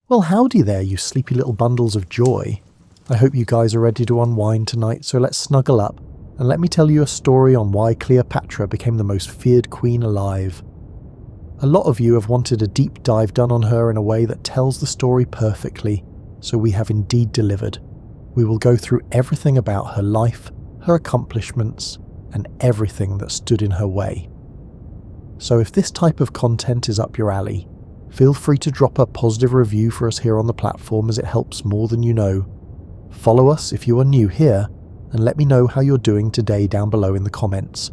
Well, howdy there, you sleepy little bundles of joy. I hope you guys are ready to unwind tonight, so let's snuggle up and let me tell you a story on why Cleopatra became the most feared queen alive. A lot of you have wanted a deep dive done on her in a way that tells the story perfectly, so we have indeed delivered. We will go through everything about her life, her accomplishments, and everything that stood in her way. So if this type of content is up your alley, feel free to drop a positive review for us here on the platform, as it helps more than you know. Follow us if you are new here, and let me know how you're doing today down below in the comments.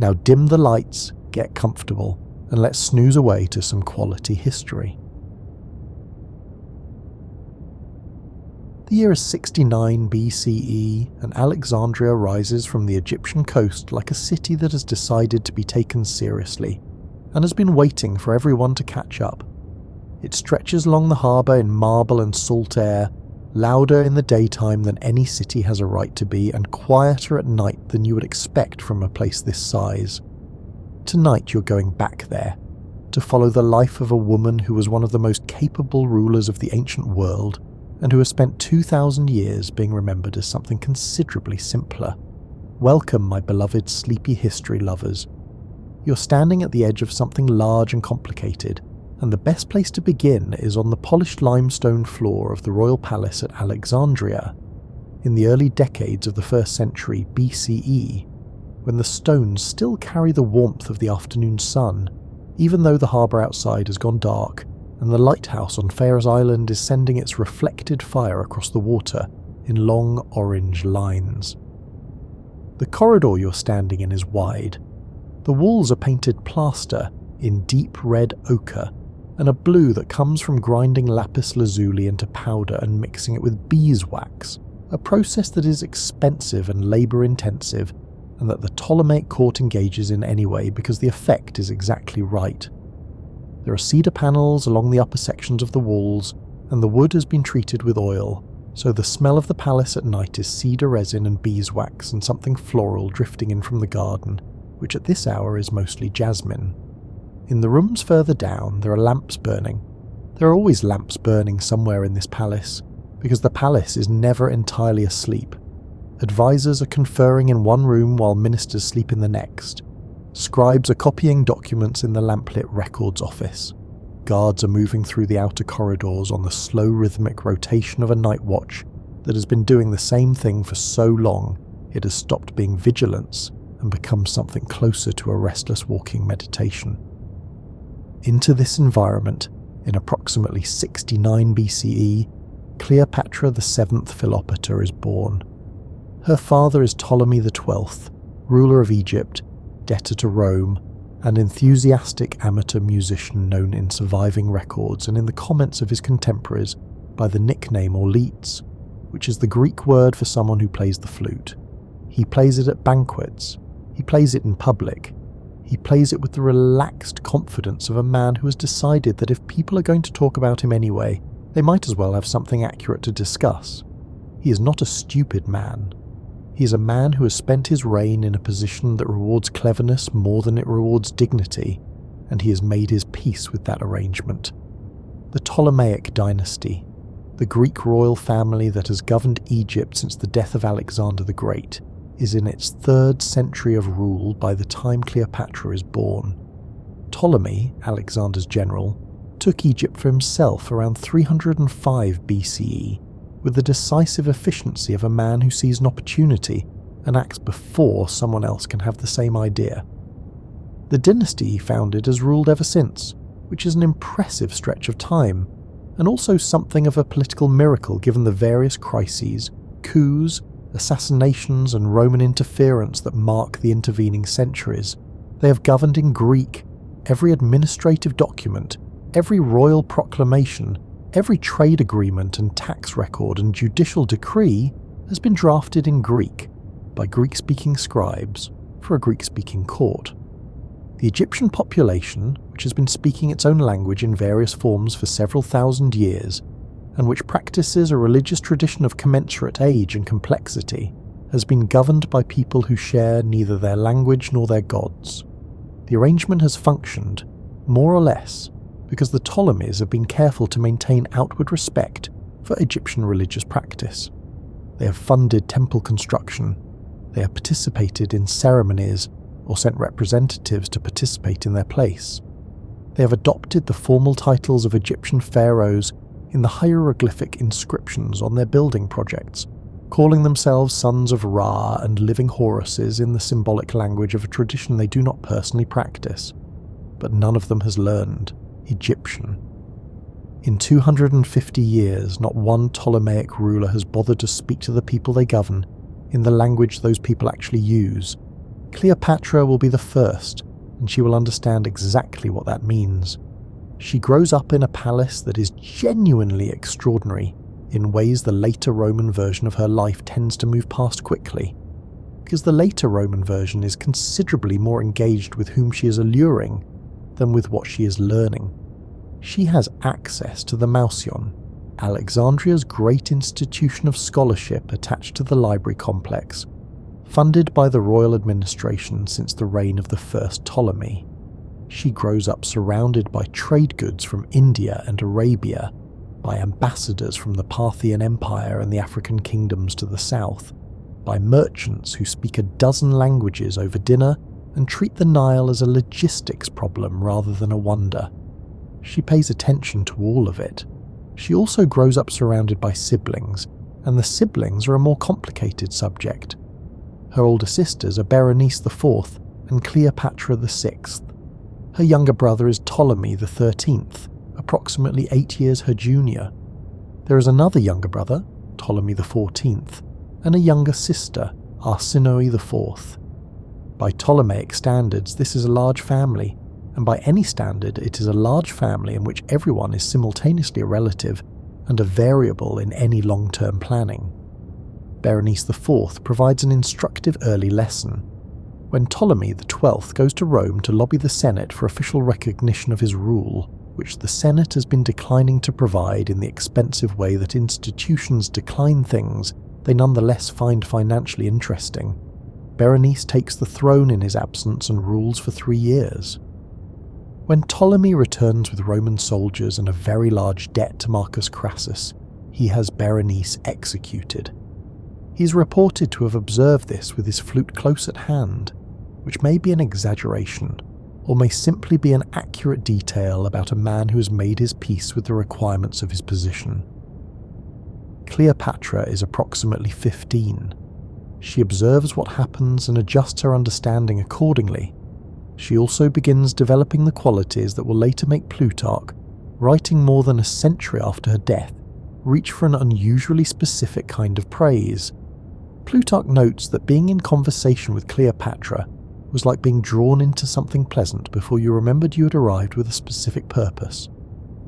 Now dim the lights, get comfortable, and let's snooze away to some quality history. The year is 69 BCE, and Alexandria rises from the Egyptian coast like a city that has decided to be taken seriously, and has been waiting for everyone to catch up. It stretches along the harbour in marble and salt air, louder in the daytime than any city has a right to be, and quieter at night than you would expect from a place this size. Tonight you're going back there, to follow the life of a woman who was one of the most capable rulers of the ancient world, and who has spent 2,000 years being remembered as something considerably simpler. Welcome, my beloved sleepy history lovers. You're standing at the edge of something large and complicated, and the best place to begin is on the polished limestone floor of the royal palace at Alexandria, in the early decades of the 1st century BCE, when the stones still carry the warmth of the afternoon sun, even though the harbour outside has gone dark, and the lighthouse on Pharos Island is sending its reflected fire across the water in long orange lines. The corridor you're standing in is wide. The walls are painted plaster in deep red ochre, and a blue that comes from grinding lapis lazuli into powder and mixing it with beeswax, a process that is expensive and labour-intensive, and that the Ptolemaic court engages in anyway because the effect is exactly right. There are cedar panels along the upper sections of the walls, and the wood has been treated with oil, so the smell of the palace at night is cedar resin and beeswax and something floral drifting in from the garden, which at this hour is mostly jasmine. In the rooms further down, there are lamps burning. There are always lamps burning somewhere in this palace, because the palace is never entirely asleep. Advisors are conferring in one room while ministers sleep in the next. Scribes are copying documents in the lamplit records office. Guards are moving through the outer corridors on the slow rhythmic rotation of a night watch that has been doing the same thing for so long it has stopped being vigilance and become something closer to a restless walking meditation. Into this environment, in approximately 69 BCE, Cleopatra VII Philopator is born. Her father is Ptolemy XII, ruler of Egypt, debtor to Rome, an enthusiastic amateur musician known in surviving records and in the comments of his contemporaries by the nickname Orleats, which is the Greek word for someone who plays the flute. He plays it at banquets. He plays it in public. He plays it with the relaxed confidence of a man who has decided that if people are going to talk about him anyway, they might as well have something accurate to discuss. He is not a stupid man. He is a man who has spent his reign in a position that rewards cleverness more than it rewards dignity, and he has made his peace with that arrangement. The Ptolemaic dynasty, the Greek royal family that has governed Egypt since the death of Alexander the Great, is in its 3rd century of rule by the time Cleopatra is born. Ptolemy, Alexander's general, took Egypt for himself around 305 BCE, with the decisive efficiency of a man who sees an opportunity and acts before someone else can have the same idea. The dynasty he founded has ruled ever since, which is an impressive stretch of time, and also something of a political miracle given the various crises, coups, assassinations and Roman interference that mark the intervening centuries. They have governed in Greek. Every administrative document, every royal proclamation, every trade agreement and tax record and judicial decree has been drafted in Greek by Greek-speaking scribes for a Greek-speaking court. The Egyptian population, which has been speaking its own language in various forms for several thousand years, and which practices a religious tradition of commensurate age and complexity, has been governed by people who share neither their language nor their gods. The arrangement has functioned, more or less, because the Ptolemies have been careful to maintain outward respect for Egyptian religious practice. They have funded temple construction, they have participated in ceremonies or sent representatives to participate in their place. They have adopted the formal titles of Egyptian pharaohs in the hieroglyphic inscriptions on their building projects, calling themselves sons of Ra and living Horuses in the symbolic language of a tradition they do not personally practice. But none of them has learned Egyptian. In 250 years, not one Ptolemaic ruler has bothered to speak to the people they govern in the language those people actually use. Cleopatra will be the first, and she will understand exactly what that means. She grows up in a palace that is genuinely extraordinary in ways the later Roman version of her life tends to move past quickly, because the later Roman version is considerably more engaged with whom she is alluring than with what she is learning. She has access to the Mausion, Alexandria's great institution of scholarship attached to the library complex, funded by the royal administration since the reign of the first Ptolemy. She grows up surrounded by trade goods from India and Arabia, by ambassadors from the Parthian Empire and the African kingdoms to the south, by merchants who speak a dozen languages over dinner and treat the Nile as a logistics problem rather than a wonder. She pays attention to all of it. She also grows up surrounded by siblings, and the siblings are a more complicated subject. Her older sisters are Berenice IV and Cleopatra VI. Her younger brother is Ptolemy XIII, approximately 8 years her junior. There is another younger brother, Ptolemy XIV, and a younger sister, Arsinoe IV. By Ptolemaic standards, this is a large family, and by any standard, it is a large family in which everyone is simultaneously a relative and a variable in any long-term planning. Berenice IV provides an instructive early lesson. When Ptolemy XII goes to Rome to lobby the Senate for official recognition of his rule, which the Senate has been declining to provide in the expensive way that institutions decline things they nonetheless find financially interesting, Berenice takes the throne in his absence and rules for 3 years. When Ptolemy returns with Roman soldiers and a very large debt to Marcus Crassus, he has Berenice executed. He is reported to have observed this with his flute close at hand, which may be an exaggeration, or may simply be an accurate detail about a man who has made his peace with the requirements of his position. Cleopatra is approximately 15. She observes what happens and adjusts her understanding accordingly. She also begins developing the qualities that will later make Plutarch, writing more than a century after her death, reach for an unusually specific kind of praise. Plutarch notes that being in conversation with Cleopatra was like being drawn into something pleasant before you remembered you had arrived with a specific purpose.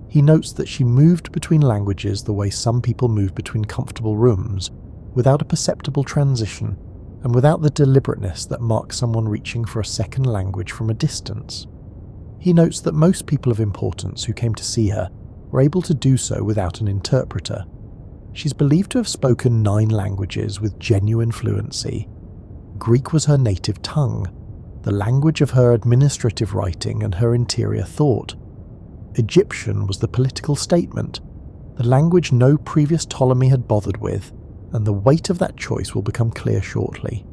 He notes that she moved between languages the way some people move between comfortable rooms, without a perceptible transition, and without the deliberateness that marks someone reaching for a second language from a distance. He notes that most people of importance who came to see her were able to do so without an interpreter. She's believed to have spoken 9 languages with genuine fluency. Greek was her native tongue, the language of her administrative writing and her interior thought. Egyptian was the political statement, the language no previous Ptolemy had bothered with, and the weight of that choice will become clear shortly.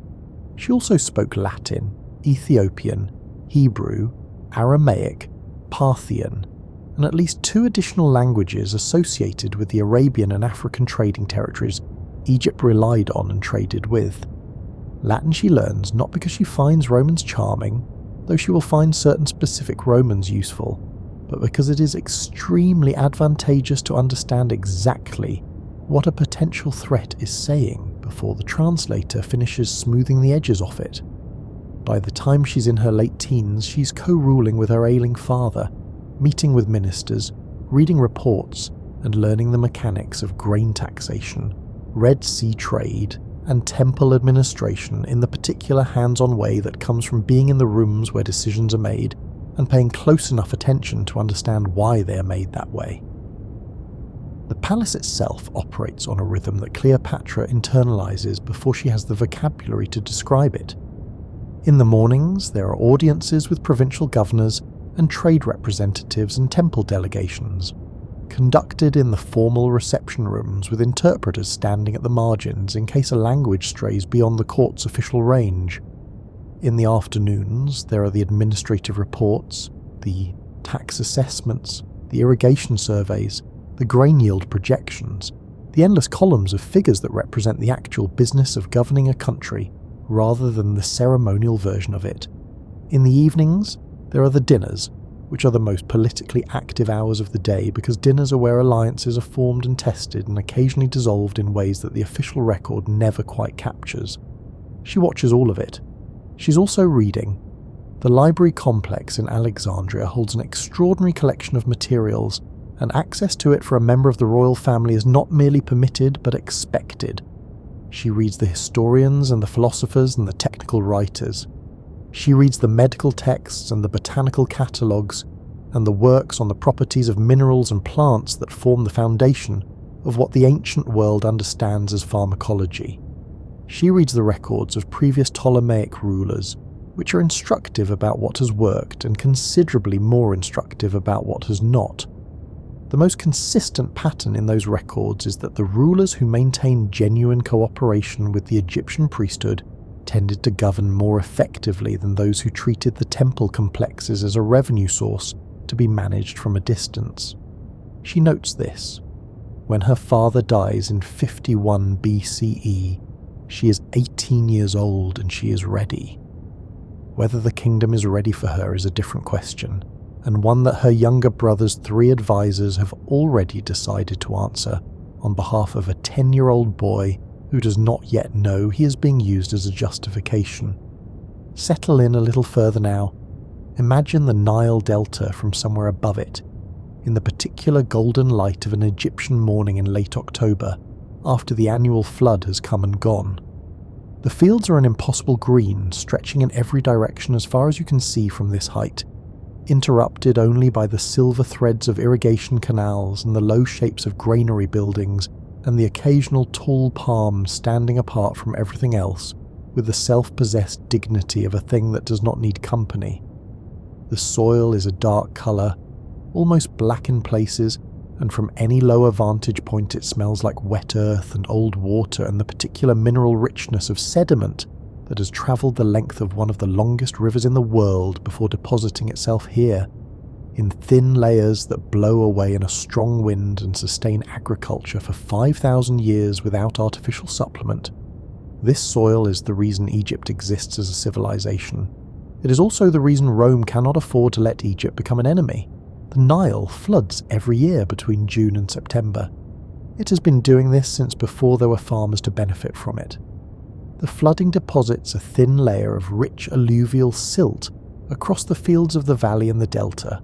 She also spoke Latin, Ethiopian, Hebrew, Aramaic, Parthian, and at least 2 additional languages associated with the Arabian and African trading territories Egypt relied on and traded with. Latin she learns not because she finds Romans charming, though she will find certain specific Romans useful, but because it is extremely advantageous to understand exactly what a potential threat is saying before the translator finishes smoothing the edges off it. By the time she's in her late teens, she's co-ruling with her ailing father, meeting with ministers, reading reports, and learning the mechanics of grain taxation, Red Sea trade, and temple administration in the particular hands-on way that comes from being in the rooms where decisions are made and paying close enough attention to understand why they are made that way. The palace itself operates on a rhythm that Cleopatra internalizes before she has the vocabulary to describe it. In the mornings, there are audiences with provincial governors and trade representatives and temple delegations, conducted in the formal reception rooms with interpreters standing at the margins in case a language strays beyond the court's official range. In the afternoons, there are the administrative reports, the tax assessments, the irrigation surveys, the grain yield projections, the endless columns of figures that represent the actual business of governing a country, rather than the ceremonial version of it. In the evenings, there are the dinners, which are the most politically active hours of the day because dinners are where alliances are formed and tested and occasionally dissolved in ways that the official record never quite captures. She watches all of it. She's also reading. The library complex in Alexandria holds an extraordinary collection of materials, and access to it for a member of the royal family is not merely permitted but expected. She reads the historians and the philosophers and the technical writers. She reads the medical texts and the botanical catalogues and the works on the properties of minerals and plants that form the foundation of what the ancient world understands as pharmacology. She reads the records of previous Ptolemaic rulers, which are instructive about what has worked and considerably more instructive about what has not. The most consistent pattern in those records is that the rulers who maintained genuine cooperation with the Egyptian priesthood tended to govern more effectively than those who treated the temple complexes as a revenue source to be managed from a distance. She notes this. When her father dies in 51 BCE, she is 18 years old and she is ready. Whether the kingdom is ready for her is a different question, and one that her younger brother's 3 advisors have already decided to answer on behalf of a 10-year-old boy who does not yet know he is being used as a justification. Settle in a little further now. Imagine the Nile Delta from somewhere above it, in the particular golden light of an Egyptian morning in late October, after the annual flood has come and gone. The fields are an impossible green, stretching in every direction as far as you can see from this height, interrupted only by the silver threads of irrigation canals and the low shapes of granary buildings and the occasional tall palm standing apart from everything else with the self-possessed dignity of a thing that does not need company. The soil is a dark colour, almost black in places, and from any lower vantage point it smells like wet earth and old water and the particular mineral richness of sediment that has travelled the length of one of the longest rivers in the world before depositing itself here, in thin layers that blow away in a strong wind and sustain agriculture for 5,000 years without artificial supplement. This soil is the reason Egypt exists as a civilization. It is also the reason Rome cannot afford to let Egypt become an enemy. The Nile floods every year between June and September. It has been doing this since before there were farmers to benefit from it. The flooding deposits a thin layer of rich alluvial silt across the fields of the valley and the delta,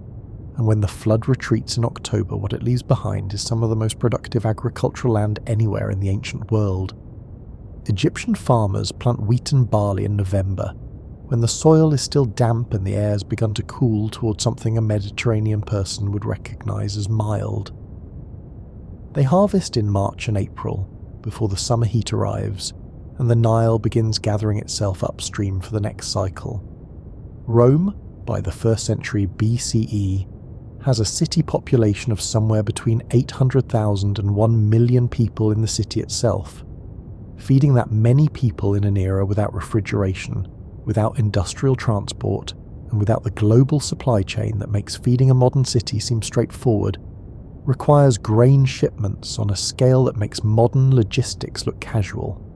and when the flood retreats in October, what it leaves behind is some of the most productive agricultural land anywhere in the ancient world. Egyptian farmers plant wheat and barley in November, when the soil is still damp and the air has begun to cool towards something a Mediterranean person would recognize as mild. They harvest in March and April, before the summer heat arrives, and the Nile begins gathering itself upstream for the next cycle. Rome, by the 1st century BCE, has a city population of somewhere between 800,000 and 1 million people in the city itself. Feeding that many people in an era without refrigeration, without industrial transport, and without the global supply chain that makes feeding a modern city seem straightforward, requires grain shipments on a scale that makes modern logistics look casual.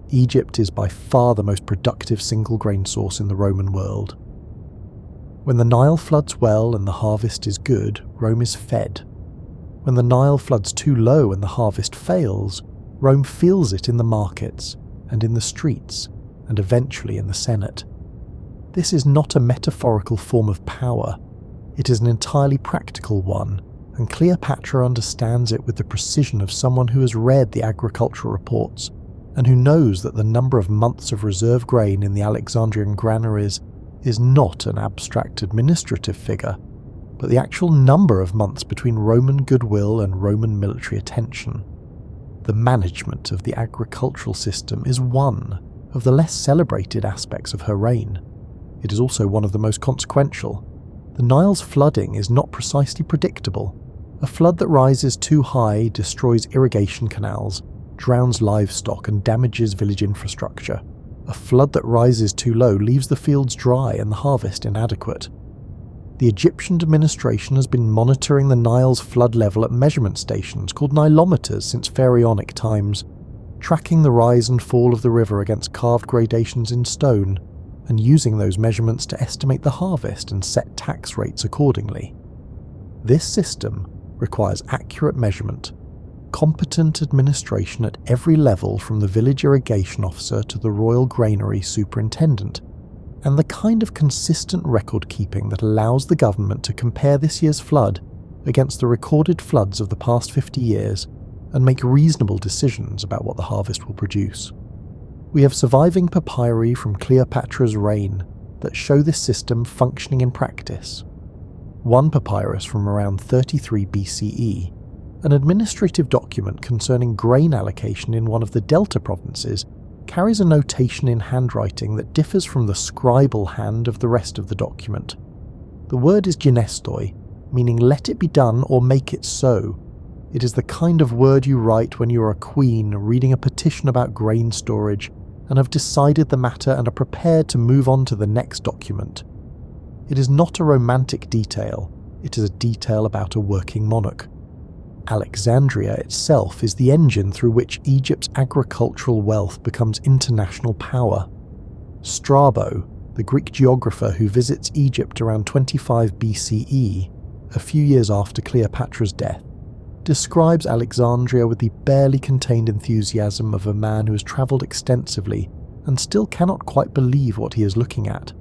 Egypt is by far the most productive single grain source in the Roman world. When the Nile floods well and the harvest is good, Rome is fed. When the Nile floods too low and the harvest fails, Rome feels it in the markets, and in the streets, and eventually in the Senate. This is not a metaphorical form of power, it is an entirely practical one, and Cleopatra understands it with the precision of someone who has read the agricultural reports, and who knows that the number of months of reserve grain in the Alexandrian granaries is not an abstract administrative figure, but the actual number of months between Roman goodwill and Roman military attention. The management of the agricultural system is one of the less celebrated aspects of her reign. It is also one of the most consequential. The Nile's flooding is not precisely predictable. A flood that rises too high destroys irrigation canals, drowns livestock and damages village infrastructure. A flood that rises too low leaves the fields dry and the harvest inadequate. The Egyptian administration has been monitoring the Nile's flood level at measurement stations called nilometers since pharaonic times, tracking the rise and fall of the river against carved gradations in stone, and using those measurements to estimate the harvest and set tax rates accordingly. This system requires accurate measurement, competent administration at every level from the village irrigation officer to the royal granary superintendent, and the kind of consistent record keeping that allows the government to compare this year's flood against the recorded floods of the past 50 years and make reasonable decisions about what the harvest will produce. We have surviving papyri from Cleopatra's reign that show this system functioning in practice. One papyrus from around 33 BCE, an administrative document concerning grain allocation in one of the Delta provinces, carries a notation in handwriting that differs from the scribal hand of the rest of the document. The word is genestoi, meaning let it be done or make it so. It is the kind of word you write when you are a queen reading a petition about grain storage and have decided the matter and are prepared to move on to the next document. It is not a romantic detail, it is a detail about a working monarch. Alexandria itself is the engine through which Egypt's agricultural wealth becomes international power. Strabo, the Greek geographer who visits Egypt around 25 BCE, a few years after Cleopatra's death, describes Alexandria with the barely contained enthusiasm of a man who has travelled extensively and still cannot quite believe what he is looking at.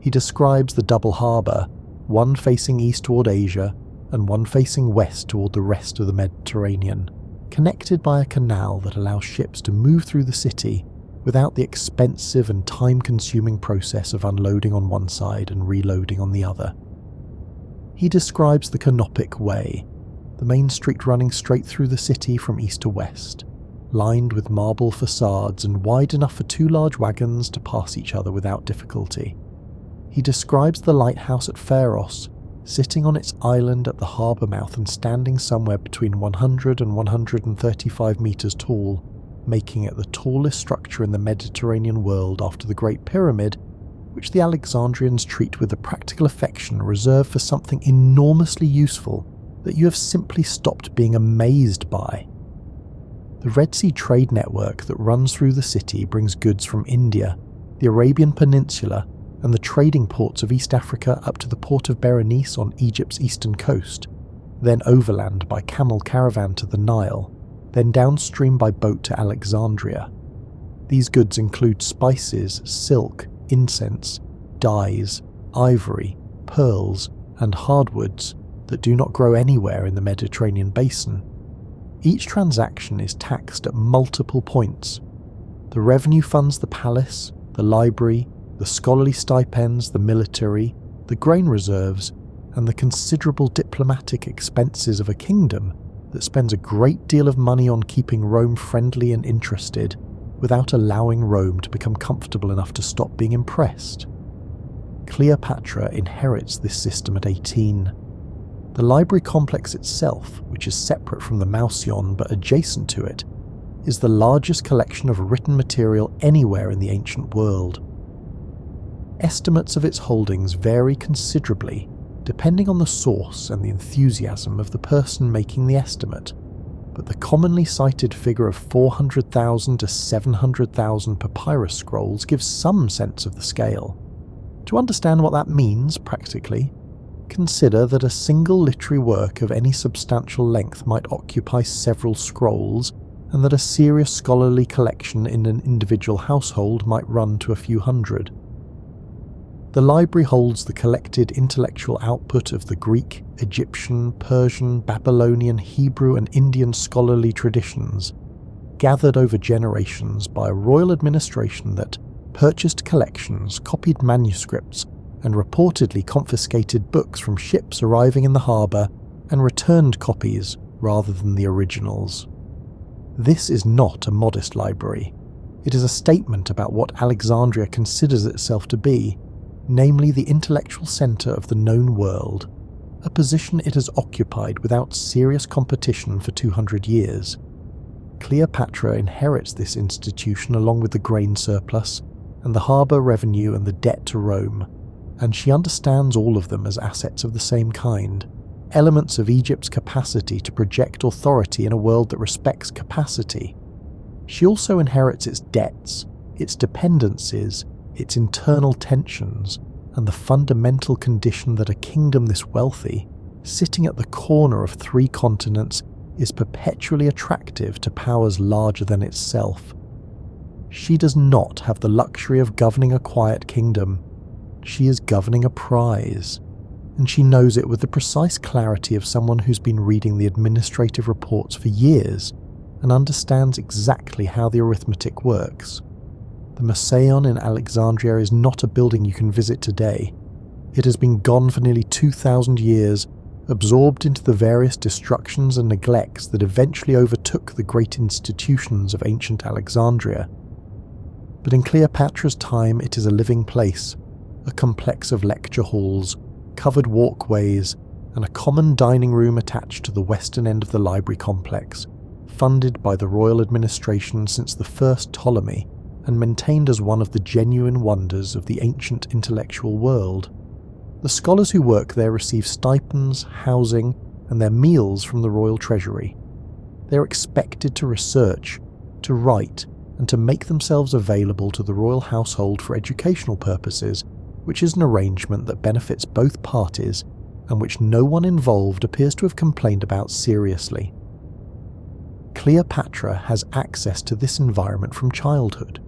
He describes the double harbour, one facing east toward Asia and one facing west toward the rest of the Mediterranean, connected by a canal that allows ships to move through the city without the expensive and time-consuming process of unloading on one side and reloading on the other. He describes the Canopic Way, the main street running straight through the city from east to west, lined with marble facades and wide enough for two large wagons to pass each other without difficulty. He describes the lighthouse at Pharos, sitting on its island at the harbour mouth and standing somewhere between 100 and 135 metres tall, making it the tallest structure in the Mediterranean world after the Great Pyramid, which the Alexandrians treat with a practical affection reserved for something enormously useful that you have simply stopped being amazed by. The Red Sea trade network that runs through the city brings goods from India, the Arabian Peninsula, and the trading ports of East Africa up to the port of Berenice on Egypt's eastern coast, then overland by camel caravan to the Nile, then downstream by boat to Alexandria. These goods include spices, silk, incense, dyes, ivory, pearls, and hardwoods that do not grow anywhere in the Mediterranean basin. Each transaction is taxed at multiple points. The revenue funds the palace, the library, the scholarly stipends, the military, the grain reserves, and the considerable diplomatic expenses of a kingdom that spends a great deal of money on keeping Rome friendly and interested, without allowing Rome to become comfortable enough to stop being impressed. Cleopatra inherits this system at 18. The library complex itself, which is separate from the Mausion but adjacent to it, is the largest collection of written material anywhere in the ancient world. Estimates of its holdings vary considerably, depending on the source and the enthusiasm of the person making the estimate, but the commonly cited figure of 400,000 to 700,000 papyrus scrolls gives some sense of the scale. To understand what that means practically, consider that a single literary work of any substantial length might occupy several scrolls, and that a serious scholarly collection in an individual household might run to a few hundred. The library holds the collected intellectual output of the Greek, Egyptian, Persian, Babylonian, Hebrew and Indian scholarly traditions, gathered over generations by a royal administration that purchased collections, copied manuscripts, and reportedly confiscated books from ships arriving in the harbour and returned copies rather than the originals. This is not a modest library. It is a statement about what Alexandria considers itself to be, namely the intellectual centre of the known world, a position it has occupied without serious competition for 200 years. Cleopatra inherits this institution along with the grain surplus, and the harbour revenue and the debt to Rome, and she understands all of them as assets of the same kind, elements of Egypt's capacity to project authority in a world that respects capacity. She also inherits its debts, its dependencies, its internal tensions, and the fundamental condition that a kingdom this wealthy, sitting at the corner of 3 continents, is perpetually attractive to powers larger than itself. She does not have the luxury of governing a quiet kingdom. She is governing a prize, and she knows it with the precise clarity of someone who's been reading the administrative reports for years and understands exactly how the arithmetic works. The Museion in Alexandria is not a building you can visit today. It has been gone for nearly 2,000 years, absorbed into the various destructions and neglects that eventually overtook the great institutions of ancient Alexandria. But in Cleopatra's time it is a living place, a complex of lecture halls, covered walkways, and a common dining room attached to the western end of the library complex, funded by the royal administration since the first Ptolemy, and maintained as one of the genuine wonders of the ancient intellectual world. The scholars who work there receive stipends, housing, and their meals from the royal treasury. They are expected to research, to write, and to make themselves available to the royal household for educational purposes, which is an arrangement that benefits both parties and which no one involved appears to have complained about seriously. Cleopatra has access to this environment from childhood.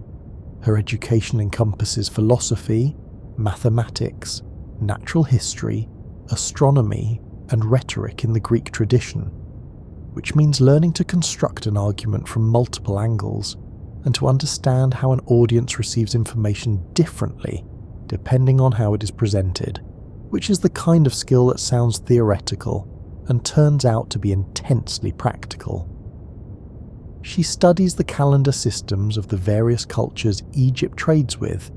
Her education encompasses philosophy, mathematics, natural history, astronomy, and rhetoric in the Greek tradition, which means learning to construct an argument from multiple angles and to understand how an audience receives information differently depending on how it is presented, which is the kind of skill that sounds theoretical and turns out to be intensely practical. She studies the calendar systems of the various cultures Egypt trades with,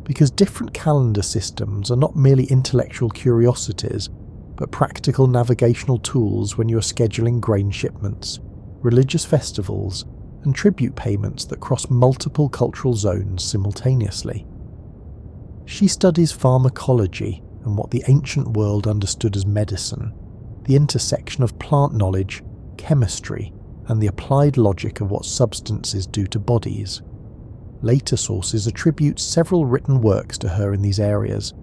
because different calendar systems are not merely intellectual curiosities, but practical navigational tools when you are scheduling grain shipments, religious festivals, and tribute payments that cross multiple cultural zones simultaneously. She studies pharmacology and what the ancient world understood as medicine, the intersection of plant knowledge, chemistry, and the applied logic of what substances do to bodies. Later sources attribute several written works to her in these areas,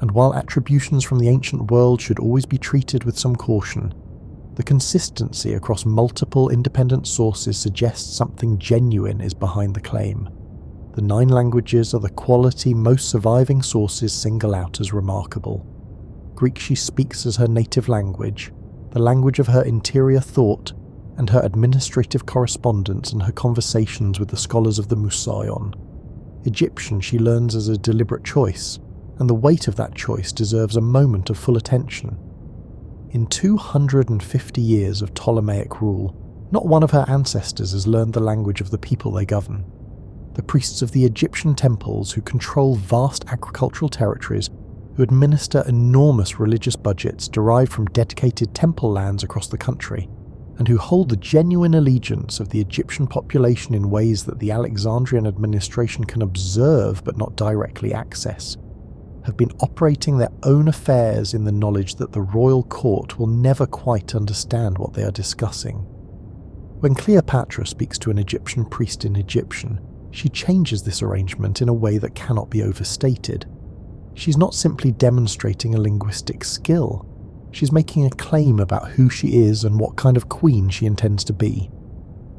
and while attributions from the ancient world should always be treated with some caution, the consistency across multiple independent sources suggests something genuine is behind the claim. The 9 languages are the quality most surviving sources single out as remarkable. Greek she speaks as her native language, the language of her interior thought, and her administrative correspondence and her conversations with the scholars of the Museion. Egyptian she learns as a deliberate choice, and the weight of that choice deserves a moment of full attention. In 250 years of Ptolemaic rule, not one of her ancestors has learned the language of the people they govern. The priests of the Egyptian temples who control vast agricultural territories, who administer enormous religious budgets derived from dedicated temple lands across the country, and who hold the genuine allegiance of the Egyptian population in ways that the Alexandrian administration can observe but not directly access, have been operating their own affairs in the knowledge that the royal court will never quite understand what they are discussing. When Cleopatra speaks to an Egyptian priest in Egyptian, she changes this arrangement in a way that cannot be overstated. She's not simply demonstrating a linguistic skill. She's making a claim about who she is and what kind of queen she intends to be.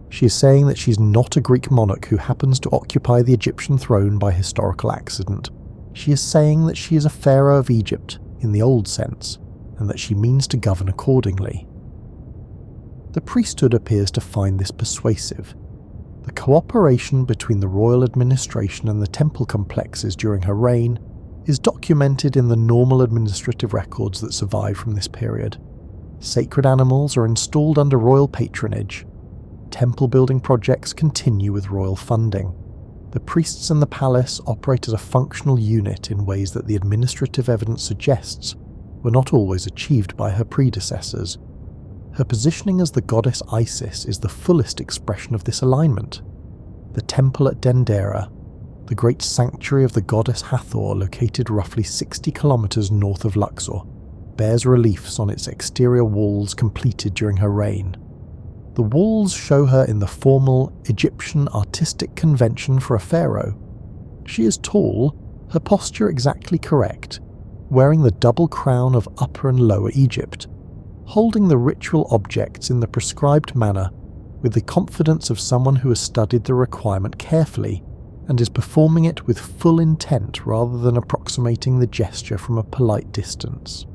She is saying that she's not a Greek monarch who happens to occupy the Egyptian throne by historical accident. She is saying that she is a pharaoh of Egypt in the old sense, and that she means to govern accordingly. The priesthood appears to find this persuasive. The cooperation between the royal administration and the temple complexes during her reign is documented in the normal administrative records that survive from this period. Sacred animals are installed under royal patronage. Temple building projects continue with royal funding. The priests in the palace operate as a functional unit in ways that the administrative evidence suggests were not always achieved by her predecessors. Her positioning as the goddess Isis is the fullest expression of this alignment. The temple at Dendera, the great sanctuary of the goddess Hathor located roughly 60 kilometers north of Luxor, bears reliefs on its exterior walls completed during her reign. The walls show her in the formal Egyptian artistic convention for a pharaoh. She is tall, her posture exactly correct, wearing the double crown of Upper and Lower Egypt, holding the ritual objects in the prescribed manner with the confidence of someone who has studied the requirement carefully and is performing it with full intent rather than approximating the gesture from a polite distance.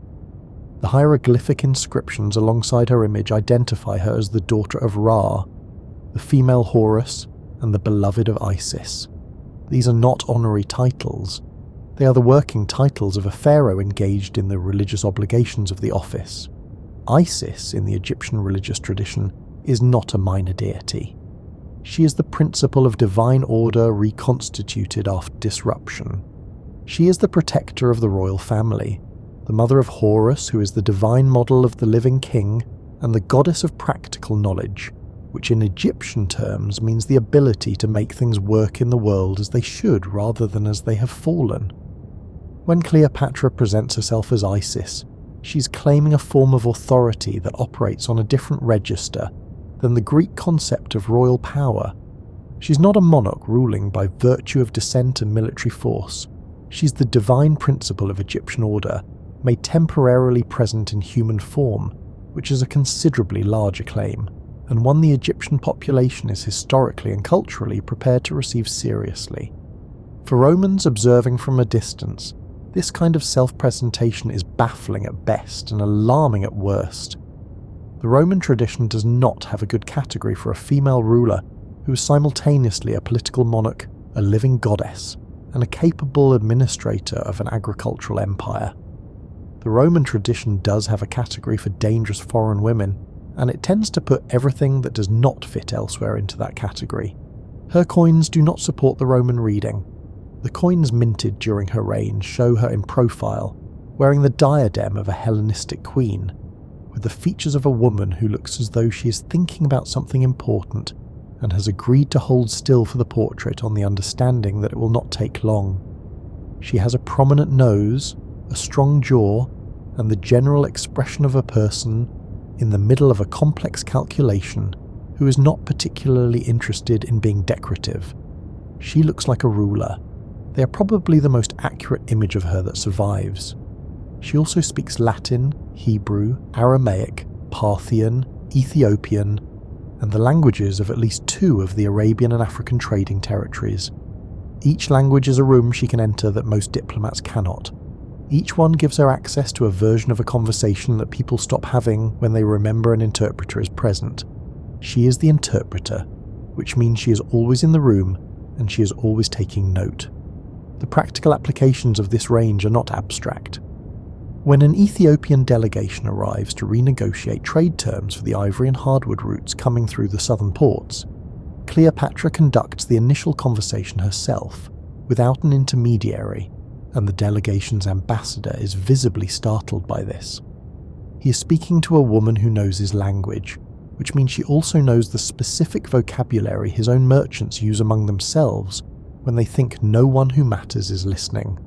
The hieroglyphic inscriptions alongside her image identify her as the daughter of Ra, the female Horus, and the beloved of Isis. These are not honorary titles. They are the working titles of a pharaoh engaged in the religious obligations of the office. Isis, in the Egyptian religious tradition, is not a minor deity. She is the principle of divine order reconstituted after disruption. She is the protector of the royal family, the mother of Horus, who is the divine model of the living king, and the goddess of practical knowledge, which in Egyptian terms means the ability to make things work in the world as they should rather than as they have fallen. When Cleopatra presents herself as Isis, she's claiming a form of authority that operates on a different register than the Greek concept of royal power. She's not a monarch ruling by virtue of descent and military force. She's the divine principle of Egyptian order, made temporarily present in human form, which is a considerably larger claim, and one the Egyptian population is historically and culturally prepared to receive seriously. For Romans observing from a distance, this kind of self-presentation is baffling at best and alarming at worst. The Roman tradition does not have a good category for a female ruler who is simultaneously a political monarch, a living goddess, and a capable administrator of an agricultural empire. The Roman tradition does have a category for dangerous foreign women, and it tends to put everything that does not fit elsewhere into that category. Her coins do not support the Roman reading. The coins minted during her reign show her in profile, wearing the diadem of a Hellenistic queen, with the features of a woman who looks as though she is thinking about something important and has agreed to hold still for the portrait on the understanding that it will not take long. She has a prominent nose, a strong jaw, and the general expression of a person in the middle of a complex calculation who is not particularly interested in being decorative. She looks like a ruler. They are probably the most accurate image of her that survives. She also speaks Latin, Hebrew, Aramaic, Parthian, Ethiopian, and the languages of at least 2 of the Arabian and African trading territories. Each language is a room she can enter that most diplomats cannot. Each one gives her access to a version of a conversation that people stop having when they remember an interpreter is present. She is the interpreter, which means she is always in the room and she is always taking note. The practical applications of this range are not abstract. When an Ethiopian delegation arrives to renegotiate trade terms for the ivory and hardwood routes coming through the southern ports, Cleopatra conducts the initial conversation herself, without an intermediary, and the delegation's ambassador is visibly startled by this. He is speaking to a woman who knows his language, which means she also knows the specific vocabulary his own merchants use among themselves when they think no one who matters is listening.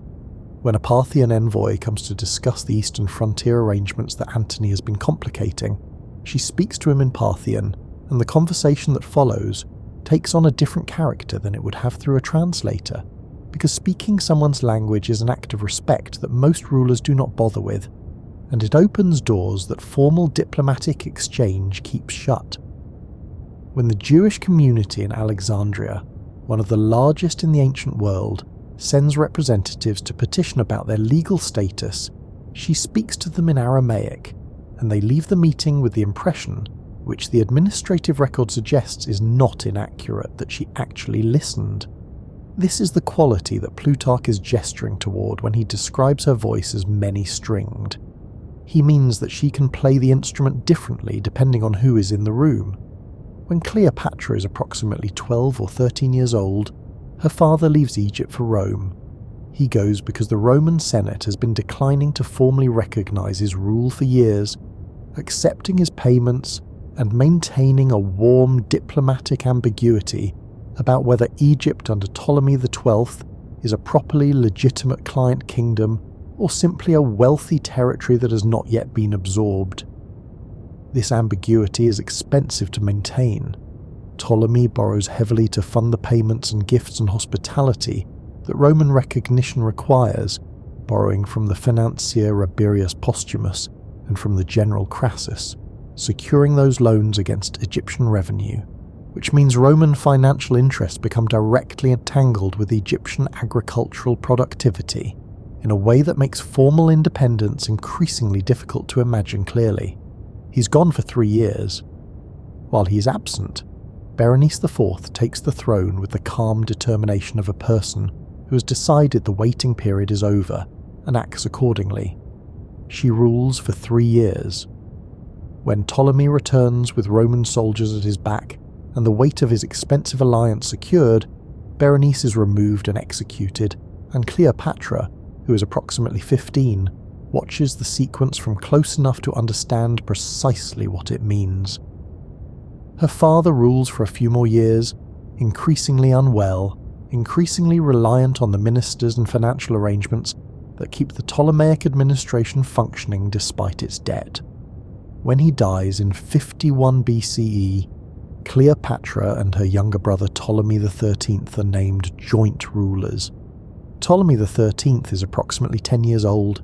When a Parthian envoy comes to discuss the eastern frontier arrangements that Antony has been complicating, she speaks to him in Parthian, and the conversation that follows takes on a different character than it would have through a translator, because speaking someone's language is an act of respect that most rulers do not bother with, and it opens doors that formal diplomatic exchange keeps shut. When the Jewish community in Alexandria, one of the largest in the ancient world, sends representatives to petition about their legal status, she speaks to them in Aramaic, and they leave the meeting with the impression, which the administrative record suggests is not inaccurate, that she actually listened. This is the quality that Plutarch is gesturing toward when he describes her voice as many-stringed. He means that she can play the instrument differently depending on who is in the room. When Cleopatra is approximately 12 or 13 years old, Her father leaves Egypt for Rome. He goes because the Roman Senate has been declining to formally recognize his rule for years, accepting his payments and maintaining a warm diplomatic ambiguity about whether Egypt under Ptolemy XII is a properly legitimate client kingdom or simply a wealthy territory that has not yet been absorbed. This ambiguity is expensive to maintain. Ptolemy borrows heavily to fund the payments and gifts and hospitality that Roman recognition requires, borrowing from the financier Rabirius Posthumus and from the general Crassus, securing those loans against Egyptian revenue, which means Roman financial interests become directly entangled with Egyptian agricultural productivity in a way that makes formal independence increasingly difficult to imagine clearly. He's gone for 3 years. While he is absent, Berenice IV takes the throne with the calm determination of a person who has decided the waiting period is over and acts accordingly. She rules for 3 years. When Ptolemy returns with Roman soldiers at his back and the weight of his expensive alliance secured, Berenice is removed and executed, and Cleopatra, who is approximately 15, watches the sequence from close enough to understand precisely what it means. Her father rules for a few more years, increasingly unwell, increasingly reliant on the ministers and financial arrangements that keep the Ptolemaic administration functioning despite its debt. When he dies in 51 BCE, Cleopatra and her younger brother Ptolemy XIII are named joint rulers. Ptolemy XIII is approximately 10 years old.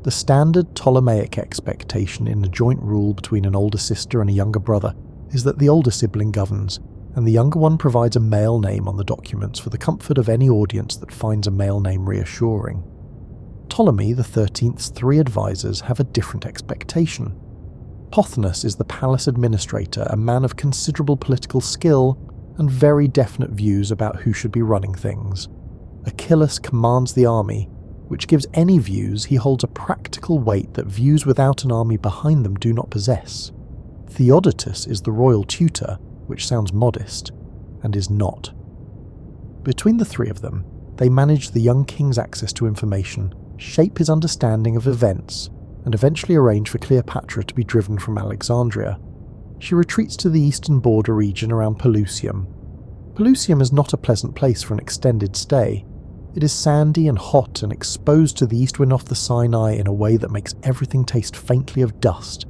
The standard Ptolemaic expectation in a joint rule between an older sister and a younger brother is that the older sibling governs, and the younger one provides a male name on the documents for the comfort of any audience that finds a male name reassuring. Ptolemy XIII's 3 advisors have a different expectation. Pothinus is the palace administrator, a man of considerable political skill and very definite views about who should be running things. Achillas commands the army, which gives any views he holds a practical weight that views without an army behind them do not possess. Theodotus is the royal tutor, which sounds modest, and is not. Between the 3 of them, they manage the young king's access to information, shape his understanding of events, and eventually arrange for Cleopatra to be driven from Alexandria. She retreats to the eastern border region around Pelusium. Pelusium is not a pleasant place for an extended stay. It is sandy and hot and exposed to the east wind off the Sinai in a way that makes everything taste faintly of dust,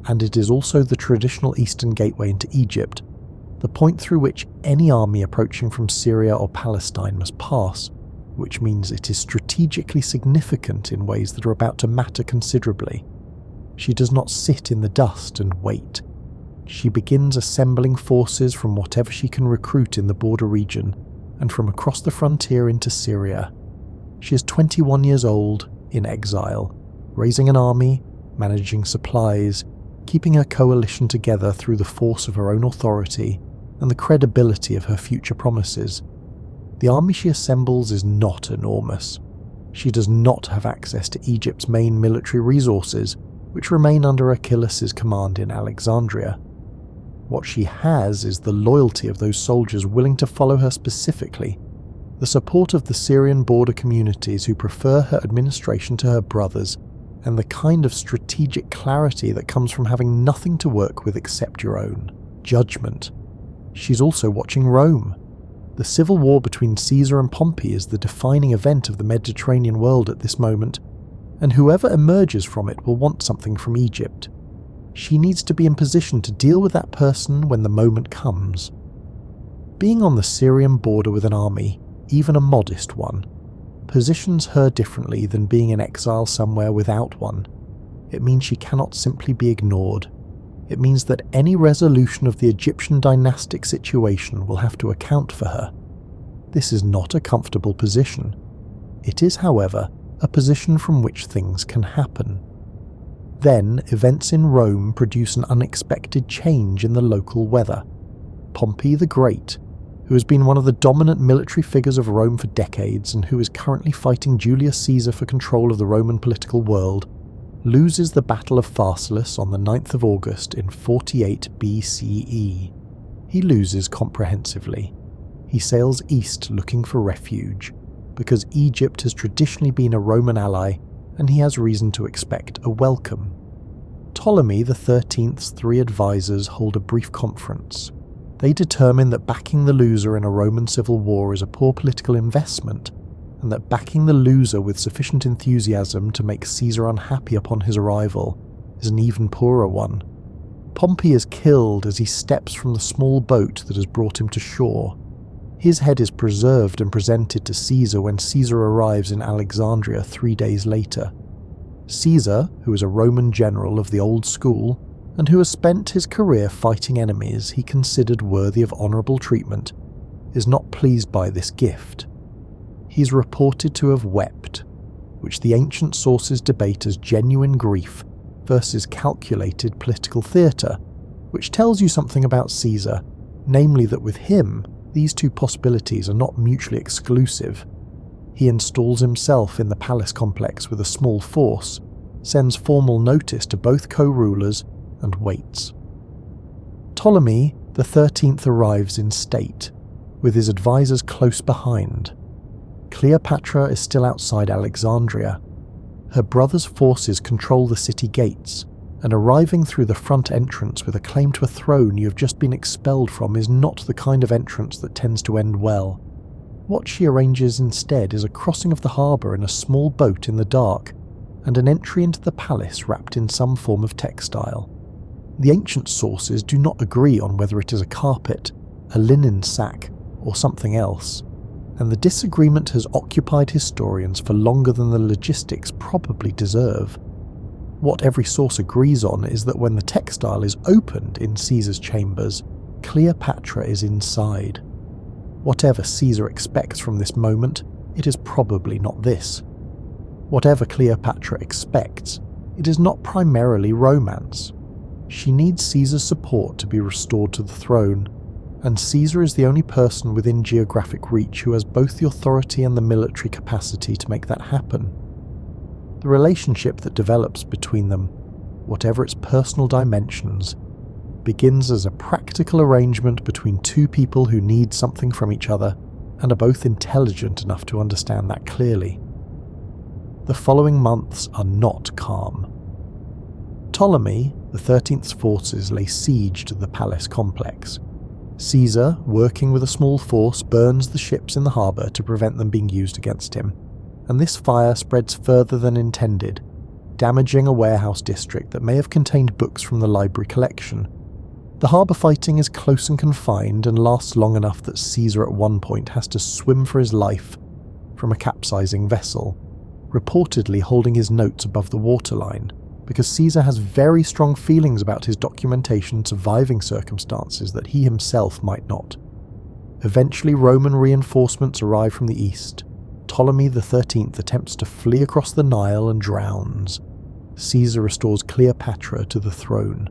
and it is also the traditional eastern gateway into Egypt, the point through which any army approaching from Syria or Palestine must pass, which means it is strategically significant in ways that are about to matter considerably. She does not sit in the dust and wait. She begins assembling forces from whatever she can recruit in the border region and from across the frontier into Syria. She is 21 years old, in exile, raising an army, managing supplies, keeping her coalition together through the force of her own authority and the credibility of her future promises. The army she assembles is not enormous. She does not have access to Egypt's main military resources, which remain under Achilles' command in Alexandria. What she has is the loyalty of those soldiers willing to follow her specifically, the support of the Syrian border communities who prefer her administration to her brother's, and the kind of strategic clarity that comes from having nothing to work with except your own judgment. She's also watching Rome. The civil war between Caesar and Pompey is the defining event of the Mediterranean world at this moment, and whoever emerges from it will want something from Egypt. She needs to be in position to deal with that person when the moment comes. Being on the Syrian border with an army, even a modest one, positions her differently than being in exile somewhere without one. It means she cannot simply be ignored. It means that any resolution of the Egyptian dynastic situation will have to account for her. This is not a comfortable position. It is, however, a position from which things can happen. Then, events in Rome produce an unexpected change in the local weather. Pompey the Great, who has been one of the dominant military figures of Rome for decades and who is currently fighting Julius Caesar for control of the Roman political world, loses the Battle of Pharsalus on the 9th of August in 48 BCE. He loses comprehensively. he sails east looking for refuge, because Egypt has traditionally been a Roman ally and he has reason to expect a welcome. Ptolemy XIII's 3 advisors hold a brief conference. They determine that backing the loser in a Roman civil war is a poor political investment, and that backing the loser with sufficient enthusiasm to make Caesar unhappy upon his arrival is an even poorer one. Pompey is killed as he steps from the small boat that has brought him to shore. His head is preserved and presented to Caesar when Caesar arrives in Alexandria 3 days later. Caesar, who is a Roman general of the old school, and who has spent his career fighting enemies he considered worthy of honourable treatment, is not pleased by this gift. He is reported to have wept, which the ancient sources debate as genuine grief versus calculated political theatre, which tells you something about Caesar, namely that with him, these 2 possibilities are not mutually exclusive. He installs himself in the palace complex with a small force, sends formal notice to both co-rulers, and waits. Ptolemy XIII arrives in state, with his advisors close behind. Cleopatra is still outside Alexandria. Her brother's forces control the city gates, and arriving through the front entrance with a claim to a throne you have just been expelled from is not the kind of entrance that tends to end well. What she arranges instead is a crossing of the harbour in a small boat in the dark, and an entry into the palace wrapped in some form of textile. The ancient sources do not agree on whether it is a carpet, a linen sack, or something else, and the disagreement has occupied historians for longer than the logistics probably deserve. What every source agrees on is that when the textile is opened in Caesar's chambers, Cleopatra is inside. Whatever Caesar expects from this moment, it is probably not this. Whatever Cleopatra expects, it is not primarily romance. She needs Caesar's support to be restored to the throne, and Caesar is the only person within geographic reach who has both the authority and the military capacity to make that happen. The relationship that develops between them, whatever its personal dimensions, begins as a practical arrangement between 2 people who need something from each other and are both intelligent enough to understand that clearly. The following months are not calm. Ptolemy XIII's forces lay siege to the palace complex. Caesar, working with a small force, burns the ships in the harbour to prevent them being used against him, and this fire spreads further than intended, damaging a warehouse district that may have contained books from the library collection. The harbour fighting is close and confined and lasts long enough that Caesar at one point has to swim for his life from a capsizing vessel, reportedly holding his notes above the waterline, because Caesar has very strong feelings about his documentation surviving circumstances that he himself might not. Eventually Roman reinforcements arrive from the east. Ptolemy XIII attempts to flee across the Nile and drowns. Caesar restores Cleopatra to the throne.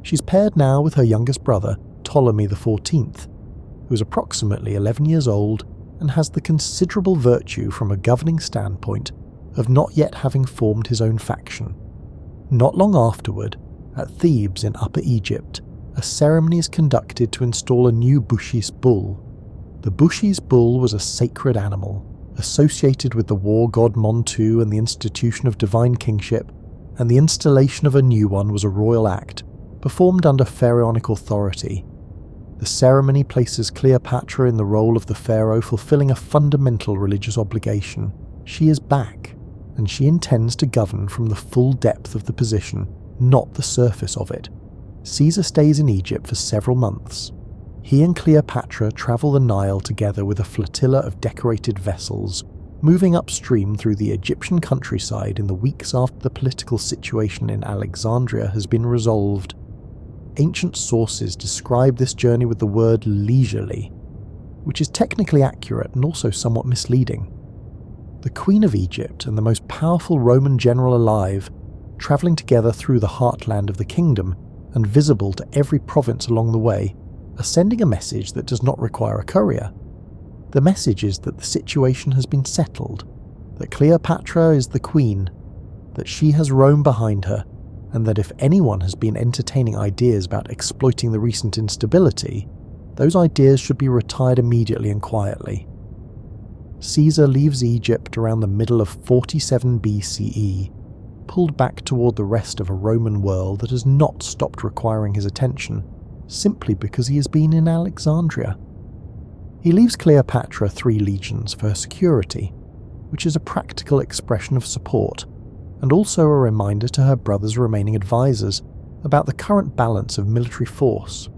She's paired now with her youngest brother, Ptolemy XIV, who is approximately 11 years old and has the considerable virtue from a governing standpoint of not yet having formed his own faction. Not long afterward, at Thebes in Upper Egypt, a ceremony is conducted to install a new Bushis bull. The Bushis bull was a sacred animal, associated with the war god Montu and the institution of divine kingship, and the installation of a new one was a royal act, performed under pharaonic authority. The ceremony places Cleopatra in the role of the pharaoh fulfilling a fundamental religious obligation. She is back, and she intends to govern from the full depth of the position, not the surface of it. Caesar stays in Egypt for several months. He and Cleopatra travel the Nile together with a flotilla of decorated vessels, moving upstream through the Egyptian countryside in the weeks after the political situation in Alexandria has been resolved. Ancient sources describe this journey with the word leisurely, which is technically accurate and also somewhat misleading. The Queen of Egypt and the most powerful Roman general alive, travelling together through the heartland of the kingdom and visible to every province along the way, are sending a message that does not require a courier. The message is that the situation has been settled, that Cleopatra is the queen, that she has Rome behind her, and that if anyone has been entertaining ideas about exploiting the recent instability, those ideas should be retired immediately and quietly. Caesar leaves Egypt around the middle of 47 BCE, pulled back toward the rest of a Roman world that has not stopped requiring his attention, simply because he has been in Alexandria. He leaves Cleopatra 3 legions for her security, which is a practical expression of support, and also a reminder to her brother's remaining advisors about the current balance of military force.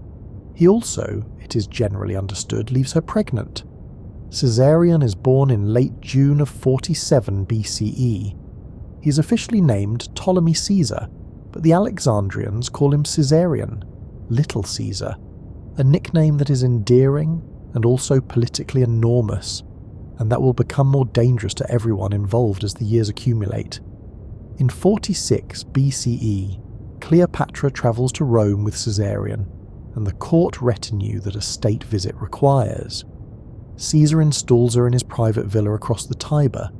He also, it is generally understood, leaves her pregnant. Caesarion is born in late June of 47 BCE. He is officially named Ptolemy Caesar, but the Alexandrians call him Caesarion, Little Caesar, a nickname that is endearing and also politically enormous, and that will become more dangerous to everyone involved as the years accumulate. In 46 BCE, Cleopatra travels to Rome with Caesarion and the court retinue that a state visit requires. Caesar installs her in his private villa across the Tiber.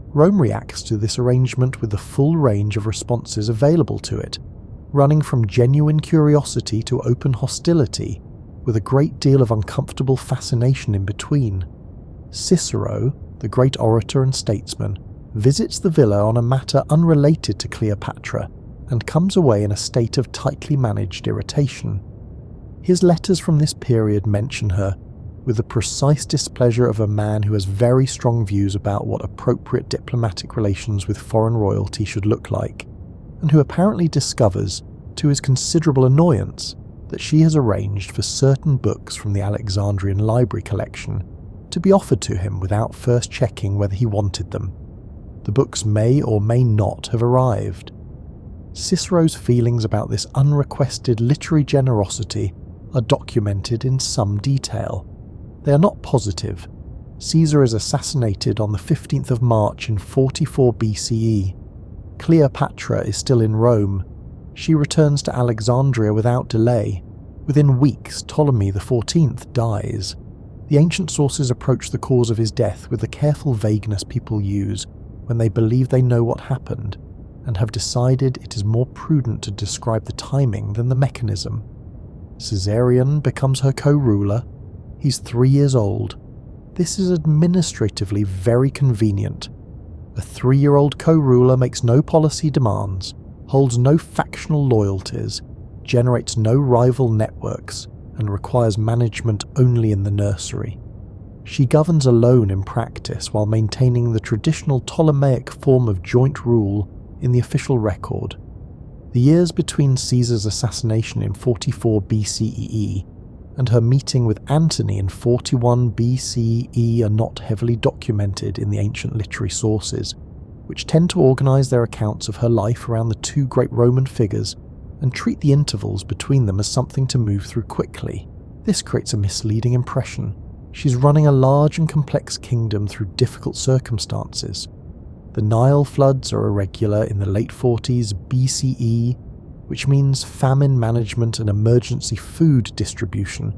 Rome reacts to this arrangement with the full range of responses available to it, running from genuine curiosity to open hostility, with a great deal of uncomfortable fascination in between. Cicero, the great orator and statesman, visits the villa on a matter unrelated to Cleopatra and comes away in a state of tightly managed irritation. His letters from this period mention her with the precise displeasure of a man who has very strong views about what appropriate diplomatic relations with foreign royalty should look like, and who apparently discovers, to his considerable annoyance, that she has arranged for certain books from the Alexandrian library collection to be offered to him without first checking whether he wanted them. The books may or may not have arrived. Cicero's feelings about this unrequested literary generosity are documented in some detail. They are not positive. Caesar is assassinated on the 15th of March in 44 BCE. Cleopatra is still in Rome. She returns to Alexandria without delay. Within weeks, Ptolemy XIV dies. The ancient sources approach the cause of his death with the careful vagueness people use when they believe they know what happened, and have decided it is more prudent to describe the timing than the mechanism. Caesarion becomes her co-ruler. He's 3 years old. This is administratively very convenient. A 3-year-old co-ruler makes no policy demands, holds no factional loyalties, generates no rival networks, and requires management only in the nursery. She governs alone in practice while maintaining the traditional Ptolemaic form of joint rule in the official record. The years between Caesar's assassination in 44 BCE and her meeting with Antony in 41 BCE are not heavily documented in the ancient literary sources, which tend to organise their accounts of her life around the 2 great Roman figures and treat the intervals between them as something to move through quickly. This creates a misleading impression. She's running a large and complex kingdom through difficult circumstances. The Nile floods are irregular in the late 40s BCE, which means famine management and emergency food distribution,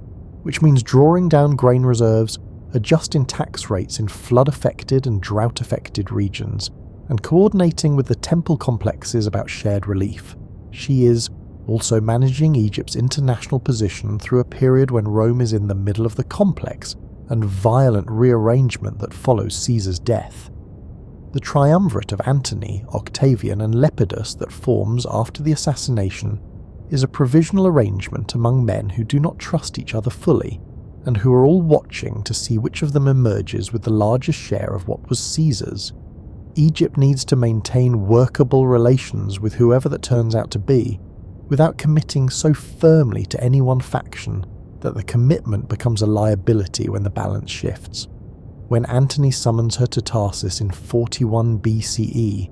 which means drawing down grain reserves, adjusting tax rates in flood-affected and drought-affected regions, and coordinating with the temple complexes about shared relief. She is also managing Egypt's international position through a period when Rome is in the middle of the complex and violent rearrangement that follows Caesar's death. The triumvirate of Antony, Octavian and Lepidus that forms after the assassination is a provisional arrangement among men who do not trust each other fully, and who are all watching to see which of them emerges with the largest share of what was Caesar's. Egypt needs to maintain workable relations with whoever that turns out to be, without committing so firmly to any one faction that the commitment becomes a liability when the balance shifts. When Antony summons her to Tarsus in 41 BCE,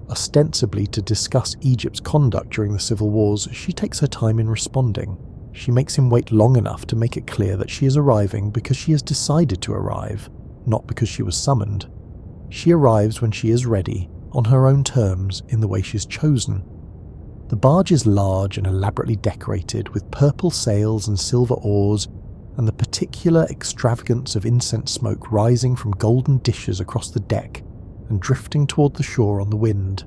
ostensibly to discuss Egypt's conduct during the civil wars, she takes her time in responding. She makes him wait long enough to make it clear that she is arriving because she has decided to arrive, not because she was summoned. She arrives when she is ready, on her own terms, in the way she's chosen. The barge is large and elaborately decorated with purple sails and silver oars, and the particular extravagance of incense smoke rising from golden dishes across the deck and drifting toward the shore on the wind.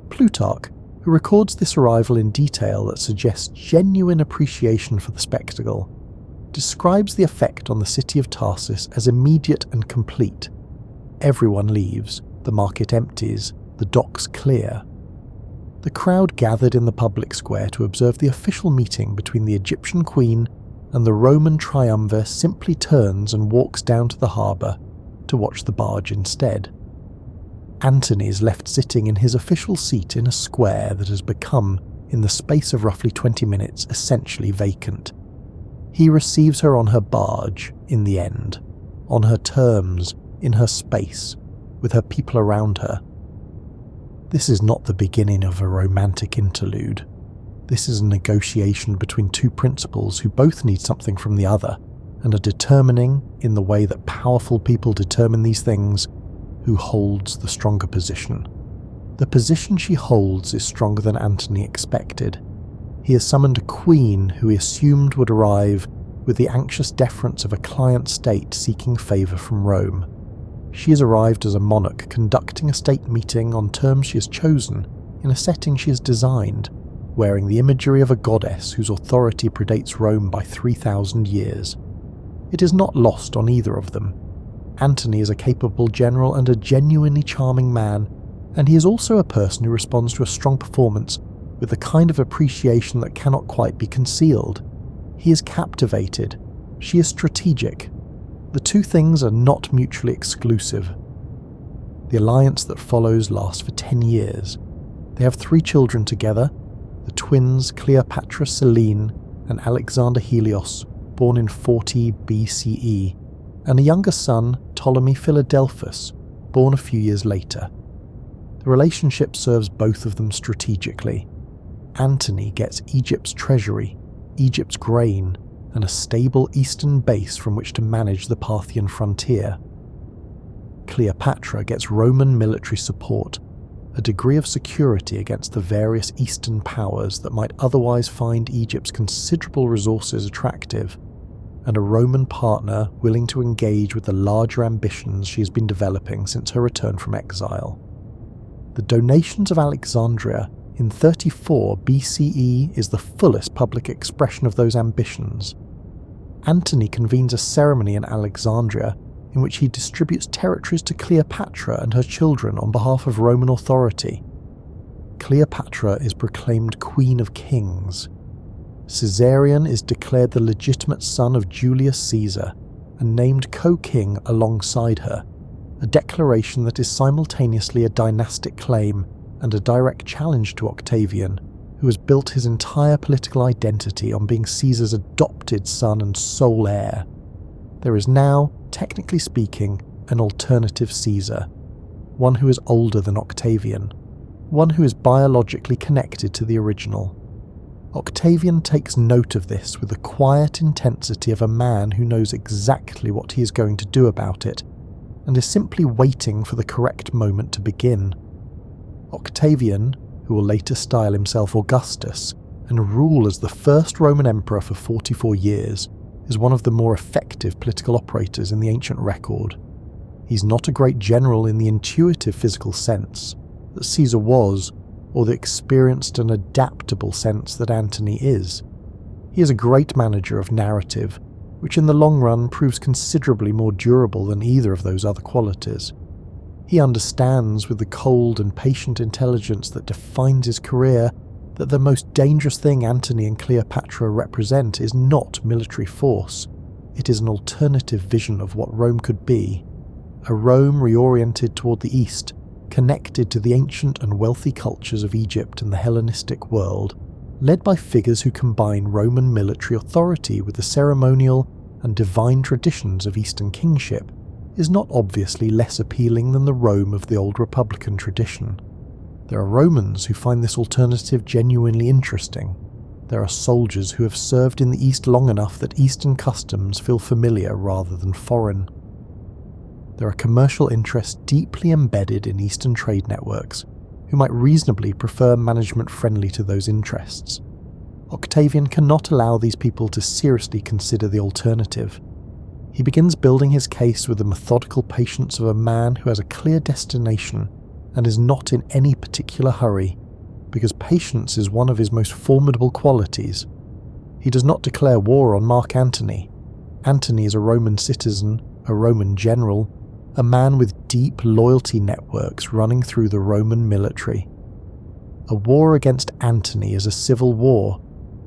Plutarch, who records this arrival in detail that suggests genuine appreciation for the spectacle, describes the effect on the city of Tarsus as immediate and complete. Everyone leaves, the market empties, the docks clear. The crowd gathered in the public square to observe the official meeting between the Egyptian queen and the Roman triumvir simply turns and walks down to the harbour to watch the barge instead. Antony is left sitting in his official seat in a square that has become, in the space of roughly 20 minutes, essentially vacant. He receives her on her barge, in the end, on her terms, in her space, with her people around her. This is not the beginning of a romantic interlude. This is a negotiation between two principals who both need something from the other, and are determining, in the way that powerful people determine these things, who holds the stronger position. The position she holds is stronger than Antony expected. He has summoned a queen who he assumed would arrive with the anxious deference of a client state seeking favour from Rome. She has arrived as a monarch conducting a state meeting on terms she has chosen, in a setting she has designed, wearing the imagery of a goddess whose authority predates Rome by 3,000 years. It is not lost on either of them. Antony is a capable general and a genuinely charming man, and he is also a person who responds to a strong performance with the kind of appreciation that cannot quite be concealed. He is captivated. She is strategic. The two things are not mutually exclusive. The alliance that follows lasts for 10 years. They have 3 children together, the twins Cleopatra Selene and Alexander Helios, born in 40 BCE, and a younger son, Ptolemy Philadelphus, born a few years later. The relationship serves both of them strategically. Antony gets Egypt's treasury, Egypt's grain, and a stable eastern base from which to manage the Parthian frontier. Cleopatra gets Roman military support, a degree of security against the various eastern powers that might otherwise find Egypt's considerable resources attractive, and a Roman partner willing to engage with the larger ambitions she has been developing since her return from exile. The donations of Alexandria in 34 BCE is the fullest public expression of those ambitions. Antony convenes a ceremony in Alexandria in which he distributes territories to Cleopatra and her children on behalf of Roman authority. Cleopatra is proclaimed Queen of Kings. Caesarion is declared the legitimate son of Julius Caesar and named co-king alongside her, a declaration that is simultaneously a dynastic claim and a direct challenge to Octavian, who has built his entire political identity on being Caesar's adopted son and sole heir. There is now, technically speaking, an alternative Caesar, one who is older than Octavian, one who is biologically connected to the original. Octavian takes note of this with the quiet intensity of a man who knows exactly what he is going to do about it, and is simply waiting for the correct moment to begin. Octavian, who will later style himself Augustus, and rule as the first Roman emperor for 44 years, is one of the more effective political operators in the ancient record. He's not a great general in the intuitive physical sense that Caesar was, or the experienced and adaptable sense that Antony is. He is a great manager of narrative, which in the long run proves considerably more durable than either of those other qualities. He understands with the cold and patient intelligence that defines his career that the most dangerous thing Antony and Cleopatra represent is not military force. It is an alternative vision of what Rome could be. A Rome reoriented toward the east, connected to the ancient and wealthy cultures of Egypt and the Hellenistic world, led by figures who combine Roman military authority with the ceremonial and divine traditions of Eastern kingship, is not obviously less appealing than the Rome of the old Republican tradition. There are Romans who find this alternative genuinely interesting. There are soldiers who have served in the East long enough that Eastern customs feel familiar rather than foreign. There are commercial interests deeply embedded in Eastern trade networks, who might reasonably prefer management friendly to those interests. Octavian cannot allow these people to seriously consider the alternative. He begins building his case with the methodical patience of a man who has a clear destination and is not in any particular hurry, because patience is one of his most formidable qualities. He does not declare war on Mark Antony. Antony is a Roman citizen, a Roman general, a man with deep loyalty networks running through the Roman military. A war against Antony is a civil war,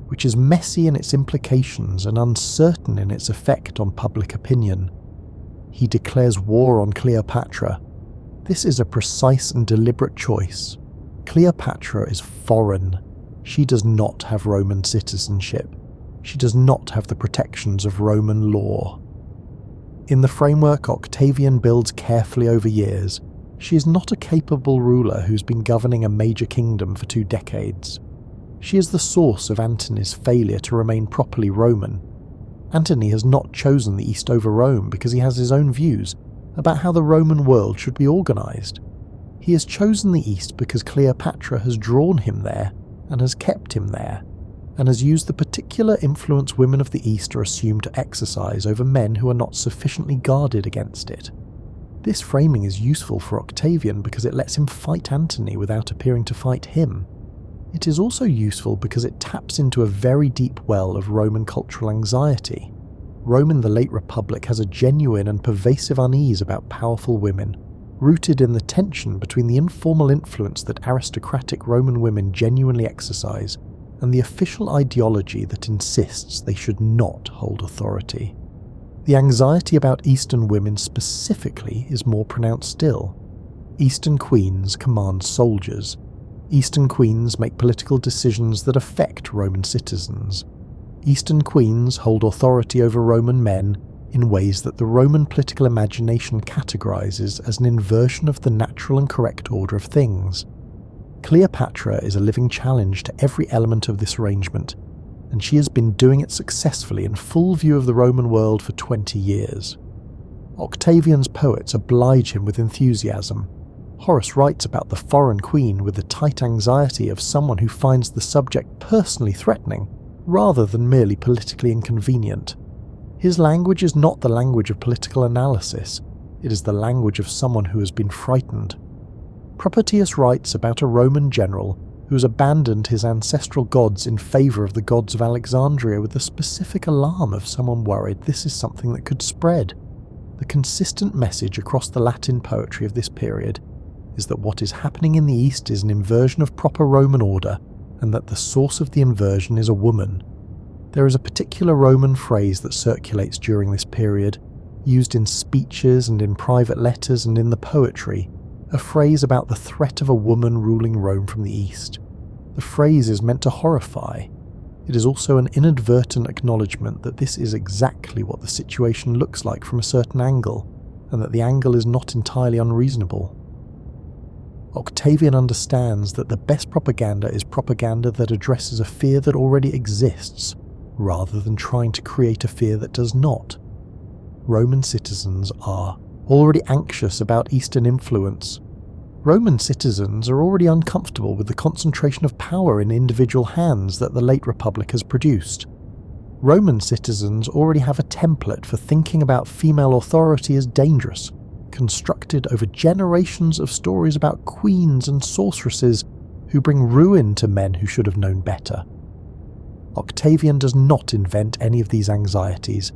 which is messy in its implications and uncertain in its effect on public opinion. He declares war on Cleopatra. This is a precise and deliberate choice. Cleopatra is foreign. She does not have Roman citizenship. She does not have the protections of Roman law. In the framework Octavian builds carefully over years, she is not a capable ruler who's been governing a major kingdom for 2 decades. She is the source of Antony's failure to remain properly Roman. Antony has not chosen the East over Rome because he has his own views about how the Roman world should be organised. He has chosen the East because Cleopatra has drawn him there and has kept him there, and has used the particular influence women of the East are assumed to exercise over men who are not sufficiently guarded against it. This framing is useful for Octavian because it lets him fight Antony without appearing to fight him. It is also useful because it taps into a very deep well of Roman cultural anxiety. Rome in the late Republic has a genuine and pervasive unease about powerful women, rooted in the tension between the informal influence that aristocratic Roman women genuinely exercise and the official ideology that insists they should not hold authority. The anxiety about Eastern women specifically is more pronounced still. Eastern queens command soldiers. Eastern queens make political decisions that affect Roman citizens. Eastern queens hold authority over Roman men in ways that the Roman political imagination categorizes as an inversion of the natural and correct order of things. Cleopatra is a living challenge to every element of this arrangement, and she has been doing it successfully in full view of the Roman world for 20 years. Octavian's poets oblige him with enthusiasm. Horace writes about the foreign queen with the tight anxiety of someone who finds the subject personally threatening, rather than merely politically inconvenient. His language is not the language of political analysis, it is the language of someone who has been frightened. Propertius writes about a Roman general who has abandoned his ancestral gods in favour of the gods of Alexandria with the specific alarm of someone worried this is something that could spread. The consistent message across the Latin poetry of this period is that what is happening in the East is an inversion of proper Roman order, and that the source of the inversion is a woman. There is a particular Roman phrase that circulates during this period, used in speeches and in private letters and in the poetry, a phrase about the threat of a woman ruling Rome from the East. The phrase is meant to horrify. It is also an inadvertent acknowledgement that this is exactly what the situation looks like from a certain angle, and that the angle is not entirely unreasonable. Octavian understands that the best propaganda is propaganda that addresses a fear that already exists, rather than trying to create a fear that does not. Roman citizens are already anxious about Eastern influence. Roman citizens are already uncomfortable with the concentration of power in individual hands that the late Republic has produced. Roman citizens already have a template for thinking about female authority as dangerous, constructed over generations of stories about queens and sorceresses who bring ruin to men who should have known better. Octavian does not invent any of these anxieties.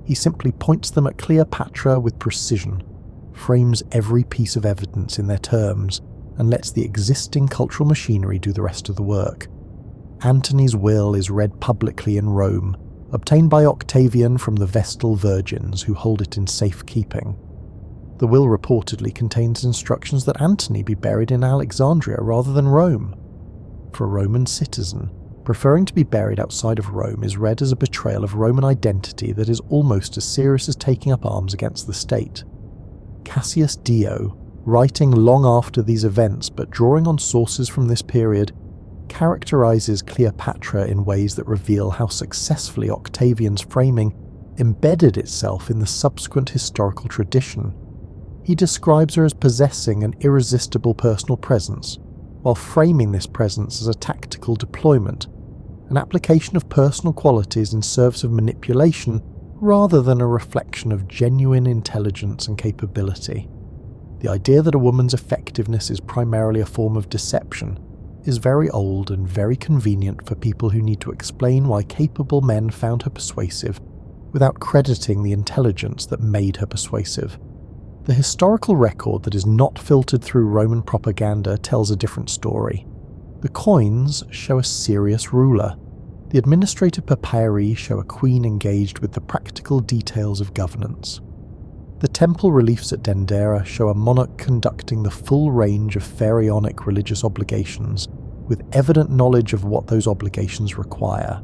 He simply points them at Cleopatra with precision, frames every piece of evidence in their terms, and lets the existing cultural machinery do the rest of the work. Antony's will is read publicly in Rome, obtained by Octavian from the Vestal virgins who hold it in safekeeping. The will reportedly contains instructions that Antony be buried in Alexandria rather than Rome. For a Roman citizen, preferring to be buried outside of Rome is read as a betrayal of Roman identity that is almost as serious as taking up arms against the state. Cassius Dio, writing long after these events but drawing on sources from this period, characterizes Cleopatra in ways that reveal how successfully Octavian's framing embedded itself in the subsequent historical tradition. He describes her as possessing an irresistible personal presence, while framing this presence as a tactical deployment, an application of personal qualities in service of manipulation rather than a reflection of genuine intelligence and capability. The idea that a woman's effectiveness is primarily a form of deception is very old and very convenient for people who need to explain why capable men found her persuasive, without crediting the intelligence that made her persuasive. The historical record that is not filtered through Roman propaganda tells a different story. The coins show a serious ruler. The administrative papyri show a queen engaged with the practical details of governance. The temple reliefs at Dendera show a monarch conducting the full range of pharaonic religious obligations, with evident knowledge of what those obligations require.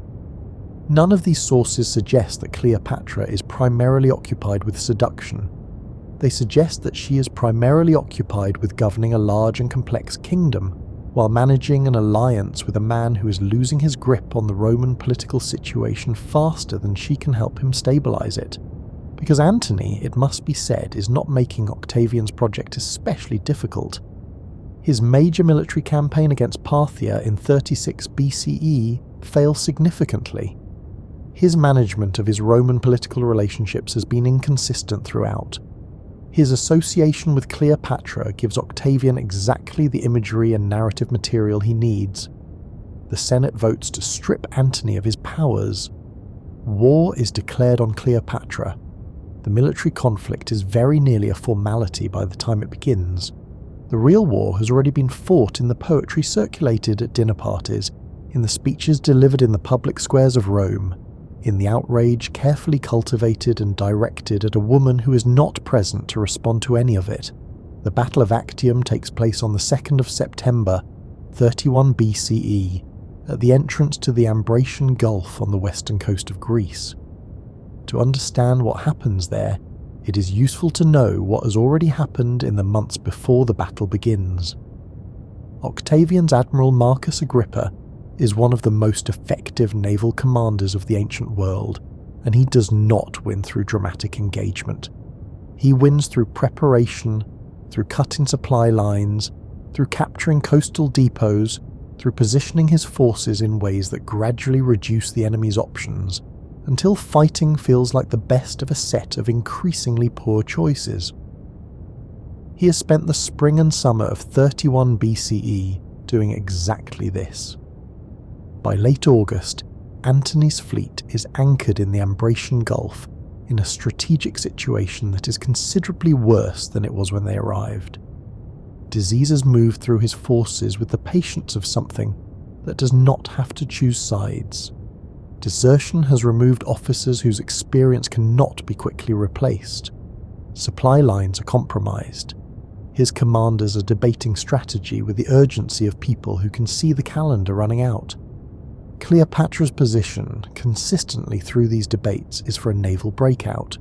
None of these sources suggest that Cleopatra is primarily occupied with seduction. They suggest that she is primarily occupied with governing a large and complex kingdom, while managing an alliance with a man who is losing his grip on the Roman political situation faster than she can help him stabilize it. Because Antony, it must be said, is not making Octavian's project especially difficult. His major military campaign against Parthia in 36 BCE fails significantly. His management of his Roman political relationships has been inconsistent throughout. His association with Cleopatra gives Octavian exactly the imagery and narrative material he needs. The Senate votes to strip Antony of his powers. War is declared on Cleopatra. The military conflict is very nearly a formality by the time it begins. The real war has already been fought in the poetry circulated at dinner parties, in the speeches delivered in the public squares of Rome, in the outrage carefully cultivated and directed at a woman who is not present to respond to any of it. The Battle of Actium takes place on the 2nd of September, 31 BCE, at the entrance to the Ambracian Gulf on the western coast of Greece. To understand what happens there, it is useful to know what has already happened in the months before the battle begins. Octavian's Admiral Marcus Agrippa is one of the most effective naval commanders of the ancient world, and he does not win through dramatic engagement. He wins through preparation, through cutting supply lines, through capturing coastal depots, through positioning his forces in ways that gradually reduce the enemy's options, until fighting feels like the best of a set of increasingly poor choices. He has spent the spring and summer of 31 BCE doing exactly this. By late August, Antony's fleet is anchored in the Ambracian Gulf in a strategic situation that is considerably worse than it was when they arrived. Diseases move through his forces with the patience of something that does not have to choose sides. Desertion has removed officers whose experience cannot be quickly replaced. Supply lines are compromised. His commanders are debating strategy with the urgency of people who can see the calendar running out. Cleopatra's position, consistently through these debates, is for a naval breakout.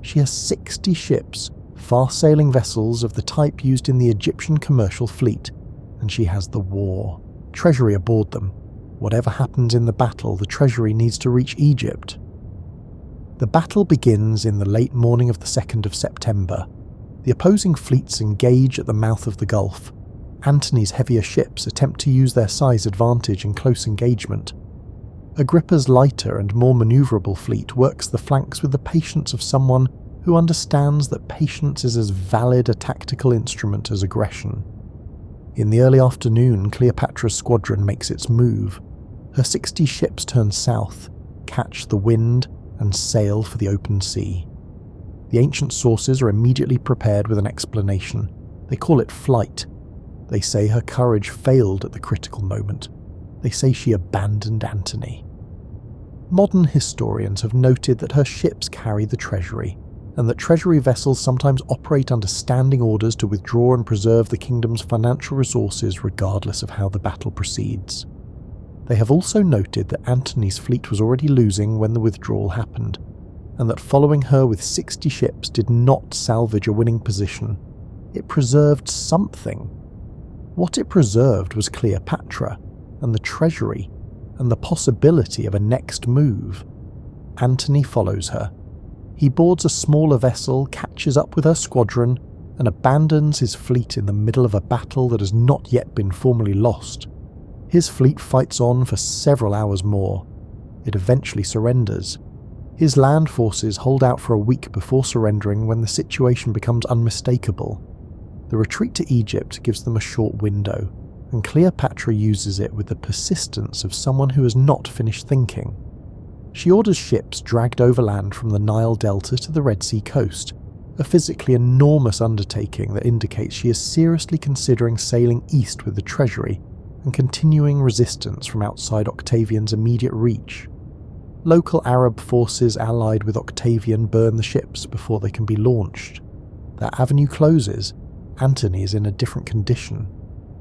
She has 60 ships, fast-sailing vessels of the type used in the Egyptian commercial fleet, and she has the war, treasury aboard them. Whatever happens in the battle, the treasury needs to reach Egypt. The battle begins in the late morning of the 2nd of September. The opposing fleets engage at the mouth of the Gulf. Antony's heavier ships attempt to use their size advantage in close engagement. Agrippa's lighter and more manoeuvrable fleet works the flanks with the patience of someone who understands that patience is as valid a tactical instrument as aggression. In the early afternoon, Cleopatra's squadron makes its move. Her 60 ships turn south, catch the wind, and sail for the open sea. The ancient sources are immediately prepared with an explanation. They call it flight. They say her courage failed at the critical moment. They say she abandoned Antony. Modern historians have noted that her ships carry the treasury, and that treasury vessels sometimes operate under standing orders to withdraw and preserve the kingdom's financial resources regardless of how the battle proceeds. They have also noted that Antony's fleet was already losing when the withdrawal happened, and that following her with 60 ships did not salvage a winning position. It preserved something. What it preserved was Cleopatra, and the treasury, and the possibility of a next move. Antony follows her. He boards a smaller vessel, catches up with her squadron, and abandons his fleet in the middle of a battle that has not yet been formally lost. His fleet fights on for several hours more. It eventually surrenders. His land forces hold out for a week before surrendering when the situation becomes unmistakable. The retreat to Egypt gives them a short window, and Cleopatra uses it with the persistence of someone who has not finished thinking. She orders ships dragged overland from the Nile Delta to the Red Sea coast, a physically enormous undertaking that indicates she is seriously considering sailing east with the treasury and continuing resistance from outside Octavian's immediate reach. Local Arab forces allied with Octavian burn the ships before they can be launched. That avenue closes. Antony is in a different condition.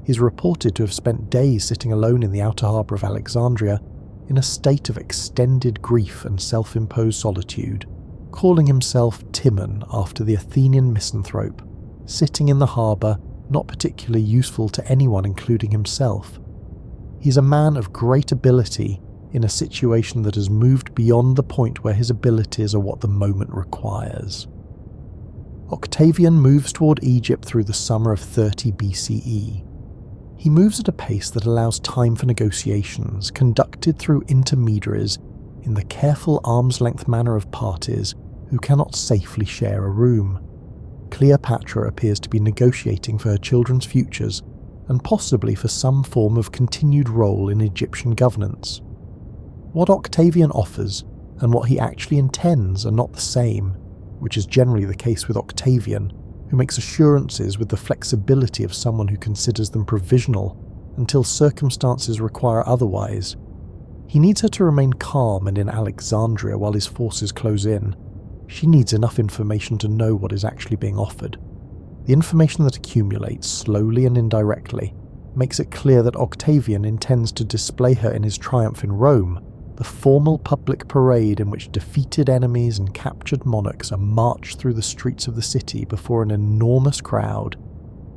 He's reported to have spent days sitting alone in the outer harbour of Alexandria in a state of extended grief and self-imposed solitude, calling himself Timon after the Athenian misanthrope, sitting in the harbour, not particularly useful to anyone including himself. He's a man of great ability in a situation that has moved beyond the point where his abilities are what the moment requires. Octavian moves toward Egypt through the summer of 30 BCE. He moves at a pace that allows time for negotiations, conducted through intermediaries in the careful arm's-length manner of parties who cannot safely share a room. Cleopatra appears to be negotiating for her children's futures and possibly for some form of continued role in Egyptian governance. What Octavian offers and what he actually intends are not the same, which is generally the case with Octavian, who makes assurances with the flexibility of someone who considers them provisional until circumstances require otherwise. He needs her to remain calm and in Alexandria while his forces close in. She needs enough information to know what is actually being offered. The information that accumulates slowly and indirectly makes it clear that Octavian intends to display her in his triumph in Rome, the formal public parade in which defeated enemies and captured monarchs are marched through the streets of the city before an enormous crowd.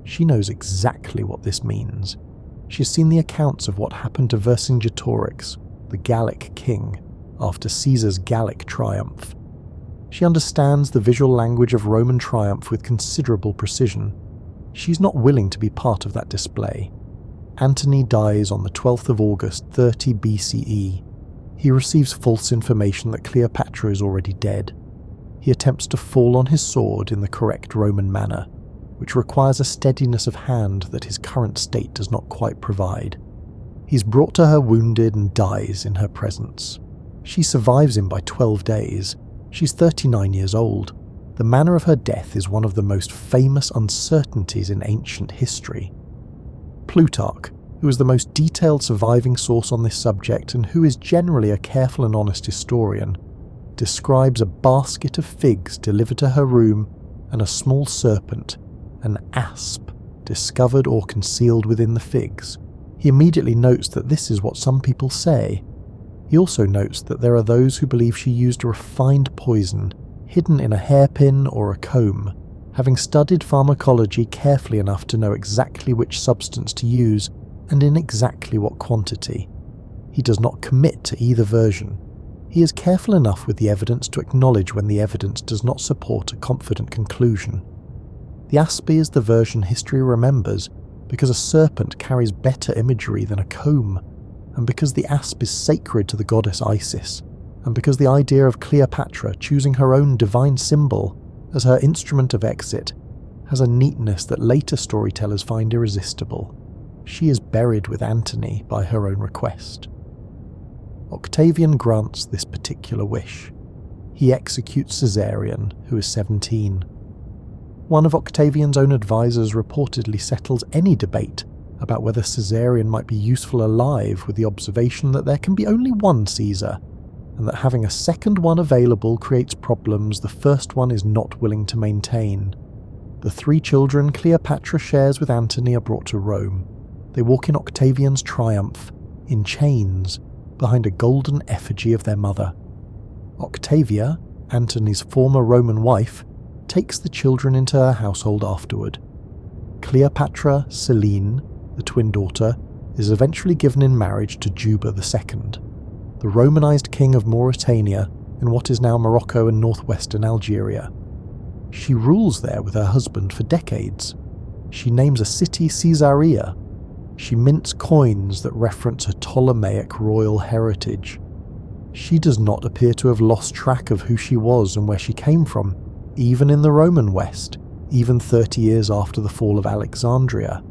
She knows exactly what this means. She has seen the accounts of what happened to Vercingetorix, the Gallic king, after Caesar's Gallic triumph. She understands the visual language of Roman triumph with considerable precision. She's not willing to be part of that display. Antony dies on the 12th of August, 30 BCE. He receives false information that Cleopatra is already dead. He attempts to fall on his sword in the correct Roman manner, which requires a steadiness of hand that his current state does not quite provide. He's brought to her wounded and dies in her presence. She survives him by 12 days. She's 39 years old. The manner of her death is one of the most famous uncertainties in ancient history. Plutarch, who is the most detailed surviving source on this subject and who is generally a careful and honest historian, describes a basket of figs delivered to her room and a small serpent, an asp, discovered or concealed within the figs. He immediately notes that this is what some people say. He also notes that there are those who believe she used a refined poison hidden in a hairpin or a comb, having studied pharmacology carefully enough to know exactly which substance to use and in exactly what quantity. He does not commit to either version. He is careful enough with the evidence to acknowledge when the evidence does not support a confident conclusion. The asp is the version history remembers because a serpent carries better imagery than a comb, and because the asp is sacred to the goddess Isis, and because the idea of Cleopatra choosing her own divine symbol as her instrument of exit has a neatness that later storytellers find irresistible. She is buried with Antony by her own request. Octavian grants this particular wish. He executes Caesarion, who is 17. One of Octavian's own advisors reportedly settles any debate about whether Caesarion might be useful alive with the observation that there can be only one Caesar, and that having a second one available creates problems the first one is not willing to maintain. The 3 children Cleopatra shares with Antony are brought to Rome. They walk in Octavian's triumph, in chains, behind a golden effigy of their mother. Octavia, Antony's former Roman wife, takes the children into her household afterward. Cleopatra Selene, the twin daughter, is eventually given in marriage to Juba II, the Romanized king of Mauritania in what is now Morocco and northwestern Algeria. She rules there with her husband for decades. She names a city Caesarea. She mints coins that reference her Ptolemaic royal heritage. She does not appear to have lost track of who she was and where she came from, even in the Roman West, even 30 years after the fall of Alexandria.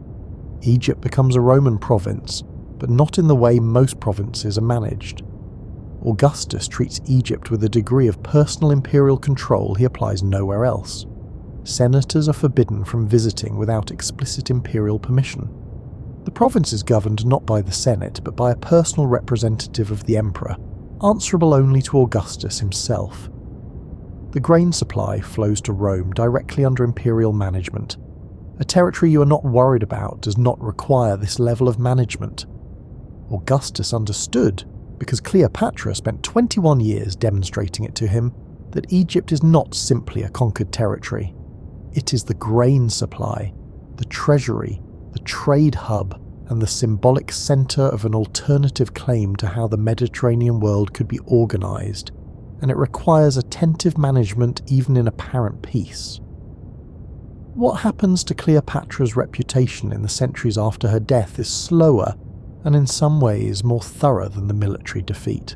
Egypt becomes a Roman province, but not in the way most provinces are managed. Augustus treats Egypt with a degree of personal imperial control he applies nowhere else. Senators are forbidden from visiting without explicit imperial permission. The province is governed not by the Senate, but by a personal representative of the emperor, answerable only to Augustus himself. The grain supply flows to Rome directly under imperial management. A territory you are not worried about does not require this level of management. Augustus understood, because Cleopatra spent 21 years demonstrating it to him, that Egypt is not simply a conquered territory. It is the grain supply, the treasury, the trade hub, and the symbolic centre of an alternative claim to how the Mediterranean world could be organised, and it requires attentive management even in apparent peace. What happens to Cleopatra's reputation in the centuries after her death is slower and in some ways more thorough than the military defeat.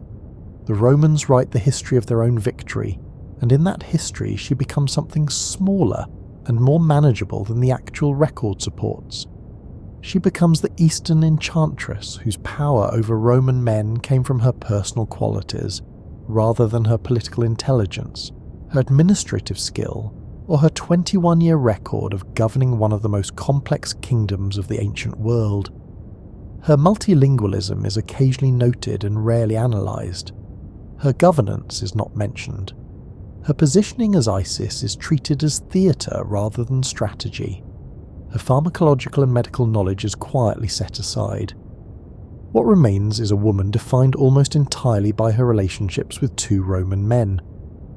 The Romans write the history of their own victory, and in that history she becomes something smaller and more manageable than the actual record supports. She becomes the Eastern enchantress whose power over Roman men came from her personal qualities, rather than her political intelligence, her administrative skill, or her 21-year record of governing one of the most complex kingdoms of the ancient world. Her multilingualism is occasionally noted and rarely analysed. Her governance is not mentioned. Her positioning as Isis is treated as theatre rather than strategy. Her pharmacological and medical knowledge is quietly set aside. What remains is a woman defined almost entirely by her relationships with two Roman men,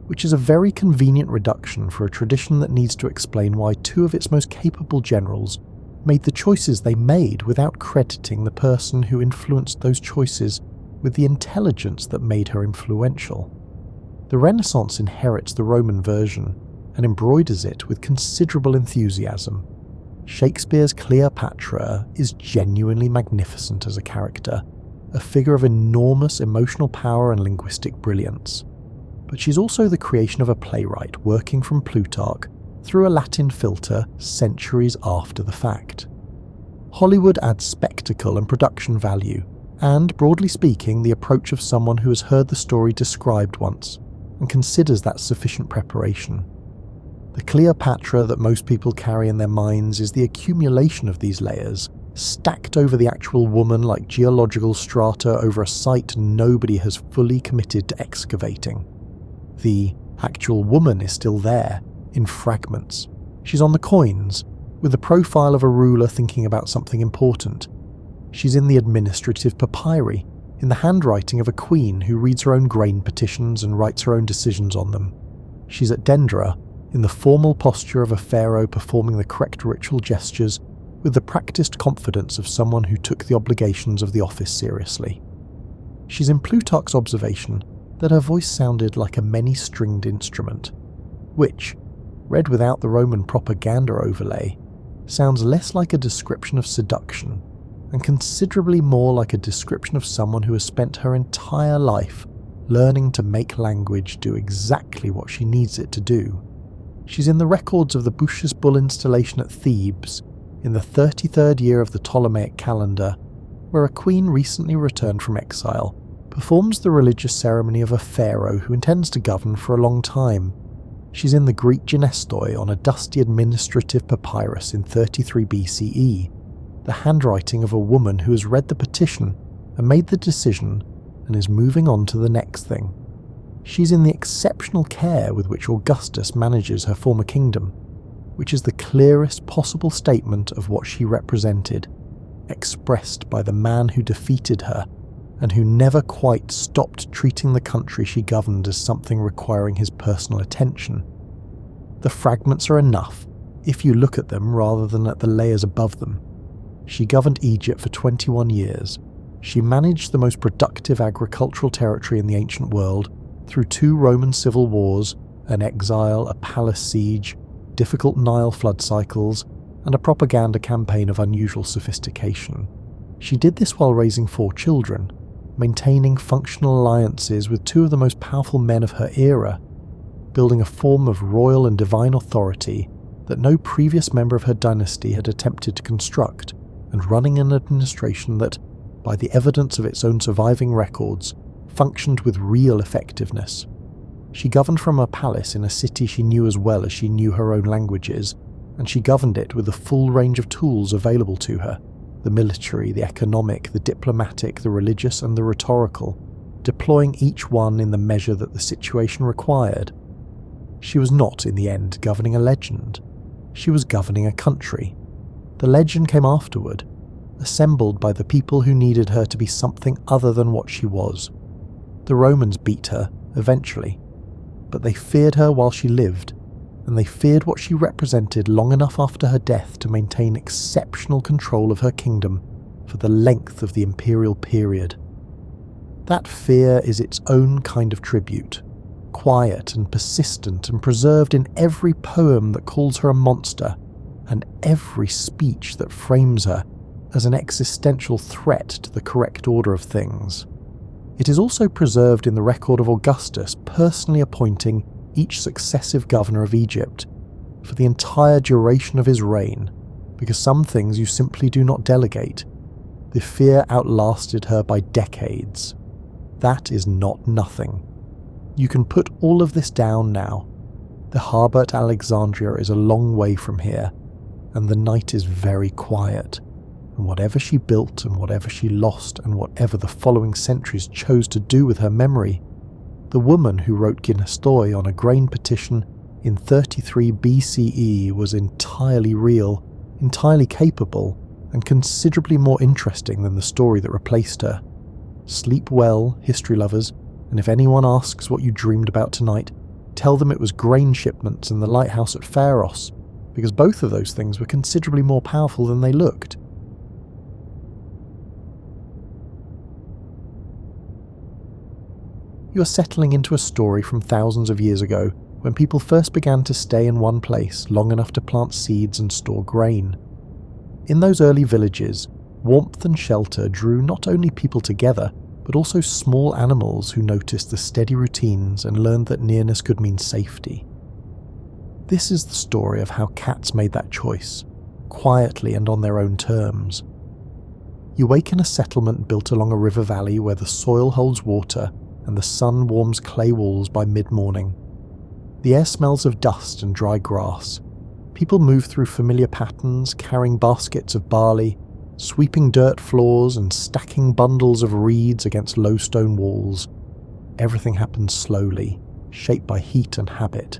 which is a very convenient reduction for a tradition that needs to explain why two of its most capable generals made the choices they made without crediting the person who influenced those choices with the intelligence that made her influential. The Renaissance inherits the Roman version and embroiders it with considerable enthusiasm. Shakespeare's Cleopatra is genuinely magnificent as a character, a figure of enormous emotional power and linguistic brilliance. But she's also the creation of a playwright working from Plutarch through a Latin filter centuries after the fact. Hollywood adds spectacle and production value, and, broadly speaking, the approach of someone who has heard the story described once, and considers that sufficient preparation. The Cleopatra that most people carry in their minds is the accumulation of these layers, stacked over the actual woman like geological strata over a site nobody has fully committed to excavating. The actual woman is still there, in fragments. She's on the coins, with the profile of a ruler thinking about something important. She's in the administrative papyri, in the handwriting of a queen who reads her own grain petitions and writes her own decisions on them. She's at Dendera, in the formal posture of a pharaoh performing the correct ritual gestures with the practiced confidence of someone who took the obligations of the office seriously. She's in Plutarch's observation that her voice sounded like a many-stringed instrument, which, read without the Roman propaganda overlay, sounds less like a description of seduction and considerably more like a description of someone who has spent her entire life learning to make language do exactly what she needs it to do. She's in the records of the Boucher's Bull installation at Thebes in the 33rd year of the Ptolemaic calendar, where a queen recently returned from exile performs the religious ceremony of a pharaoh who intends to govern for a long time. She's in the Greek Genestoi on a dusty administrative papyrus in 33 BCE, the handwriting of a woman who has read the petition and made the decision and is moving on to the next thing. She's in the exceptional care with which Augustus manages her former kingdom, which is the clearest possible statement of what she represented, expressed by the man who defeated her and who never quite stopped treating the country she governed as something requiring his personal attention. The fragments are enough, if you look at them rather than at the layers above them. She governed Egypt for 21 years. She managed the most productive agricultural territory in the ancient world through 2 Roman civil wars, an exile, a palace siege, difficult Nile flood cycles, and a propaganda campaign of unusual sophistication. She did this while raising 4 children, maintaining functional alliances with 2 of the most powerful men of her era, building a form of royal and divine authority that no previous member of her dynasty had attempted to construct, and running an administration that, by the evidence of its own surviving records, functioned with real effectiveness. She governed from a palace in a city she knew as well as she knew her own languages, and she governed it with the full range of tools available to her: the military, the economic, the diplomatic, the religious, and the rhetorical, deploying each one in the measure that the situation required. She was not, in the end, governing a legend. She was governing a country. The legend came afterward, assembled by the people who needed her to be something other than what she was. The Romans beat her, eventually, but they feared her while she lived, and they feared what she represented long enough after her death to maintain exceptional control of her kingdom for the length of the imperial period. That fear is its own kind of tribute, quiet and persistent and preserved in every poem that calls her a monster, and every speech that frames her as an existential threat to the correct order of things. It is also preserved in the record of Augustus personally appointing each successive governor of Egypt for the entire duration of his reign, because some things you simply do not delegate. The fear outlasted her by decades. That is not nothing. You can put all of this down now. The harbour at Alexandria is a long way from here, and the night is very quiet, and whatever she built and whatever she lost and whatever the following centuries chose to do with her memory, the woman who wrote Ginestoi on a grain petition in 33 BCE was entirely real, entirely capable, and considerably more interesting than the story that replaced her. Sleep well, history lovers, and if anyone asks what you dreamed about tonight, tell them it was grain shipments and the lighthouse at Pharos, because both of those things were considerably more powerful than they looked. You are settling into a story from thousands of years ago, when people first began to stay in one place long enough to plant seeds and store grain. In those early villages, warmth and shelter drew not only people together, but also small animals who noticed the steady routines and learned that nearness could mean safety. This is the story of how cats made that choice, quietly and on their own terms. You wake in a settlement built along a river valley where the soil holds water and the sun warms clay walls by mid-morning. The air smells of dust and dry grass. People move through familiar patterns, carrying baskets of barley, sweeping dirt floors and stacking bundles of reeds against low stone walls. Everything happens slowly, shaped by heat and habit.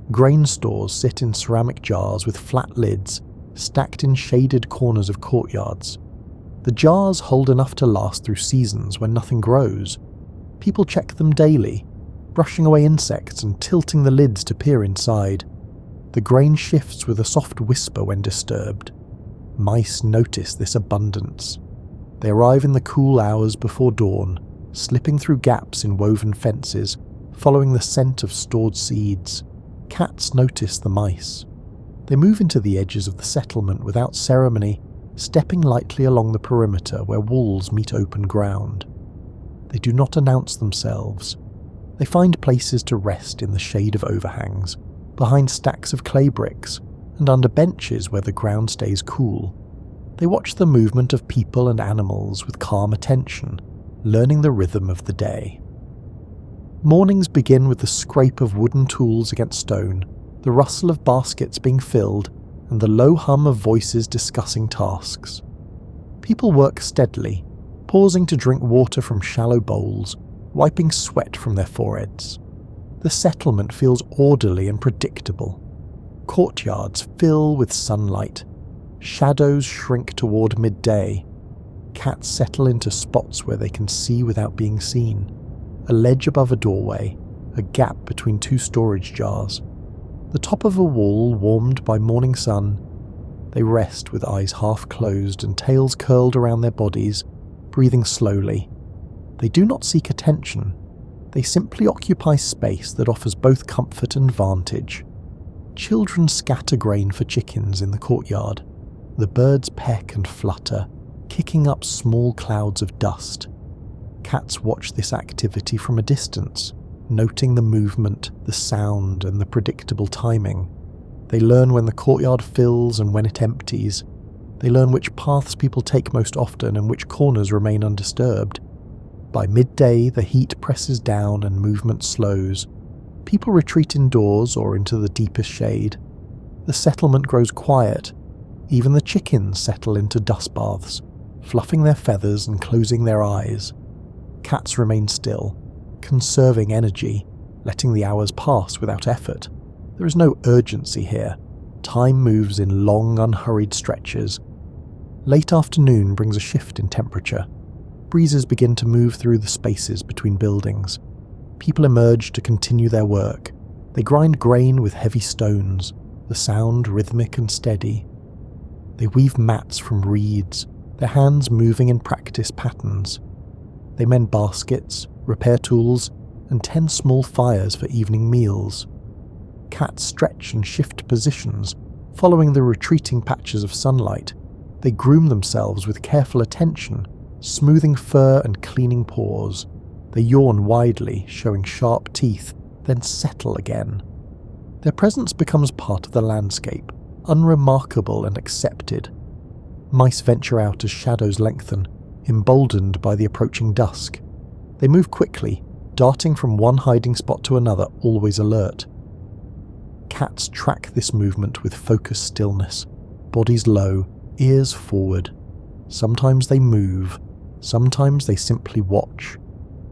Grain stores sit in ceramic jars with flat lids, stacked in shaded corners of courtyards. The jars hold enough to last through seasons when nothing grows. People check them daily, brushing away insects and tilting the lids to peer inside. The grain shifts with a soft whisper when disturbed. Mice notice this abundance. They arrive in the cool hours before dawn, slipping through gaps in woven fences, following the scent of stored seeds. Cats notice the mice. They move into the edges of the settlement without ceremony, stepping lightly along the perimeter where walls meet open ground. They do not announce themselves. They find places to rest in the shade of overhangs, behind stacks of clay bricks, and under benches where the ground stays cool. They watch the movement of people and animals with calm attention, learning the rhythm of the day. Mornings begin with the scrape of wooden tools against stone, the rustle of baskets being filled, and the low hum of voices discussing tasks. People work steadily, pausing to drink water from shallow bowls, wiping sweat from their foreheads. The settlement feels orderly and predictable. Courtyards fill with sunlight. Shadows shrink toward midday. Cats settle into spots where they can see without being seen. A ledge above a doorway, a gap between two storage jars. The top of a wall warmed by morning sun. They rest with eyes half closed and tails curled around their bodies, breathing slowly. They do not seek attention. They simply occupy space that offers both comfort and vantage. Children scatter grain for chickens in the courtyard. The birds peck and flutter, kicking up small clouds of dust. Cats watch this activity from a distance, noting the movement, the sound, and the predictable timing. They learn when the courtyard fills and when it empties. They learn which paths people take most often and which corners remain undisturbed. By midday, the heat presses down and movement slows. People retreat indoors or into the deepest shade. The settlement grows quiet. Even the chickens settle into dust baths, fluffing their feathers and closing their eyes. Cats remain still, conserving energy, letting the hours pass without effort. There is no urgency here. Time moves in long, unhurried stretches. Late afternoon brings a shift in temperature. Breezes begin to move through the spaces between buildings. People emerge to continue their work. They grind grain with heavy stones, the sound rhythmic and steady. They weave mats from reeds, their hands moving in practice patterns. They mend baskets, repair tools, and tend small fires for evening meals. Cats stretch and shift positions, following the retreating patches of sunlight. They groom themselves with careful attention, smoothing fur and cleaning paws. They yawn widely, showing sharp teeth, then settle again. Their presence becomes part of the landscape, unremarkable and accepted. Mice venture out as shadows lengthen, emboldened by the approaching dusk. They move quickly, darting from one hiding spot to another, always alert. Cats track this movement with focused stillness, bodies low, ears forward. Sometimes they move, sometimes they simply watch.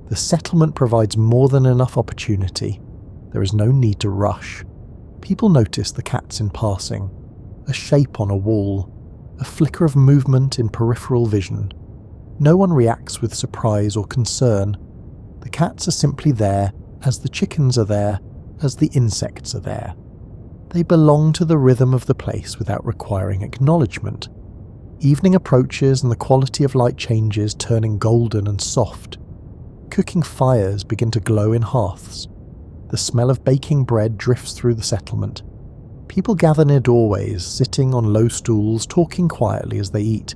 The settlement provides more than enough opportunity. There is no need to rush. People notice the cats in passing, a shape on a wall, a flicker of movement in peripheral vision. No one reacts with surprise or concern. The cats are simply there, as the chickens are there, as the insects are there. They belong to the rhythm of the place without requiring acknowledgement. Evening approaches and the quality of light changes, turning golden and soft. Cooking fires begin to glow in hearths. The smell of baking bread drifts through the settlement. People gather near doorways, sitting on low stools, talking quietly as they eat.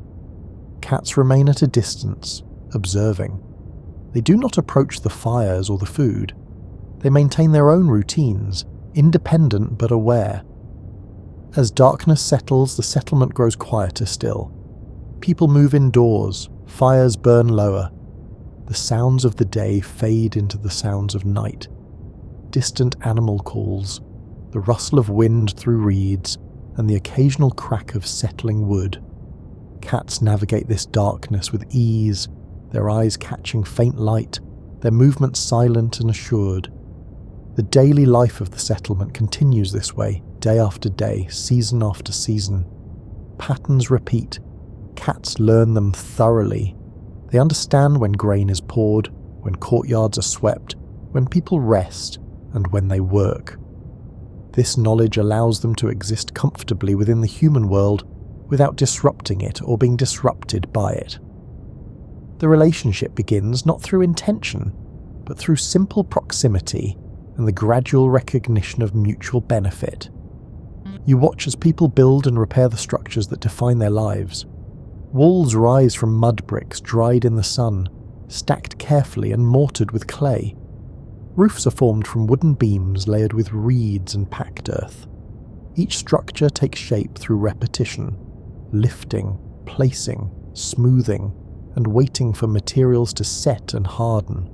Cats remain at a distance, observing. They do not approach the fires or the food. They maintain their own routines, independent but aware. As darkness settles, the settlement grows quieter still. People move indoors, fires burn lower. The sounds of the day fade into the sounds of night. Distant animal calls, the rustle of wind through reeds, and the occasional crack of settling wood. Cats navigate this darkness with ease, their eyes catching faint light, their movements silent and assured. The daily life of the settlement continues this way, day after day, season after season. Patterns repeat. Cats learn them thoroughly. They understand when grain is poured, when courtyards are swept, when people rest, and when they work. This knowledge allows them to exist comfortably within the human world without disrupting it or being disrupted by it. The relationship begins not through intention, but through simple proximity and the gradual recognition of mutual benefit. You watch as people build and repair the structures that define their lives. Walls rise from mud bricks dried in the sun, stacked carefully and mortared with clay. Roofs are formed from wooden beams layered with reeds and packed earth. Each structure takes shape through repetition, lifting, placing, smoothing, and waiting for materials to set and harden.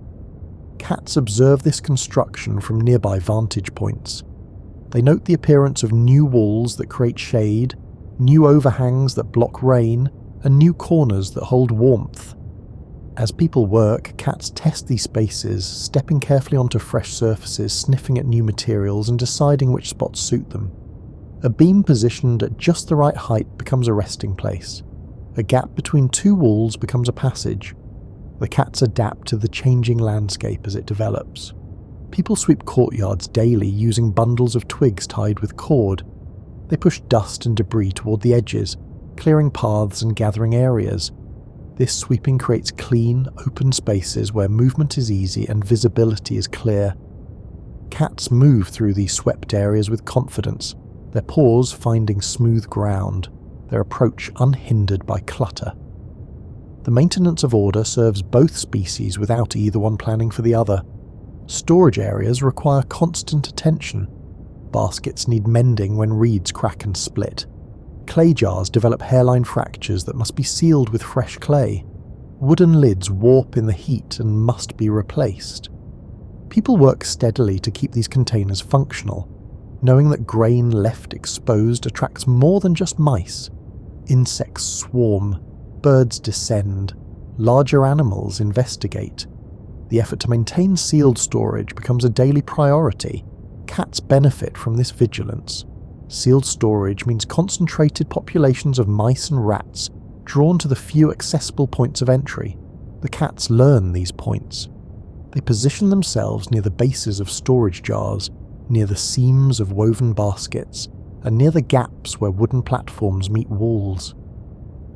Cats observe this construction from nearby vantage points. They note the appearance of new walls that create shade, new overhangs that block rain, and new corners that hold warmth. As people work, cats test these spaces, stepping carefully onto fresh surfaces, sniffing at new materials and deciding which spots suit them. A beam positioned at just the right height becomes a resting place. A gap between two walls becomes a passage. The cats adapt to the changing landscape as it develops. People sweep courtyards daily using bundles of twigs tied with cord. They push dust and debris toward the edges, clearing paths and gathering areas. This sweeping creates clean, open spaces where movement is easy and visibility is clear. Cats move through these swept areas with confidence, their paws finding smooth ground, their approach unhindered by clutter. The maintenance of order serves both species without either one planning for the other. Storage areas require constant attention. Baskets need mending when reeds crack and split. Clay jars develop hairline fractures that must be sealed with fresh clay. Wooden lids warp in the heat and must be replaced. People work steadily to keep these containers functional, knowing that grain left exposed attracts more than just mice. Insects swarm, birds descend, larger animals investigate. The effort to maintain sealed storage becomes a daily priority. Cats benefit from this vigilance. Sealed storage means concentrated populations of mice and rats drawn to the few accessible points of entry. The cats learn these points. They position themselves near the bases of storage jars, near the seams of woven baskets, and near the gaps where wooden platforms meet walls.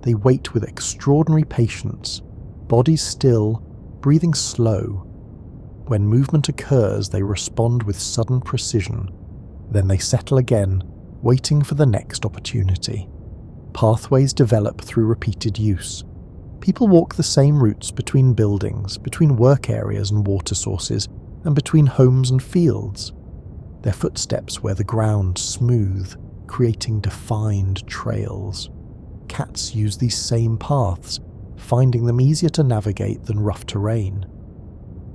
They wait with extraordinary patience, bodies still, breathing slow. When movement occurs, they respond with sudden precision. Then they settle again, waiting for the next opportunity. Pathways develop through repeated use. People walk the same routes between buildings, between work areas and water sources, and between homes and fields. Their footsteps wear the ground smooth, creating defined trails. Cats use these same paths, finding them easier to navigate than rough terrain.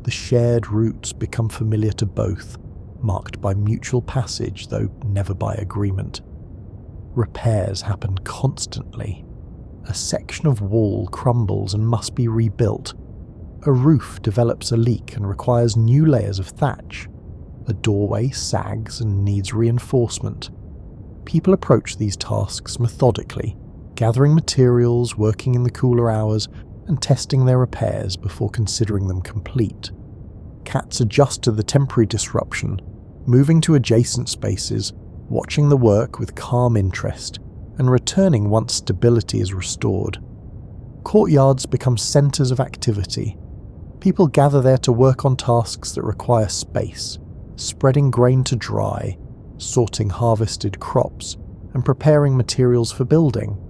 The shared routes become familiar to both, marked by mutual passage though never by agreement. Repairs happen constantly. A section of wall crumbles and must be rebuilt. A roof develops a leak and requires new layers of thatch. A doorway sags and needs reinforcement. People approach these tasks methodically, gathering materials, working in the cooler hours, and testing their repairs before considering them complete. Cats adjust to the temporary disruption, moving to adjacent spaces, watching the work with calm interest, and returning once stability is restored. Courtyards become centres of activity. People gather there to work on tasks that require space, spreading grain to dry, sorting harvested crops, and preparing materials for building.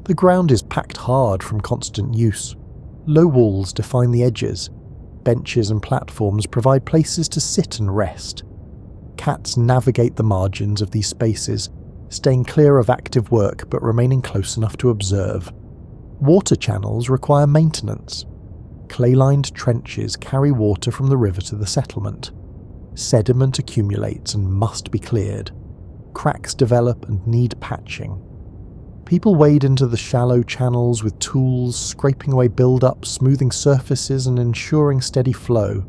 The ground is packed hard from constant use. Low walls define the edges. Benches and platforms provide places to sit and rest. Cats navigate the margins of these spaces, staying clear of active work but remaining close enough to observe. Water channels require maintenance. Clay-lined trenches carry water from the river to the settlement. Sediment accumulates and must be cleared. Cracks develop and need patching. People wade into the shallow channels with tools, scraping away build-up, smoothing surfaces and ensuring steady flow.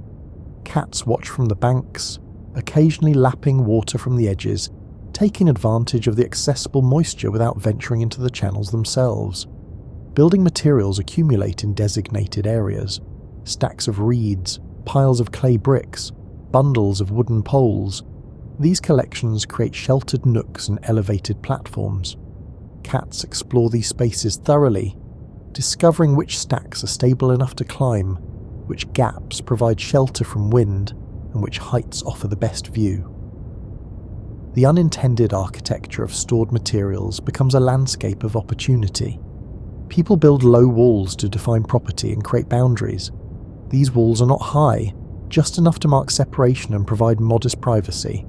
Cats watch from the banks, occasionally lapping water from the edges, taking advantage of the accessible moisture without venturing into the channels themselves. Building materials accumulate in designated areas. Stacks of reeds, piles of clay bricks, bundles of wooden poles. These collections create sheltered nooks and elevated platforms. Cats explore these spaces thoroughly, discovering which stacks are stable enough to climb, which gaps provide shelter from wind, and which heights offer the best view. The unintended architecture of stored materials becomes a landscape of opportunity. People build low walls to define property and create boundaries. These walls are not high, just enough to mark separation and provide modest privacy.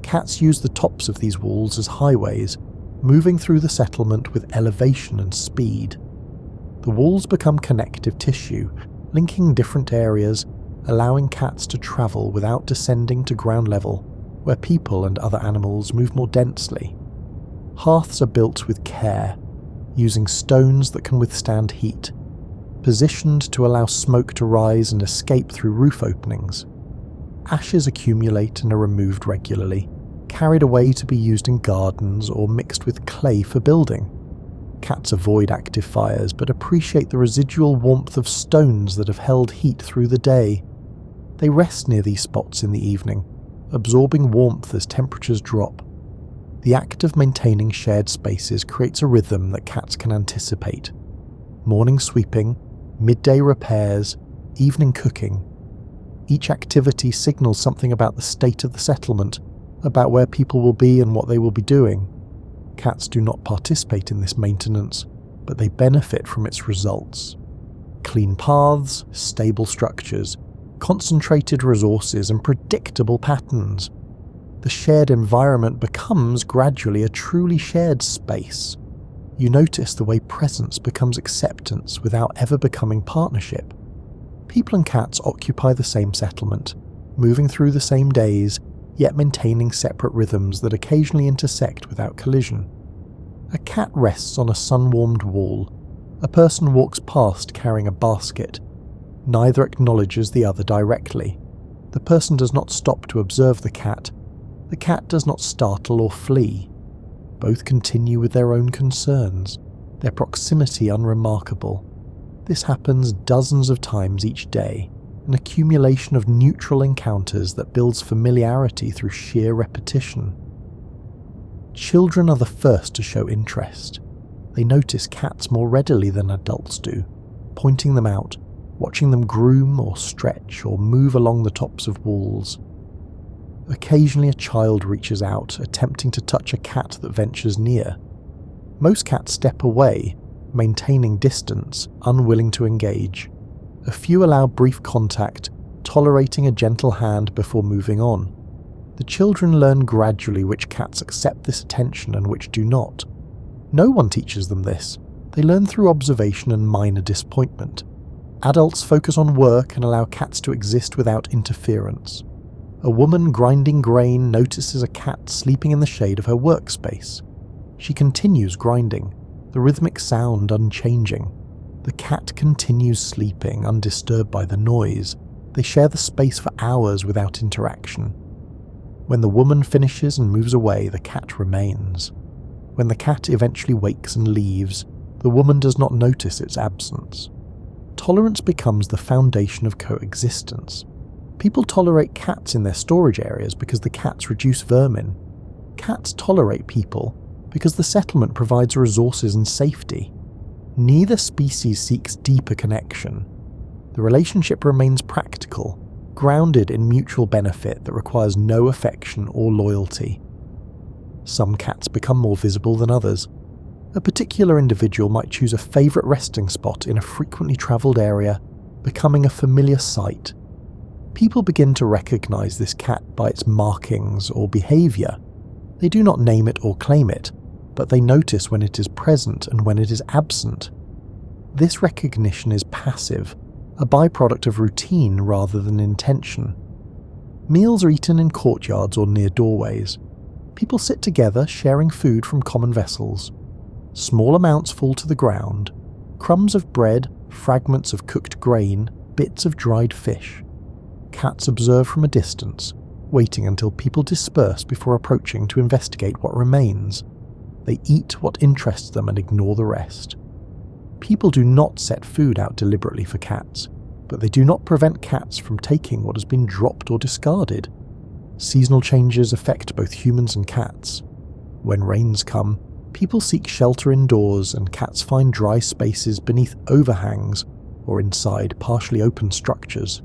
Cats use the tops of these walls as highways, moving through the settlement with elevation and speed. The walls become connective tissue, linking different areas, allowing cats to travel without descending to ground level, where people and other animals move more densely. Hearths are built with care, using stones that can withstand heat, positioned to allow smoke to rise and escape through roof openings. Ashes accumulate and are removed regularly, carried away to be used in gardens or mixed with clay for building. Cats avoid active fires but appreciate the residual warmth of stones that have held heat through the day. They rest near these spots in the evening, absorbing warmth as temperatures drop. The act of maintaining shared spaces creates a rhythm that cats can anticipate. Morning sweeping, midday repairs, evening cooking. Each activity signals something about the state of the settlement, about where people will be and what they will be doing. Cats do not participate in this maintenance, but they benefit from its results. Clean paths, stable structures, concentrated resources and predictable patterns. The shared environment becomes gradually a truly shared space. You notice the way presence becomes acceptance without ever becoming partnership. People and cats occupy the same settlement, moving through the same days, yet maintaining separate rhythms that occasionally intersect without collision. A cat rests on a sun-warmed wall. A person walks past carrying a basket. Neither acknowledges the other directly. The person does not stop to observe the cat. The cat does not startle or flee. Both continue with their own concerns, their proximity unremarkable. This happens dozens of times each day, an accumulation of neutral encounters that builds familiarity through sheer repetition. Children are the first to show interest. They notice cats more readily than adults do, pointing them out, watching them groom or stretch or move along the tops of walls. Occasionally a child reaches out, attempting to touch a cat that ventures near. Most cats step away, maintaining distance, unwilling to engage. A few allow brief contact, tolerating a gentle hand before moving on. The children learn gradually which cats accept this attention and which do not. No one teaches them this. They learn through observation and minor disappointment. Adults focus on work and allow cats to exist without interference. A woman grinding grain notices a cat sleeping in the shade of her workspace. She continues grinding, the rhythmic sound unchanging. The cat continues sleeping, undisturbed by the noise. They share the space for hours without interaction. When the woman finishes and moves away, the cat remains. When the cat eventually wakes and leaves, the woman does not notice its absence. Tolerance becomes the foundation of coexistence. People tolerate cats in their storage areas because the cats reduce vermin. Cats tolerate people because the settlement provides resources and safety. Neither species seeks deeper connection. The relationship remains practical, grounded in mutual benefit that requires no affection or loyalty. Some cats become more visible than others. A particular individual might choose a favourite resting spot in a frequently travelled area, becoming a familiar sight. People begin to recognise this cat by its markings or behaviour. They do not name it or claim it, but they notice when it is present and when it is absent. This recognition is passive, a byproduct of routine rather than intention. Meals are eaten in courtyards or near doorways. People sit together, sharing food from common vessels. Small amounts fall to the ground: crumbs of bread, fragments of cooked grain, bits of dried fish. Cats observe from a distance, waiting until people disperse before approaching to investigate what remains. They eat what interests them and ignore the rest. People do not set food out deliberately for cats, but they do not prevent cats from taking what has been dropped or discarded. Seasonal changes affect both humans and cats. When rains come, people seek shelter indoors and cats find dry spaces beneath overhangs or inside partially open structures.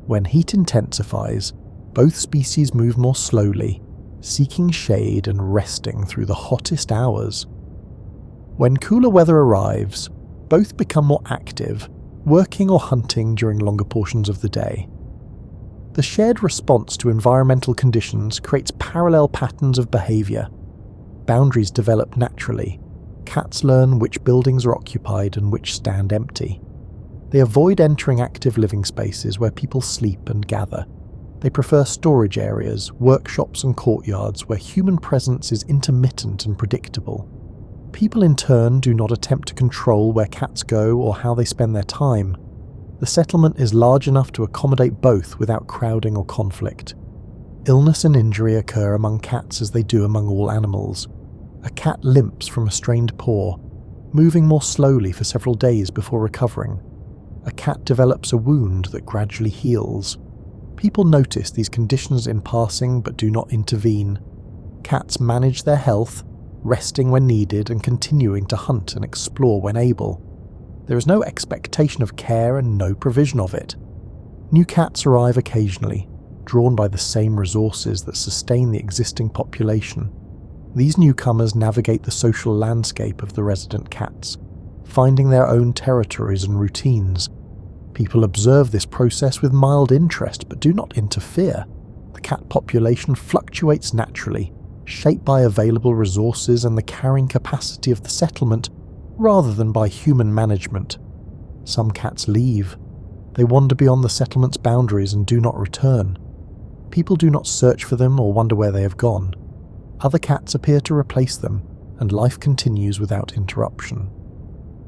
When heat intensifies, both species move more slowly, seeking shade and resting through the hottest hours. When cooler weather arrives, both become more active, working or hunting during longer portions of the day. The shared response to environmental conditions creates parallel patterns of behaviour. Boundaries develop naturally. Cats learn which buildings are occupied and which stand empty. They avoid entering active living spaces where people sleep and gather. They prefer storage areas, workshops and courtyards where human presence is intermittent and predictable. People in turn do not attempt to control where cats go or how they spend their time. The settlement is large enough to accommodate both without crowding or conflict. Illness and injury occur among cats as they do among all animals. A cat limps from a strained paw, moving more slowly for several days before recovering. A cat develops a wound that gradually heals. People notice these conditions in passing but do not intervene. Cats manage their health, resting when needed and continuing to hunt and explore when able. There is no expectation of care and no provision of it. New cats arrive occasionally, drawn by the same resources that sustain the existing population. These newcomers navigate the social landscape of the resident cats, finding their own territories and routines. People observe this process with mild interest but do not interfere. The cat population fluctuates naturally, shaped by available resources and the carrying capacity of the settlement, rather than by human management. Some cats leave. They wander beyond the settlement's boundaries and do not return. People do not search for them or wonder where they have gone. Other cats appear to replace them, and life continues without interruption.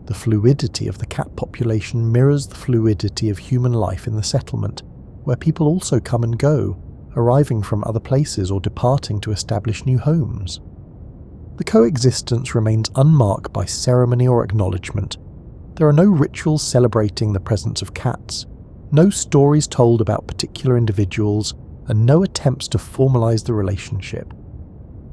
The fluidity of the cat population mirrors the fluidity of human life in the settlement, where people also come and go, arriving from other places or departing to establish new homes. The coexistence remains unmarked by ceremony or acknowledgement. There are no rituals celebrating the presence of cats, no stories told about particular individuals, and no attempts to formalize the relationship.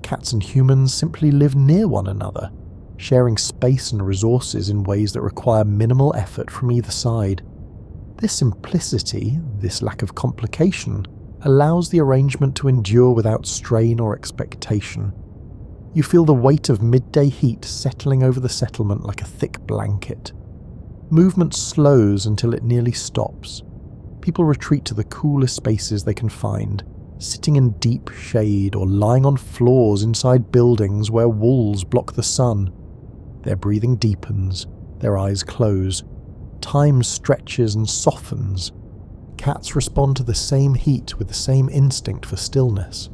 Cats and humans simply live near one another, sharing space and resources in ways that require minimal effort from either side. This simplicity, this lack of complication, allows the arrangement to endure without strain or expectation. You feel the weight of midday heat settling over the settlement like a thick blanket. Movement slows until it nearly stops. People retreat to the coolest spaces they can find, sitting in deep shade or lying on floors inside buildings where walls block the sun. Their breathing deepens, their eyes close. Time stretches and softens. Cats respond to the same heat with the same instinct for stillness.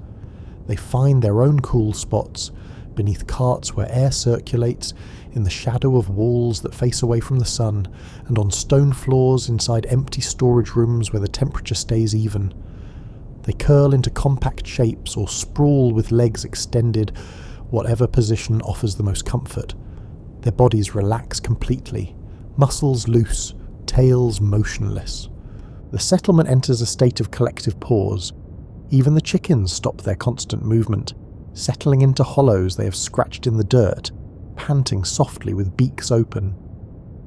They find their own cool spots, beneath carts where air circulates, in the shadow of walls that face away from the sun, and on stone floors inside empty storage rooms where the temperature stays even. They curl into compact shapes or sprawl with legs extended, whatever position offers the most comfort. Their bodies relax completely, muscles loose, tails motionless. The settlement enters a state of collective pause. Even the chickens stop their constant movement, settling into hollows they have scratched in the dirt, panting softly with beaks open.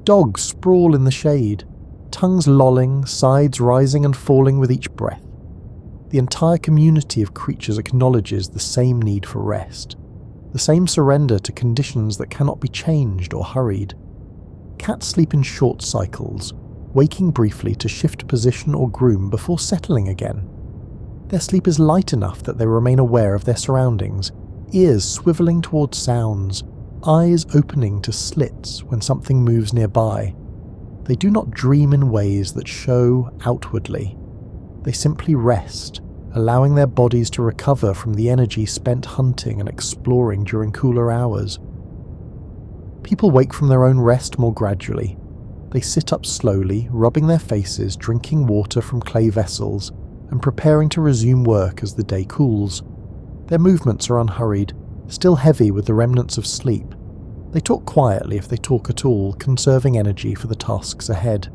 Dogs sprawl in the shade, tongues lolling, sides rising and falling with each breath. The entire community of creatures acknowledges the same need for rest, the same surrender to conditions that cannot be changed or hurried. Cats sleep in short cycles, waking briefly to shift position or groom before settling again. Their sleep is light enough that they remain aware of their surroundings, ears swiveling towards sounds, eyes opening to slits when something moves nearby. They do not dream in ways that show outwardly. They simply rest, allowing their bodies to recover from the energy spent hunting and exploring during cooler hours. People wake from their own rest more gradually. They sit up slowly, rubbing their faces, drinking water from clay vessels, and preparing to resume work as the day cools. Their movements are unhurried, still heavy with the remnants of sleep. They talk quietly if they talk at all, conserving energy for the tasks ahead.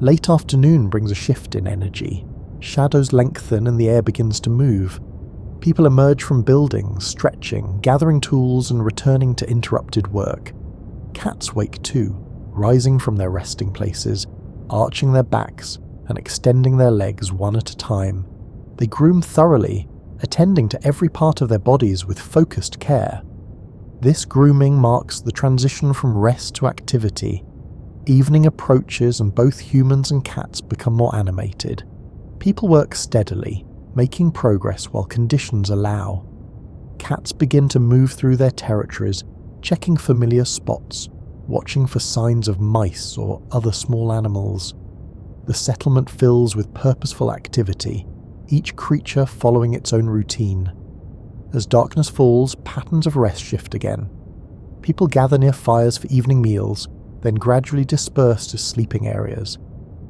Late afternoon brings a shift in energy. Shadows lengthen and the air begins to move. People emerge from buildings, stretching, gathering tools and returning to interrupted work. Cats wake too, rising from their resting places, arching their backs and extending their legs one at a time. They groom thoroughly, attending to every part of their bodies with focused care. This grooming marks the transition from rest to activity. Evening approaches and both humans and cats become more animated. People work steadily, making progress while conditions allow. Cats begin to move through their territories, checking familiar spots, watching for signs of mice or other small animals. The settlement fills with purposeful activity, each creature following its own routine. As darkness falls, patterns of rest shift again. People gather near fires for evening meals, then gradually disperse to sleeping areas.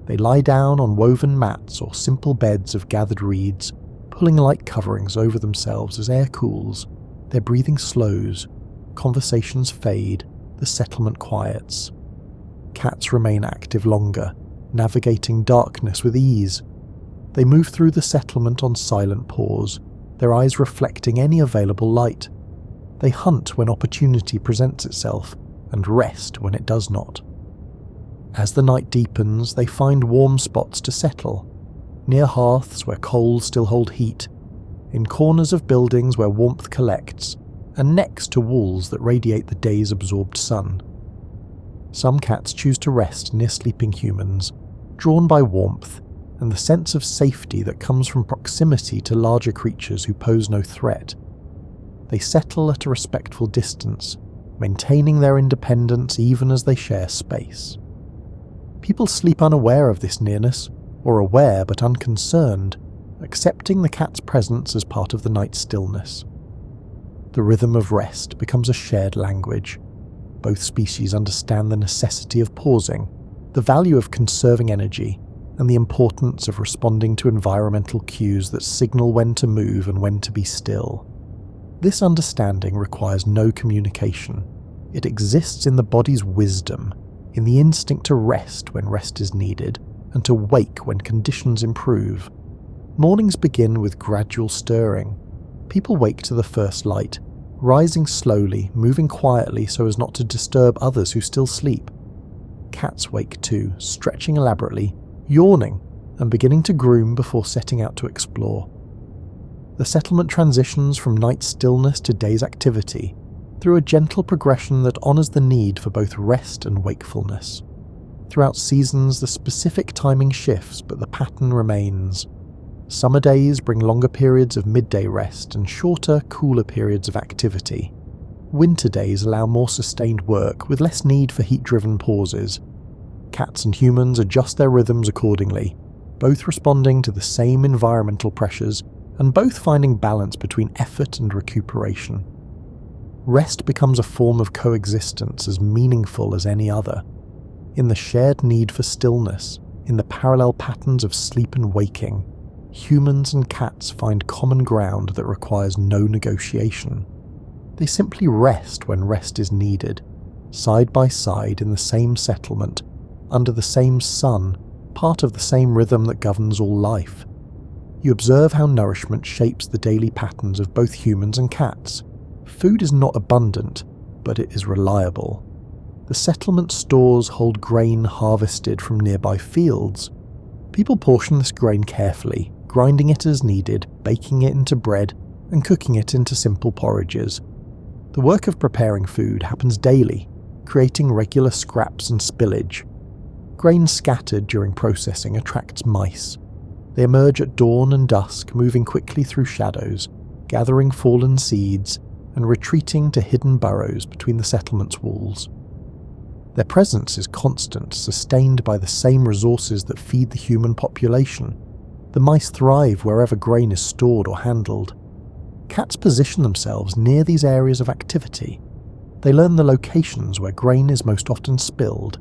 They lie down on woven mats or simple beds of gathered reeds, pulling light coverings over themselves as air cools. Their breathing slows, conversations fade, the settlement quiets. Cats remain active longer, navigating darkness with ease. They move through the settlement on silent pause, their eyes reflecting any available light. They hunt when opportunity presents itself, and rest when it does not. As the night deepens, they find warm spots to settle, near hearths where coals still hold heat, in corners of buildings where warmth collects, and next to walls that radiate the day's absorbed sun. Some cats choose to rest near sleeping humans, drawn by warmth and the sense of safety that comes from proximity to larger creatures who pose no threat. They settle at a respectful distance, maintaining their independence even as they share space. People sleep unaware of this nearness, or aware but unconcerned, accepting the cat's presence as part of the night's stillness. The rhythm of rest becomes a shared language. Both species understand the necessity of pausing, the value of conserving energy, and the importance of responding to environmental cues that signal when to move and when to be still. This understanding requires no communication. It exists in the body's wisdom, in the instinct to rest when rest is needed, and to wake when conditions improve. Mornings begin with gradual stirring. People wake to the first light, rising slowly, moving quietly so as not to disturb others who still sleep. Cats wake too, stretching elaborately, yawning, and beginning to groom before setting out to explore. The settlement transitions from night stillness to day's activity through a gentle progression that honours the need for both rest and wakefulness. Throughout seasons, the specific timing shifts, but the pattern remains. Summer days bring longer periods of midday rest and shorter, cooler periods of activity. Winter days allow more sustained work with less need for heat-driven pauses. Cats and humans adjust their rhythms accordingly, both responding to the same environmental pressures and both finding balance between effort and recuperation. Rest becomes a form of coexistence as meaningful as any other. In the shared need for stillness, in the parallel patterns of sleep and waking, humans and cats find common ground that requires no negotiation. They simply rest when rest is needed, side by side in the same settlement, under the same sun, part of the same rhythm that governs all life. You observe how nourishment shapes the daily patterns of both humans and cats. Food is not abundant, but it is reliable. The settlement stores hold grain harvested from nearby fields. People portion this grain carefully, grinding it as needed, baking it into bread, and cooking it into simple porridges. The work of preparing food happens daily, creating regular scraps and spillage. Grain scattered during processing attracts mice. They emerge at dawn and dusk, moving quickly through shadows, gathering fallen seeds, and retreating to hidden burrows between the settlement's walls. Their presence is constant, sustained by the same resources that feed the human population. The mice thrive wherever grain is stored or handled. Cats position themselves near these areas of activity. They learn the locations where grain is most often spilled,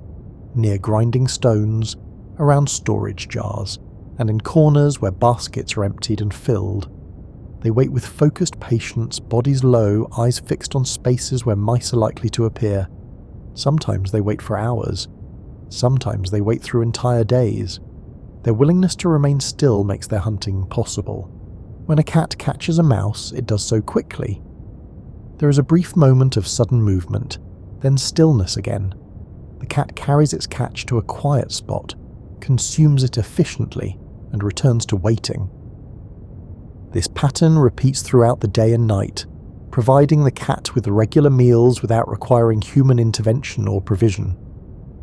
near grinding stones, around storage jars, and in corners where baskets are emptied and filled. They wait with focused patience, bodies low, eyes fixed on spaces where mice are likely to appear. Sometimes they wait for hours. Sometimes they wait through entire days. Their willingness to remain still makes their hunting possible. When a cat catches a mouse, it does so quickly. There is a brief moment of sudden movement, then stillness again. The cat carries its catch to a quiet spot, consumes it efficiently, and returns to waiting. This pattern repeats throughout the day and night, providing the cat with regular meals without requiring human intervention or provision.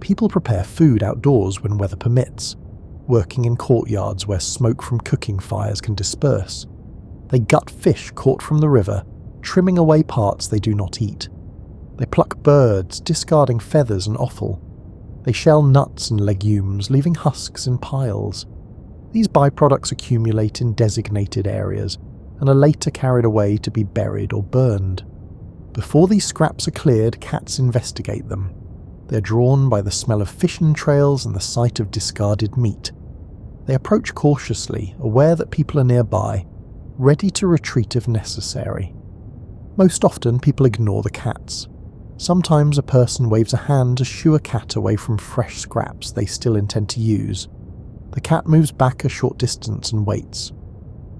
People prepare food outdoors when weather permits, working in courtyards where smoke from cooking fires can disperse. They gut fish caught from the river, trimming away parts they do not eat. They pluck birds, discarding feathers and offal. They shell nuts and legumes, leaving husks in piles. These byproducts accumulate in designated areas and are later carried away to be buried or burned. Before these scraps are cleared, cats investigate them. They're drawn by the smell of fish entrails and the sight of discarded meat. They approach cautiously, aware that people are nearby, ready to retreat if necessary. Most often, people ignore the cats. Sometimes a person waves a hand to shoo a cat away from fresh scraps they still intend to use. The cat moves back a short distance and waits.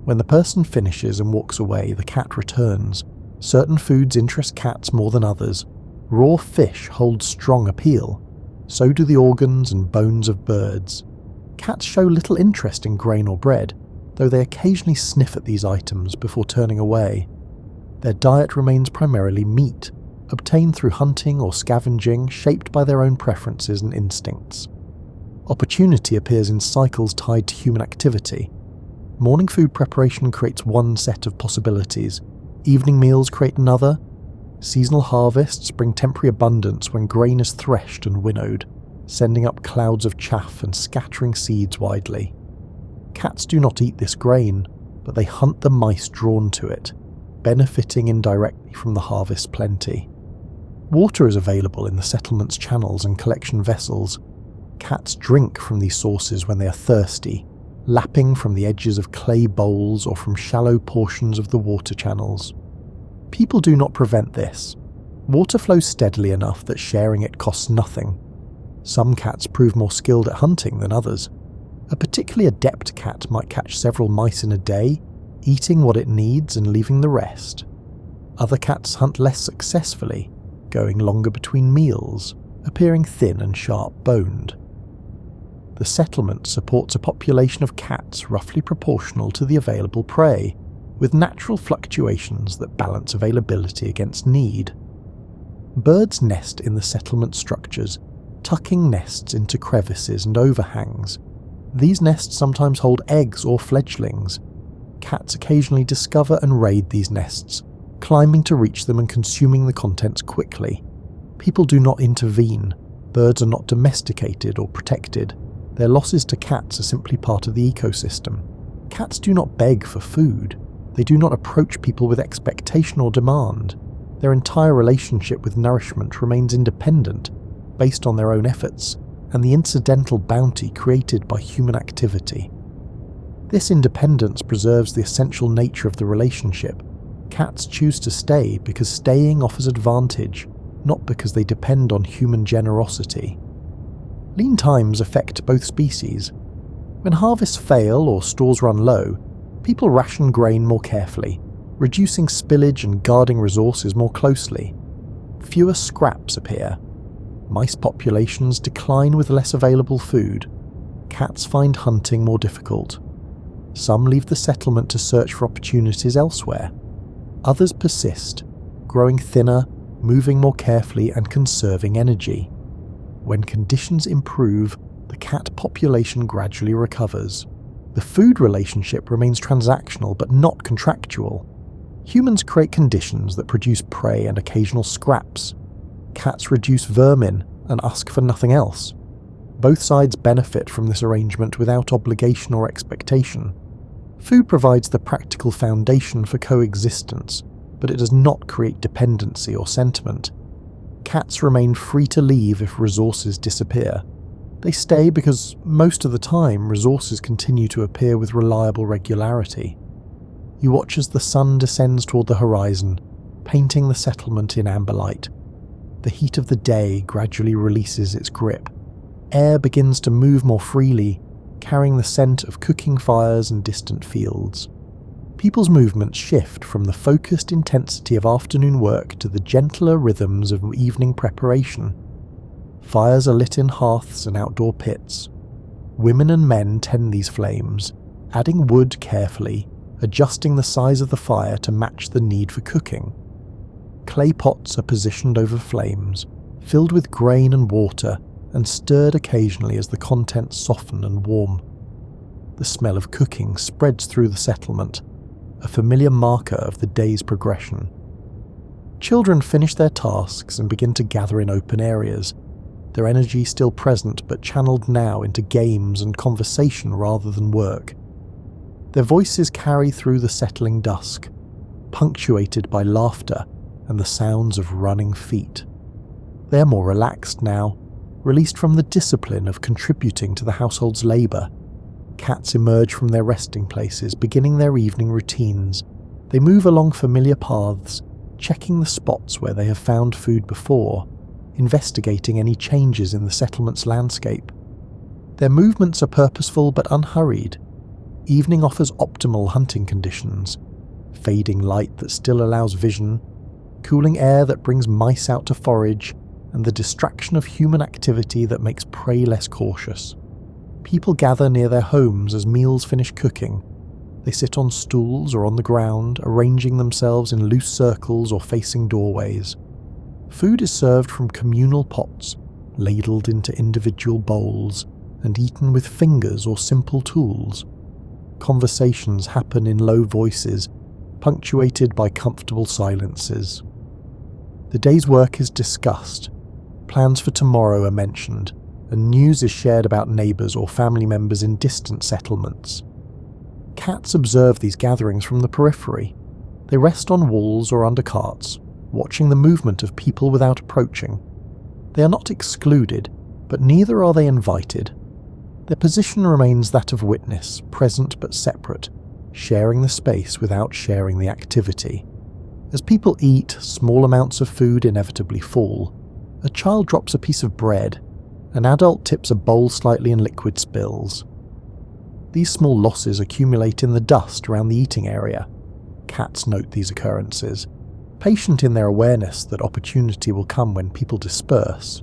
When the person finishes and walks away, the cat returns. Certain foods interest cats more than others. Raw fish hold strong appeal. So do the organs and bones of birds. Cats show little interest in grain or bread, though they occasionally sniff at these items before turning away. Their diet remains primarily meat, obtained through hunting or scavenging, shaped by their own preferences and instincts. Opportunity appears in cycles tied to human activity. Morning food preparation creates one set of possibilities, Evening meals create another. Seasonal harvests bring temporary abundance when grain is threshed and winnowed, sending up clouds of chaff and scattering seeds widely. Cats do not eat this grain, but they hunt the mice drawn to it, benefiting indirectly from the harvest's plenty. Water is available in the settlement's channels and collection vessels. Cats drink from these sources when they are thirsty, lapping from the edges of clay bowls or from shallow portions of the water channels. People do not prevent this. Water flows steadily enough that sharing it costs nothing. Some cats prove more skilled at hunting than others. A particularly adept cat might catch several mice in a day, eating what it needs and leaving the rest. Other cats hunt less successfully, going longer between meals, appearing thin and sharp-boned. The settlement supports a population of cats roughly proportional to the available prey, with natural fluctuations that balance availability against need. Birds nest in the settlement structures, tucking nests into crevices and overhangs. These nests sometimes hold eggs or fledglings. Cats occasionally discover and raid these nests, climbing to reach them and consuming the contents quickly. People do not intervene. Birds are not domesticated or protected. Their losses to cats are simply part of the ecosystem. Cats do not beg for food. They do not approach people with expectation or demand. Their entire relationship with nourishment remains independent, based on their own efforts, and the incidental bounty created by human activity. This independence preserves the essential nature of the relationship. Cats choose to stay because staying offers advantage, not because they depend on human generosity. Lean times affect both species. When harvests fail or stores run low, people ration grain more carefully, reducing spillage and guarding resources more closely. Fewer scraps appear. Mice populations decline with less available food. Cats find hunting more difficult. Some leave the settlement to search for opportunities elsewhere. Others persist, growing thinner, moving more carefully and conserving energy. When conditions improve, the cat population gradually recovers. The food relationship remains transactional but not contractual. Humans create conditions that produce prey and occasional scraps. Cats reduce vermin and ask for nothing else. Both sides benefit from this arrangement without obligation or expectation. Food provides the practical foundation for coexistence, but it does not create dependency or sentiment. Cats remain free to leave if resources disappear. They stay because most of the time resources continue to appear with reliable regularity. You watch as the sun descends toward the horizon, painting the settlement in amber light. The heat of the day gradually releases its grip. Air begins to move more freely, carrying the scent of cooking fires and distant fields. People's movements shift from the focused intensity of afternoon work to the gentler rhythms of evening preparation. Fires are lit in hearths and outdoor pits. Women and men tend these flames, adding wood carefully, adjusting the size of the fire to match the need for cooking. Clay pots are positioned over flames, filled with grain and water, and stirred occasionally as the contents soften and warm. The smell of cooking spreads through the settlement, a familiar marker of the day's progression. Children finish their tasks and begin to gather in open areas, their energy still present but channeled now into games and conversation rather than work. Their voices carry through the settling dusk, punctuated by laughter and the sounds of running feet. They are more relaxed now, released from the discipline of contributing to the household's labour. Cats emerge from their resting places, beginning their evening routines. They move along familiar paths, checking the spots where they have found food before, investigating any changes in the settlement's landscape. Their movements are purposeful but unhurried. Evening offers optimal hunting conditions, fading light that still allows vision, cooling air that brings mice out to forage, and the distraction of human activity that makes prey less cautious. People gather near their homes as meals finish cooking. They sit on stools or on the ground, arranging themselves in loose circles or facing doorways. Food is served from communal pots, ladled into individual bowls, and eaten with fingers or simple tools. Conversations happen in low voices, punctuated by comfortable silences. The day's work is discussed, plans for tomorrow are mentioned, and news is shared about neighbours or family members in distant settlements. Cats observe these gatherings from the periphery. They rest on walls or under carts, watching the movement of people without approaching. They are not excluded, but neither are they invited. Their position remains that of witness, present but separate, sharing the space without sharing the activity. As people eat, small amounts of food inevitably fall. A child drops a piece of bread. An adult tips a bowl slightly and liquid spills. These small losses accumulate in the dust around the eating area. Cats note these occurrences, patient in their awareness that opportunity will come when people disperse.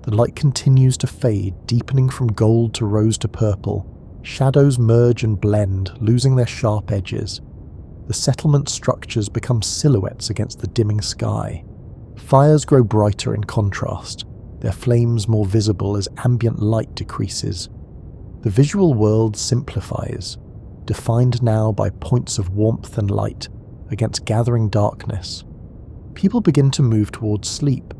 The light continues to fade, deepening from gold to rose to purple. Shadows merge and blend, losing their sharp edges. The settlement structures become silhouettes against the dimming sky. Fires grow brighter in contrast, their flames more visible as ambient light decreases. The visual world simplifies, defined now by points of warmth and light against gathering darkness. People begin to move towards sleep.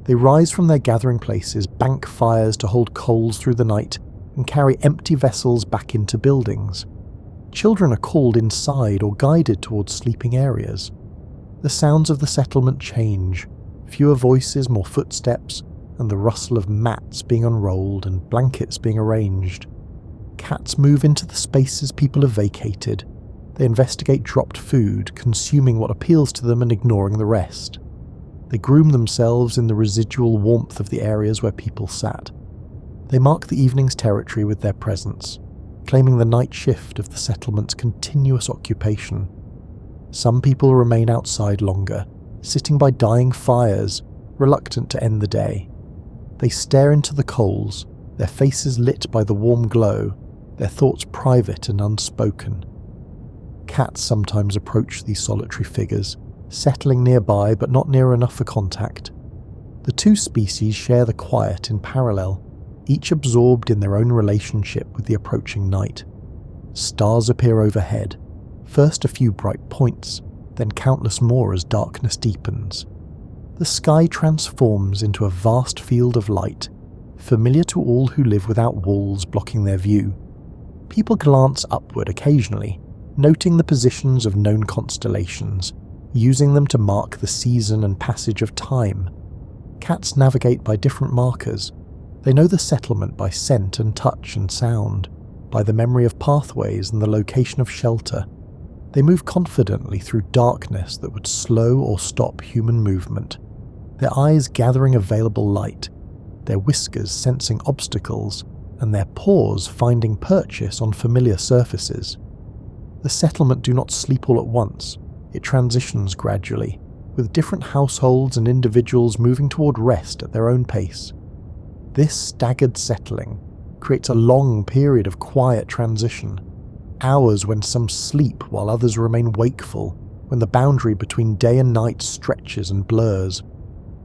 They rise from their gathering places, bank fires to hold coals through the night, and carry empty vessels back into buildings. Children are called inside or guided towards sleeping areas. The sounds of the settlement change, fewer voices, more footsteps, and the rustle of mats being unrolled and blankets being arranged. Cats move into the spaces people have vacated. They investigate dropped food, consuming what appeals to them and ignoring the rest. They groom themselves in the residual warmth of the areas where people sat. They mark the evening's territory with their presence, claiming the night shift of the settlement's continuous occupation. Some people remain outside longer, sitting by dying fires, reluctant to end the day. They stare into the coals, their faces lit by the warm glow, their thoughts private and unspoken. Cats sometimes approach these solitary figures, settling nearby but not near enough for contact. The two species share the quiet in parallel, each absorbed in their own relationship with the approaching night. Stars appear overhead, first a few bright points, then countless more as darkness deepens. The sky transforms into a vast field of light, familiar to all who live without walls blocking their view. People glance upward occasionally, noting the positions of known constellations, using them to mark the season and passage of time. Cats navigate by different markers. They know the settlement by scent and touch and sound, by the memory of pathways and the location of shelter. They move confidently through darkness that would slow or stop human movement, their eyes gathering available light, their whiskers sensing obstacles, and their paws finding purchase on familiar surfaces. The settlement do not sleep all at once. It transitions gradually, with different households and individuals moving toward rest at their own pace. This staggered settling creates a long period of quiet transition, hours when some sleep while others remain wakeful, when the boundary between day and night stretches and blurs.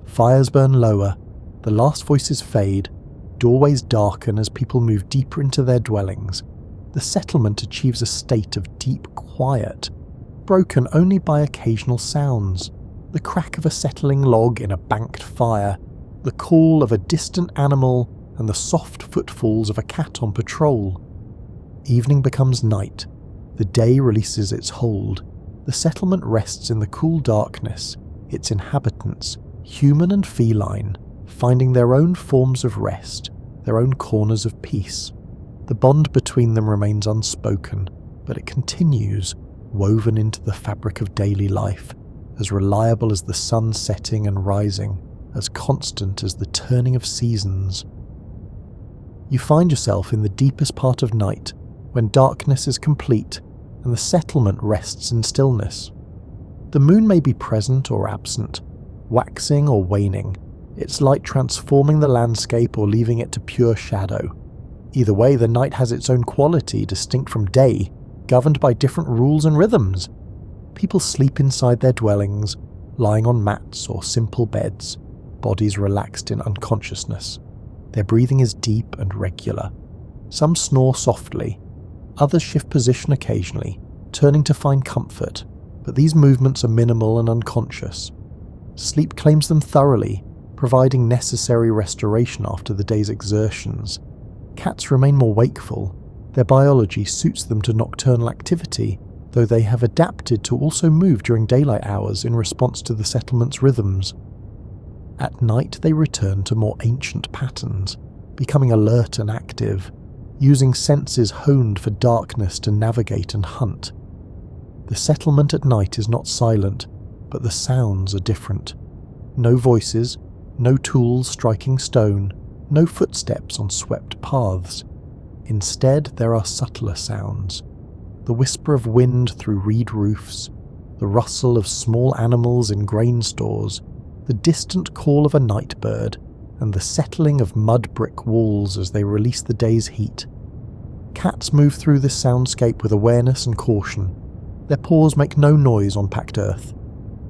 Fires burn lower, the last voices fade, doorways darken as people move deeper into their dwellings. The settlement achieves a state of deep quiet, broken only by occasional sounds, the crack of a settling log in a banked fire, the call of a distant animal, and the soft footfalls of a cat on patrol. Evening becomes night. The day releases its hold. The settlement rests in the cool darkness, its inhabitants, human and feline, finding their own forms of rest, their own corners of peace. The bond between them remains unspoken, but it continues, woven into the fabric of daily life, as reliable as the sun setting and rising, as constant as the turning of seasons. You find yourself in the deepest part of night, when darkness is complete and the settlement rests in stillness. The moon may be present or absent, waxing or waning, its light transforming the landscape or leaving it to pure shadow. Either way, the night has its own quality distinct from day, governed by different rules and rhythms. People sleep inside their dwellings, lying on mats or simple beds, bodies relaxed in unconsciousness. Their breathing is deep and regular. Some snore softly, others shift position occasionally, turning to find comfort, but these movements are minimal and unconscious. Sleep claims them thoroughly, providing necessary restoration after the day's exertions. Cats remain more wakeful. Their biology suits them to nocturnal activity, though they have adapted to also move during daylight hours in response to the settlement's rhythms. At night they return to more ancient patterns, becoming alert and active, using senses honed for darkness to navigate and hunt. The settlement at night is not silent, but the sounds are different. No voices, no tools striking stone, no footsteps on swept paths. Instead, there are subtler sounds. The whisper of wind through reed roofs, the rustle of small animals in grain stores, the distant call of a night bird, and the settling of mud brick walls as they release the day's heat. Cats move through this soundscape with awareness and caution. Their paws make no noise on packed earth.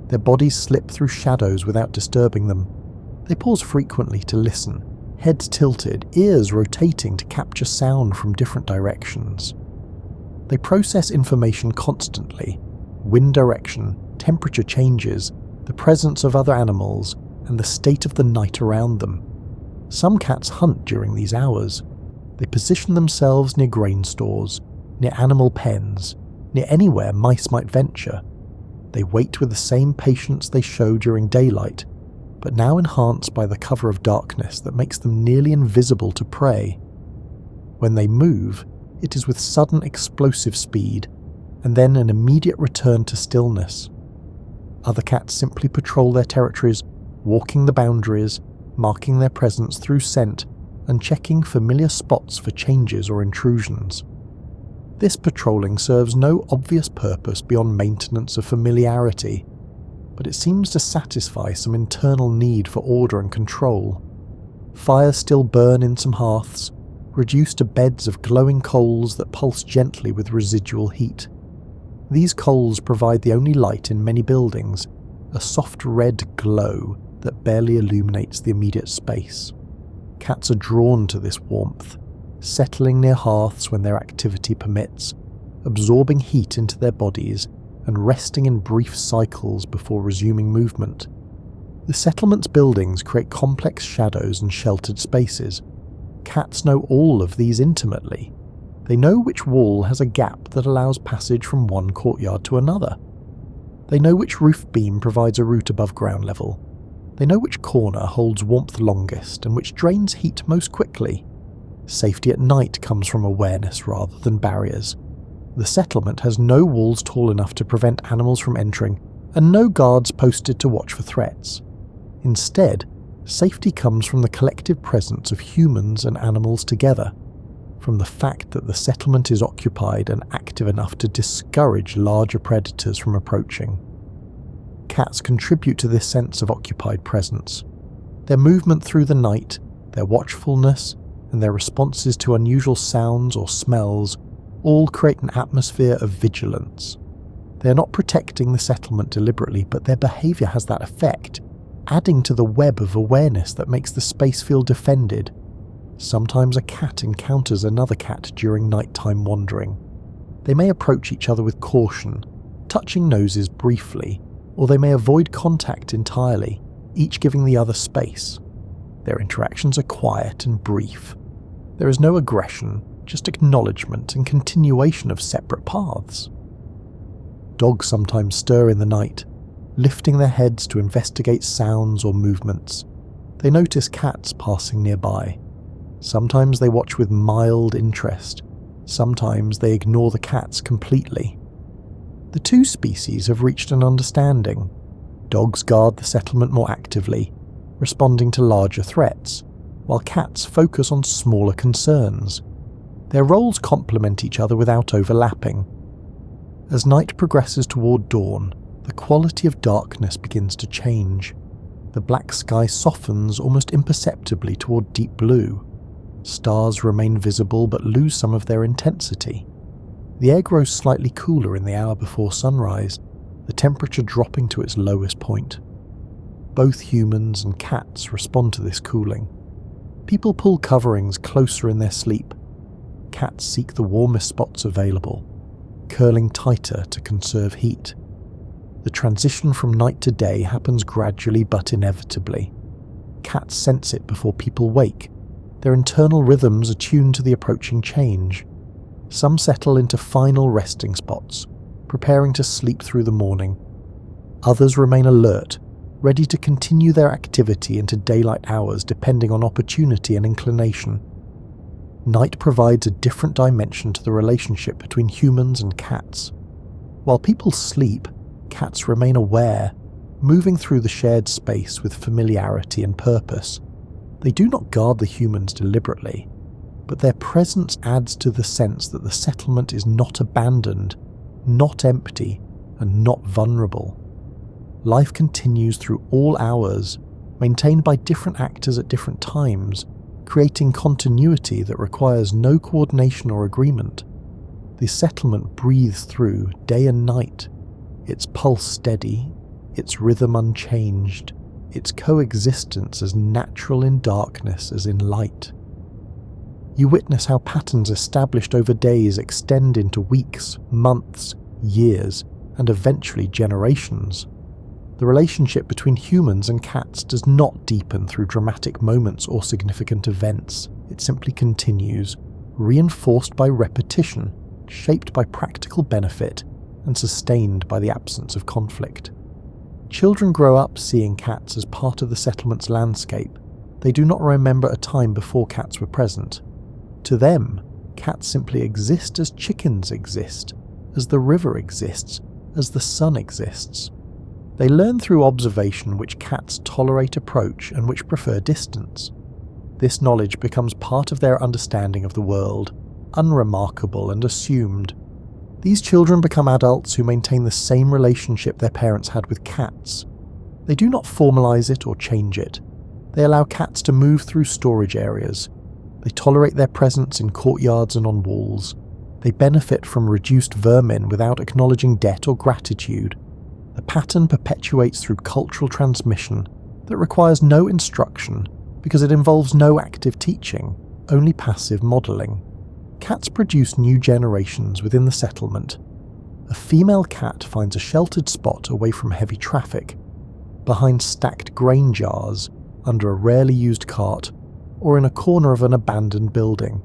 Their bodies slip through shadows without disturbing them. They pause frequently to listen, heads tilted, ears rotating to capture sound from different directions. They process information constantly: wind direction, temperature changes, the presence of other animals, and the state of the night around them. Some cats hunt during these hours. They position themselves near grain stores, near animal pens, near anywhere mice might venture. They wait with the same patience they show during daylight, but now enhanced by the cover of darkness that makes them nearly invisible to prey. When they move, it is with sudden explosive speed, and then an immediate return to stillness. Other cats simply patrol their territories, walking the boundaries, marking their presence through scent, and checking familiar spots for changes or intrusions. This patrolling serves no obvious purpose beyond maintenance of familiarity, but it seems to satisfy some internal need for order and control. Fires still burn in some hearths, reduced to beds of glowing coals that pulse gently with residual heat. These coals provide the only light in many buildings, a soft red glow that barely illuminates the immediate space. Cats are drawn to this warmth, settling near hearths when their activity permits, absorbing heat into their bodies and resting in brief cycles before resuming movement. The settlement's buildings create complex shadows and sheltered spaces. Cats know all of these intimately. They know which wall has a gap that allows passage from one courtyard to another. They know which roof beam provides a route above ground level. They know which corner holds warmth longest and which drains heat most quickly. Safety at night comes from awareness rather than barriers. The settlement has no walls tall enough to prevent animals from entering, and no guards posted to watch for threats. Instead, safety comes from the collective presence of humans and animals together, from the fact that the settlement is occupied and active enough to discourage larger predators from approaching. Cats contribute to this sense of occupied presence. Their movement through the night, their watchfulness, and their responses to unusual sounds or smells all create an atmosphere of vigilance. They are not protecting the settlement deliberately, but their behaviour has that effect, adding to the web of awareness that makes the space feel defended. Sometimes a cat encounters another cat during nighttime wandering. They may approach each other with caution, touching noses briefly, or they may avoid contact entirely, each giving the other space. Their interactions are quiet and brief. There is no aggression, just acknowledgement and continuation of separate paths. Dogs sometimes stir in the night, lifting their heads to investigate sounds or movements. They notice cats passing nearby. Sometimes they watch with mild interest. Sometimes they ignore the cats completely. The two species have reached an understanding. Dogs guard the settlement more actively, responding to larger threats, while cats focus on smaller concerns. Their roles complement each other without overlapping. As night progresses toward dawn, the quality of darkness begins to change. The black sky softens almost imperceptibly toward deep blue. Stars remain visible but lose some of their intensity. The air grows slightly cooler in the hour before sunrise, the temperature dropping to its lowest point. Both humans and cats respond to this cooling. People pull coverings closer in their sleep. Cats seek the warmest spots available, curling tighter to conserve heat. The transition from night to day happens gradually but inevitably. Cats sense it before people wake. Their internal rhythms are tuned to the approaching change. Some settle into final resting spots, preparing to sleep through the morning. Others remain alert, ready to continue their activity into daylight hours depending on opportunity and inclination. Night provides a different dimension to the relationship between humans and cats. While people sleep, cats remain aware, moving through the shared space with familiarity and purpose. They do not guard the humans deliberately, but their presence adds to the sense that the settlement is not abandoned, not empty, and not vulnerable. Life continues through all hours, maintained by different actors at different times, creating continuity that requires no coordination or agreement. The settlement breathes through day and night, its pulse steady, its rhythm unchanged, its coexistence as natural in darkness as in light. You witness how patterns established over days extend into weeks, months, years, and eventually generations. The relationship between humans and cats does not deepen through dramatic moments or significant events. It simply continues, reinforced by repetition, shaped by practical benefit, and sustained by the absence of conflict. Children grow up seeing cats as part of the settlement's landscape. They do not remember a time before cats were present. To them, cats simply exist as chickens exist, as the river exists, as the sun exists. They learn through observation which cats tolerate approach and which prefer distance. This knowledge becomes part of their understanding of the world, unremarkable and assumed. These children become adults who maintain the same relationship their parents had with cats. They do not formalize it or change it. They allow cats to move through storage areas. They tolerate their presence in courtyards and on walls. They benefit from reduced vermin without acknowledging debt or gratitude. The pattern perpetuates through cultural transmission that requires no instruction because it involves no active teaching, only passive modelling. Cats produce new generations within the settlement. A female cat finds a sheltered spot away from heavy traffic, behind stacked grain jars, under a rarely used cart, or in a corner of an abandoned building.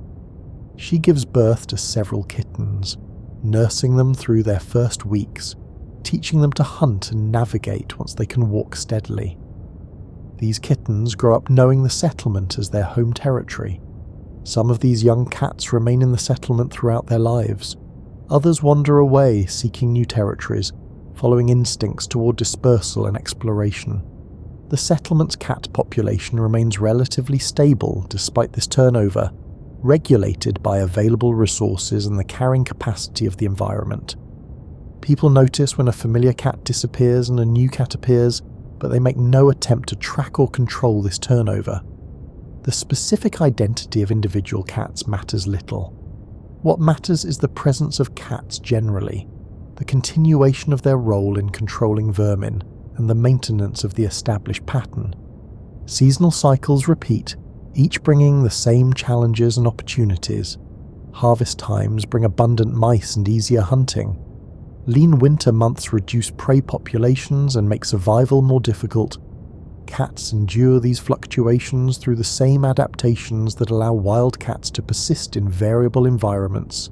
She gives birth to several kittens, nursing them through their first weeks, teaching them to hunt and navigate once they can walk steadily. These kittens grow up knowing the settlement as their home territory. Some of these young cats remain in the settlement throughout their lives. Others wander away, seeking new territories, following instincts toward dispersal and exploration. The settlement's cat population remains relatively stable despite this turnover, regulated by available resources and the carrying capacity of the environment. People notice when a familiar cat disappears and a new cat appears, but they make no attempt to track or control this turnover. The specific identity of individual cats matters little. What matters is the presence of cats generally, the continuation of their role in controlling vermin, and the maintenance of the established pattern. Seasonal cycles repeat, each bringing the same challenges and opportunities. Harvest times bring abundant mice and easier hunting. Lean winter months reduce prey populations and make survival more difficult. Cats endure these fluctuations through the same adaptations that allow wild cats to persist in variable environments: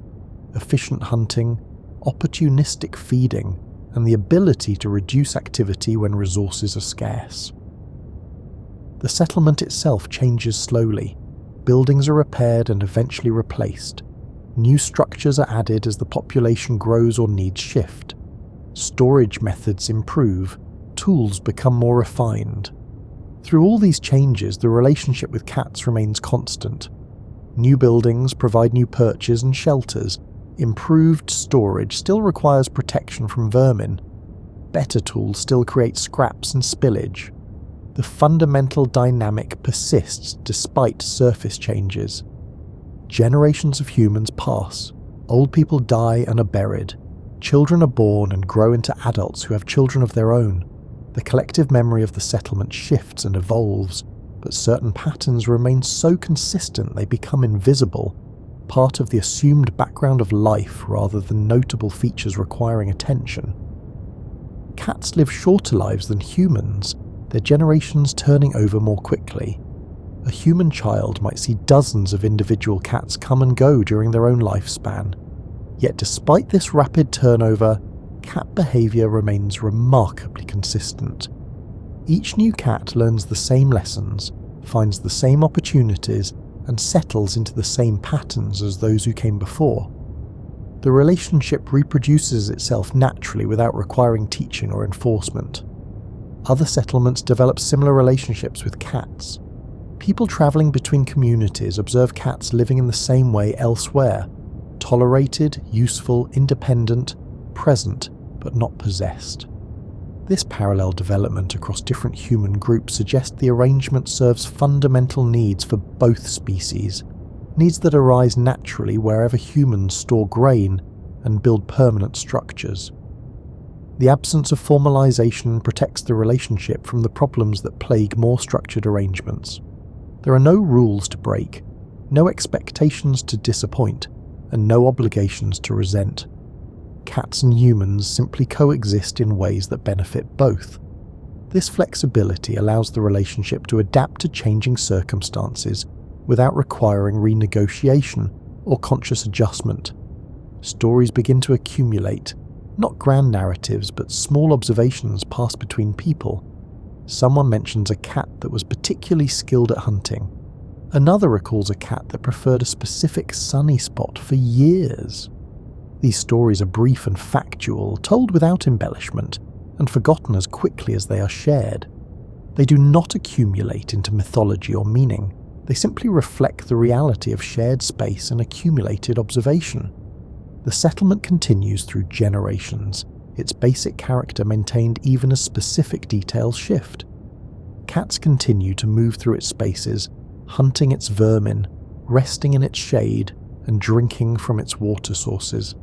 efficient hunting, opportunistic feeding, and the ability to reduce activity when resources are scarce. The settlement itself changes slowly. Buildings are repaired and eventually replaced. New structures are added as the population grows or needs shift. Storage methods improve, tools become more refined. Through all these changes, the relationship with cats remains constant. New buildings provide new perches and shelters. Improved storage still requires protection from vermin. Better tools still create scraps and spillage. The fundamental dynamic persists despite surface changes. Generations of humans pass. Old people die and are buried. Children are born and grow into adults who have children of their own. The collective memory of the settlement shifts and evolves, but certain patterns remain so consistent they become invisible, part of the assumed background of life rather than notable features requiring attention. Cats live shorter lives than humans, their generations turning over more quickly. A human child might see dozens of individual cats come and go during their own lifespan. Yet despite this rapid turnover, cat behaviour remains remarkably consistent. Each new cat learns the same lessons, finds the same opportunities, and settles into the same patterns as those who came before. The relationship reproduces itself naturally without requiring teaching or enforcement. Other settlements develop similar relationships with cats. People travelling between communities observe cats living in the same way elsewhere, tolerated, useful, independent, present, but not possessed. This parallel development across different human groups suggests the arrangement serves fundamental needs for both species, needs that arise naturally wherever humans store grain and build permanent structures. The absence of formalization protects the relationship from the problems that plague more structured arrangements. There are no rules to break, no expectations to disappoint, and no obligations to resent. Cats and humans simply coexist in ways that benefit both. This flexibility allows the relationship to adapt to changing circumstances without requiring renegotiation or conscious adjustment. Stories begin to accumulate, not grand narratives but small observations passed between people. Someone mentions a cat that was particularly skilled at hunting. Another recalls a cat that preferred a specific sunny spot for years. These stories are brief and factual, told without embellishment, and forgotten as quickly as they are shared. They do not accumulate into mythology or meaning. They simply reflect the reality of shared space and accumulated observation. The settlement continues through generations, its basic character maintained even as specific details shift. Cats continue to move through its spaces, hunting its vermin, resting in its shade, and drinking from its water sources.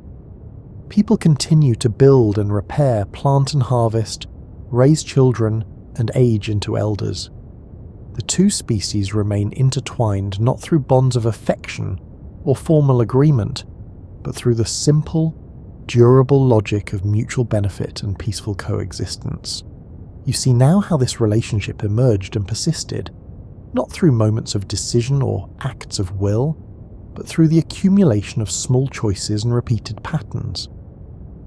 People continue to build and repair, plant and harvest, raise children, and age into elders. The two species remain intertwined not through bonds of affection or formal agreement, but through the simple, durable logic of mutual benefit and peaceful coexistence. You see now how this relationship emerged and persisted, not through moments of decision or acts of will, but through the accumulation of small choices and repeated patterns.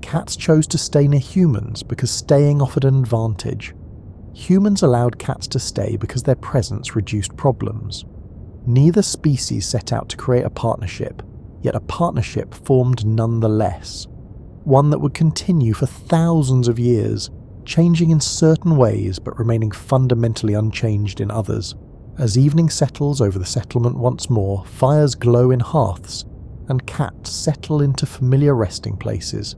Cats chose to stay near humans because staying offered an advantage. Humans allowed cats to stay because their presence reduced problems. Neither species set out to create a partnership, yet a partnership formed nonetheless. One that would continue for thousands of years, changing in certain ways but remaining fundamentally unchanged in others. As evening settles over the settlement once more, fires glow in hearths, and cats settle into familiar resting places.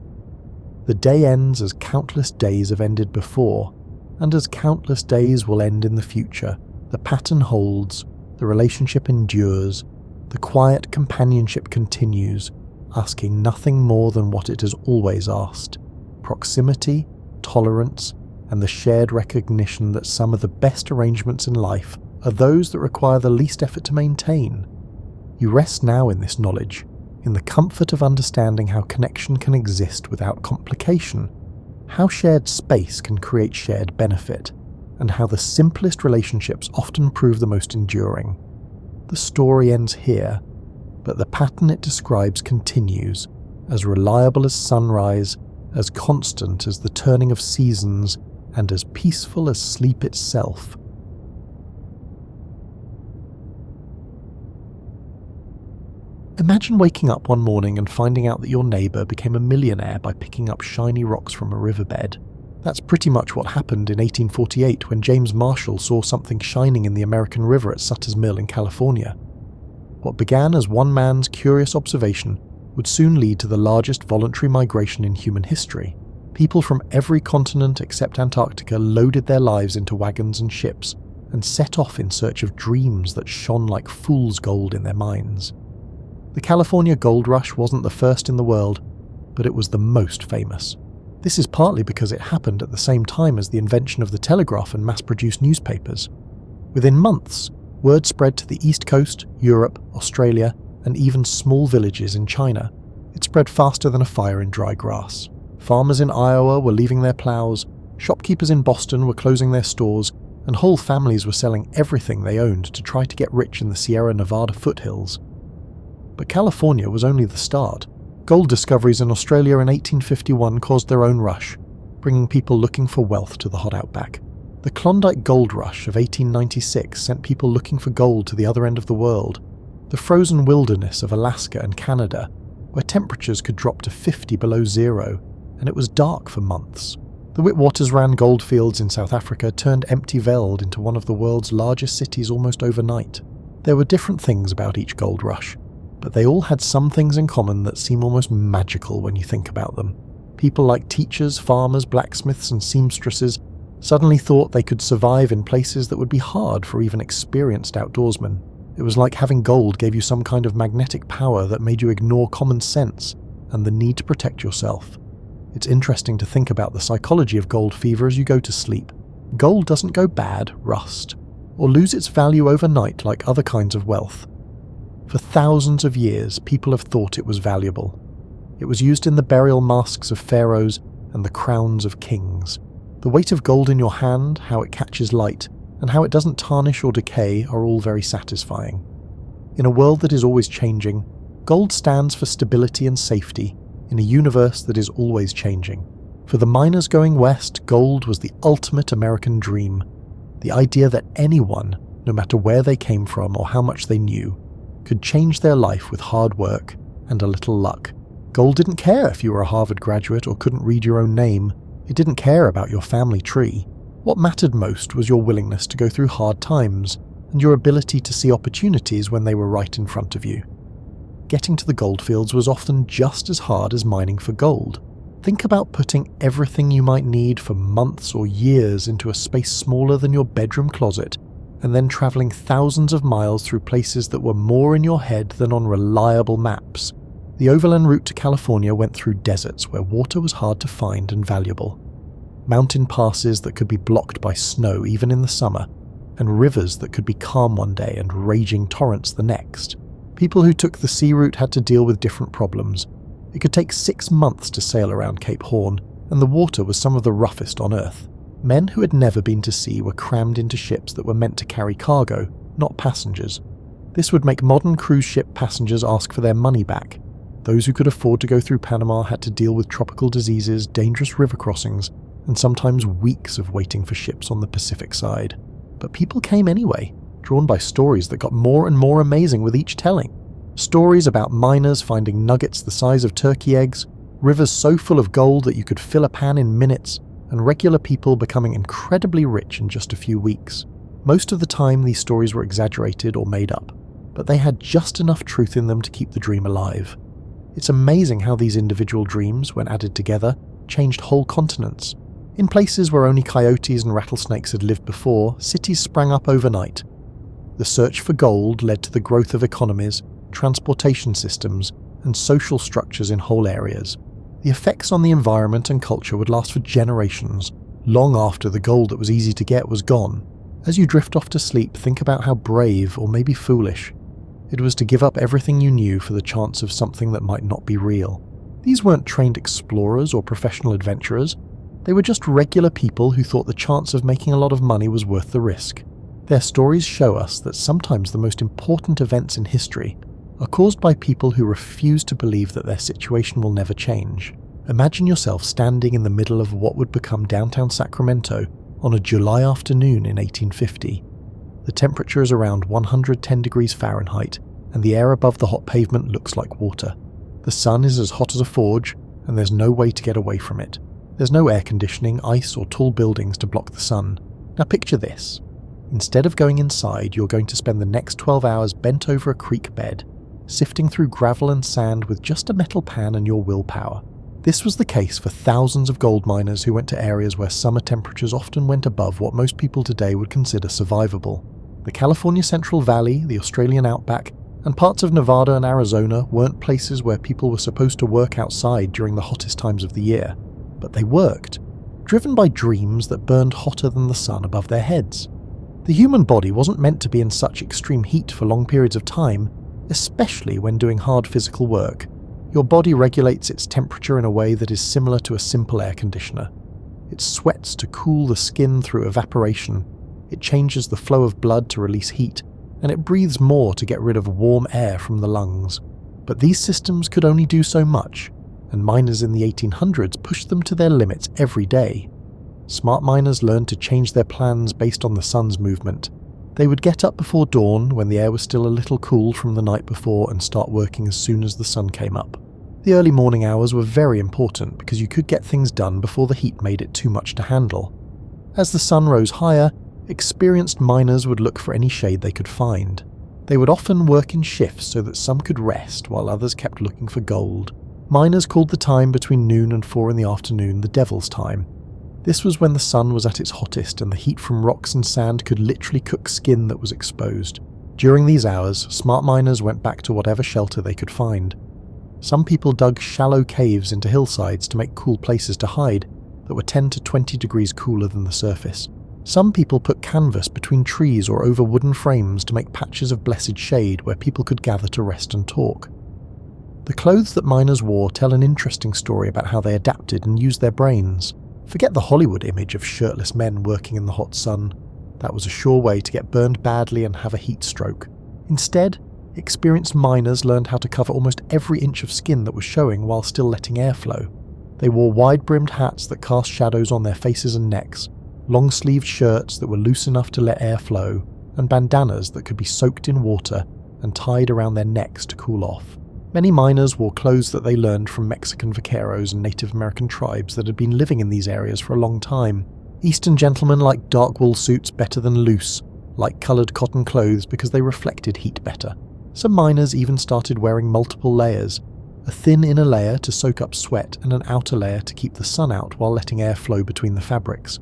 The day ends as countless days have ended before, and as countless days will end in the future. The pattern holds, the relationship endures, the quiet companionship continues, asking nothing more than what it has always asked: proximity, tolerance, and the shared recognition that some of the best arrangements in life are those that require the least effort to maintain. You rest now in this knowledge, in the comfort of understanding how connection can exist without complication, how shared space can create shared benefit, and how the simplest relationships often prove the most enduring. The story ends here, but the pattern it describes continues, as reliable as sunrise, as constant as the turning of seasons, and as peaceful as sleep itself. Imagine waking up one morning and finding out that your neighbour became a millionaire by picking up shiny rocks from a riverbed. That's pretty much what happened in 1848 when James Marshall saw something shining in the American River at Sutter's Mill in California. What began as one man's curious observation would soon lead to the largest voluntary migration in human history. People from every continent except Antarctica loaded their lives into wagons and ships and set off in search of dreams that shone like fool's gold in their minds. The California gold rush wasn't the first in the world, but it was the most famous. This is partly because it happened at the same time as the invention of the telegraph and mass-produced newspapers. Within months, word spread to the East Coast, Europe, Australia, and even small villages in China. It spread faster than a fire in dry grass. Farmers in Iowa were leaving their plows, Shopkeepers in Boston were closing their stores, and whole families were selling everything they owned to try to get rich in the Sierra Nevada foothills. But California was only the start. Gold discoveries in Australia in 1851 caused their own rush, bringing people looking for wealth to the hot outback. The Klondike Gold Rush of 1896 sent people looking for gold to the other end of the world. The frozen wilderness of Alaska and Canada, where temperatures could drop to 50 below zero, and it was dark for months. The Witwatersrand goldfields in South Africa turned empty Veld into one of the world's largest cities almost overnight. There were different things about each gold rush, but they all had some things in common that seem almost magical when you think about them. People like teachers, farmers, blacksmiths, and seamstresses suddenly thought they could survive in places that would be hard for even experienced outdoorsmen. It was like having gold gave you some kind of magnetic power that made you ignore common sense and the need to protect yourself. It's interesting to think about the psychology of gold fever as you go to sleep. Gold doesn't go bad, rust, or lose its value overnight like other kinds of wealth. For thousands of years, people have thought it was valuable. It was used in the burial masks of pharaohs and the crowns of kings. The weight of gold in your hand, how it catches light, and how it doesn't tarnish or decay are all very satisfying. In a world that is always changing, gold stands for stability and safety in a universe that is always changing. For the miners going west, gold was the ultimate American dream. The idea that anyone, no matter where they came from or how much they knew, could change their life with hard work and a little luck. Gold didn't care if you were a Harvard graduate or couldn't read your own name. It didn't care about your family tree. What mattered most was your willingness to go through hard times and your ability to see opportunities when they were right in front of you. Getting to the goldfields was often just as hard as mining for gold. Think about putting everything you might need for months or years into a space smaller than your bedroom closet, and then travelling thousands of miles through places that were more in your head than on reliable maps. The overland route to California went through deserts where water was hard to find and valuable, mountain passes that could be blocked by snow even in the summer, and rivers that could be calm one day and raging torrents the next. People who took the sea route had to deal with different problems. It could take 6 months to sail around Cape Horn, and the water was some of the roughest on Earth. Men who had never been to sea were crammed into ships that were meant to carry cargo, not passengers. This would make modern cruise ship passengers ask for their money back. Those who could afford to go through Panama had to deal with tropical diseases, dangerous river crossings, and sometimes weeks of waiting for ships on the Pacific side. But people came anyway, drawn by stories that got more and more amazing with each telling. Stories about miners finding nuggets the size of turkey eggs, rivers so full of gold that you could fill a pan in minutes, and regular people becoming incredibly rich in just a few weeks. Most of the time these stories were exaggerated or made up, but they had just enough truth in them to keep the dream alive. It's amazing how these individual dreams, when added together, changed whole continents. In places where only coyotes and rattlesnakes had lived before, cities sprang up overnight. The search for gold led to the growth of economies, transportation systems, and social structures in whole areas. The effects on the environment and culture would last for generations, long after the gold that was easy to get was gone. As you drift off to sleep, think about how brave, or maybe foolish, it was to give up everything you knew for the chance of something that might not be real. These weren't trained explorers or professional adventurers. They were just regular people who thought the chance of making a lot of money was worth the risk. Their stories show us that sometimes the most important events in history are caused by people who refuse to believe that their situation will never change. Imagine yourself standing in the middle of what would become downtown Sacramento on a July afternoon in 1850. The temperature is around 110 degrees Fahrenheit, and the air above the hot pavement looks like water. The sun is as hot as a forge, and there's no way to get away from it. There's no air conditioning, ice, or tall buildings to block the sun. Now picture this. Instead of going inside, you're going to spend the next 12 hours bent over a creek bed, sifting through gravel and sand with just a metal pan and your willpower. This was the case for thousands of gold miners who went to areas where summer temperatures often went above what most people today would consider survivable. The California Central Valley, the Australian outback, and parts of Nevada and Arizona weren't places where people were supposed to work outside during the hottest times of the year, but they worked, driven by dreams that burned hotter than the sun above their heads. The human body wasn't meant to be in such extreme heat for long periods of time, especially when doing hard physical work. Your body regulates its temperature in a way that is similar to a simple air conditioner. It sweats to cool the skin through evaporation. It changes the flow of blood to release heat, and it breathes more to get rid of warm air from the lungs. But these systems could only do so much, and miners in the 1800s pushed them to their limits every day. Smart miners learned to change their plans based on the sun's movement. They would get up before dawn when the air was still a little cool from the night before and start working as soon as the sun came up. The early morning hours were very important because you could get things done before the heat made it too much to handle. As the sun rose higher, experienced miners would look for any shade they could find. They would often work in shifts so that some could rest while others kept looking for gold. Miners called the time between noon and 4 in the afternoon the Devil's Time. This was when the sun was at its hottest and the heat from rocks and sand could literally cook skin that was exposed. During these hours, smart miners went back to whatever shelter they could find. Some people dug shallow caves into hillsides to make cool places to hide that were 10 to 20 degrees cooler than the surface. Some people put canvas between trees or over wooden frames to make patches of blessed shade where people could gather to rest and talk. The clothes that miners wore tell an interesting story about how they adapted and used their brains. Forget the Hollywood image of shirtless men working in the hot sun. That was a sure way to get burned badly and have a heat stroke. Instead, experienced miners learned how to cover almost every inch of skin that was showing while still letting air flow. They wore wide-brimmed hats that cast shadows on their faces and necks, long-sleeved shirts that were loose enough to let air flow, and bandanas that could be soaked in water and tied around their necks to cool off. Many miners wore clothes that they learned from Mexican vaqueros and Native American tribes that had been living in these areas for a long time. Eastern gentlemen liked dark wool suits better than loose, light-coloured cotton clothes because they reflected heat better. Some miners even started wearing multiple layers, a thin inner layer to soak up sweat and an outer layer to keep the sun out while letting air flow between the fabrics.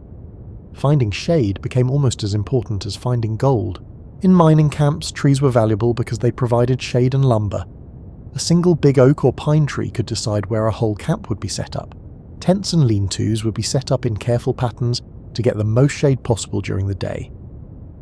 Finding shade became almost as important as finding gold. In mining camps, trees were valuable because they provided shade and lumber. A single big oak or pine tree could decide where a whole camp would be set up. Tents and lean-tos would be set up in careful patterns to get the most shade possible during the day.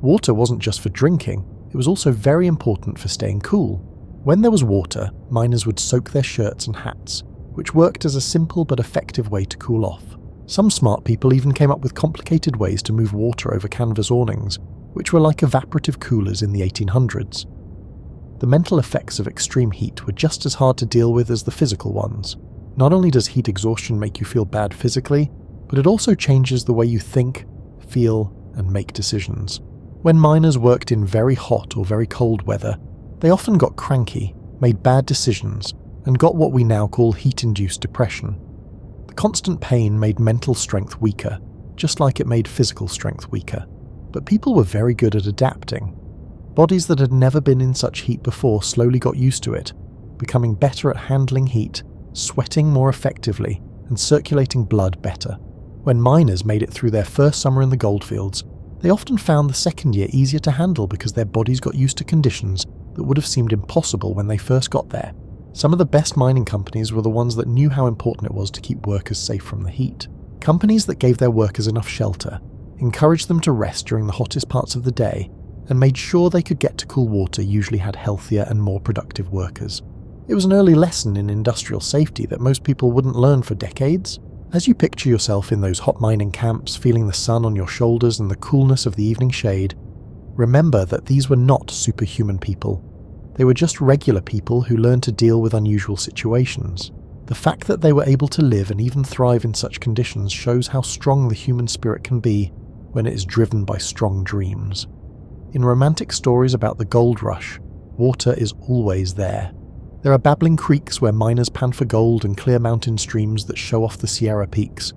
Water wasn't just for drinking, it was also very important for staying cool. When there was water, miners would soak their shirts and hats, which worked as a simple but effective way to cool off. Some smart people even came up with complicated ways to move water over canvas awnings, which were like evaporative coolers in the 1800s. The mental effects of extreme heat were just as hard to deal with as the physical ones. Not only does heat exhaustion make you feel bad physically, but it also changes the way you think, feel, and make decisions. When miners worked in very hot or very cold weather, they often got cranky, made bad decisions, and got what we now call heat-induced depression. The constant pain made mental strength weaker, just like it made physical strength weaker. But people were very good at adapting. Bodies that had never been in such heat before slowly got used to it, becoming better at handling heat, sweating more effectively, and circulating blood better. When miners made it through their first summer in the goldfields, they often found the second year easier to handle because their bodies got used to conditions that would have seemed impossible when they first got there. Some of the best mining companies were the ones that knew how important it was to keep workers safe from the heat. Companies that gave their workers enough shelter, encouraged them to rest during the hottest parts of the day, and made sure they could get to cool water usually had healthier and more productive workers. It was an early lesson in industrial safety that most people wouldn't learn for decades. As you picture yourself in those hot mining camps, feeling the sun on your shoulders and the coolness of the evening shade, remember that these were not superhuman people. They were just regular people who learned to deal with unusual situations. The fact that they were able to live and even thrive in such conditions shows how strong the human spirit can be when it is driven by strong dreams. In romantic stories about the gold rush, water is always there. There are babbling creeks where miners pan for gold and clear mountain streams that show off the Sierra peaks.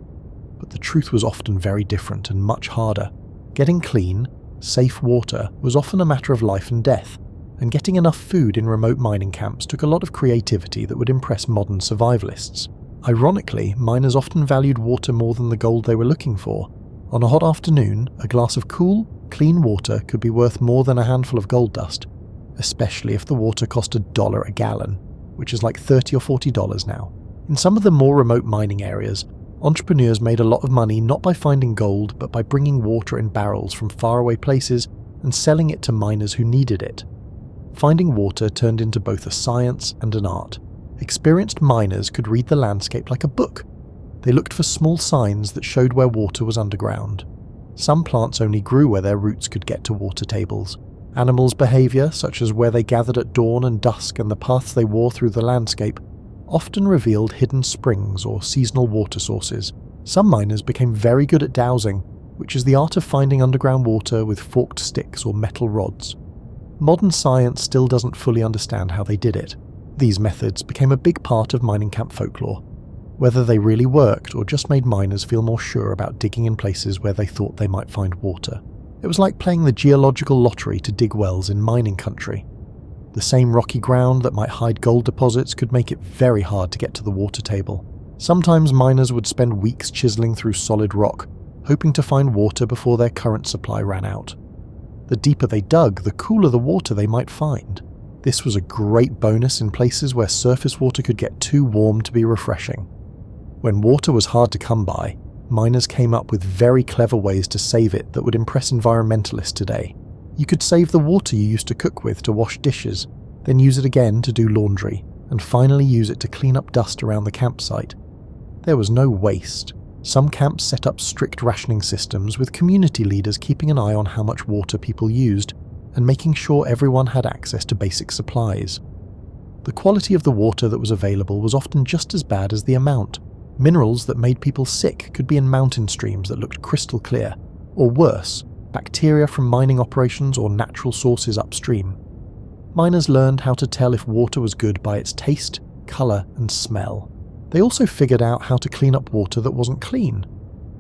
But the truth was often very different and much harder. Getting clean, safe water was often a matter of life and death, and getting enough food in remote mining camps took a lot of creativity that would impress modern survivalists. Ironically, miners often valued water more than the gold they were looking for. On a hot afternoon, a glass of cool, clean water could be worth more than a handful of gold dust, especially if the water cost $1 a gallon, which is like $30 or $40 now. In some of the more remote mining areas, entrepreneurs made a lot of money not by finding gold, but by bringing water in barrels from faraway places and selling it to miners who needed it. Finding water turned into both a science and an art. Experienced miners could read the landscape like a book. They looked for small signs that showed where water was underground. Some plants only grew where their roots could get to water tables. Animals' behaviour, such as where they gathered at dawn and dusk and the paths they wore through the landscape, often revealed hidden springs or seasonal water sources. Some miners became very good at dowsing, which is the art of finding underground water with forked sticks or metal rods. Modern science still doesn't fully understand how they did it. These methods became a big part of mining camp folklore. Whether they really worked or just made miners feel more sure about digging in places where they thought they might find water. It was like playing the geological lottery to dig wells in mining country. The same rocky ground that might hide gold deposits could make it very hard to get to the water table. Sometimes miners would spend weeks chiseling through solid rock, hoping to find water before their current supply ran out. The deeper they dug, the cooler the water they might find. This was a great bonus in places where surface water could get too warm to be refreshing. When water was hard to come by, miners came up with very clever ways to save it that would impress environmentalists today. You could save the water you used to cook with to wash dishes, then use it again to do laundry, and finally use it to clean up dust around the campsite. There was no waste. Some camps set up strict rationing systems with community leaders keeping an eye on how much water people used and making sure everyone had access to basic supplies. The quality of the water that was available was often just as bad as the amount. Minerals that made people sick could be in mountain streams that looked crystal clear, or worse, bacteria from mining operations or natural sources upstream. Miners learned how to tell if water was good by its taste, colour and smell. They also figured out how to clean up water that wasn't clean.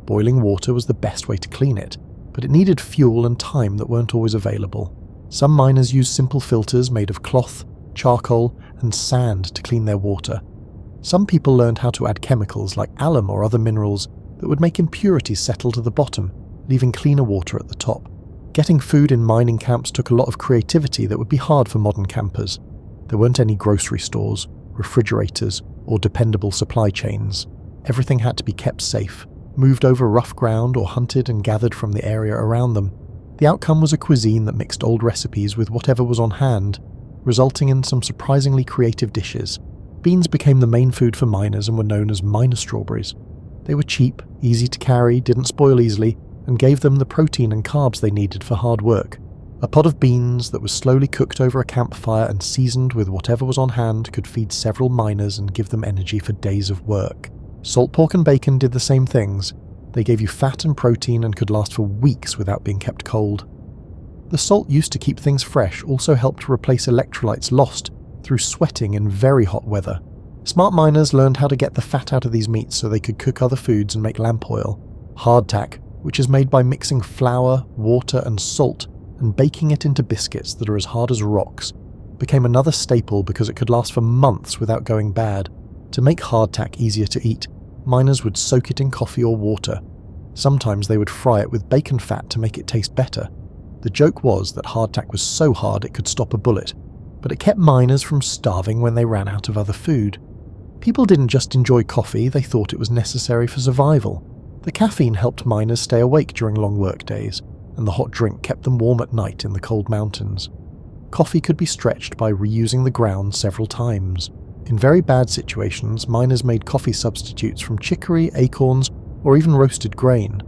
Boiling water was the best way to clean it, but it needed fuel and time that weren't always available. Some miners used simple filters made of cloth, charcoal and sand to clean their water. Some people learned how to add chemicals like alum or other minerals that would make impurities settle to the bottom, leaving cleaner water at the top. Getting food in mining camps took a lot of creativity that would be hard for modern campers. There weren't any grocery stores, refrigerators, or dependable supply chains. Everything had to be kept safe, moved over rough ground or hunted and gathered from the area around them. The outcome was a cuisine that mixed old recipes with whatever was on hand, resulting in some surprisingly creative dishes. Beans became the main food for miners and were known as miner strawberries. They were cheap, easy to carry, didn't spoil easily, and gave them the protein and carbs they needed for hard work. A pot of beans that was slowly cooked over a campfire and seasoned with whatever was on hand could feed several miners and give them energy for days of work. Salt pork and bacon did the same things. They gave you fat and protein and could last for weeks without being kept cold. The salt used to keep things fresh also helped replace electrolytes lost through sweating in very hot weather. Smart miners learned how to get the fat out of these meats so they could cook other foods and make lamp oil. Hardtack, which is made by mixing flour, water and salt and baking it into biscuits that are as hard as rocks, became another staple because it could last for months without going bad. To make hardtack easier to eat, miners would soak it in coffee or water. Sometimes they would fry it with bacon fat to make it taste better. The joke was that hardtack was so hard it could stop a bullet, but it kept miners from starving when they ran out of other food. People didn't just enjoy coffee, they thought it was necessary for survival. The caffeine helped miners stay awake during long work days, and the hot drink kept them warm at night in the cold mountains. Coffee could be stretched by reusing the ground several times. In very bad situations, miners made coffee substitutes from chicory, acorns, or even roasted grain.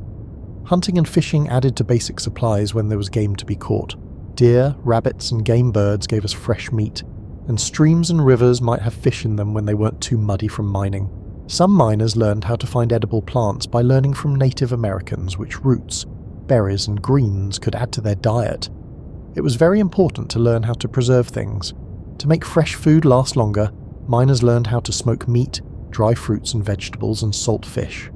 Hunting and fishing added to basic supplies when there was game to be caught. Deer, rabbits, and game birds gave us fresh meat, and streams and rivers might have fish in them when they weren't too muddy from mining. Some miners learned how to find edible plants by learning from Native Americans which roots, berries, and greens could add to their diet. It was very important to learn how to preserve things. To make fresh food last longer, miners learned how to smoke meat, dry fruits and vegetables, and salt fish.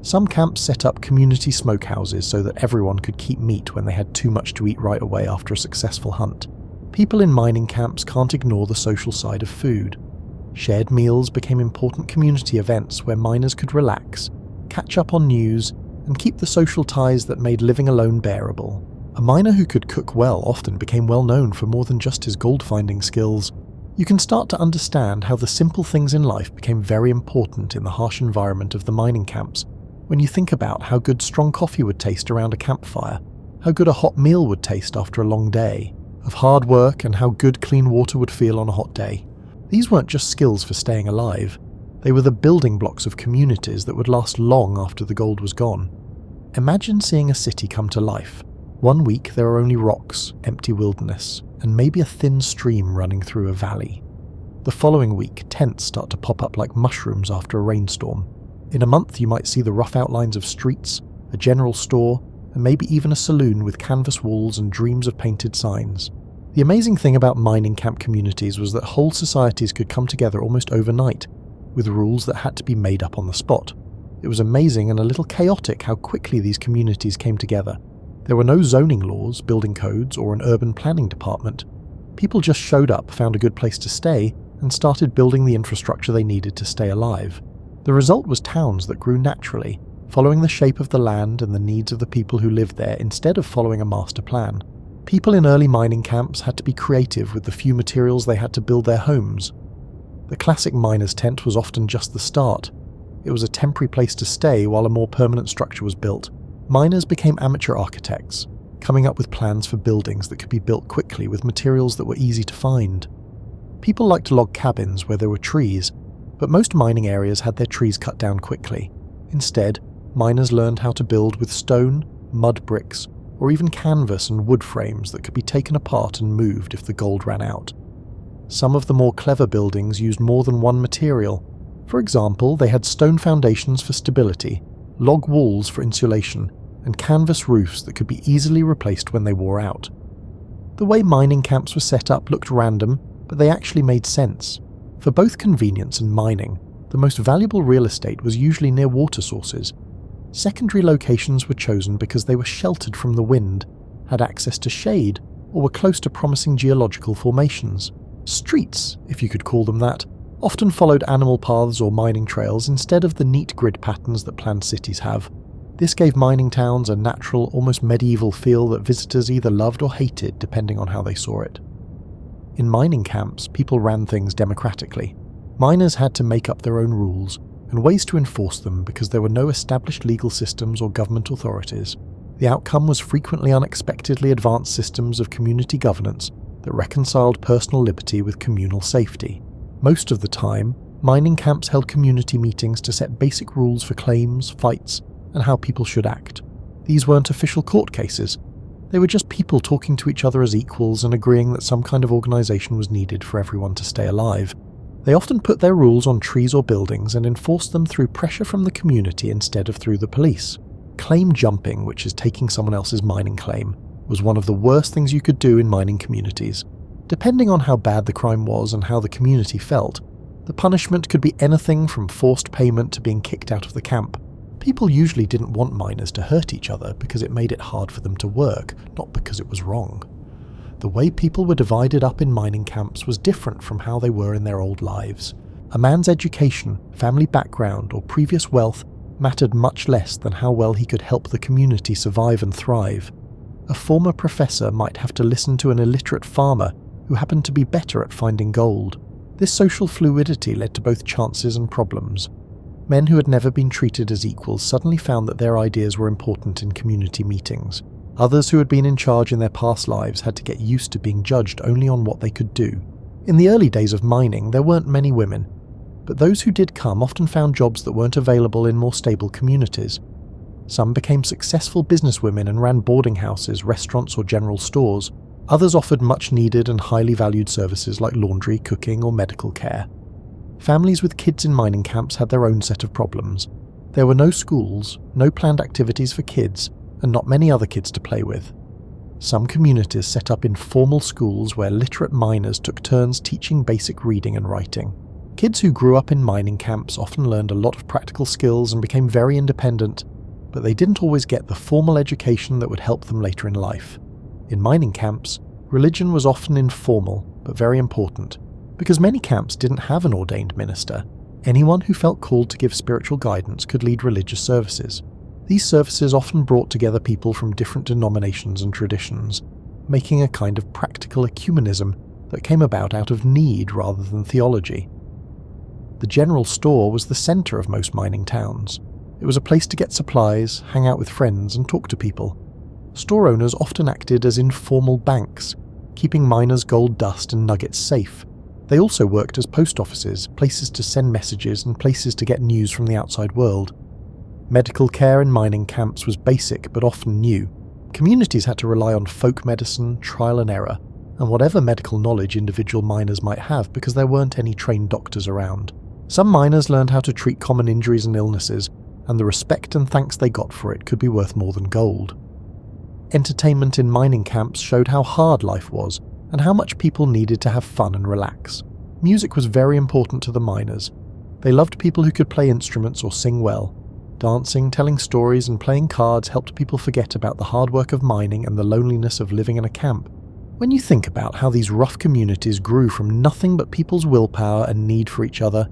Some camps set up community smokehouses so that everyone could keep meat when they had too much to eat right away after a successful hunt. People in mining camps can't ignore the social side of food. Shared meals became important community events where miners could relax, catch up on news, and keep the social ties that made living alone bearable. A miner who could cook well often became well known for more than just his gold-finding skills. You can start to understand how the simple things in life became very important in the harsh environment of the mining camps when you think about how good strong coffee would taste around a campfire, how good a hot meal would taste after a long day of hard work, and how good clean water would feel on a hot day. These weren't just skills for staying alive. They were the building blocks of communities that would last long after the gold was gone. Imagine seeing a city come to life. One week there are only rocks, empty wilderness, and maybe a thin stream running through a valley. The following week, tents start to pop up like mushrooms after a rainstorm. In a month you might see the rough outlines of streets, a general store, and maybe even a saloon with canvas walls and dreams of painted signs. The amazing thing about mining camp communities was that whole societies could come together almost overnight, with rules that had to be made up on the spot. It was amazing and a little chaotic how quickly these communities came together. There were no zoning laws, building codes, or an urban planning department. People just showed up, found a good place to stay, and started building the infrastructure they needed to stay alive. The result was towns that grew naturally, following the shape of the land and the needs of the people who lived there instead of following a master plan. People in early mining camps had to be creative with the few materials they had to build their homes. The classic miner's tent was often just the start. It was a temporary place to stay while a more permanent structure was built. Miners became amateur architects, coming up with plans for buildings that could be built quickly with materials that were easy to find. People liked to log cabins where there were trees, but most mining areas had their trees cut down quickly. Instead, miners learned how to build with stone, mud bricks, or even canvas and wood frames that could be taken apart and moved if the gold ran out. Some of the more clever buildings used more than one material. For example, they had stone foundations for stability, log walls for insulation, and canvas roofs that could be easily replaced when they wore out. The way mining camps were set up looked random, but they actually made sense. For both convenience and mining, the most valuable real estate was usually near water sources. Secondary locations were chosen because they were sheltered from the wind, had access to shade, or were close to promising geological formations. Streets, if you could call them that, often followed animal paths or mining trails instead of the neat grid patterns that planned cities have. This gave mining towns a natural, almost medieval feel that visitors either loved or hated depending on how they saw it. In mining camps, people ran things democratically. Miners had to make up their own rules and ways to enforce them because there were no established legal systems or government authorities. The outcome was frequently unexpectedly advanced systems of community governance that reconciled personal liberty with communal safety. Most of the time, mining camps held community meetings to set basic rules for claims, fights, and how people should act. These weren't official court cases. They were just people talking to each other as equals and agreeing that some kind of organisation was needed for everyone to stay alive. They often put their rules on trees or buildings and enforced them through pressure from the community instead of through the police. Claim jumping, which is taking someone else's mining claim, was one of the worst things you could do in mining communities. Depending on how bad the crime was and how the community felt, the punishment could be anything from forced payment to being kicked out of the camp. People usually didn't want miners to hurt each other because it made it hard for them to work, not because it was wrong. The way people were divided up in mining camps was different from how they were in their old lives. A man's education, family background, or previous wealth mattered much less than how well he could help the community survive and thrive. A former professor might have to listen to an illiterate farmer who happened to be better at finding gold. This social fluidity led to both chances and problems. Men who had never been treated as equals suddenly found that their ideas were important in community meetings. Others who had been in charge in their past lives had to get used to being judged only on what they could do. In the early days of mining, there weren't many women, but those who did come often found jobs that weren't available in more stable communities. Some became successful businesswomen and ran boarding houses, restaurants, or general stores. Others offered much-needed and highly valued services like laundry, cooking, or medical care. Families with kids in mining camps had their own set of problems. There were no schools, no planned activities for kids, and not many other kids to play with. Some communities set up informal schools where literate miners took turns teaching basic reading and writing. Kids who grew up in mining camps often learned a lot of practical skills and became very independent, but they didn't always get the formal education that would help them later in life. In mining camps, religion was often informal, but very important, because many camps didn't have an ordained minister. Anyone who felt called to give spiritual guidance could lead religious services. These services often brought together people from different denominations and traditions, making a kind of practical ecumenism that came about out of need rather than theology. The general store was the centre of most mining towns. It was a place to get supplies, hang out with friends, and talk to people. Store owners often acted as informal banks, keeping miners' gold dust and nuggets safe. They also worked as post offices, places to send messages and places to get news from the outside world. Medical care in mining camps was basic but often new. Communities had to rely on folk medicine, trial and error, and whatever medical knowledge individual miners might have because there weren't any trained doctors around. Some miners learned how to treat common injuries and illnesses, and the respect and thanks they got for it could be worth more than gold. Entertainment in mining camps showed how hard life was, and how much people needed to have fun and relax. Music was very important to the miners. They loved people who could play instruments or sing well. Dancing, telling stories, and playing cards helped people forget about the hard work of mining and the loneliness of living in a camp. When you think about how these rough communities grew from nothing but people's willpower and need for each other,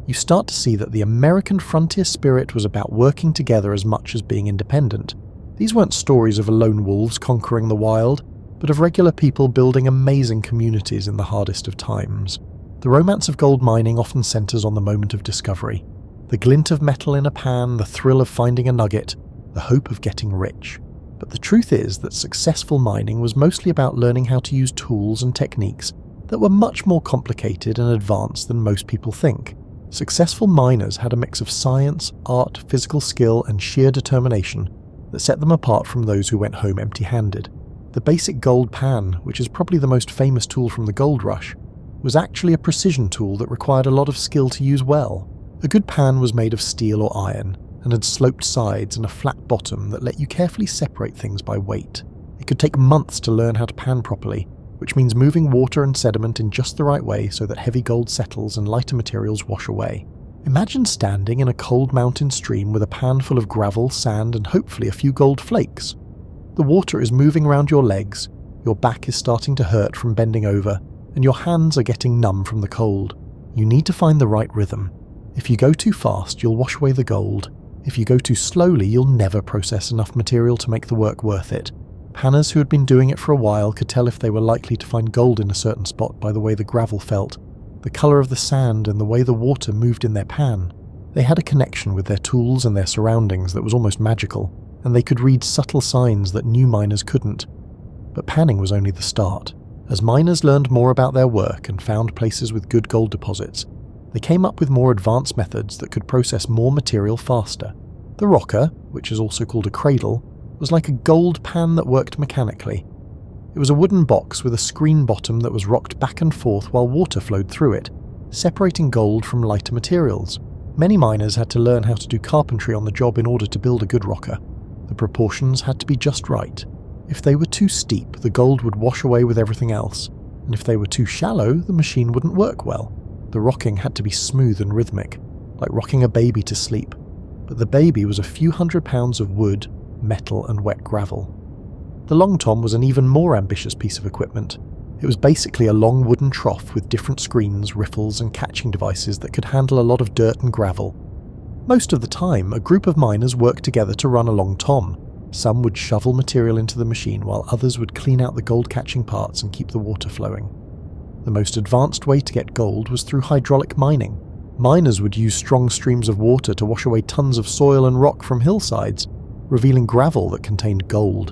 you start to see that the American frontier spirit was about working together as much as being independent. These weren't stories of lone wolves conquering the wild, but of regular people building amazing communities in the hardest of times. The romance of gold mining often centers on the moment of discovery. The glint of metal in a pan, the thrill of finding a nugget, the hope of getting rich. But the truth is that successful mining was mostly about learning how to use tools and techniques that were much more complicated and advanced than most people think. Successful miners had a mix of science, art, physical skill, and sheer determination that set them apart from those who went home empty-handed. The basic gold pan, which is probably the most famous tool from the gold rush, was actually a precision tool that required a lot of skill to use well. A good pan was made of steel or iron, and had sloped sides and a flat bottom that let you carefully separate things by weight. It could take months to learn how to pan properly, which means moving water and sediment in just the right way so that heavy gold settles and lighter materials wash away. Imagine standing in a cold mountain stream with a pan full of gravel, sand, and hopefully a few gold flakes. The water is moving around your legs, your back is starting to hurt from bending over, and your hands are getting numb from the cold. You need to find the right rhythm. If you go too fast, you'll wash away the gold. If you go too slowly, you'll never process enough material to make the work worth it. Panners who had been doing it for a while could tell if they were likely to find gold in a certain spot by the way the gravel felt, the colour of the sand, and the way the water moved in their pan. They had a connection with their tools and their surroundings that was almost magical, and they could read subtle signs that new miners couldn't. But panning was only the start. As miners learned more about their work and found places with good gold deposits, they came up with more advanced methods that could process more material faster. The rocker, which is also called a cradle, was like a gold pan that worked mechanically. It was a wooden box with a screen bottom that was rocked back and forth while water flowed through it, separating gold from lighter materials. Many miners had to learn how to do carpentry on the job in order to build a good rocker. The proportions had to be just right. If they were too steep, the gold would wash away with everything else, and if they were too shallow, the machine wouldn't work well. The rocking had to be smooth and rhythmic, like rocking a baby to sleep, but the baby was a few hundred pounds of wood, metal, and wet gravel. The long tom was an even more ambitious piece of equipment. It was basically a long wooden trough with different screens, riffles, and catching devices that could handle a lot of dirt and gravel. Most of the time, a group of miners worked together to run a long tom. Some would shovel material into the machine while others would clean out the gold-catching parts and keep the water flowing. The most advanced way to get gold was through hydraulic mining. Miners would use strong streams of water to wash away tons of soil and rock from hillsides, revealing gravel that contained gold.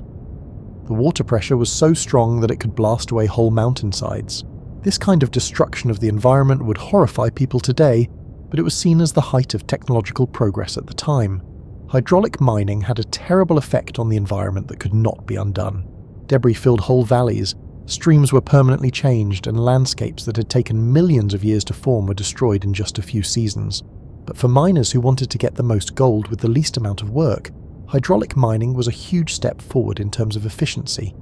The water pressure was so strong that it could blast away whole mountainsides. This kind of destruction of the environment would horrify people today, but it was seen as the height of technological progress at the time. Hydraulic mining had a terrible effect on the environment that could not be undone. Debris filled whole valleys, streams were permanently changed, and landscapes that had taken millions of years to form were destroyed in just a few seasons. But for miners who wanted to get the most gold with the least amount of work, hydraulic mining was a huge step forward in terms of efficiency.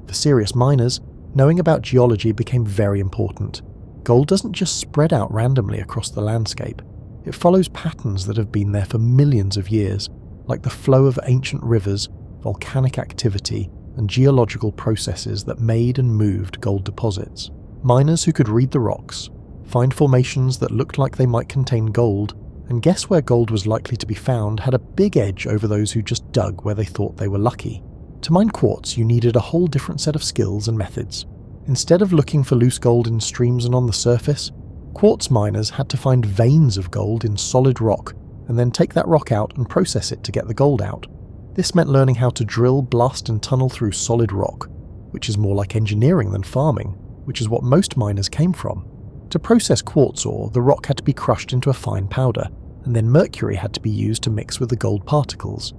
For serious miners, knowing about geology became very important. Gold doesn't just spread out randomly across the landscape. It follows patterns that have been there for millions of years, like the flow of ancient rivers, volcanic activity, and geological processes that made and moved gold deposits. Miners who could read the rocks, find formations that looked like they might contain gold, and guess where gold was likely to be found had a big edge over those who just dug where they thought they were lucky. To mine quartz, you needed a whole different set of skills and methods. Instead of looking for loose gold in streams and on the surface, quartz miners had to find veins of gold in solid rock and then take that rock out and process it to get the gold out. This meant learning how to drill, blast, and tunnel through solid rock, which is more like engineering than farming, which is what most miners came from. To process quartz ore, the rock had to be crushed into a fine powder, and then mercury had to be used to mix with the gold particles.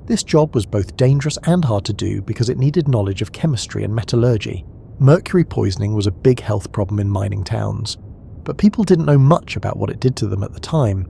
This job was both dangerous and hard to do because it needed knowledge of chemistry and metallurgy. Mercury poisoning was a big health problem in mining towns, but people didn't know much about what it did to them at the time.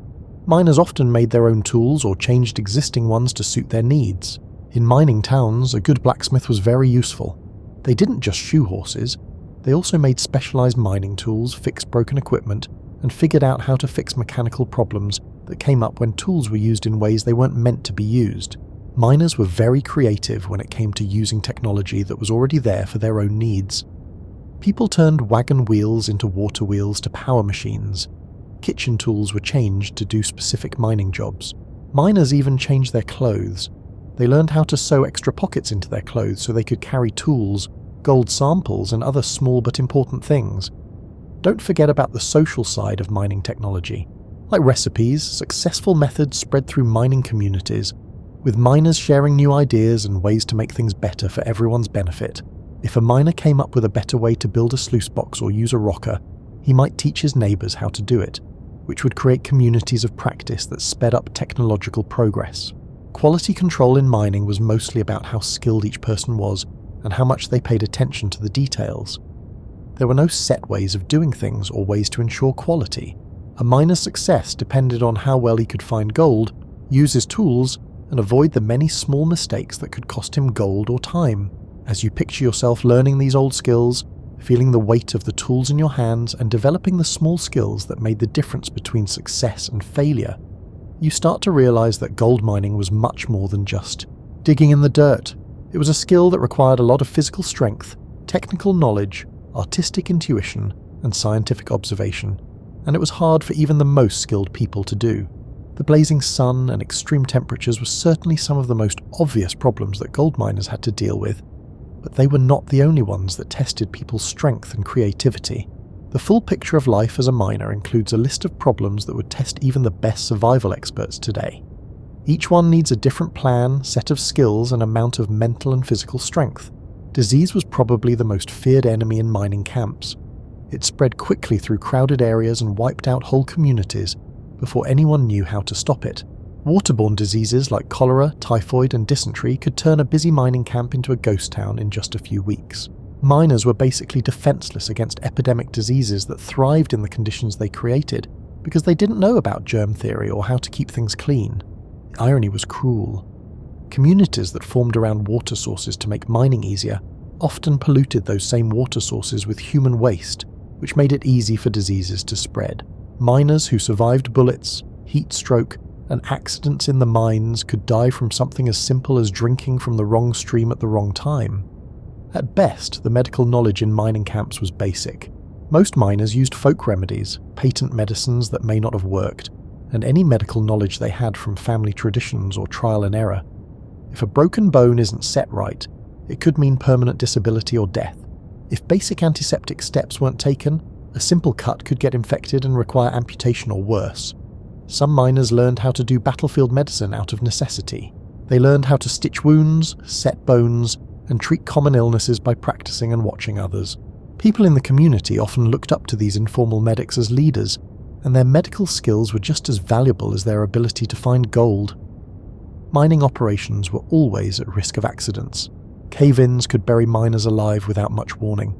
Miners often made their own tools or changed existing ones to suit their needs. In mining towns, a good blacksmith was very useful. They didn't just shoe horses, they also made specialized mining tools, fixed broken equipment, and figured out how to fix mechanical problems that came up when tools were used in ways they weren't meant to be used. Miners were very creative when it came to using technology that was already there for their own needs. People turned wagon wheels into water wheels to power machines. Kitchen tools were changed to do specific mining jobs. Miners even changed their clothes. They learned how to sew extra pockets into their clothes so they could carry tools, gold samples, and other small but important things. Don't forget about the social side of mining technology. Like recipes, successful methods spread through mining communities, with miners sharing new ideas and ways to make things better for everyone's benefit. If a miner came up with a better way to build a sluice box or use a rocker, he might teach his neighbours how to do it, which would create communities of practice that sped up technological progress. Quality control in mining was mostly about how skilled each person was and how much they paid attention to the details. There were no set ways of doing things or ways to ensure quality. A miner's success depended on how well he could find gold, use his tools, and avoid the many small mistakes that could cost him gold or time. As you picture yourself learning these old skills, feeling the weight of the tools in your hands, and developing the small skills that made the difference between success and failure, you start to realize that gold mining was much more than just digging in the dirt. It was a skill that required a lot of physical strength, technical knowledge, artistic intuition, and scientific observation, and it was hard for even the most skilled people to do. The blazing sun and extreme temperatures were certainly some of the most obvious problems that gold miners had to deal with, but they were not the only ones that tested people's strength and creativity. The full picture of life as a miner includes a list of problems that would test even the best survival experts today. Each one needs a different plan, set of skills, and amount of mental and physical strength. Disease was probably the most feared enemy in mining camps. It spread quickly through crowded areas and wiped out whole communities before anyone knew how to stop it. Waterborne diseases like cholera, typhoid, and dysentery could turn a busy mining camp into a ghost town in just a few weeks. Miners were basically defenseless against epidemic diseases that thrived in the conditions they created because they didn't know about germ theory or how to keep things clean. The irony was cruel. Communities that formed around water sources to make mining easier often polluted those same water sources with human waste, which made it easy for diseases to spread. Miners who survived bullets, heat stroke, and accidents in the mines could die from something as simple as drinking from the wrong stream at the wrong time. At best, the medical knowledge in mining camps was basic. Most miners used folk remedies, patent medicines that may not have worked, and any medical knowledge they had from family traditions or trial and error. If a broken bone isn't set right, it could mean permanent disability or death. If basic antiseptic steps weren't taken, a simple cut could get infected and require amputation or worse. Some miners learned how to do battlefield medicine out of necessity. They learned how to stitch wounds, set bones, and treat common illnesses by practicing and watching others. People in the community often looked up to these informal medics as leaders, and their medical skills were just as valuable as their ability to find gold. Mining operations were always at risk of accidents. Cave-ins could bury miners alive without much warning.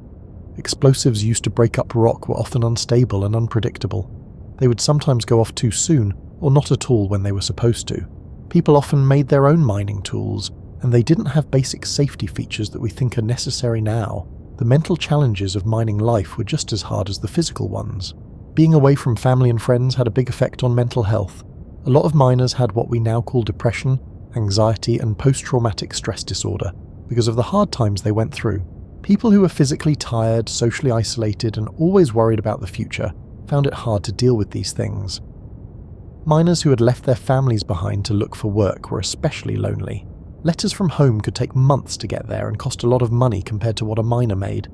Explosives used to break up rock were often unstable and unpredictable. They would sometimes go off too soon, or not at all when they were supposed to. People often made their own mining tools, and they didn't have basic safety features that we think are necessary now. The mental challenges of mining life were just as hard as the physical ones. Being away from family and friends had a big effect on mental health. A lot of miners had what we now call depression, anxiety, and post-traumatic stress disorder because of the hard times they went through. People who were physically tired, socially isolated, and always worried about the future found it hard to deal with these things. Miners who had left their families behind to look for work were especially lonely. Letters from home could take months to get there and cost a lot of money compared to what a miner made.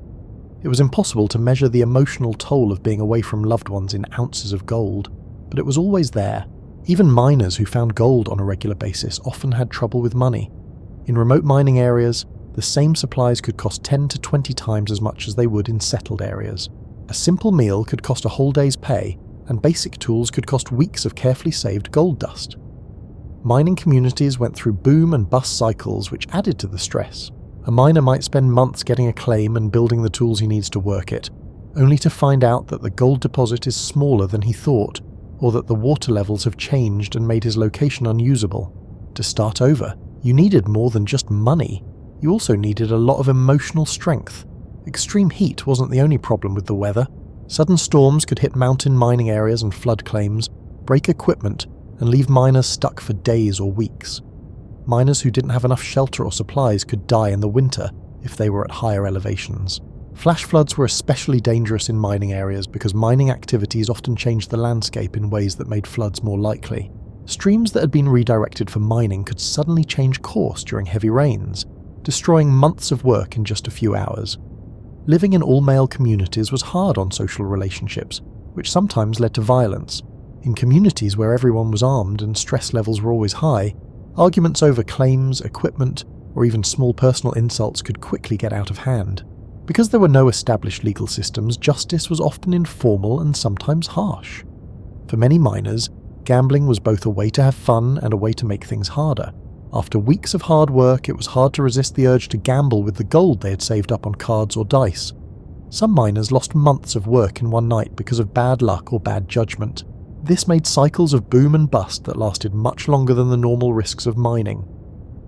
It was impossible to measure the emotional toll of being away from loved ones in ounces of gold, but it was always there. Even miners who found gold on a regular basis often had trouble with money. In remote mining areas, the same supplies could cost 10 to 20 times as much as they would in settled areas. A simple meal could cost a whole day's pay, and basic tools could cost weeks of carefully saved gold dust. Mining communities went through boom and bust cycles which added to the stress. A miner might spend months getting a claim and building the tools he needs to work it, only to find out that the gold deposit is smaller than he thought, or that the water levels have changed and made his location unusable. To start over, you needed more than just money. You also needed a lot of emotional strength. Extreme heat wasn't the only problem with the weather. Sudden storms could hit mountain mining areas and flood claims, break equipment, and leave miners stuck for days or weeks. Miners who didn't have enough shelter or supplies could die in the winter if they were at higher elevations. Flash floods were especially dangerous in mining areas because mining activities often changed the landscape in ways that made floods more likely. Streams that had been redirected for mining could suddenly change course during heavy rains, destroying months of work in just a few hours. Living in all-male communities was hard on social relationships, which sometimes led to violence. In communities where everyone was armed and stress levels were always high, arguments over claims, equipment, or even small personal insults could quickly get out of hand. Because there were no established legal systems, justice was often informal and sometimes harsh. For many miners, gambling was both a way to have fun and a way to make things harder. After weeks of hard work, it was hard to resist the urge to gamble with the gold they had saved up on cards or dice. Some miners lost months of work in one night because of bad luck or bad judgment. This made cycles of boom and bust that lasted much longer than the normal risks of mining.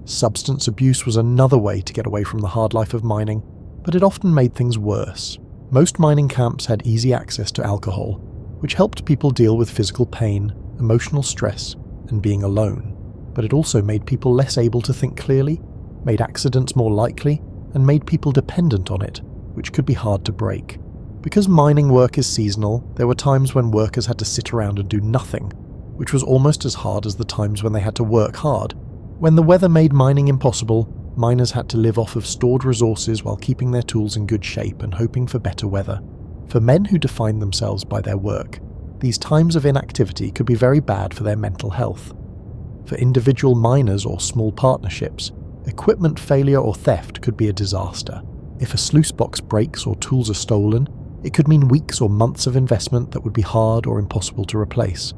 Substance abuse was another way to get away from the hard life of mining, but it often made things worse. Most mining camps had easy access to alcohol, which helped people deal with physical pain, emotional stress, and being alone. But it also made people less able to think clearly, made accidents more likely, and made people dependent on it, which could be hard to break. Because mining work is seasonal, there were times when workers had to sit around and do nothing, which was almost as hard as the times when they had to work hard. When the weather made mining impossible, miners had to live off of stored resources while keeping their tools in good shape and hoping for better weather. For men who defined themselves by their work, these times of inactivity could be very bad for their mental health. For individual miners or small partnerships, equipment failure or theft could be a disaster. If a sluice box breaks or tools are stolen, it could mean weeks or months of investment that would be hard or impossible to replace.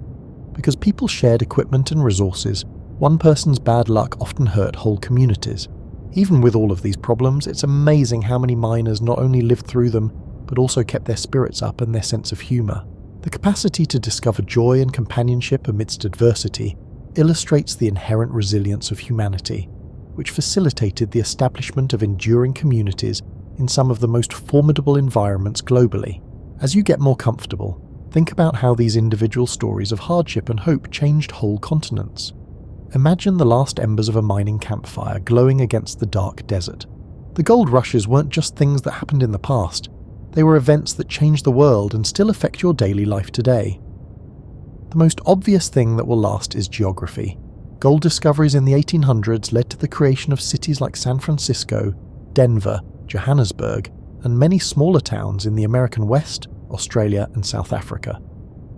Because people shared equipment and resources, one person's bad luck often hurt whole communities. Even with all of these problems, it's amazing how many miners not only lived through them, but also kept their spirits up and their sense of humour. The capacity to discover joy and companionship amidst adversity illustrates the inherent resilience of humanity, which facilitated the establishment of enduring communities in some of the most formidable environments globally. As you get more comfortable, think about how these individual stories of hardship and hope changed whole continents. Imagine the last embers of a mining campfire glowing against the dark desert. The gold rushes weren't just things that happened in the past, they were events that changed the world and still affect your daily life today. The most obvious thing that will last is geography. Gold discoveries in the 1800s led to the creation of cities like San Francisco, Denver, Johannesburg, and many smaller towns in the American West, Australia, and South Africa.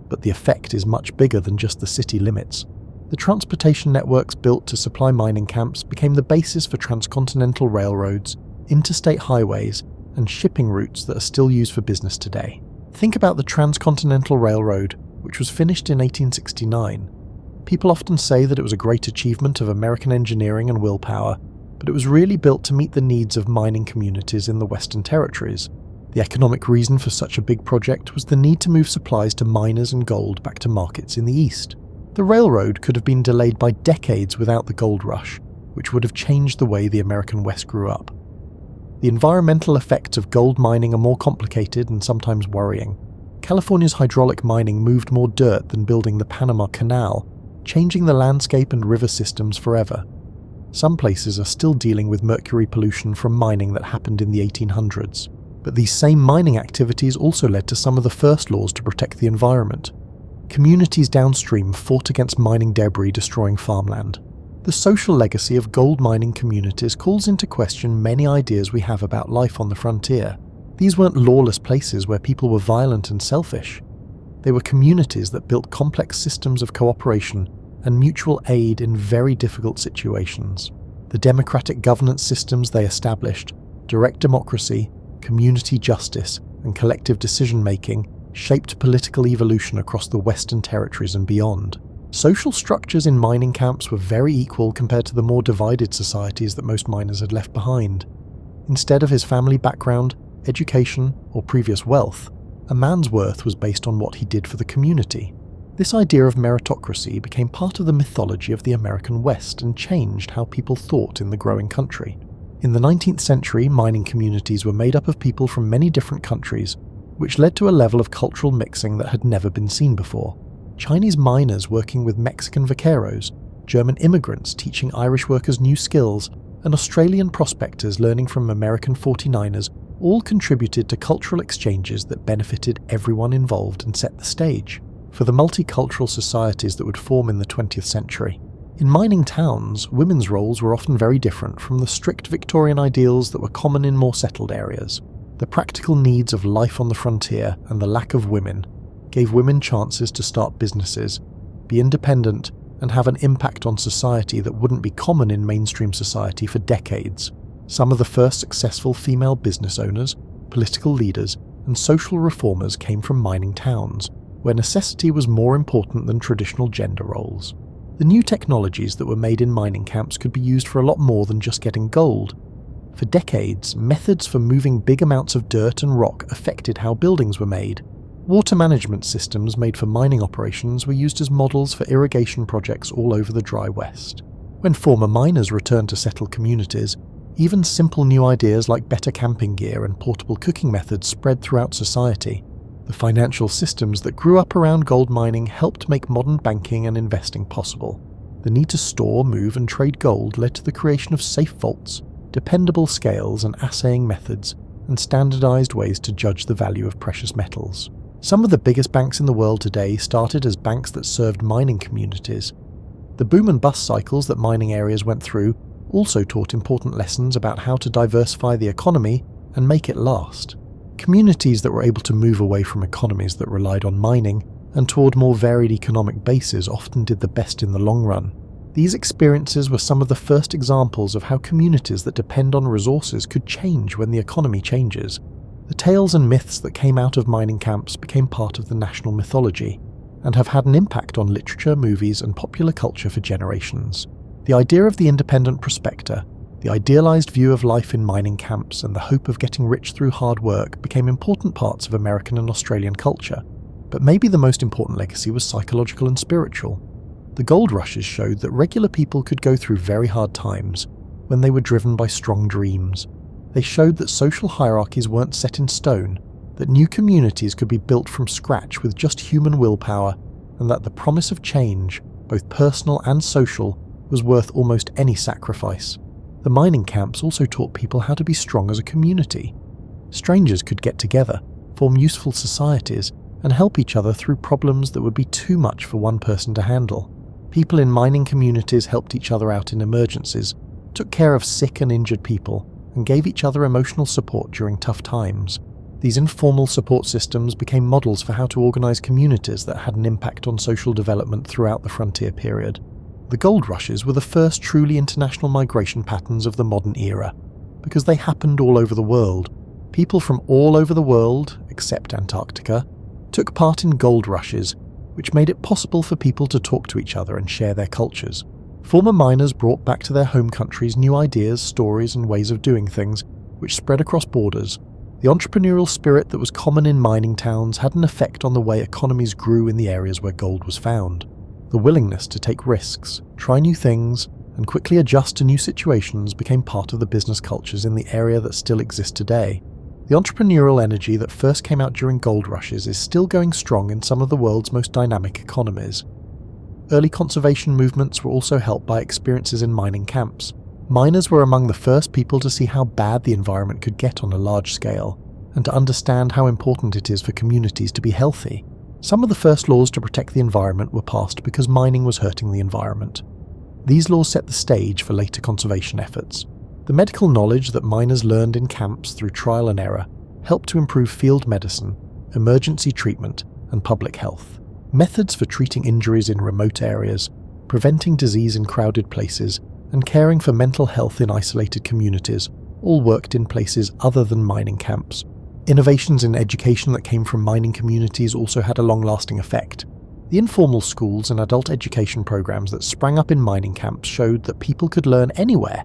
But the effect is much bigger than just the city limits. The transportation networks built to supply mining camps became the basis for transcontinental railroads, interstate highways, and shipping routes that are still used for business today. Think about the Transcontinental Railroad, which was finished in 1869. People often say that it was a great achievement of American engineering and willpower, but it was really built to meet the needs of mining communities in the Western Territories. The economic reason for such a big project was the need to move supplies to miners and gold back to markets in the East. The railroad could have been delayed by decades without the gold rush, which would have changed the way the American West grew up. The environmental effects of gold mining are more complicated and sometimes worrying. California's hydraulic mining moved more dirt than building the Panama Canal, changing the landscape and river systems forever. Some places are still dealing with mercury pollution from mining that happened in the 1800s. But these same mining activities also led to some of the first laws to protect the environment. Communities downstream fought against mining debris destroying farmland. The social legacy of gold mining communities calls into question many ideas we have about life on the frontier. These weren't lawless places where people were violent and selfish. They were communities that built complex systems of cooperation and mutual aid in very difficult situations. The democratic governance systems they established, direct democracy, community justice, and collective decision-making shaped political evolution across the Western territories and beyond. Social structures in mining camps were very equal compared to the more divided societies that most miners had left behind. Instead of his family background, education, or previous wealth, a man's worth was based on what he did for the community. This idea of meritocracy became part of the mythology of the American West and changed how people thought in the growing country. In the 19th century, mining communities were made up of people from many different countries, which led to a level of cultural mixing that had never been seen before. Chinese miners working with Mexican vaqueros, German immigrants teaching Irish workers new skills, and Australian prospectors learning from American 49ers all contributed to cultural exchanges that benefited everyone involved and set the stage for the multicultural societies that would form in the 20th century. In mining towns, women's roles were often very different from the strict Victorian ideals that were common in more settled areas. The practical needs of life on the frontier and the lack of women gave women chances to start businesses, be independent, and have an impact on society that wouldn't be common in mainstream society for decades. Some of the first successful female business owners, political leaders, and social reformers came from mining towns, where necessity was more important than traditional gender roles. The new technologies that were made in mining camps could be used for a lot more than just getting gold. For decades, methods for moving big amounts of dirt and rock affected how buildings were made. Water management systems made for mining operations were used as models for irrigation projects all over the dry West. When former miners returned to settle communities, even simple new ideas like better camping gear and portable cooking methods spread throughout society. The financial systems that grew up around gold mining helped make modern banking and investing possible. The need to store, move, and trade gold led to the creation of safe vaults, dependable scales and assaying methods, and standardized ways to judge the value of precious metals. Some of the biggest banks in the world today started as banks that served mining communities. The boom and bust cycles that mining areas went through also taught important lessons about how to diversify the economy and make it last. Communities that were able to move away from economies that relied on mining and toward more varied economic bases often did the best in the long run. These experiences were some of the first examples of how communities that depend on resources could change when the economy changes. The tales and myths that came out of mining camps became part of the national mythology, and have had an impact on literature, movies, and popular culture for generations. The idea of the independent prospector, the idealized view of life in mining camps, and the hope of getting rich through hard work became important parts of American and Australian culture. But maybe the most important legacy was psychological and spiritual. The gold rushes showed that regular people could go through very hard times when they were driven by strong dreams. They showed that social hierarchies weren't set in stone, that new communities could be built from scratch with just human willpower, and that the promise of change, both personal and social, was worth almost any sacrifice. The mining camps also taught people how to be strong as a community. Strangers could get together, form useful societies, and help each other through problems that would be too much for one person to handle. People in mining communities helped each other out in emergencies, took care of sick and injured people, and gave each other emotional support during tough times. These informal support systems became models for how to organize communities that had an impact on social development throughout the frontier period. The gold rushes were the first truly international migration patterns of the modern era, because they happened all over the world. People from all over the world, except Antarctica, took part in gold rushes, which made it possible for people to talk to each other and share their cultures. Former miners brought back to their home countries new ideas, stories, and ways of doing things, which spread across borders. The entrepreneurial spirit that was common in mining towns had an effect on the way economies grew in the areas where gold was found. The willingness to take risks, try new things, and quickly adjust to new situations became part of the business cultures in the area that still exist today. The entrepreneurial energy that first came out during gold rushes is still going strong in some of the world's most dynamic economies. Early conservation movements were also helped by experiences in mining camps. Miners were among the first people to see how bad the environment could get on a large scale, and to understand how important it is for communities to be healthy. Some of the first laws to protect the environment were passed because mining was hurting the environment. These laws set the stage for later conservation efforts. The medical knowledge that miners learned in camps through trial and error helped to improve field medicine, emergency treatment, and public health. Methods for treating injuries in remote areas, preventing disease in crowded places, and caring for mental health in isolated communities all worked in places other than mining camps. Innovations in education that came from mining communities also had a long-lasting effect. The informal schools and adult education programs that sprang up in mining camps showed that people could learn anywhere,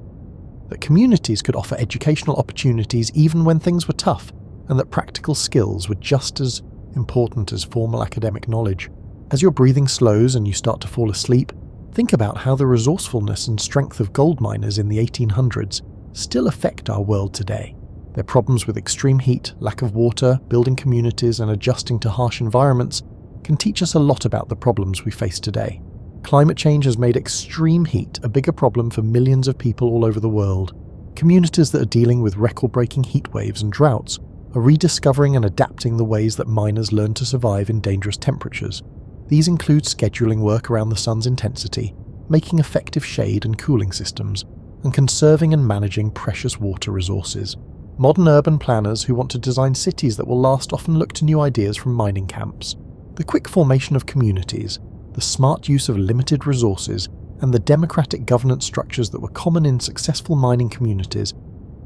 that communities could offer educational opportunities even when things were tough, and that practical skills were just as important as formal academic knowledge. As your breathing slows and you start to fall asleep, think about how the resourcefulness and strength of gold miners in the 1800s still affect our world today. Their problems with extreme heat, lack of water, building communities, and adjusting to harsh environments can teach us a lot about the problems we face today. Climate change has made extreme heat a bigger problem for millions of people all over the world. Communities that are dealing with record-breaking heat waves and droughts are rediscovering and adapting the ways that miners learn to survive in dangerous temperatures. These include scheduling work around the sun's intensity, making effective shade and cooling systems, and conserving and managing precious water resources. Modern urban planners who want to design cities that will last often look to new ideas from mining camps. The quick formation of communities, the smart use of limited resources, and the democratic governance structures that were common in successful mining communities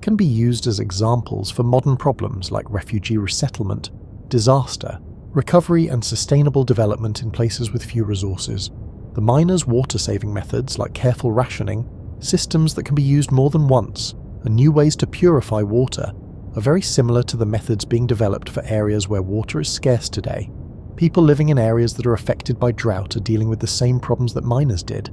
can be used as examples for modern problems like refugee resettlement, disaster, recovery, and sustainable development in places with few resources. The miners' water-saving methods like careful rationing, systems that can be used more than once, and new ways to purify water are very similar to the methods being developed for areas where water is scarce today. People living in areas that are affected by drought are dealing with the same problems that miners did.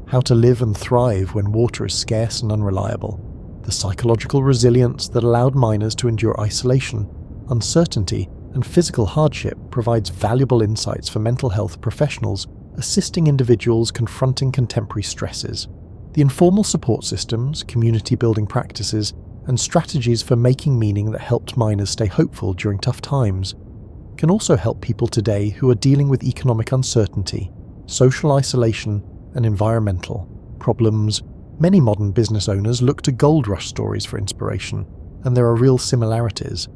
How to live and thrive when water is scarce and unreliable. The psychological resilience that allowed miners to endure isolation, uncertainty, and physical hardship provides valuable insights for mental health professionals assisting individuals confronting contemporary stresses. The informal support systems, community building practices, and strategies for making meaning that helped miners stay hopeful during tough times can also help people today who are dealing with economic uncertainty, social isolation, and environmental problems. Many modern business owners look to gold rush stories for inspiration, and there are real similarities.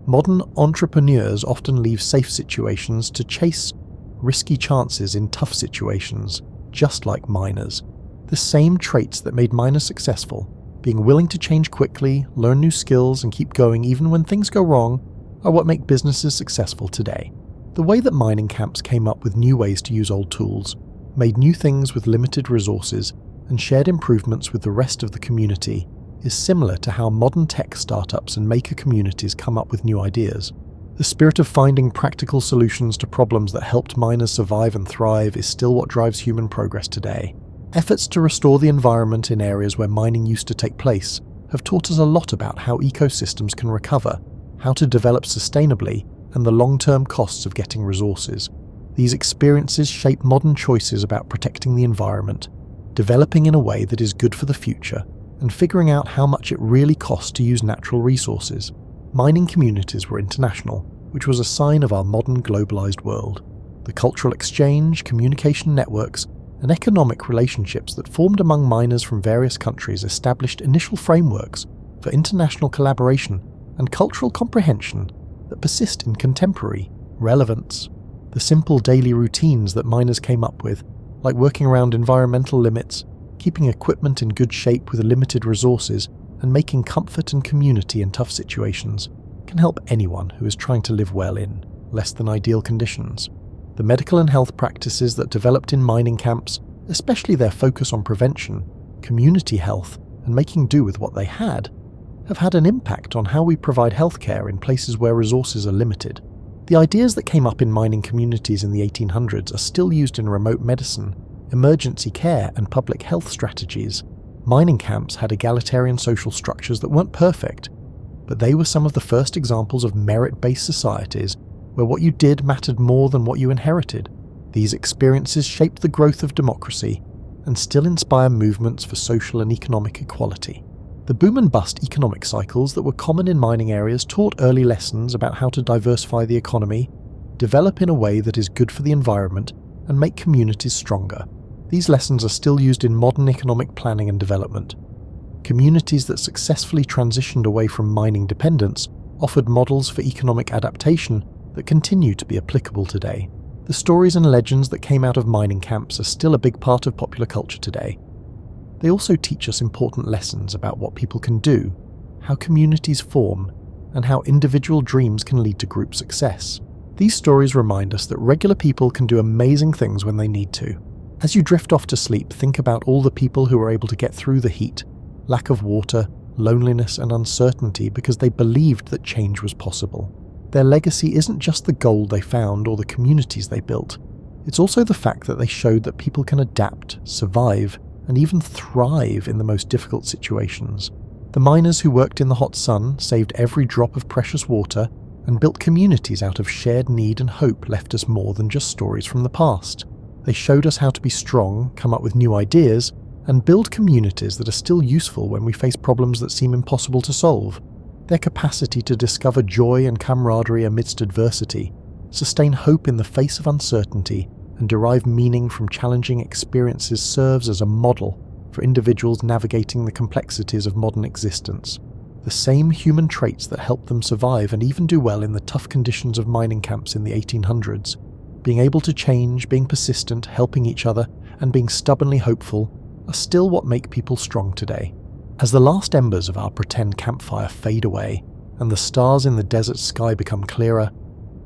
Modern entrepreneurs often leave safe situations to chase risky chances in tough situations, just like miners. The same traits that made miners successful, being willing to change quickly, learn new skills, and keep going even when things go wrong, are what make businesses successful today. The way that mining camps came up with new ways to use old tools, made new things with limited resources, and shared improvements with the rest of the community is similar to how modern tech startups and maker communities come up with new ideas. The spirit of finding practical solutions to problems that helped miners survive and thrive is still what drives human progress today. Efforts to restore the environment in areas where mining used to take place have taught us a lot about how ecosystems can recover, how to develop sustainably, and the long-term costs of getting resources. These experiences shape modern choices about protecting the environment, developing in a way that is good for the future, and figuring out how much it really costs to use natural resources. Mining communities were international, which was a sign of our modern globalized world. The cultural exchange, communication networks, and economic relationships that formed among miners from various countries established initial frameworks for international collaboration and cultural comprehension that persist in contemporary relevance. The simple daily routines that miners came up with, like working around environmental limits, keeping equipment in good shape with limited resources, and making comfort and community in tough situations, can help anyone who is trying to live well in less than ideal conditions. The medical and health practices that developed in mining camps, especially their focus on prevention, community health, and making do with what they had, have had an impact on how we provide healthcare in places where resources are limited. The ideas that came up in mining communities in the 1800s are still used in remote medicine, emergency care, and public health strategies. Mining camps had egalitarian social structures that weren't perfect, but they were some of the first examples of merit-based societies where what you did mattered more than what you inherited. These experiences shaped the growth of democracy and still inspire movements for social and economic equality. The boom and bust economic cycles that were common in mining areas taught early lessons about how to diversify the economy, develop in a way that is good for the environment, and make communities stronger. These lessons are still used in modern economic planning and development. Communities that successfully transitioned away from mining dependence offered models for economic adaptation that continue to be applicable today. The stories and legends that came out of mining camps are still a big part of popular culture today. They also teach us important lessons about what people can do, how communities form, and how individual dreams can lead to group success. These stories remind us that regular people can do amazing things when they need to. As you drift off to sleep, think about all the people who were able to get through the heat, lack of water, loneliness and uncertainty because they believed that change was possible. Their legacy isn't just the gold they found or the communities they built. It's also the fact that they showed that people can adapt, survive, and even thrive in the most difficult situations. The miners who worked in the hot sun, saved every drop of precious water, and built communities out of shared need and hope left us more than just stories from the past. They showed us how to be strong, come up with new ideas, and build communities that are still useful when we face problems that seem impossible to solve. Their capacity to discover joy and camaraderie amidst adversity, sustain hope in the face of uncertainty, and derive meaning from challenging experiences serves as a model for individuals navigating the complexities of modern existence. The same human traits that helped them survive and even do well in the tough conditions of mining camps in the 1800s, being able to change, being persistent, helping each other, and being stubbornly hopeful, are still what make people strong today. As the last embers of our pretend campfire fade away, and the stars in the desert sky become clearer,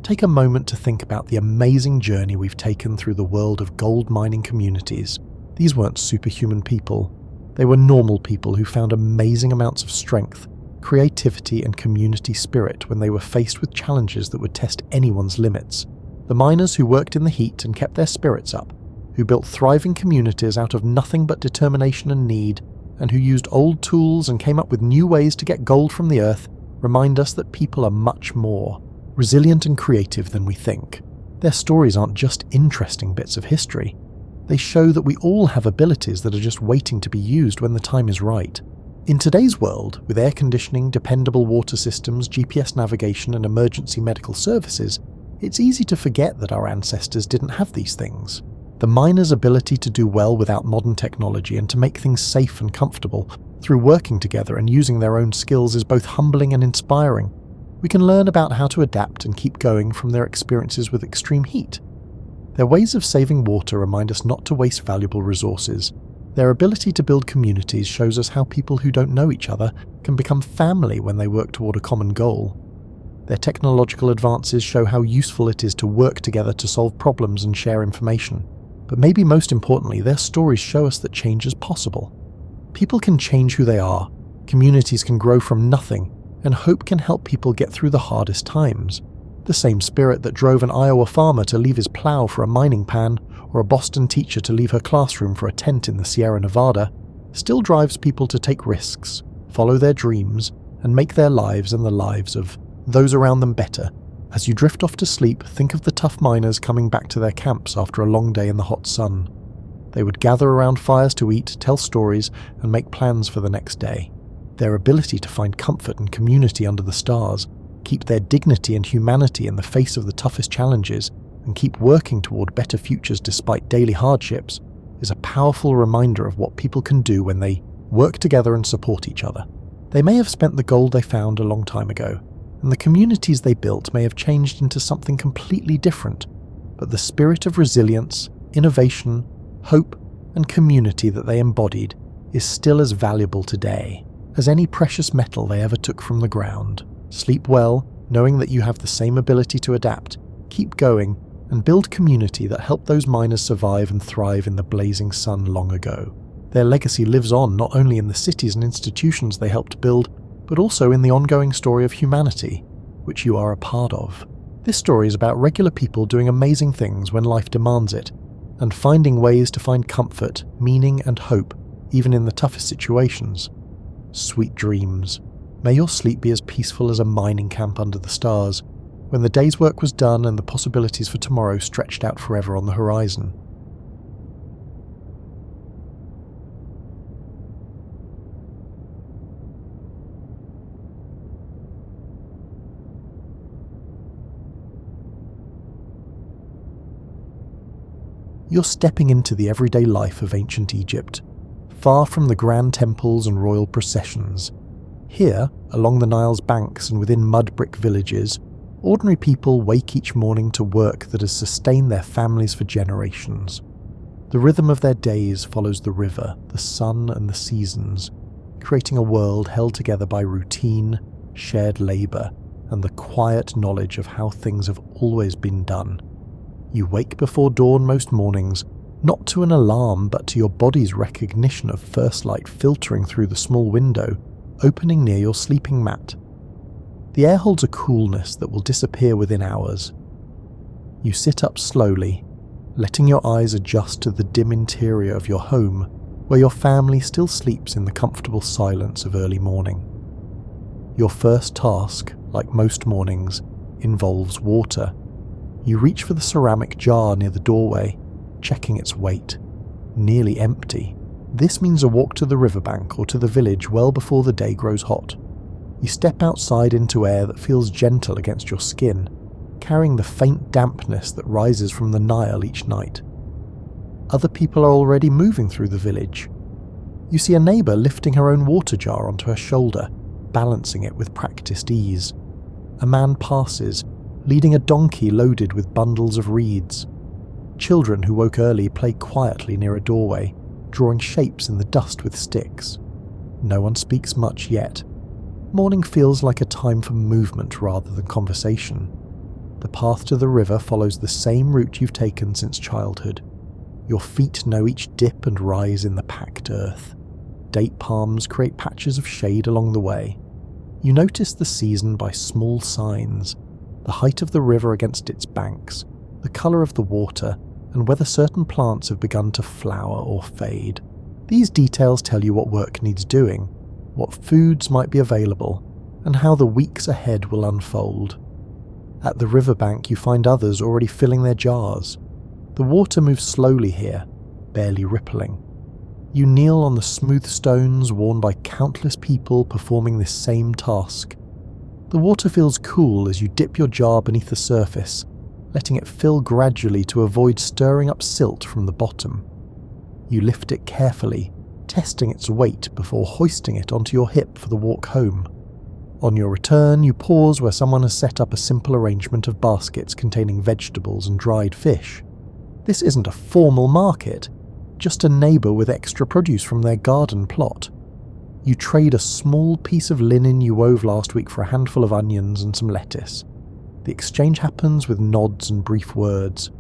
take a moment to think about the amazing journey we've taken through the world of gold mining communities. These weren't superhuman people. They were normal people who found amazing amounts of strength, creativity and community spirit when they were faced with challenges that would test anyone's limits. The miners who worked in the heat and kept their spirits up, who built thriving communities out of nothing but determination and need, and who used old tools and came up with new ways to get gold from the earth, remind us that people are much more resilient and creative than we think. Their stories aren't just interesting bits of history. They show that we all have abilities that are just waiting to be used when the time is right. In today's world, with air conditioning, dependable water systems, GPS navigation and emergency medical services, it's easy to forget that our ancestors didn't have these things. The miners' ability to do well without modern technology and to make things safe and comfortable through working together and using their own skills is both humbling and inspiring. We can learn about how to adapt and keep going from their experiences with extreme heat. Their ways of saving water remind us not to waste valuable resources. Their ability to build communities shows us how people who don't know each other can become family when they work toward a common goal. Their technological advances show how useful it is to work together to solve problems and share information. But maybe most importantly, their stories show us that change is possible. People can change who they are, communities can grow from nothing, and hope can help people get through the hardest times. The same spirit that drove an Iowa farmer to leave his plow for a mining pan, or a Boston teacher to leave her classroom for a tent in the Sierra Nevada, still drives people to take risks, follow their dreams, and make their lives and the lives of those around them better. As you drift off to sleep, think of the tough miners coming back to their camps after a long day in the hot sun. They would gather around fires to eat, tell stories, and make plans for the next day. Their ability to find comfort and community under the stars, keep their dignity and humanity in the face of the toughest challenges, and keep working toward better futures despite daily hardships, is a powerful reminder of what people can do when they work together and support each other. They may have spent the gold they found a long time ago, and the communities they built may have changed into something completely different, but the spirit of resilience, innovation, hope, and community that they embodied is still as valuable today as any precious metal they ever took from the ground. Sleep well, knowing that you have the same ability to adapt, keep going, and build community that helped those miners survive and thrive in the blazing sun long ago. Their legacy lives on not only in the cities and institutions they helped build, but also in the ongoing story of humanity, which you are a part of. This story is about regular people doing amazing things when life demands it, and finding ways to find comfort, meaning, and hope, even in the toughest situations. Sweet dreams. May your sleep be as peaceful as a mining camp under the stars, when the day's work was done and the possibilities for tomorrow stretched out forever on the horizon. You're stepping into the everyday life of ancient Egypt, far from the grand temples and royal processions. Here, along the Nile's banks and within mud brick villages, ordinary people wake each morning to work that has sustained their families for generations. The rhythm of their days follows the river, the sun and the seasons, creating a world held together by routine, shared labour, and the quiet knowledge of how things have always been done. You wake before dawn most mornings, not to an alarm but to your body's recognition of first light filtering through the small window, opening near your sleeping mat. The air holds a coolness that will disappear within hours. You sit up slowly, letting your eyes adjust to the dim interior of your home, where your family still sleeps in the comfortable silence of early morning. Your first task, like most mornings, involves water. You reach for the ceramic jar near the doorway, checking its weight. Nearly empty. This means a walk to the riverbank or to the village well before the day grows hot. You step outside into air that feels gentle against your skin, carrying the faint dampness that rises from the Nile each night. Other people are already moving through the village. You see a neighbour lifting her own water jar onto her shoulder, balancing it with practiced ease. A man passes, leading a donkey loaded with bundles of reeds. Children who woke early play quietly near a doorway, drawing shapes in the dust with sticks. No one speaks much yet. Morning feels like a time for movement rather than conversation. The path to the river follows the same route you've taken since childhood. Your feet know each dip and rise in the packed earth. Date palms create patches of shade along the way. You notice the season by small signs: the height of the river against its banks, the colour of the water, and whether certain plants have begun to flower or fade. These details tell you what work needs doing, what foods might be available, and how the weeks ahead will unfold. At the riverbank you find others already filling their jars. The water moves slowly here, barely rippling. You kneel on the smooth stones worn by countless people performing this same task. The water feels cool as you dip your jar beneath the surface, letting it fill gradually to avoid stirring up silt from the bottom. You lift it carefully, testing its weight before hoisting it onto your hip for the walk home. On your return, you pause where someone has set up a simple arrangement of baskets containing vegetables and dried fish. This isn't a formal market, just a neighbour with extra produce from their garden plot. You trade a small piece of linen you wove last week for a handful of onions and some lettuce. The exchange happens with nods and brief words.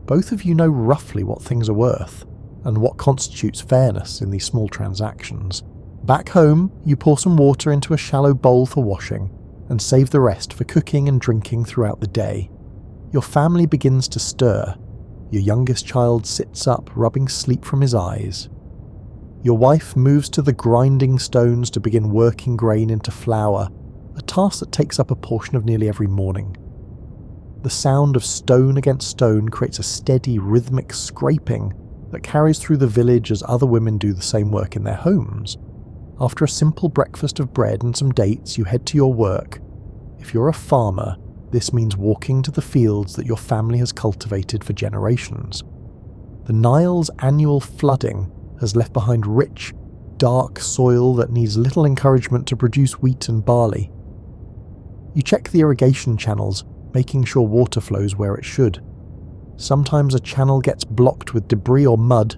Both of you know roughly what things are worth, and what constitutes fairness in these small transactions. Back home, you pour some water into a shallow bowl for washing, and save the rest for cooking and drinking throughout the day. Your family begins to stir. Your youngest child sits up, rubbing sleep from his eyes. Your wife moves to the grinding stones to begin working grain into flour, a task that takes up a portion of nearly every morning. The sound of stone against stone creates a steady, rhythmic scraping that carries through the village as other women do the same work in their homes. After a simple breakfast of bread and some dates, you head to your work. If you're a farmer, this means walking to the fields that your family has cultivated for generations. The Nile's annual flooding has left behind rich, dark soil that needs little encouragement to produce wheat and barley. You check the irrigation channels, making sure water flows where it should. Sometimes a channel gets blocked with debris or mud,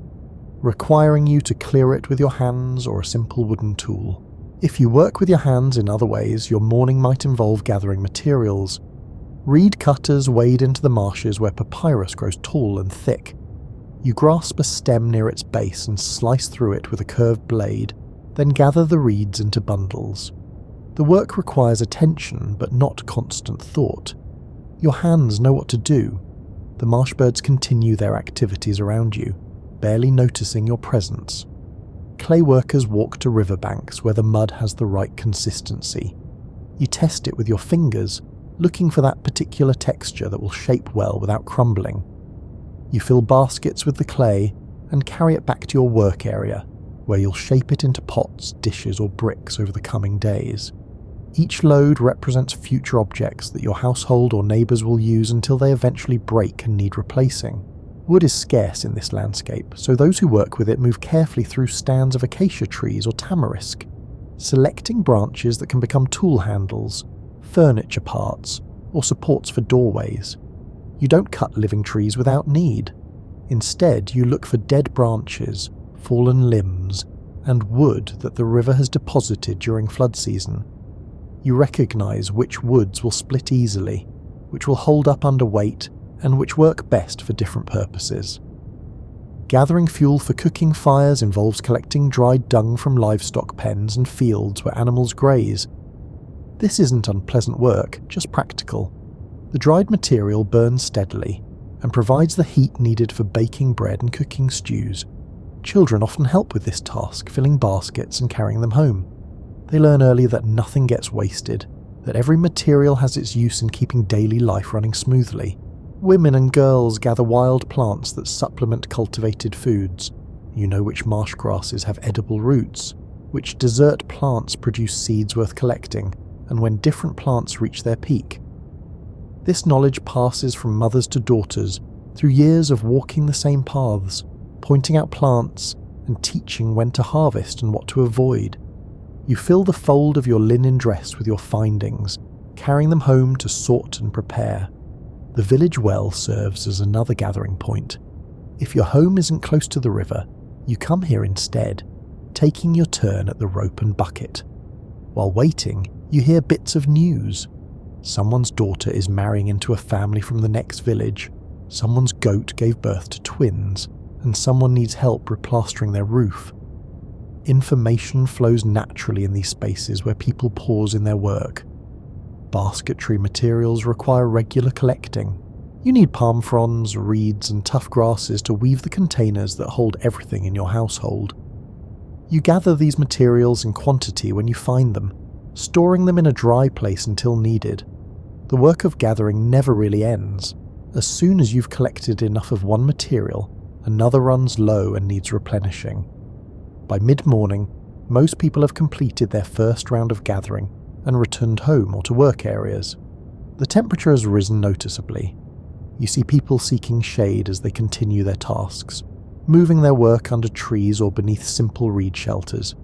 requiring you to clear it with your hands or a simple wooden tool. If you work with your hands in other ways, your morning might involve gathering materials. Reed cutters wade into the marshes where papyrus grows tall and thick. You grasp a stem near its base and slice through it with a curved blade, then gather the reeds into bundles. The work requires attention, but not constant thought. Your hands know what to do. The marsh birds continue their activities around you, barely noticing your presence. Clay workers walk to riverbanks where the mud has the right consistency. You test it with your fingers, looking for that particular texture that will shape well without crumbling. You fill baskets with the clay and carry it back to your work area, where you'll shape it into pots, dishes, or bricks over the coming days. Each load represents future objects that your household or neighbours will use until they eventually break and need replacing. Wood is scarce in this landscape, so those who work with it move carefully through stands of acacia trees or tamarisk, selecting branches that can become tool handles, furniture parts, or supports for doorways. You don't cut living trees without need. Instead, you look for dead branches, fallen limbs, and wood that the river has deposited during flood season. you recognise which woods will split easily, which will hold up under weight, and which work best for different purposes. Gathering fuel for cooking fires involves collecting dried dung from livestock pens and fields where animals graze. This isn't unpleasant work, just practical. The dried material burns steadily and provides the heat needed for baking bread and cooking stews. Children often help with this task, filling baskets and carrying them home. They learn early that nothing gets wasted, that every material has its use in keeping daily life running smoothly. Women and girls gather wild plants that supplement cultivated foods. You know which marsh grasses have edible roots, which desert plants produce seeds worth collecting, and when different plants reach their peak. This knowledge passes from mothers to daughters through years of walking the same paths, pointing out plants, and teaching when to harvest and what to avoid. You fill the fold of your linen dress with your findings, carrying them home to sort and prepare. The village well serves as another gathering point. If your home isn't close to the river, you come here instead, taking your turn at the rope and bucket. While waiting, you hear bits of news. Someone's daughter is marrying into a family from the next village, someone's goat gave birth to twins, and someone needs help replastering their roof. Information flows naturally in these spaces where people pause in their work. Basketry materials require regular collecting. You need palm fronds, reeds, and tough grasses to weave the containers that hold everything in your household. You gather these materials in quantity when you find them, storing them in a dry place until needed. The work of gathering never really ends. As soon as you've collected enough of one material, another runs low and needs replenishing. By mid-morning, most people have completed their first round of gathering and returned home or to work areas. The temperature has risen noticeably. You see people seeking shade as they continue their tasks, moving their work under trees or beneath simple reed shelters.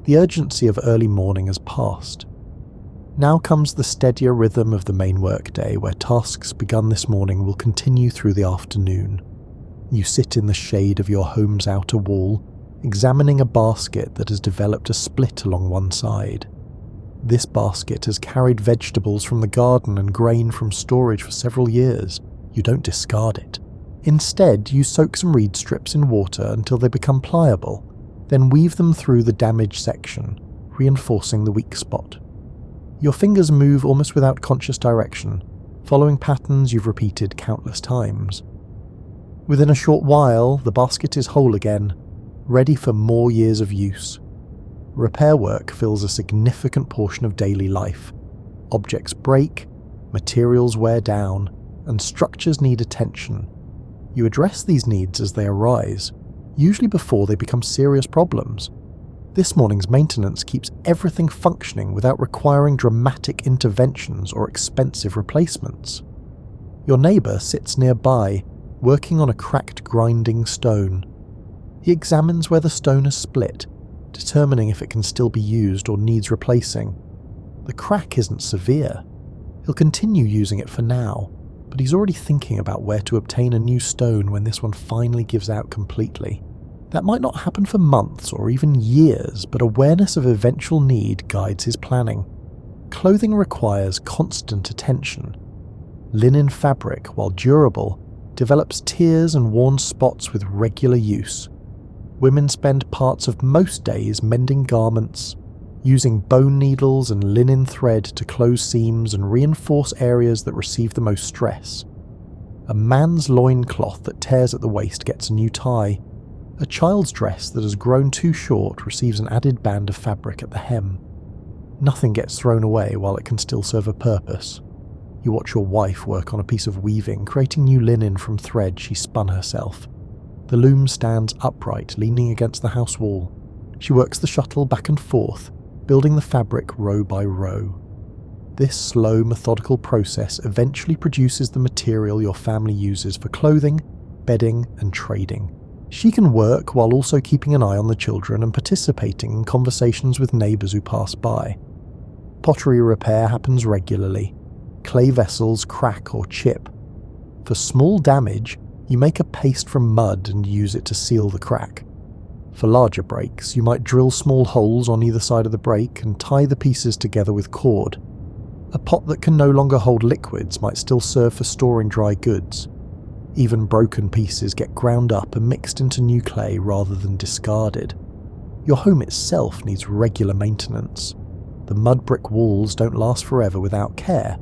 The urgency of early morning has passed. Now comes the steadier rhythm of the main workday, where tasks begun this morning will continue through the afternoon. You sit in the shade of your home's outer wall, examining a basket that has developed a split along one side. This basket has carried vegetables from the garden and grain from storage for several years. You don't discard it. Instead, you soak some reed strips in water until they become pliable, then weave them through the damaged section, reinforcing the weak spot. Your fingers move almost without conscious direction, following patterns you've repeated countless times. Within a short while, the basket is whole again, ready for more years of use. Repair work fills a significant portion of daily life. Objects break, materials wear down, and structures need attention. You address these needs as they arise, usually before they become serious problems. This morning's maintenance keeps everything functioning without requiring dramatic interventions or expensive replacements. Your neighbour sits nearby, working on a cracked grinding stone. He examines where the stone has split, determining if it can still be used or needs replacing. The crack isn't severe. He'll continue using it for now, but he's already thinking about where to obtain a new stone when this one finally gives out completely. That might not happen for months or even years, but awareness of eventual need guides his planning. Clothing requires constant attention. Linen fabric, while durable, develops tears and worn spots with regular use. Women spend parts of most days mending garments, using bone needles and linen thread to close seams and reinforce areas that receive the most stress. A man's loincloth that tears at the waist gets a new tie. A child's dress that has grown too short receives an added band of fabric at the hem. Nothing gets thrown away while it can still serve a purpose. You watch your wife work on a piece of weaving, creating new linen from thread she spun herself. The loom stands upright, leaning against the house wall. She works the shuttle back and forth, building the fabric row by row. This slow, methodical process eventually produces the material your family uses for clothing, bedding, and trading. She can work while also keeping an eye on the children and participating in conversations with neighbours who pass by. Pottery repair happens regularly. Clay vessels crack or chip. For small damage, you make a paste from mud and use it to seal the crack. For larger breaks, you might drill small holes on either side of the break and tie the pieces together with cord. A pot that can no longer hold liquids might still serve for storing dry goods. Even broken pieces get ground up and mixed into new clay rather than discarded. Your home itself needs regular maintenance. The mud brick walls don't last forever without care.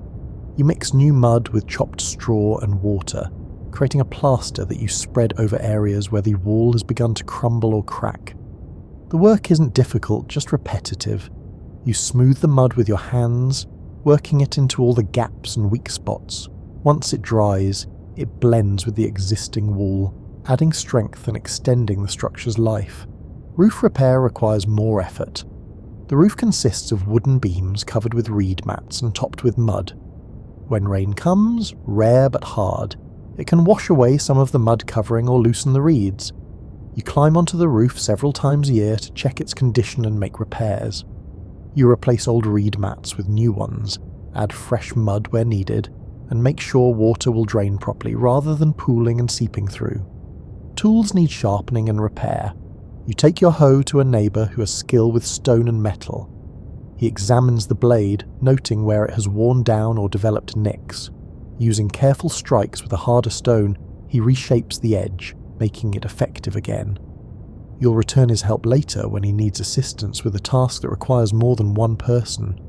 You mix new mud with chopped straw and water, creating a plaster that you spread over areas where the wall has begun to crumble or crack. The work isn't difficult, just repetitive. You smooth the mud with your hands, working it into all the gaps and weak spots. Once it dries, it blends with the existing wall, adding strength and extending the structure's life. Roof repair requires more effort. The roof consists of wooden beams covered with reed mats and topped with mud. When rain comes, rare but hard, it can wash away some of the mud covering or loosen the reeds. You climb onto the roof several times a year to check its condition and make repairs. You replace old reed mats with new ones, add fresh mud where needed, and make sure water will drain properly rather than pooling and seeping through. Tools need sharpening and repair. You take your hoe to a neighbour who has skill with stone and metal. He examines the blade, noting where it has worn down or developed nicks. Using careful strikes with a harder stone, he reshapes the edge, making it effective again. You'll return his help later when he needs assistance with a task that requires more than one person.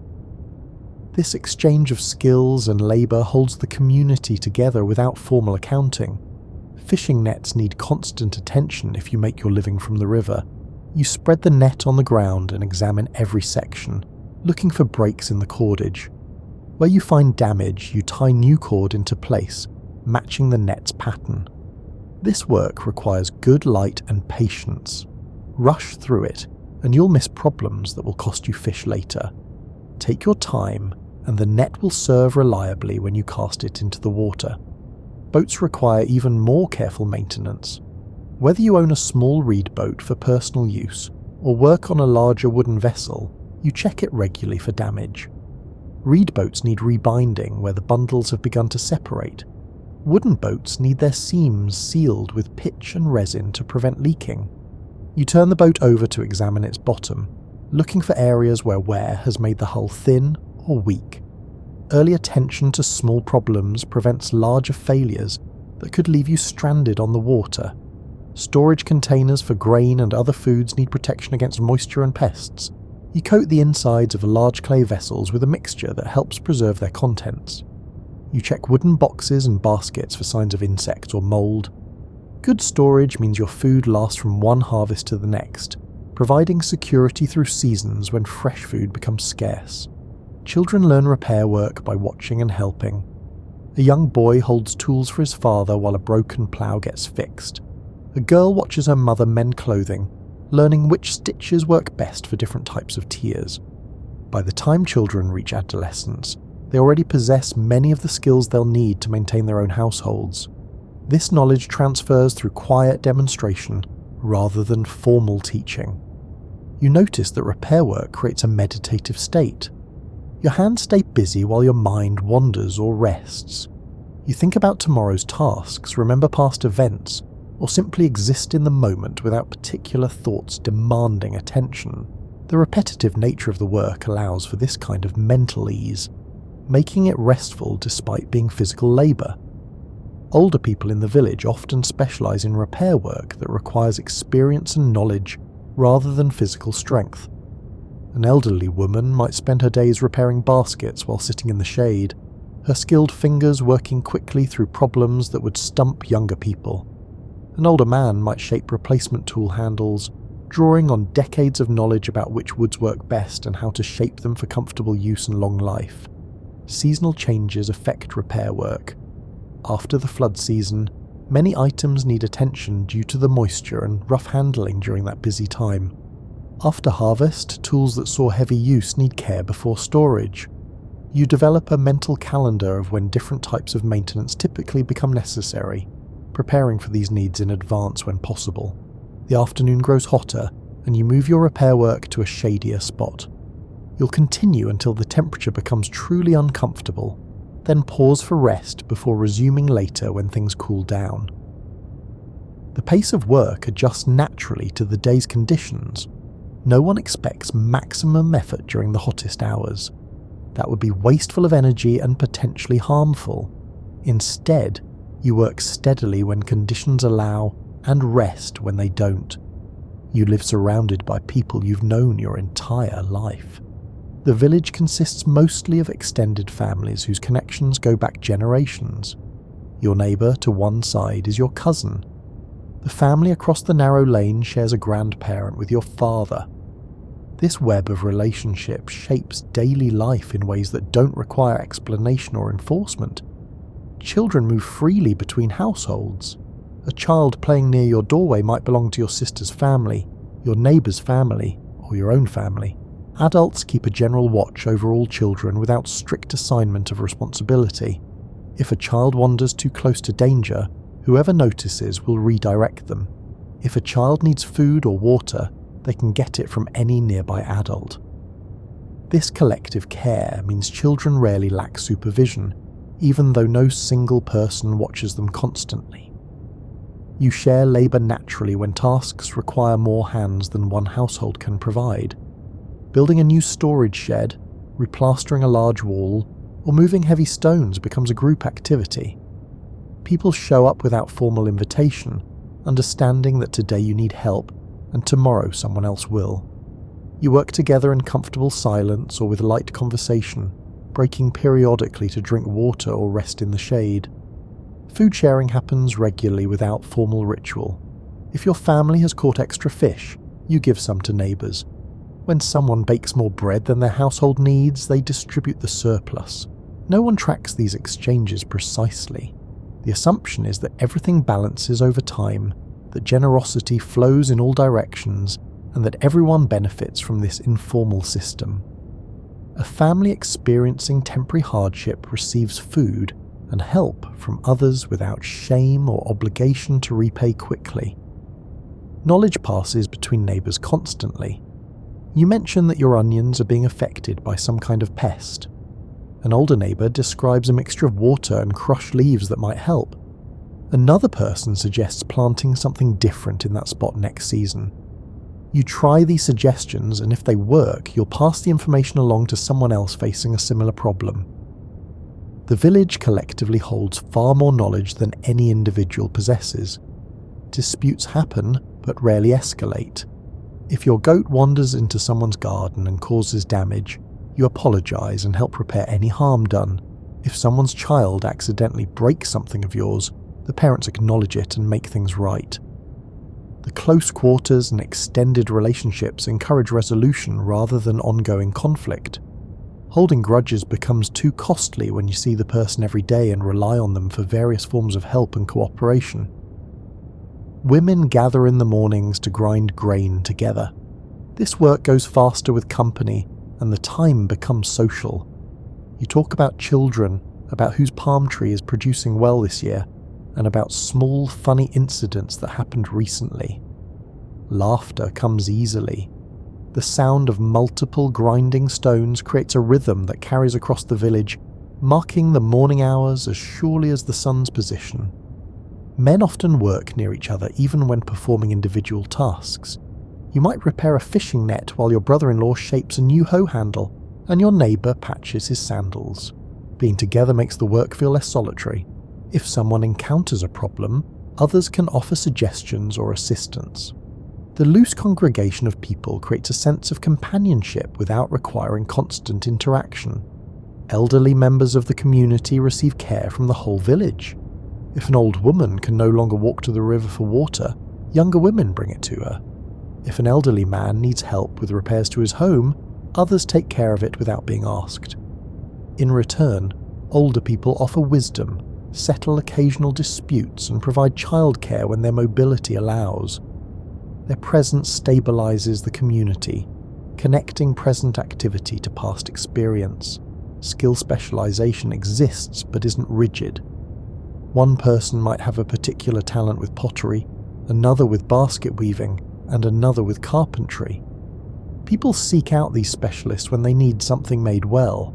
This exchange of skills and labour holds the community together without formal accounting. Fishing nets need constant attention if you make your living from the river. You spread the net on the ground and examine every section, looking for breaks in the cordage. Where you find damage, you tie new cord into place, matching the net's pattern. This work requires good light and patience. Rush through it, and you'll miss problems that will cost you fish later. Take your time, and the net will serve reliably when you cast it into the water. Boats require even more careful maintenance. Whether you own a small reed boat for personal use, or work on a larger wooden vessel, you check it regularly for damage. Reed boats need rebinding where the bundles have begun to separate. Wooden boats need their seams sealed with pitch and resin to prevent leaking. You turn the boat over to examine its bottom, looking for areas where wear has made the hull thin or weak. Early attention to small problems prevents larger failures that could leave you stranded on the water. Storage containers for grain and other foods need protection against moisture and pests. You coat the insides of large clay vessels with a mixture that helps preserve their contents. You check wooden boxes and baskets for signs of insect or mould. Good storage means your food lasts from one harvest to the next, providing security through seasons when fresh food becomes scarce. Children learn repair work by watching and helping. A young boy holds tools for his father while a broken plough gets fixed. A girl watches her mother mend clothing, learning which stitches work best for different types of tears. By the time children reach adolescence, they already possess many of the skills they'll need to maintain their own households. This knowledge transfers through quiet demonstration rather than formal teaching. You notice that repair work creates a meditative state. Your hands stay busy while your mind wanders or rests. You think about tomorrow's tasks, remember past events, or simply exist in the moment without particular thoughts demanding attention. The repetitive nature of the work allows for this kind of mental ease, making it restful despite being physical labour. Older people in the village often specialise in repair work that requires experience and knowledge rather than physical strength. An elderly woman might spend her days repairing baskets while sitting in the shade, her skilled fingers working quickly through problems that would stump younger people. An older man might shape replacement tool handles, drawing on decades of knowledge about which woods work best and how to shape them for comfortable use and long life. Seasonal changes affect repair work. After the flood season, many items need attention due to the moisture and rough handling during that busy time. After harvest, tools that saw heavy use need care before storage. You develop a mental calendar of when different types of maintenance typically become necessary, preparing for these needs in advance when possible. The afternoon grows hotter, and you move your repair work to a shadier spot. You'll continue until the temperature becomes truly uncomfortable, then pause for rest before resuming later when things cool down. The pace of work adjusts naturally to the day's conditions. No one expects maximum effort during the hottest hours. That would be wasteful of energy and potentially harmful. Instead, you work steadily when conditions allow and rest when they don't. You live surrounded by people you've known your entire life. The village consists mostly of extended families whose connections go back generations. Your neighbour to one side is your cousin. The family across the narrow lane shares a grandparent with your father. This web of relationships shapes daily life in ways that don't require explanation or enforcement. Children move freely between households. A child playing near your doorway might belong to your sister's family, your neighbour's family, or your own family. Adults keep a general watch over all children without strict assignment of responsibility. If a child wanders too close to danger, whoever notices will redirect them. If a child needs food or water, they can get it from any nearby adult. This collective care means children rarely lack supervision, even though no single person watches them constantly. You share labour naturally when tasks require more hands than one household can provide. Building a new storage shed, replastering a large wall, or moving heavy stones becomes a group activity. People show up without formal invitation, understanding that today you need help and tomorrow someone else will. You work together in comfortable silence or with light conversation, breaking periodically to drink water or rest in the shade. Food sharing happens regularly without formal ritual. If your family has caught extra fish, you give some to neighbours. When someone bakes more bread than their household needs, they distribute the surplus. No one tracks these exchanges precisely. The assumption is that everything balances over time, that generosity flows in all directions, and that everyone benefits from this informal system. A family experiencing temporary hardship receives food and help from others without shame or obligation to repay quickly. Knowledge passes between neighbours constantly. You mention that your onions are being affected by some kind of pest. An older neighbour describes a mixture of water and crushed leaves that might help. Another person suggests planting something different in that spot next season. You try these suggestions, and if they work, you'll pass the information along to someone else facing a similar problem. The village collectively holds far more knowledge than any individual possesses. Disputes happen, but rarely escalate. If your goat wanders into someone's garden and causes damage, you apologise and help repair any harm done. If someone's child accidentally breaks something of yours, the parents acknowledge it and make things right. The close quarters and extended relationships encourage resolution rather than ongoing conflict. Holding grudges becomes too costly when you see the person every day and rely on them for various forms of help and cooperation. Women gather in the mornings to grind grain together. This work goes faster with company, and the time becomes social. You talk about children, about whose palm tree is producing well this year, and about small, funny incidents that happened recently. Laughter comes easily. The sound of multiple grinding stones creates a rhythm that carries across the village, marking the morning hours as surely as the sun's position. Men often work near each other even when performing individual tasks. You might repair a fishing net while your brother-in-law shapes a new hoe handle, and your neighbour patches his sandals. Being together makes the work feel less solitary. If someone encounters a problem, others can offer suggestions or assistance. The loose congregation of people creates a sense of companionship without requiring constant interaction. Elderly members of the community receive care from the whole village. If an old woman can no longer walk to the river for water, younger women bring it to her. If an elderly man needs help with repairs to his home, others take care of it without being asked. In return, older people offer wisdom, settle occasional disputes, and provide childcare when their mobility allows. Their presence stabilizes the community, connecting present activity to past experience. Skill specialization exists but isn't rigid. One person might have a particular talent with pottery, another with basket weaving, and another with carpentry. People seek out these specialists when they need something made well,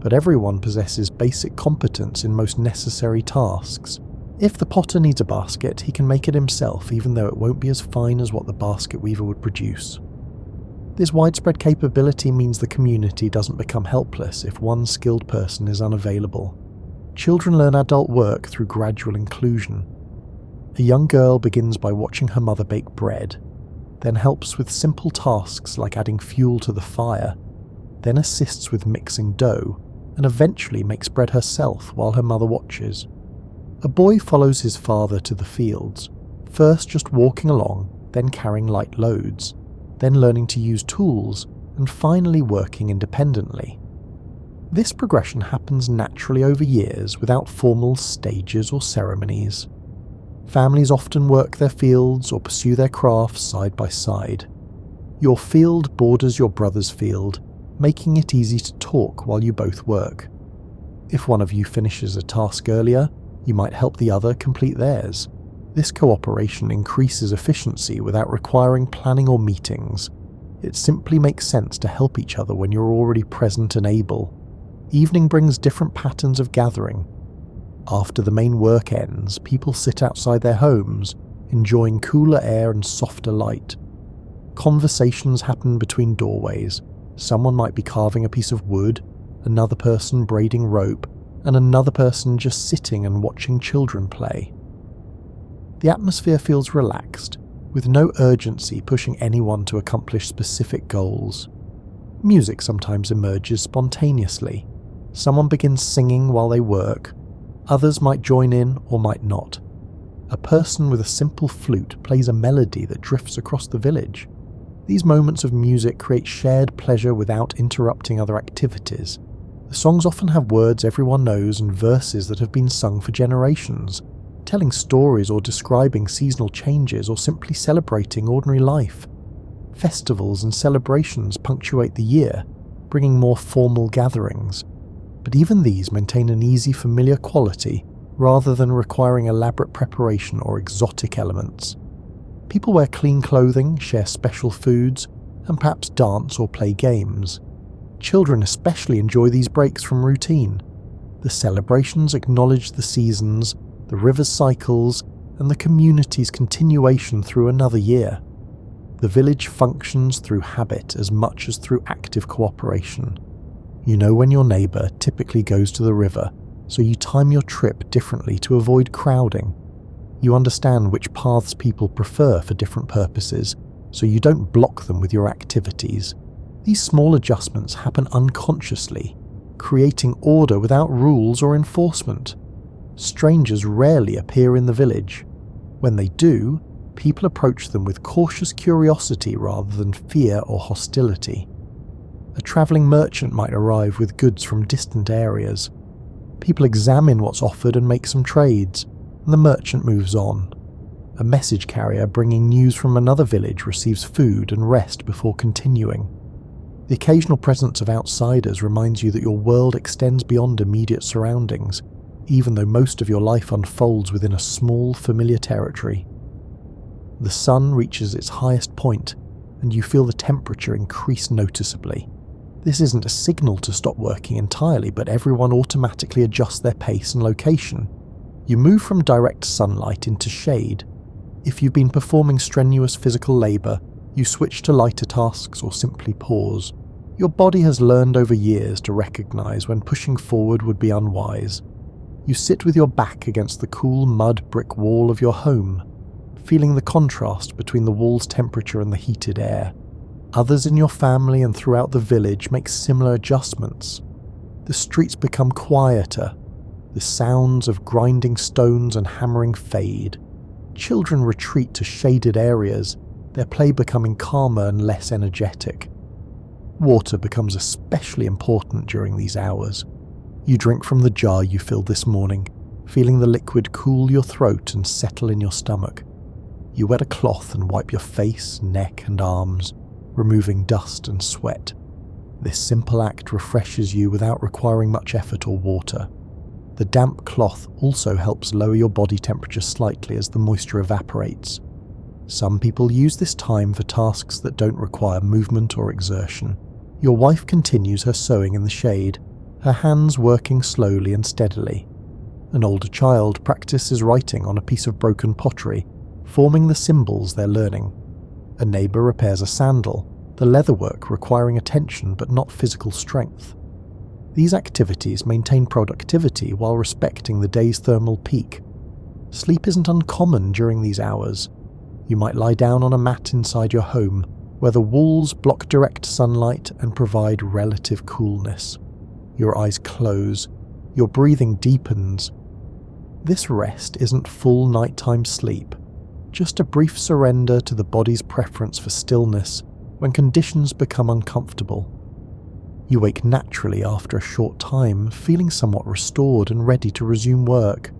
but everyone possesses basic competence in most necessary tasks. If the potter needs a basket, he can make it himself, even though it won't be as fine as what the basket weaver would produce. This widespread capability means the community doesn't become helpless if one skilled person is unavailable. Children learn adult work through gradual inclusion. A young girl begins by watching her mother bake bread, then helps with simple tasks like adding fuel to the fire, then assists with mixing dough, and eventually makes bread herself while her mother watches. A boy follows his father to the fields, first just walking along, then carrying light loads, then learning to use tools, and finally working independently. This progression happens naturally over years without formal stages or ceremonies. Families often work their fields or pursue their crafts side by side. Your field borders your brother's field, making it easy to talk while you both work. If one of you finishes a task earlier, you might help the other complete theirs. This cooperation increases efficiency without requiring planning or meetings. It simply makes sense to help each other when you're already present and able. Evening brings different patterns of gathering. After the main work ends, people sit outside their homes, enjoying cooler air and softer light. Conversations happen between doorways. Someone might be carving a piece of wood, another person braiding rope, and another person just sitting and watching children play. The atmosphere feels relaxed, with no urgency pushing anyone to accomplish specific goals. Music sometimes emerges spontaneously. Someone begins singing while they work. Others might join in or might not. A person with a simple flute plays a melody that drifts across the village. These moments of music create shared pleasure without interrupting other activities. The songs often have words everyone knows and verses that have been sung for generations, telling stories or describing seasonal changes or simply celebrating ordinary life. Festivals and celebrations punctuate the year, bringing more formal gatherings. But even these maintain an easy, familiar quality rather than requiring elaborate preparation or exotic elements. People wear clean clothing, share special foods, and perhaps dance or play games. Children especially enjoy these breaks from routine. The celebrations acknowledge the seasons, the river's cycles, and the community's continuation through another year. The village functions through habit as much as through active cooperation. You know when your neighbour typically goes to the river, so you time your trip differently to avoid crowding. You understand which paths people prefer for different purposes, so you don't block them with your activities. These small adjustments happen unconsciously, creating order without rules or enforcement. Strangers rarely appear in the village. When they do, people approach them with cautious curiosity rather than fear or hostility. A travelling merchant might arrive with goods from distant areas. People examine what's offered and make some trades, and the merchant moves on. A message carrier bringing news from another village receives food and rest before continuing. The occasional presence of outsiders reminds you that your world extends beyond immediate surroundings, even though most of your life unfolds within a small, familiar territory. The sun reaches its highest point, and you feel the temperature increase noticeably. This isn't a signal to stop working entirely, but everyone automatically adjusts their pace and location. You move from direct sunlight into shade. If you've been performing strenuous physical labour, you switch to lighter tasks or simply pause. Your body has learned over years to recognise when pushing forward would be unwise. You sit with your back against the cool mud brick wall of your home, feeling the contrast between the wall's temperature and the heated air. Others in your family and throughout the village make similar adjustments. The streets become quieter. The sounds of grinding stones and hammering fade. Children retreat to shaded areas, their play becoming calmer and less energetic. Water becomes especially important during these hours. You drink from the jar you filled this morning, feeling the liquid cool your throat and settle in your stomach. You wet a cloth and wipe your face, neck and arms, removing dust and sweat. This simple act refreshes you without requiring much effort or water. The damp cloth also helps lower your body temperature slightly as the moisture evaporates. Some people use this time for tasks that don't require movement or exertion. Your wife continues her sewing in the shade, her hands working slowly and steadily. An older child practices writing on a piece of broken pottery, forming the symbols they're learning. A neighbour repairs a sandal, the leatherwork requiring attention but not physical strength. These activities maintain productivity while respecting the day's thermal peak. Sleep isn't uncommon during these hours. You might lie down on a mat inside your home, where the walls block direct sunlight and provide relative coolness. Your eyes close, your breathing deepens. This rest isn't full nighttime sleep, just a brief surrender to the body's preference for stillness when conditions become uncomfortable. You wake naturally after a short time, feeling somewhat restored and ready to resume work.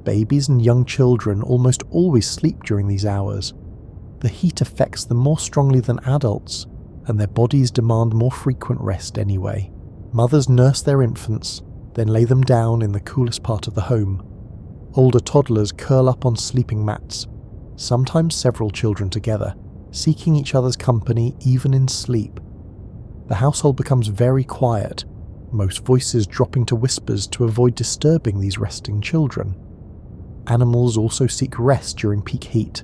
Babies and young children almost always sleep during these hours. The heat affects them more strongly than adults, and their bodies demand more frequent rest anyway. Mothers nurse their infants, then lay them down in the coolest part of the home. Older toddlers curl up on sleeping mats, sometimes several children together, seeking each other's company even in sleep. The household becomes very quiet, most voices dropping to whispers to avoid disturbing these resting children. Animals also seek rest during peak heat.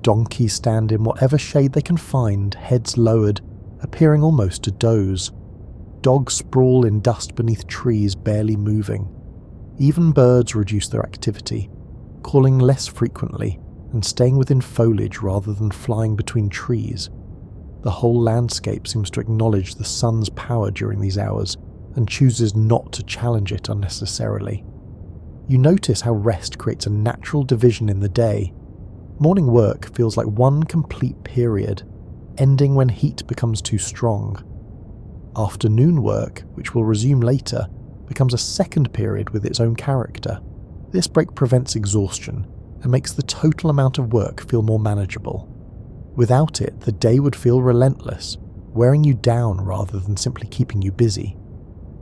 Donkeys stand in whatever shade they can find, heads lowered, appearing almost to doze. Dogs sprawl in dust beneath trees, barely moving. Even birds reduce their activity, calling less frequently and staying within foliage rather than flying between trees. The whole landscape seems to acknowledge the sun's power during these hours and chooses not to challenge it unnecessarily. You notice how rest creates a natural division in the day. Morning work feels like one complete period, ending when heat becomes too strong. Afternoon work, which will resume later, becomes a second period with its own character. This break prevents exhaustion and makes the total amount of work feel more manageable. Without it, the day would feel relentless, wearing you down rather than simply keeping you busy.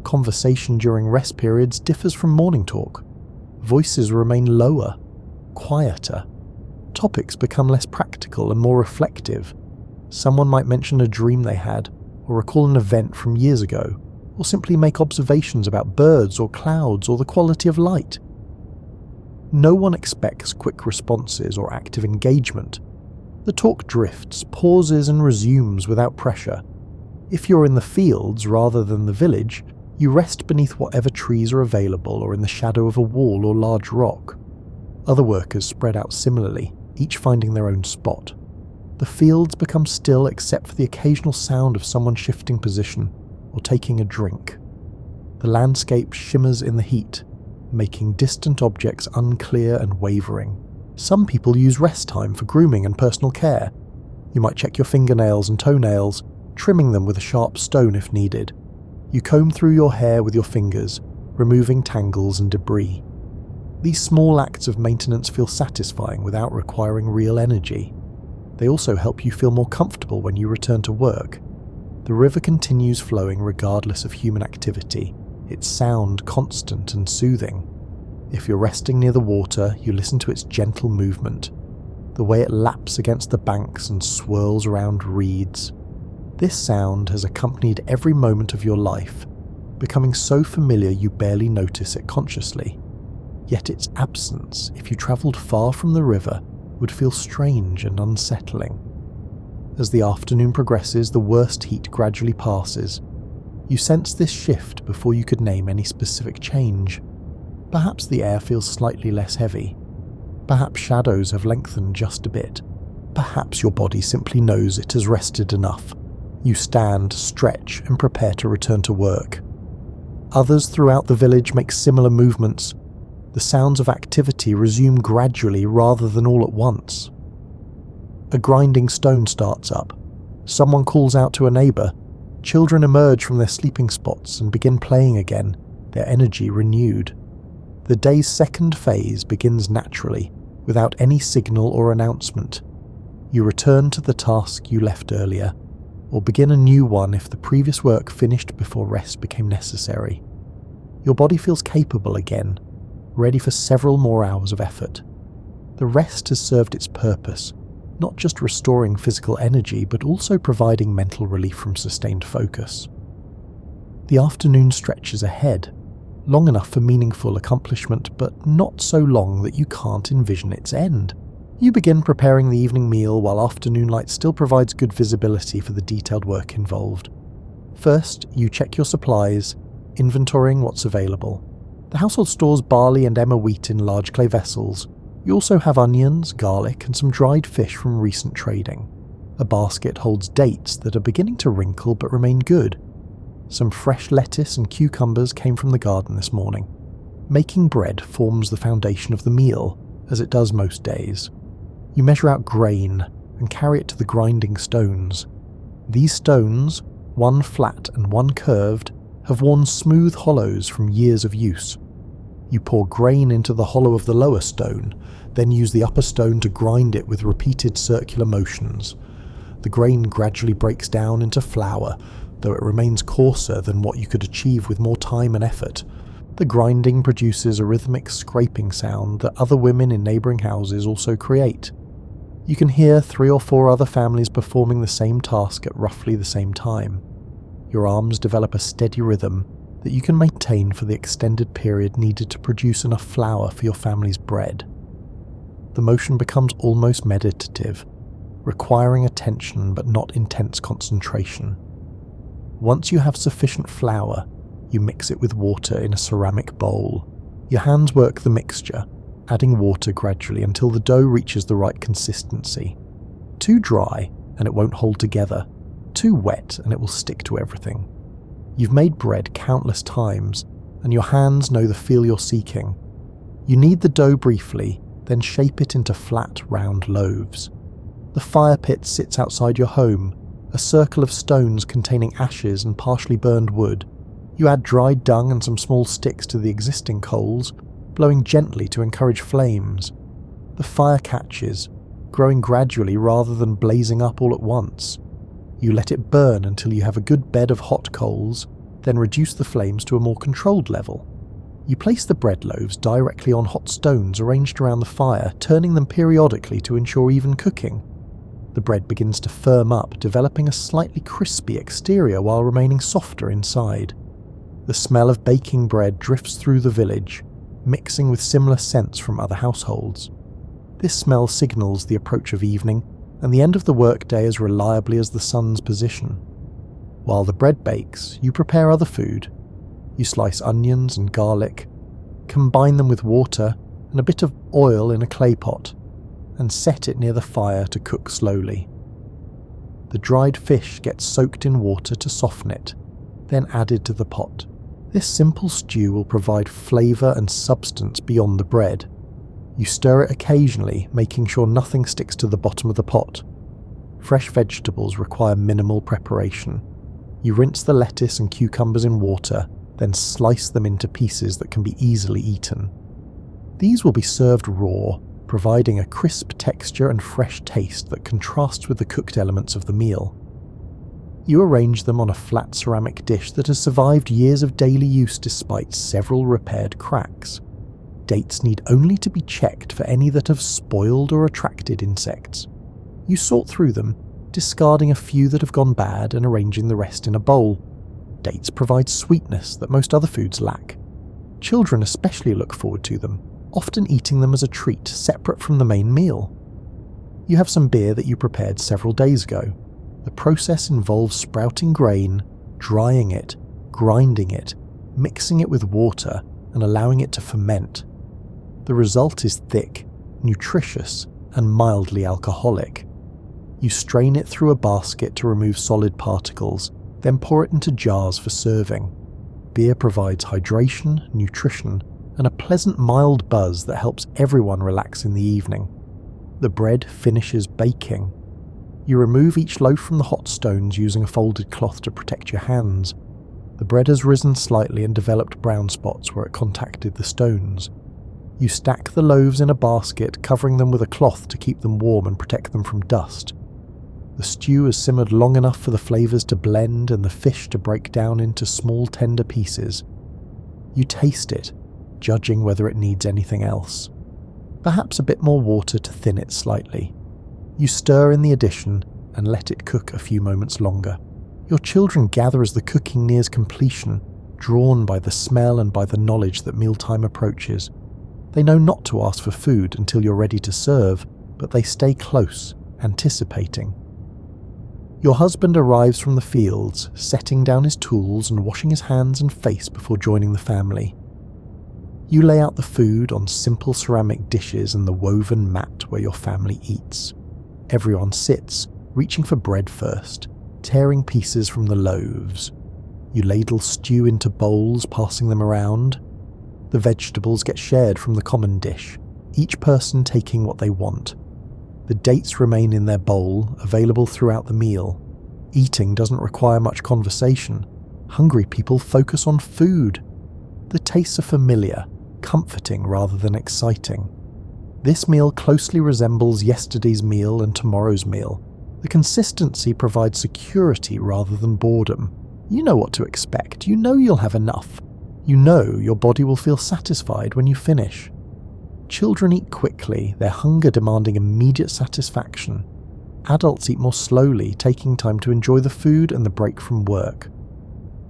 Conversation during rest periods differs from morning talk. Voices remain lower, quieter. Topics become less practical and more reflective. Someone might mention a dream they had, or recall an event from years ago, or simply make observations about birds or clouds or the quality of light. No one expects quick responses or active engagement. The talk drifts, pauses and resumes without pressure. If you're in the fields rather than the village, you rest beneath whatever trees are available or in the shadow of a wall or large rock. Other workers spread out similarly, each finding their own spot. The fields become still except for the occasional sound of someone shifting position or taking a drink. The landscape shimmers in the heat, making distant objects unclear and wavering. Some people use rest time for grooming and personal care. You might check your fingernails and toenails, trimming them with a sharp stone if needed. You comb through your hair with your fingers, removing tangles and debris. These small acts of maintenance feel satisfying without requiring real energy. They also help you feel more comfortable when you return to work. The river continues flowing regardless of human activity, its sound constant and soothing. If you're resting near the water, you listen to its gentle movement, the way it laps against the banks and swirls around reeds. This sound has accompanied every moment of your life, becoming so familiar you barely notice it consciously. Yet its absence, if you travelled far from the river, would feel strange and unsettling. As the afternoon progresses, the worst heat gradually passes. You sense this shift before you could name any specific change. Perhaps the air feels slightly less heavy. Perhaps shadows have lengthened just a bit. Perhaps your body simply knows it has rested enough. You stand, stretch, and prepare to return to work. Others throughout the village make similar movements. The sounds of activity resume gradually rather than all at once. A grinding stone starts up. Someone calls out to a neighbour. Children emerge from their sleeping spots and begin playing again, their energy renewed. The day's second phase begins naturally, without any signal or announcement. You return to the task you left earlier, or begin a new one if the previous work finished before rest became necessary. Your body feels capable again, ready for several more hours of effort. The rest has served its purpose, not just restoring physical energy, but also providing mental relief from sustained focus. The afternoon stretches ahead. long enough for meaningful accomplishment, but not so long that you can't envision its end. You begin preparing the evening meal while afternoon light still provides good visibility for the detailed work involved. First, you check your supplies, inventorying what's available. The household stores barley and emmer wheat in large clay vessels. You also have onions, garlic, and some dried fish from recent trading. A basket holds dates that are beginning to wrinkle but remain good. Some fresh lettuce and cucumbers came from the garden this morning. Making bread forms the foundation of the meal, as it does most days. You measure out grain and carry it to the grinding stones. These stones, one flat and one curved, have worn smooth hollows from years of use. You pour grain into the hollow of the lower stone, then use the upper stone to grind it with repeated circular motions. The grain gradually breaks down into flour, though it remains coarser than what you could achieve with more time and effort. The grinding produces a rhythmic scraping sound that other women in neighbouring houses also create. You can hear 3 or 4 other families performing the same task at roughly the same time. Your arms develop a steady rhythm that you can maintain for the extended period needed to produce enough flour for your family's bread. The motion becomes almost meditative, requiring attention but not intense concentration. Once you have sufficient flour, you mix it with water in a ceramic bowl. Your hands work the mixture, adding water gradually until the dough reaches the right consistency. Too dry and it won't hold together. Too wet and it will stick to everything. You've made bread countless times, and your hands know the feel you're seeking. You knead the dough briefly, then shape it into flat, round loaves. The fire pit sits outside your home, a circle of stones containing ashes and partially burned wood. You add dried dung and some small sticks to the existing coals, blowing gently to encourage flames. The fire catches, growing gradually rather than blazing up all at once. You let it burn until you have a good bed of hot coals, then reduce the flames to a more controlled level. You place the bread loaves directly on hot stones arranged around the fire, turning them periodically to ensure even cooking. The bread begins to firm up, developing a slightly crispy exterior while remaining softer inside. The smell of baking bread drifts through the village, mixing with similar scents from other households. This smell signals the approach of evening and the end of the workday as reliably as the sun's position. While the bread bakes, you prepare other food. You slice onions and garlic, combine them with water and a bit of oil in a clay pot, and set it near the fire to cook slowly. The dried fish gets soaked in water to soften it, then added to the pot. This simple stew will provide flavour and substance beyond the bread. You stir it occasionally, making sure nothing sticks to the bottom of the pot. Fresh vegetables require minimal preparation. You rinse the lettuce and cucumbers in water, then slice them into pieces that can be easily eaten. These will be served raw, providing a crisp texture and fresh taste that contrasts with the cooked elements of the meal. You arrange them on a flat ceramic dish that has survived years of daily use despite several repaired cracks. Dates need only to be checked for any that have spoiled or attracted insects. You sort through them, discarding a few that have gone bad and arranging the rest in a bowl. Dates provide sweetness that most other foods lack. Children especially look forward to them, often eating them as a treat separate from the main meal. You have some beer that you prepared several days ago. The process involves sprouting grain, drying it, grinding it, mixing it with water, and allowing it to ferment. The result is thick, nutritious, and mildly alcoholic. You strain it through a basket to remove solid particles, then pour it into jars for serving. Beer provides hydration, nutrition, and a pleasant mild buzz that helps everyone relax in the evening. The bread finishes baking. You remove each loaf from the hot stones using a folded cloth to protect your hands. The bread has risen slightly and developed brown spots where it contacted the stones. You stack the loaves in a basket, covering them with a cloth to keep them warm and protect them from dust. The stew has simmered long enough for the flavours to blend and the fish to break down into small tender pieces. You taste it, judging whether it needs anything else. Perhaps a bit more water to thin it slightly. You stir in the addition and let it cook a few moments longer. Your children gather as the cooking nears completion, drawn by the smell and by the knowledge that mealtime approaches. They know not to ask for food until you're ready to serve, but they stay close, anticipating. Your husband arrives from the fields, setting down his tools and washing his hands and face before joining the family. You lay out the food on simple ceramic dishes and the woven mat where your family eats. Everyone sits, reaching for bread first, tearing pieces from the loaves. You ladle stew into bowls, passing them around. The vegetables get shared from the common dish, each person taking what they want. The dates remain in their bowl, available throughout the meal. Eating doesn't require much conversation. Hungry people focus on food. The tastes are familiar, comforting rather than exciting. This meal closely resembles yesterday's meal and tomorrow's meal. The consistency provides security rather than boredom. You know what to expect. You know you'll have enough. You know your body will feel satisfied when you finish. Children eat quickly, their hunger demanding immediate satisfaction. Adults eat more slowly, taking time to enjoy the food and the break from work.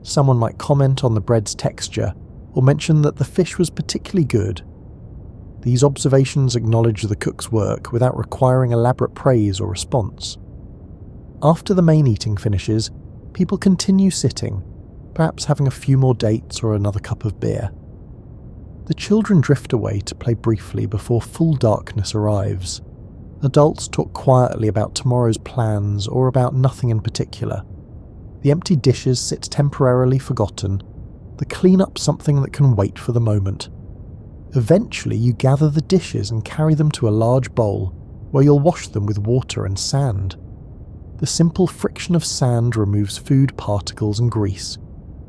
Someone might comment on the bread's texture, or mention that the fish was particularly good. These observations acknowledge the cook's work without requiring elaborate praise or response. After the main eating finishes, people continue sitting, perhaps having a few more dates or another cup of beer. The children drift away to play briefly before full darkness arrives. Adults talk quietly about tomorrow's plans or about nothing in particular. The empty dishes sit temporarily forgotten, the clean-up something that can wait for the moment. Eventually you gather the dishes and carry them to a large bowl, where you'll wash them with water and sand. The simple friction of sand removes food particles and grease.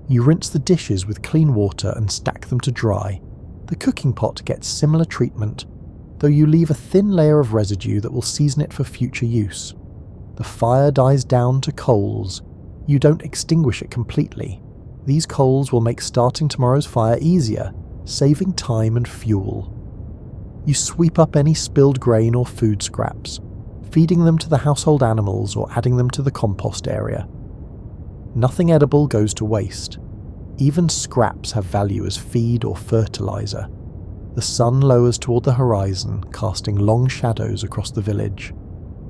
You rinse the dishes with clean water and stack them to dry. The cooking pot gets similar treatment, though you leave a thin layer of residue that will season it for future use. The fire dies down to coals. You don't extinguish it completely. These coals will make starting tomorrow's fire easier, saving time and fuel. You sweep up any spilled grain or food scraps, feeding them to the household animals or adding them to the compost area. Nothing edible goes to waste. Even scraps have value as feed or fertilizer. The sun lowers toward the horizon, casting long shadows across the village.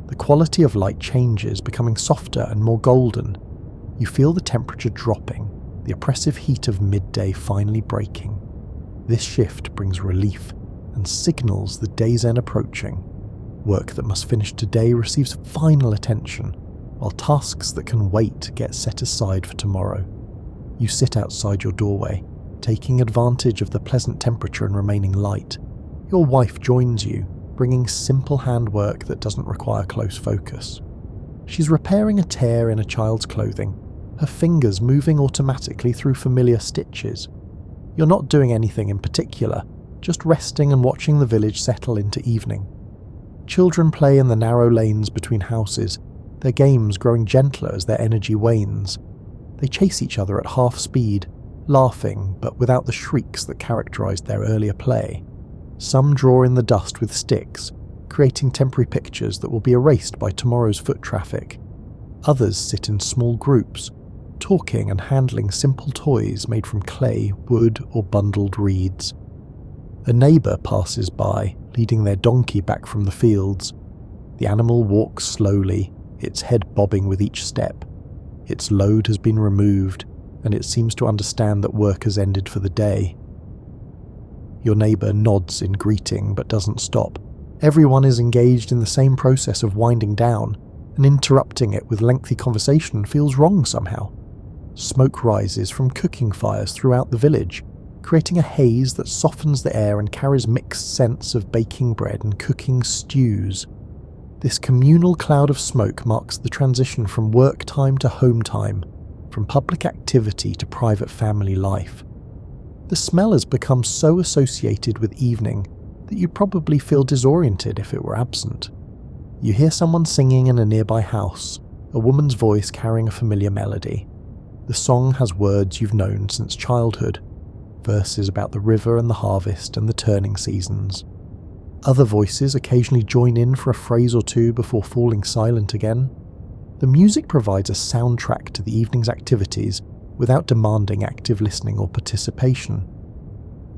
The quality of light changes, becoming softer and more golden. You feel the temperature dropping, the oppressive heat of midday finally breaking. This shift brings relief and signals the day's end approaching. Work that must finish today receives final attention, while tasks that can wait get set aside for tomorrow. You sit outside your doorway, taking advantage of the pleasant temperature and remaining light. Your wife joins you, bringing simple handwork that doesn't require close focus. She's repairing a tear in a child's clothing, her fingers moving automatically through familiar stitches. You're not doing anything in particular, just resting and watching the village settle into evening. Children play in the narrow lanes between houses, their games growing gentler as their energy wanes. They chase each other at half speed, laughing but without the shrieks that characterized their earlier play. Some draw in the dust with sticks, creating temporary pictures that will be erased by tomorrow's foot traffic. Others sit in small groups, talking and handling simple toys made from clay, wood, or bundled reeds. A neighbour passes by, leading their donkey back from the fields. The animal walks slowly, its head bobbing with each step. Its load has been removed, and it seems to understand that work has ended for the day. Your neighbour nods in greeting but doesn't stop. Everyone is engaged in the same process of winding down, and interrupting it with lengthy conversation feels wrong somehow. Smoke rises from cooking fires throughout the village, creating a haze that softens the air and carries mixed scents of baking bread and cooking stews. This communal cloud of smoke marks the transition from work time to home time, from public activity to private family life. The smell has become so associated with evening that you'd probably feel disoriented if it were absent. You hear someone singing in a nearby house, a woman's voice carrying a familiar melody. The song has words you've known since childhood, verses about the river and the harvest and the turning seasons. Other voices occasionally join in for a phrase or two before falling silent again. The music provides a soundtrack to the evening's activities, without demanding active listening or participation.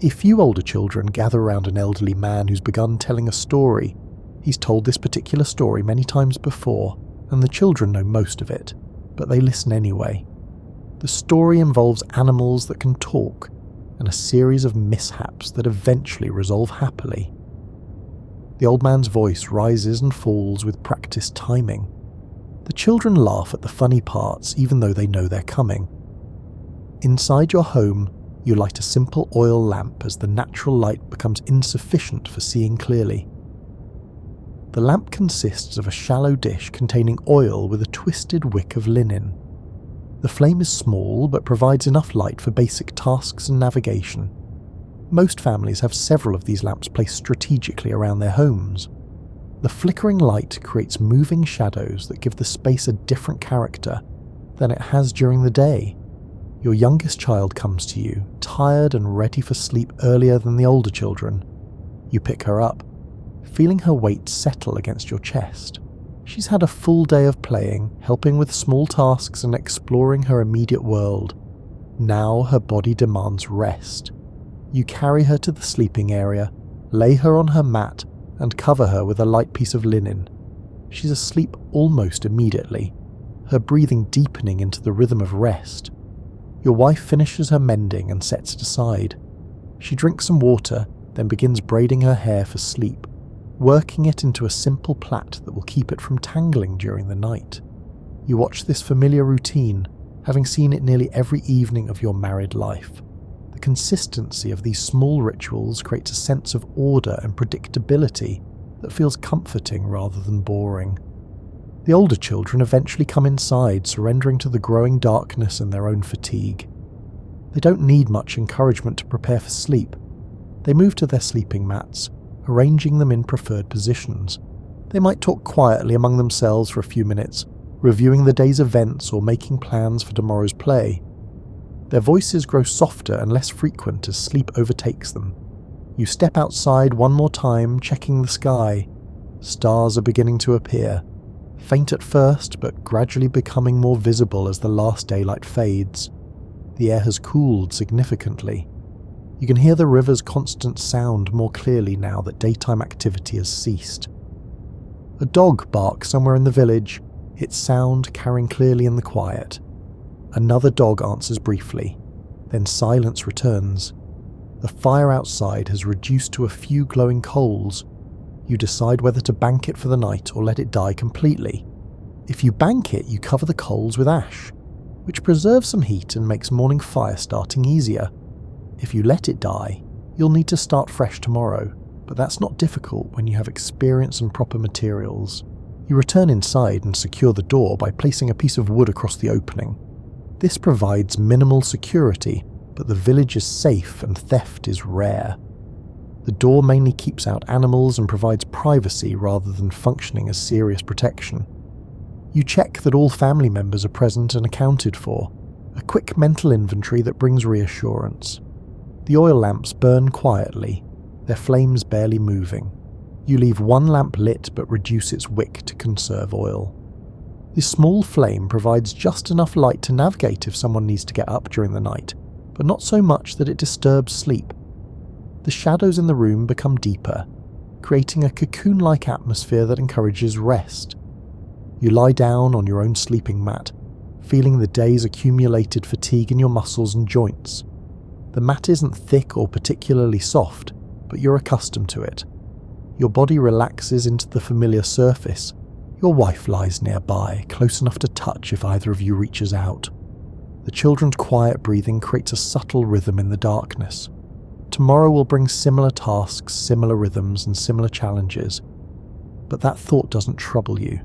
A few older children gather around an elderly man who's begun telling a story. He's told this particular story many times before, and the children know most of it, but they listen anyway. The story involves animals that can talk, and a series of mishaps that eventually resolve happily. The old man's voice rises and falls with practiced timing. The children laugh at the funny parts even though they know they're coming. Inside your home, you light a simple oil lamp as the natural light becomes insufficient for seeing clearly. The lamp consists of a shallow dish containing oil with a twisted wick of linen. The flame is small but provides enough light for basic tasks and navigation. Most families have several of these lamps placed strategically around their homes. The flickering light creates moving shadows that give the space a different character than it has during the day. Your youngest child comes to you, tired and ready for sleep earlier than the older children. You pick her up, feeling her weight settle against your chest. She's had a full day of playing, helping with small tasks and exploring her immediate world. Now her body demands rest. You carry her to the sleeping area, lay her on her mat, and cover her with a light piece of linen. She's asleep almost immediately, her breathing deepening into the rhythm of rest. Your wife finishes her mending and sets it aside. She drinks some water, then begins braiding her hair for sleep, working it into a simple plait that will keep it from tangling during the night. You watch this familiar routine, having seen it nearly every evening of your married life. The consistency of these small rituals creates a sense of order and predictability that feels comforting rather than boring. The older children eventually come inside, surrendering to the growing darkness and their own fatigue. They don't need much encouragement to prepare for sleep. They move to their sleeping mats, arranging them in preferred positions. They might talk quietly among themselves for a few minutes, reviewing the day's events or making plans for tomorrow's play. Their voices grow softer and less frequent as sleep overtakes them. You step outside one more time, checking the sky. Stars are beginning to appear, faint at first but gradually becoming more visible as the last daylight fades. The air has cooled significantly. You can hear the river's constant sound more clearly now that daytime activity has ceased. A dog barks somewhere in the village, its sound carrying clearly in the quiet. Another dog answers briefly, then silence returns. The fire outside has reduced to a few glowing coals. You decide whether to bank it for the night or let it die completely. If you bank it, you cover the coals with ash, which preserves some heat and makes morning fire starting easier. If you let it die, you'll need to start fresh tomorrow, but that's not difficult when you have experience and proper materials. You return inside and secure the door by placing a piece of wood across the opening. This provides minimal security, but the village is safe and theft is rare. The door mainly keeps out animals and provides privacy rather than functioning as serious protection. You check that all family members are present and accounted for, a quick mental inventory that brings reassurance. The oil lamps burn quietly, their flames barely moving. You leave one lamp lit but reduce its wick to conserve oil. This small flame provides just enough light to navigate if someone needs to get up during the night, but not so much that it disturbs sleep. The shadows in the room become deeper, creating a cocoon-like atmosphere that encourages rest. You lie down on your own sleeping mat, feeling the day's accumulated fatigue in your muscles and joints. The mat isn't thick or particularly soft, but you're accustomed to it. Your body relaxes into the familiar surface. Your wife lies nearby, close enough to touch if either of you reaches out. The children's quiet breathing creates a subtle rhythm in the darkness. Tomorrow will bring similar tasks, similar rhythms, and similar challenges. But that thought doesn't trouble you.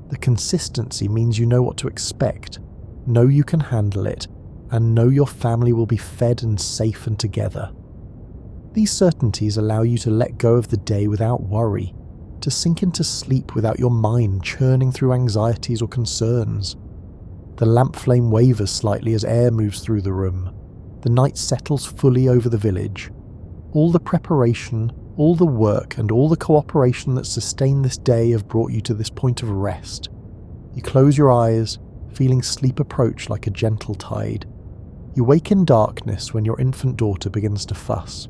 The consistency means you know what to expect, know you can handle it, and know your family will be fed and safe and together. These certainties allow you to let go of the day without worry, to sink into sleep without your mind churning through anxieties or concerns. The lamp flame wavers slightly as air moves through the room. The night settles fully over the village. All the preparation, all the work, and all the cooperation that sustained this day have brought you to this point of rest. You close your eyes, feeling sleep approach like a gentle tide. You wake in darkness when your infant daughter begins to fuss.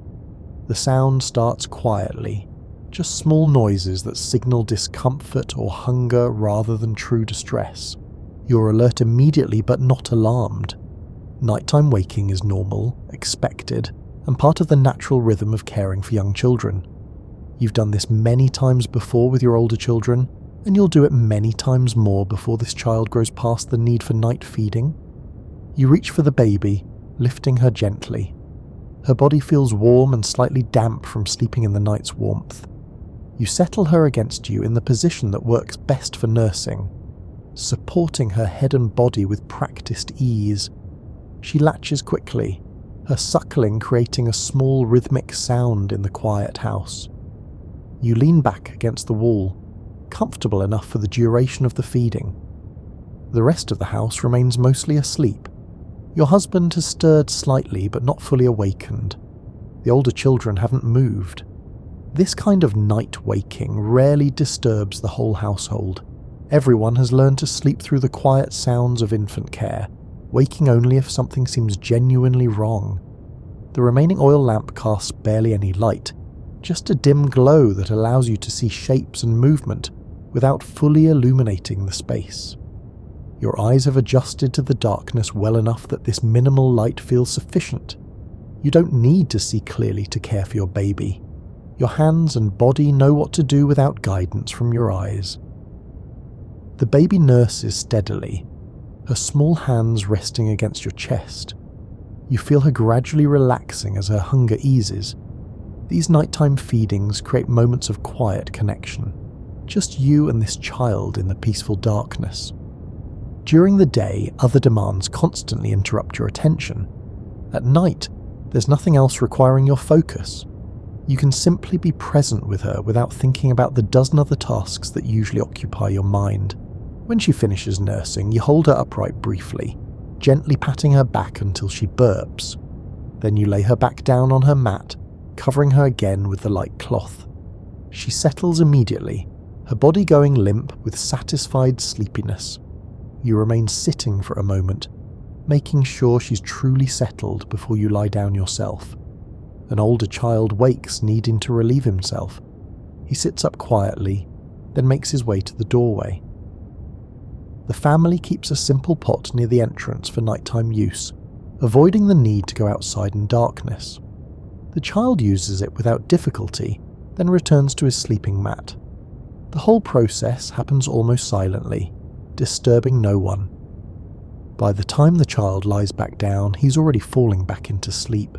The sound starts quietly, just small noises that signal discomfort or hunger rather than true distress. You're alert immediately but not alarmed. Nighttime waking is normal, expected, and part of the natural rhythm of caring for young children. You've done this many times before with your older children, and you'll do it many times more before this child grows past the need for night feeding. You reach for the baby, lifting her gently. Her body feels warm and slightly damp from sleeping in the night's warmth. You settle her against you in the position that works best for nursing, supporting her head and body with practiced ease. She latches quickly, her suckling creating a small rhythmic sound in the quiet house. You lean back against the wall, comfortable enough for the duration of the feeding. The rest of the house remains mostly asleep. Your husband has stirred slightly but not fully awakened. The older children haven't moved. This kind of night waking rarely disturbs the whole household. Everyone has learned to sleep through the quiet sounds of infant care, waking only if something seems genuinely wrong. The remaining oil lamp casts barely any light, just a dim glow that allows you to see shapes and movement without fully illuminating the space. Your eyes have adjusted to the darkness well enough that this minimal light feels sufficient. You don't need to see clearly to care for your baby. Your hands and body know what to do without guidance from your eyes. The baby nurses steadily, her small hands resting against your chest. You feel her gradually relaxing as her hunger eases. These nighttime feedings create moments of quiet connection, just you and this child in the peaceful darkness. During the day, other demands constantly interrupt your attention. At night, there's nothing else requiring your focus. You can simply be present with her without thinking about the dozen other tasks that usually occupy your mind. When she finishes nursing, you hold her upright briefly, gently patting her back until she burps. Then you lay her back down on her mat, covering her again with the light cloth. She settles immediately, her body going limp with satisfied sleepiness. You remain sitting for a moment, making sure she's truly settled before you lie down yourself. An older child wakes, needing to relieve himself. He sits up quietly, then makes his way to the doorway. The family keeps a simple pot near the entrance for nighttime use, avoiding the need to go outside in darkness. The child uses it without difficulty, then returns to his sleeping mat. The whole process happens almost silently, disturbing no one. By the time the child lies back down, he's already falling back into sleep.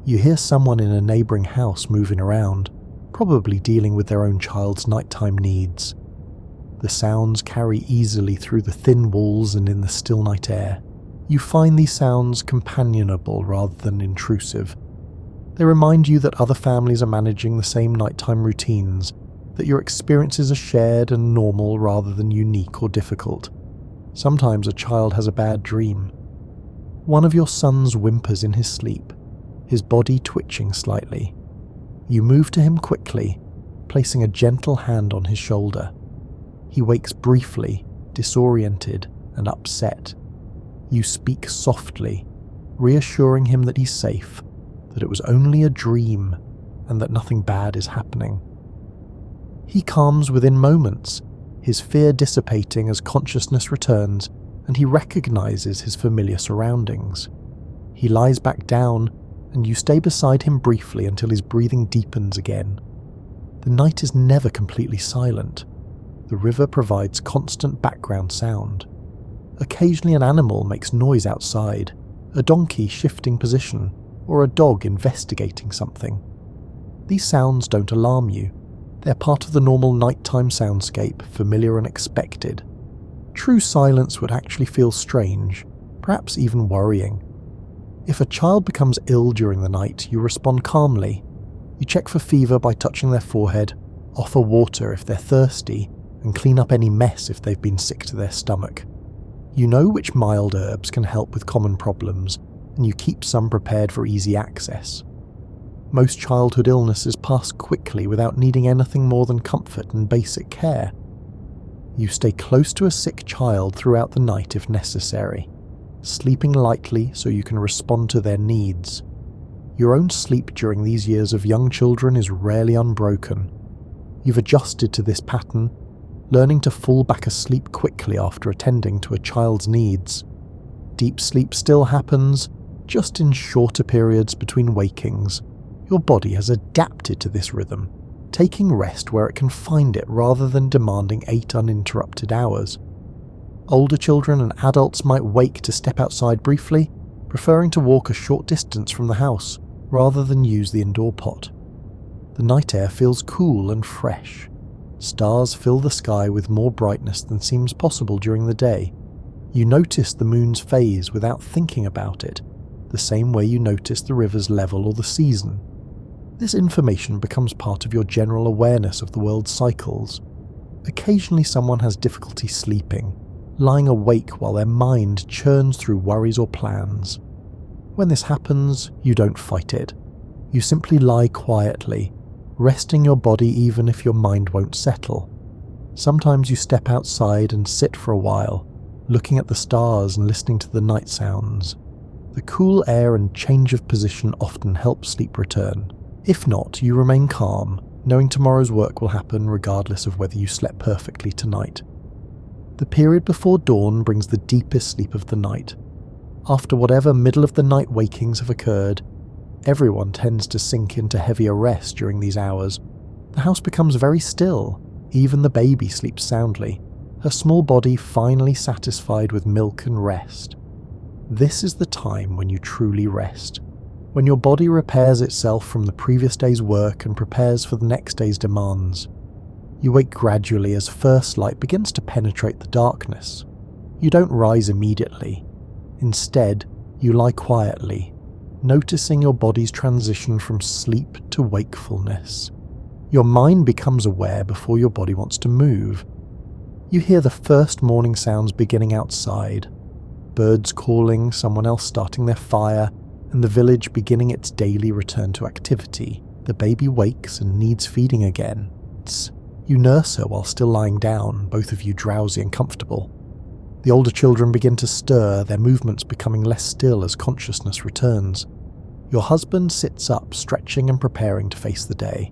You hear someone in a neighbouring house moving around, probably dealing with their own child's nighttime needs. The sounds carry easily through the thin walls and in the still night air. You find these sounds companionable rather than intrusive. They remind you that other families are managing the same nighttime routines, that your experiences are shared and normal rather than unique or difficult. Sometimes a child has a bad dream. One of your sons whimpers in his sleep, his body twitching slightly. You move to him quickly, placing a gentle hand on his shoulder. He wakes briefly, disoriented and upset. You speak softly, reassuring him that he's safe, that it was only a dream, and that nothing bad is happening. He calms within moments, his fear dissipating as consciousness returns, and he recognizes his familiar surroundings. He lies back down, and you stay beside him briefly until his breathing deepens again. The night is never completely silent. The river provides constant background sound. Occasionally an animal makes noise outside, a donkey shifting position, or a dog investigating something. These sounds don't alarm you. They're part of the normal nighttime soundscape, familiar and expected. True silence would actually feel strange, perhaps even worrying. If a child becomes ill during the night, you respond calmly. You check for fever by touching their forehead, offer water if they're thirsty, and clean up any mess if they've been sick to their stomach. You know which mild herbs can help with common problems, and you keep some prepared for easy access. Most childhood illnesses pass quickly without needing anything more than comfort and basic care. You stay close to a sick child throughout the night if necessary, sleeping lightly so you can respond to their needs. Your own sleep during these years of young children is rarely unbroken. You've adjusted to this pattern, learning to fall back asleep quickly after attending to a child's needs. Deep sleep still happens, just in shorter periods between wakings. Your body has adapted to this rhythm, taking rest where it can find it rather than demanding 8 uninterrupted hours. Older children and adults might wake to step outside briefly, preferring to walk a short distance from the house rather than use the indoor pot. The night air feels cool and fresh. Stars fill the sky with more brightness than seems possible during the day. You notice the moon's phase without thinking about it, the same way you notice the river's level or the season. This information becomes part of your general awareness of the world's cycles. Occasionally someone has difficulty sleeping, lying awake while their mind churns through worries or plans. When this happens, you don't fight it. You simply lie quietly, resting your body even if your mind won't settle. Sometimes you step outside and sit for a while, looking at the stars and listening to the night sounds. The cool air and change of position often help sleep return. If not, you remain calm, knowing tomorrow's work will happen regardless of whether you slept perfectly tonight. The period before dawn brings the deepest sleep of the night. After whatever middle-of-the-night wakings have occurred, everyone tends to sink into heavier rest during these hours. The house becomes very still, even the baby sleeps soundly, her small body finally satisfied with milk and rest. This is the time when you truly rest, when your body repairs itself from the previous day's work and prepares for the next day's demands. You wake gradually as first light begins to penetrate the darkness. You don't rise immediately. Instead, you lie quietly, noticing your body's transition from sleep to wakefulness. Your mind becomes aware before your body wants to move. You hear the first morning sounds beginning outside, birds calling, someone else starting their fire, and the village beginning its daily return to activity. The baby wakes and needs feeding again. You nurse her while still lying down, both of you drowsy and comfortable. The older children begin to stir, their movements becoming less still as consciousness returns. Your husband sits up, stretching and preparing to face the day.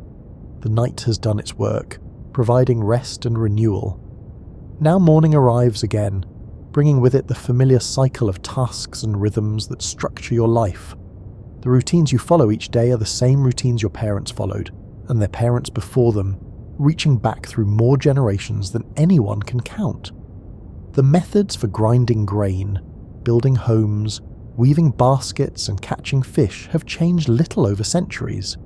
The night has done its work, providing rest and renewal. Now morning arrives again, bringing with it the familiar cycle of tasks and rhythms that structure your life. The routines you follow each day are the same routines your parents followed, and their parents before them, reaching back through more generations than anyone can count. The methods for grinding grain, building homes, weaving baskets and catching fish have changed little over centuries.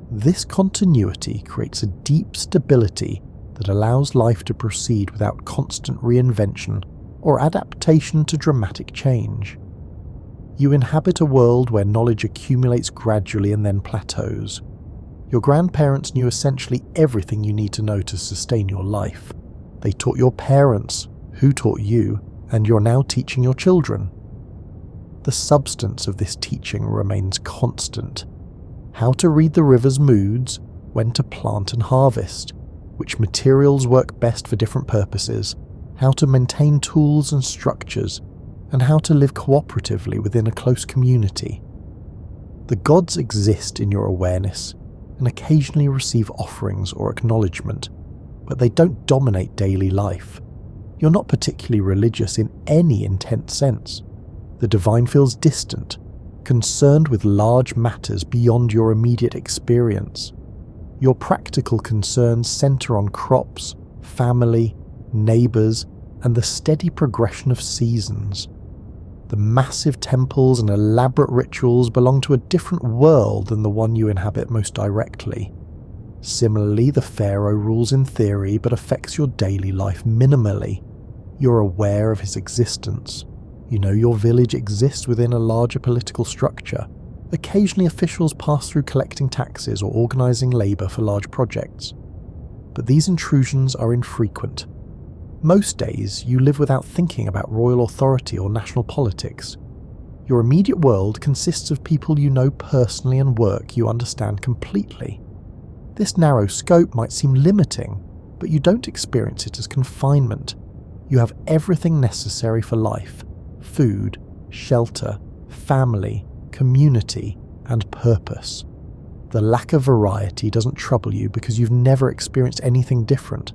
This continuity creates a deep stability that allows life to proceed without constant reinvention or adaptation to dramatic change. You inhabit a world where knowledge accumulates gradually and then plateaus. Your grandparents knew essentially everything you need to know to sustain your life. They taught your parents, who taught you, and you're now teaching your children. The substance of this teaching remains constant. How to read the river's moods, when to plant and harvest, which materials work best for different purposes, how to maintain tools and structures, and how to live cooperatively within a close community. The gods exist in your awareness and occasionally receive offerings or acknowledgement, but they don't dominate daily life. You're not particularly religious in any intense sense. The divine feels distant, concerned with large matters beyond your immediate experience. Your practical concerns center on crops, family, neighbors, and the steady progression of seasons. The massive temples and elaborate rituals belong to a different world than the one you inhabit most directly. Similarly, the pharaoh rules in theory but affects your daily life minimally. You're aware of his existence. You know your village exists within a larger political structure. Occasionally officials pass through collecting taxes or organising labour for large projects. But these intrusions are infrequent. Most days you live without thinking about royal authority or national politics. Your immediate world consists of people you know personally and work you understand completely. This narrow scope might seem limiting, but you don't experience it as confinement. You have everything necessary for life: food, shelter, family, community, and purpose. The lack of variety doesn't trouble you because you've never experienced anything different.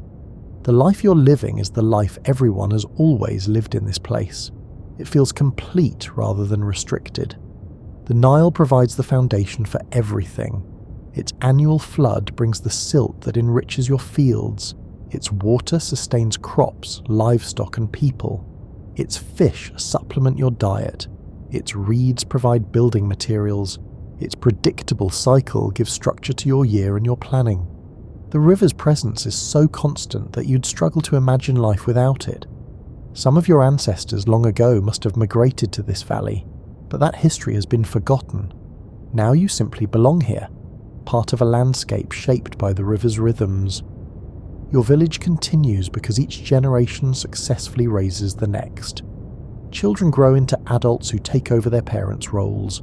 The life you're living is the life everyone has always lived in this place. It feels complete rather than restricted. The Nile provides the foundation for everything. Its annual flood brings the silt that enriches your fields. Its water sustains crops, livestock, and people. Its fish supplement your diet. Its reeds provide building materials. Its predictable cycle gives structure to your year and your planning. The river's presence is so constant that you'd struggle to imagine life without it. Some of your ancestors long ago must have migrated to this valley, but that history has been forgotten. Now you simply belong here, part of a landscape shaped by the river's rhythms. Your village continues because each generation successfully raises the next. Children grow into adults who take over their parents' roles.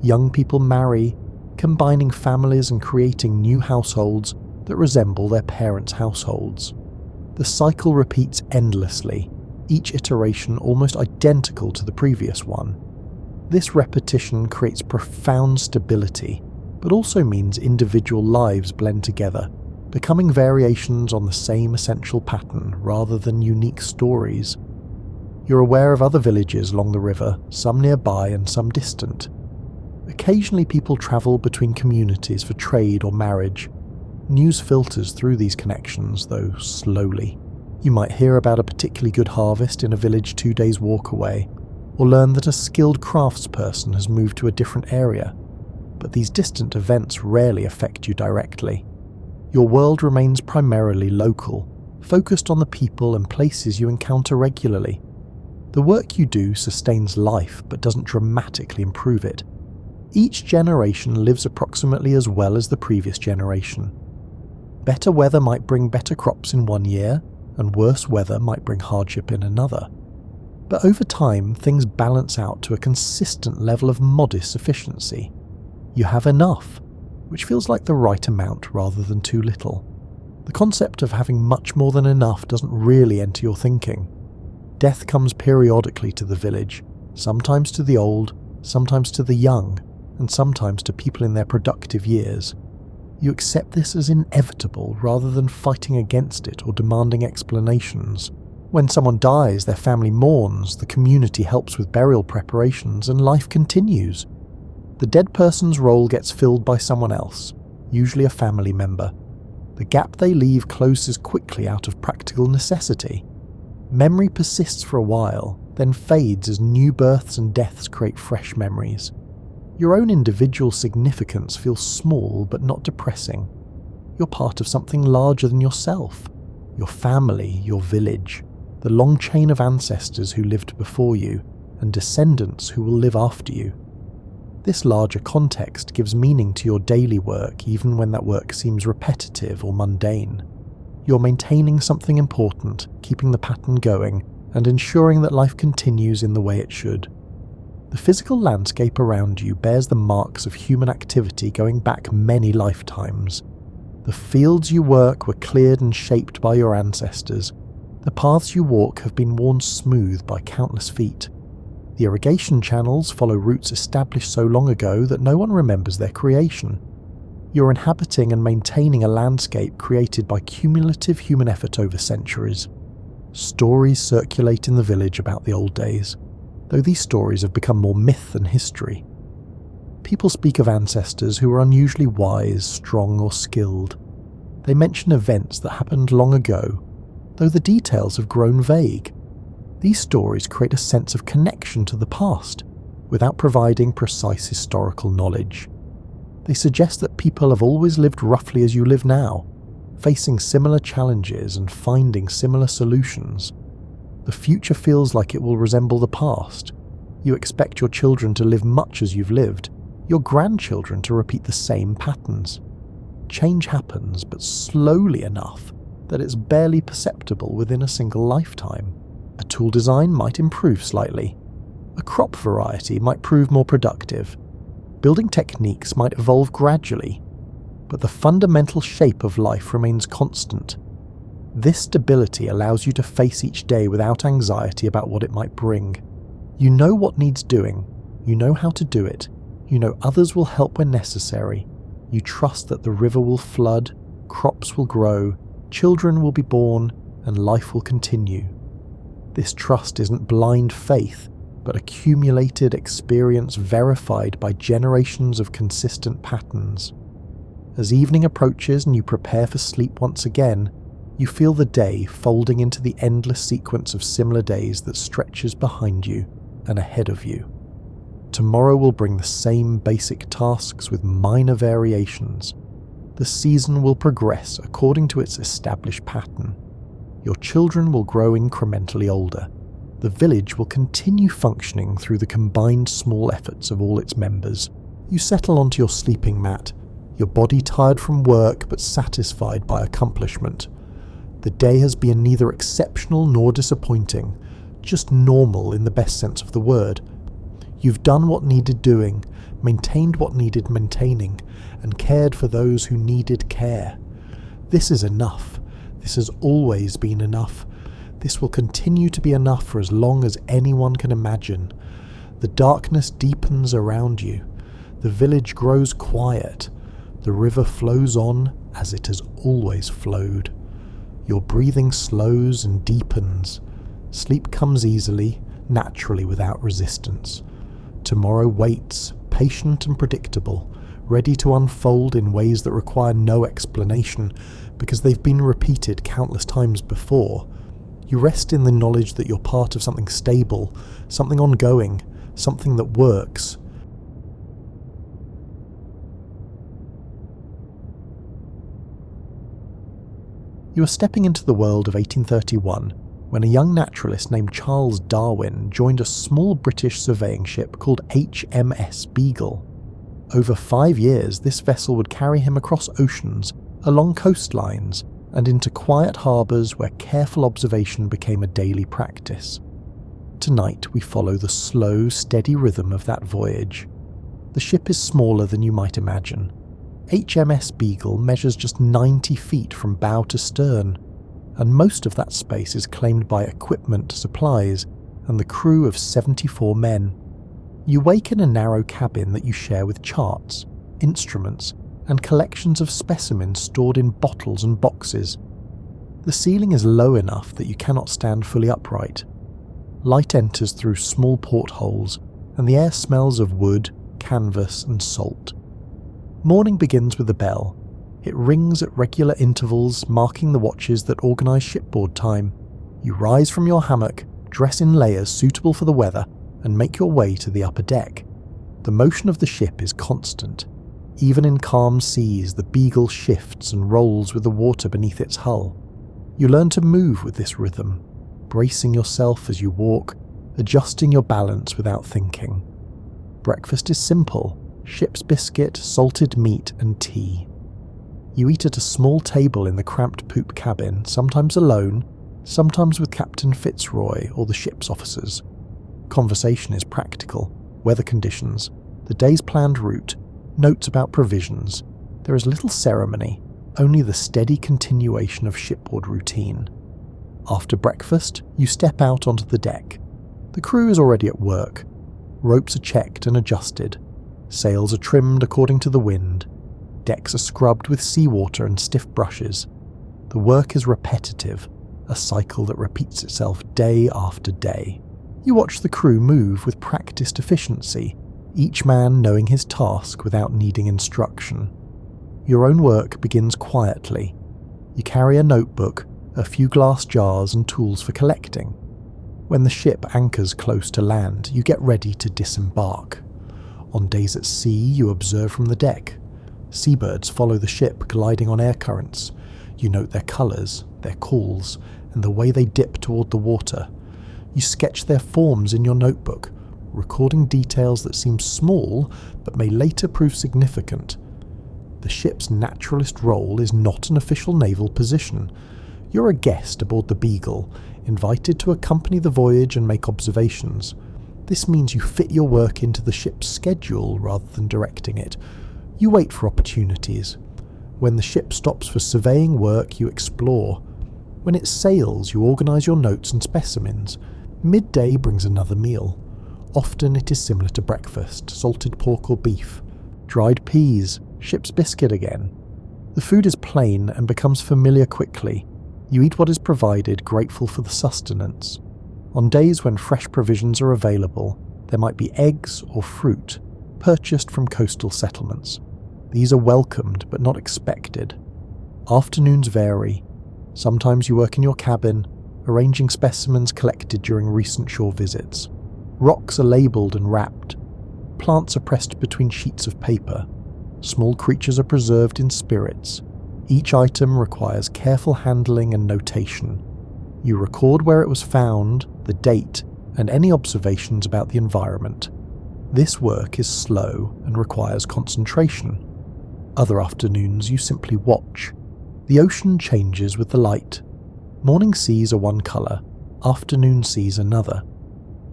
Young people marry, combining families and creating new households that resemble their parents' households. The cycle repeats endlessly, each iteration almost identical to the previous one. This repetition creates profound stability, but also means individual lives blend together, becoming variations on the same essential pattern rather than unique stories. You're aware of other villages along the river, some nearby and some distant. Occasionally people travel between communities for trade or marriage. News filters through these connections, though slowly. You might hear about a particularly good harvest in a village 2 days' walk away, or learn that a skilled craftsperson has moved to a different area. But these distant events rarely affect you directly. Your world remains primarily local, focused on the people and places you encounter regularly. The work you do sustains life but doesn't dramatically improve it. Each generation lives approximately as well as the previous generation. Better weather might bring better crops in one year, and worse weather might bring hardship in another. But over time, things balance out to a consistent level of modest sufficiency. You have enough, which feels like the right amount rather than too little. The concept of having much more than enough doesn't really enter your thinking. Death comes periodically to the village, sometimes to the old, sometimes to the young, and sometimes to people in their productive years. You accept this as inevitable rather than fighting against it or demanding explanations. When someone dies, their family mourns, the community helps with burial preparations, and life continues. The dead person's role gets filled by someone else, usually a family member. The gap they leave closes quickly out of practical necessity. Memory persists for a while, then fades as new births and deaths create fresh memories. Your own individual significance feels small but not depressing. You're part of something larger than yourself. Your family, your village, the long chain of ancestors who lived before you, and descendants who will live after you. This larger context gives meaning to your daily work even when that work seems repetitive or mundane. You're maintaining something important, keeping the pattern going, and ensuring that life continues in the way it should. The physical landscape around you bears the marks of human activity going back many lifetimes. The fields you work were cleared and shaped by your ancestors. The paths you walk have been worn smooth by countless feet. The irrigation channels follow routes established so long ago that no one remembers their creation. You're inhabiting and maintaining a landscape created by cumulative human effort over centuries. Stories circulate in the village about the old days, though these stories have become more myth than history. People speak of ancestors who were unusually wise, strong, or skilled. They mention events that happened long ago, though the details have grown vague. These stories create a sense of connection to the past, without providing precise historical knowledge. They suggest that people have always lived roughly as you live now, facing similar challenges and finding similar solutions. The future feels like it will resemble the past. You expect your children to live much as you've lived, your grandchildren to repeat the same patterns. Change happens, but slowly enough that it's barely perceptible within a single lifetime. A tool design might improve slightly. A crop variety might prove more productive. Building techniques might evolve gradually, but the fundamental shape of life remains constant. This stability allows you to face each day without anxiety about what it might bring. You know what needs doing, you know how to do it, you know others will help when necessary, you trust that the river will flood, crops will grow, children will be born, and life will continue. This trust isn't blind faith, but accumulated experience verified by generations of consistent patterns. As evening approaches and you prepare for sleep once again, you feel the day folding into the endless sequence of similar days that stretches behind you and ahead of you. Tomorrow will bring the same basic tasks with minor variations. The season will progress according to its established pattern. Your children will grow incrementally older. The village will continue functioning through the combined small efforts of all its members. You settle onto your sleeping mat, your body tired from work but satisfied by accomplishment. The day has been neither exceptional nor disappointing, just normal in the best sense of the word. You've done what needed doing, maintained what needed maintaining, and cared for those who needed care. This is enough. This has always been enough. This will continue to be enough for as long as anyone can imagine. The darkness deepens around you. The village grows quiet. The river flows on as it has always flowed. Your breathing slows and deepens. Sleep comes easily, naturally without resistance. Tomorrow waits, patient and predictable, ready to unfold in ways that require no explanation because they've been repeated countless times before. You rest in the knowledge that you're part of something stable, something ongoing, something that works. You are stepping into the world of 1831 when a young naturalist named Charles Darwin joined a small British surveying ship called HMS Beagle. Over 5 years, this vessel would carry him across oceans, along coastlines, and into quiet harbours where careful observation became a daily practice. Tonight we follow the slow, steady rhythm of that voyage. The ship is smaller than you might imagine. HMS Beagle measures just 90 feet from bow to stern, and most of that space is claimed by equipment, supplies, and the crew of 74 men. You wake in a narrow cabin that you share with charts, instruments, and collections of specimens stored in bottles and boxes. The ceiling is low enough that you cannot stand fully upright. Light enters through small portholes, and the air smells of wood, canvas, and salt. Morning begins with a bell. It rings at regular intervals, marking the watches that organise shipboard time. You rise from your hammock, dress in layers suitable for the weather, and make your way to the upper deck. The motion of the ship is constant. Even in calm seas, the Beagle shifts and rolls with the water beneath its hull. You learn to move with this rhythm, bracing yourself as you walk, adjusting your balance without thinking. Breakfast is simple: ship's biscuit, salted meat, and tea. You eat at a small table in the cramped poop cabin, sometimes alone, sometimes with Captain Fitzroy or the ship's officers. Conversation is practical, weather conditions, the day's planned route, notes about provisions. There is little ceremony, only the steady continuation of shipboard routine. After breakfast, you step out onto the deck. The crew is already at work. Ropes are checked and adjusted. Sails are trimmed according to the wind. Decks are scrubbed with seawater and stiff brushes. The work is repetitive, a cycle that repeats itself day after day. You watch the crew move with practiced efficiency, each man knowing his task without needing instruction. Your own work begins quietly. You carry a notebook, a few glass jars and tools for collecting. When the ship anchors close to land, you get ready to disembark. On days at sea, you observe from the deck. Seabirds follow the ship gliding on air currents. You note their colours, their calls, and the way they dip toward the water. You sketch their forms in your notebook, recording details that seem small but may later prove significant. The ship's naturalist role is not an official naval position. You're a guest aboard the Beagle, invited to accompany the voyage and make observations. This means you fit your work into the ship's schedule rather than directing it. You wait for opportunities. When the ship stops for surveying work, you explore. When it sails, you organise your notes and specimens. Midday brings another meal. Often it is similar to breakfast: salted pork or beef, dried peas, ship's biscuit again. The food is plain and becomes familiar quickly. You eat what is provided, grateful for the sustenance. On days when fresh provisions are available, there might be eggs or fruit, purchased from coastal settlements. These are welcomed but not expected. Afternoons vary. Sometimes you work in your cabin, arranging specimens collected during recent shore visits. Rocks are labelled and wrapped. Plants are pressed between sheets of paper. Small creatures are preserved in spirits. Each item requires careful handling and notation. You record where it was found, the date, and any observations about the environment. This work is slow and requires concentration. Other afternoons you simply watch. The ocean changes with the light. Morning seas are one colour, afternoon seas another.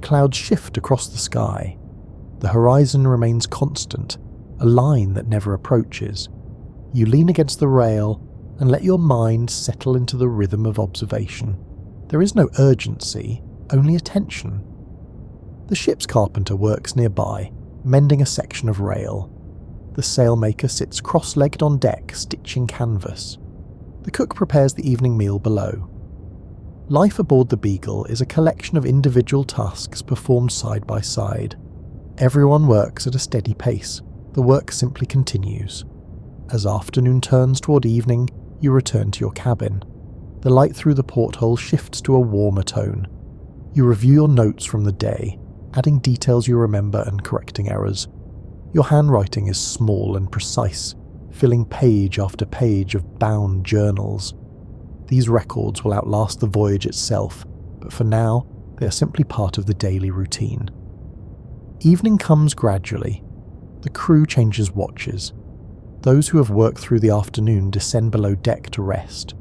Clouds shift across the sky. The horizon remains constant, a line that never approaches. You lean against the rail and let your mind settle into the rhythm of observation. There is no urgency, only attention. The ship's carpenter works nearby, mending a section of rail. The sailmaker sits cross-legged on deck, stitching canvas. The cook prepares the evening meal below. Life aboard the Beagle is a collection of individual tasks performed side by side. Everyone works at a steady pace. The work simply continues. As afternoon turns toward evening, you return to your cabin. The light through the porthole shifts to a warmer tone. You review your notes from the day, adding details you remember and correcting errors. Your handwriting is small and precise, filling page after page of bound journals. These records will outlast the voyage itself, but for now, they are simply part of the daily routine. Evening comes gradually. The crew changes watches. Those who have worked through the afternoon descend below deck to rest.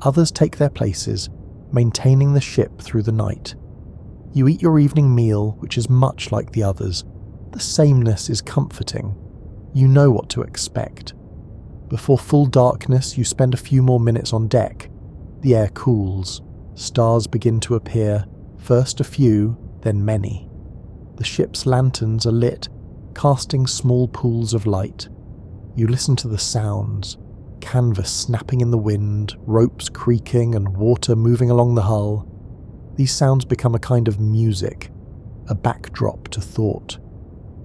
Others take their places, maintaining the ship through the night. You eat your evening meal, which is much like the others. The sameness is comforting. You know what to expect. Before full darkness, you spend a few more minutes on deck. The air cools. Stars begin to appear, first a few, then many. The ship's lanterns are lit, casting small pools of light. You listen to the sounds, canvas snapping in the wind, ropes creaking and water moving along the hull. These sounds become a kind of music, a backdrop to thought.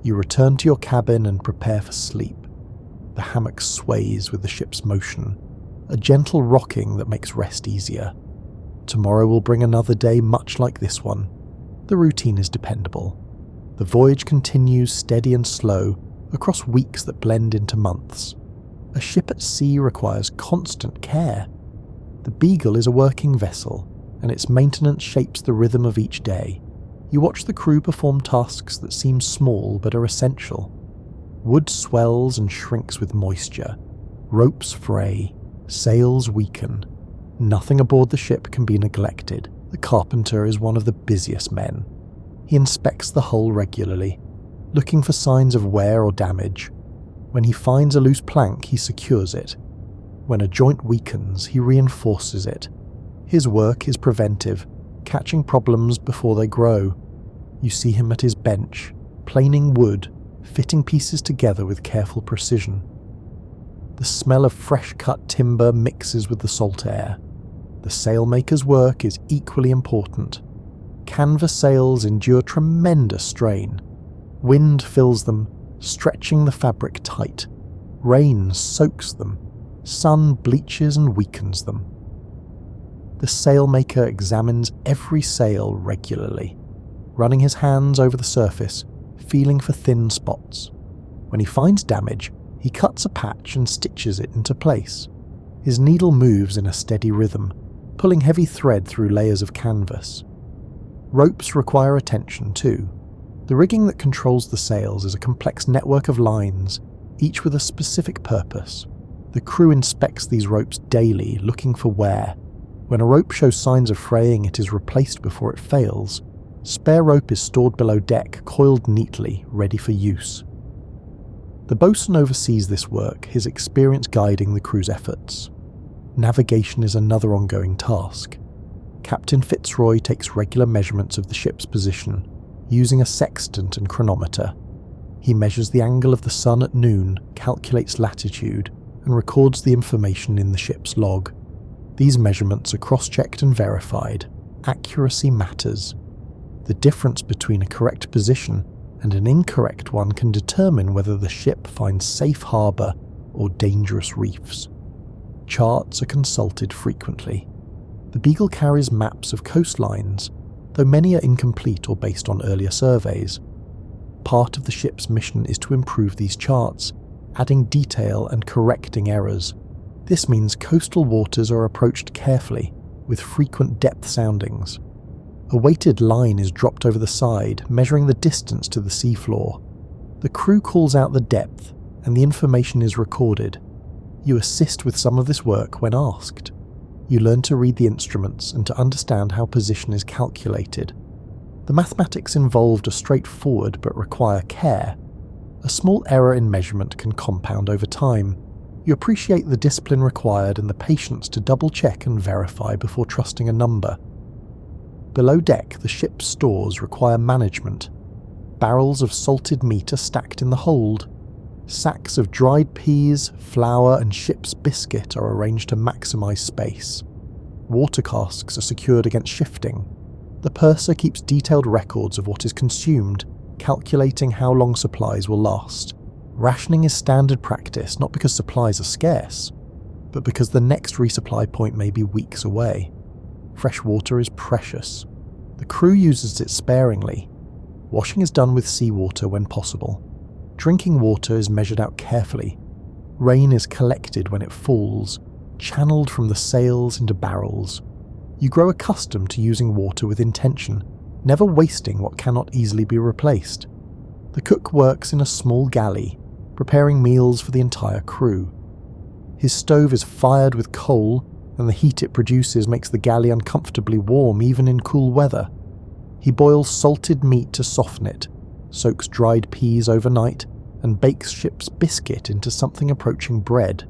You return to your cabin and prepare for sleep. The hammock sways with the ship's motion, a gentle rocking that makes rest easier. Tomorrow will bring another day much like this one. The routine is dependable. The voyage continues steady and slow, across weeks that blend into months. A ship at sea requires constant care. The Beagle is a working vessel, and its maintenance shapes the rhythm of each day. You watch the crew perform tasks that seem small but are essential. Wood swells and shrinks with moisture. Ropes fray. Sails weaken. Nothing aboard the ship can be neglected. The carpenter is one of the busiest men. He inspects the hull regularly, looking for signs of wear or damage. When he finds a loose plank, he secures it. When a joint weakens, he reinforces it. His work is preventive, catching problems before they grow. You see him at his bench, planing wood, fitting pieces together with careful precision. The smell of fresh-cut timber mixes with the salt air. The sailmaker's work is equally important. Canvas sails endure tremendous strain. Wind fills them, stretching the fabric tight. Rain soaks them. Sun bleaches and weakens them. The sailmaker examines every sail regularly, running his hands over the surface, feeling for thin spots. When he finds damage, he cuts a patch and stitches it into place. His needle moves in a steady rhythm, pulling heavy thread through layers of canvas. Ropes require attention too. The rigging that controls the sails is a complex network of lines, each with a specific purpose. The crew inspects these ropes daily, looking for wear. When a rope shows signs of fraying, it is replaced before it fails. Spare rope is stored below deck, coiled neatly, ready for use. The boatswain oversees this work, his experience guiding the crew's efforts. Navigation is another ongoing task. Captain Fitzroy takes regular measurements of the ship's position. using a sextant and chronometer. He measures the angle of the sun at noon, calculates latitude, and records the information in the ship's log. These measurements are cross-checked and verified. Accuracy matters. The difference between a correct position and an incorrect one can determine whether the ship finds safe harbour or dangerous reefs. Charts are consulted frequently. The Beagle carries maps of coastlines, though many are incomplete or based on earlier surveys. Part of the ship's mission is to improve these charts, adding detail and correcting errors. This means coastal waters are approached carefully, with frequent depth soundings. A weighted line is dropped over the side, measuring the distance to the seafloor. The crew calls out the depth, and the information is recorded. You assist with some of this work when asked. You learn to read the instruments and to understand how position is calculated. The mathematics involved are straightforward but require care. A small error in measurement can compound over time. You appreciate the discipline required and the patience to double-check and verify before trusting a number. Below deck, the ship's stores require management. Barrels of salted meat are stacked in the hold. Sacks of dried peas, flour, and ship's biscuit are arranged to maximize space. Water casks are secured against shifting. The purser keeps detailed records of what is consumed, calculating how long supplies will last. Rationing is standard practice not because supplies are scarce, but because the next resupply point may be weeks away. Fresh water is precious. The crew uses it sparingly. Washing is done with seawater when possible. Drinking water is measured out carefully. Rain is collected when it falls, channeled from the sails into barrels. You grow accustomed to using water with intention, never wasting what cannot easily be replaced. The cook works in a small galley, preparing meals for the entire crew. His stove is fired with coal, and the heat it produces makes the galley uncomfortably warm even in cool weather. He boils salted meat to soften it, soaks dried peas overnight, and bakes ship's biscuit into something approaching bread.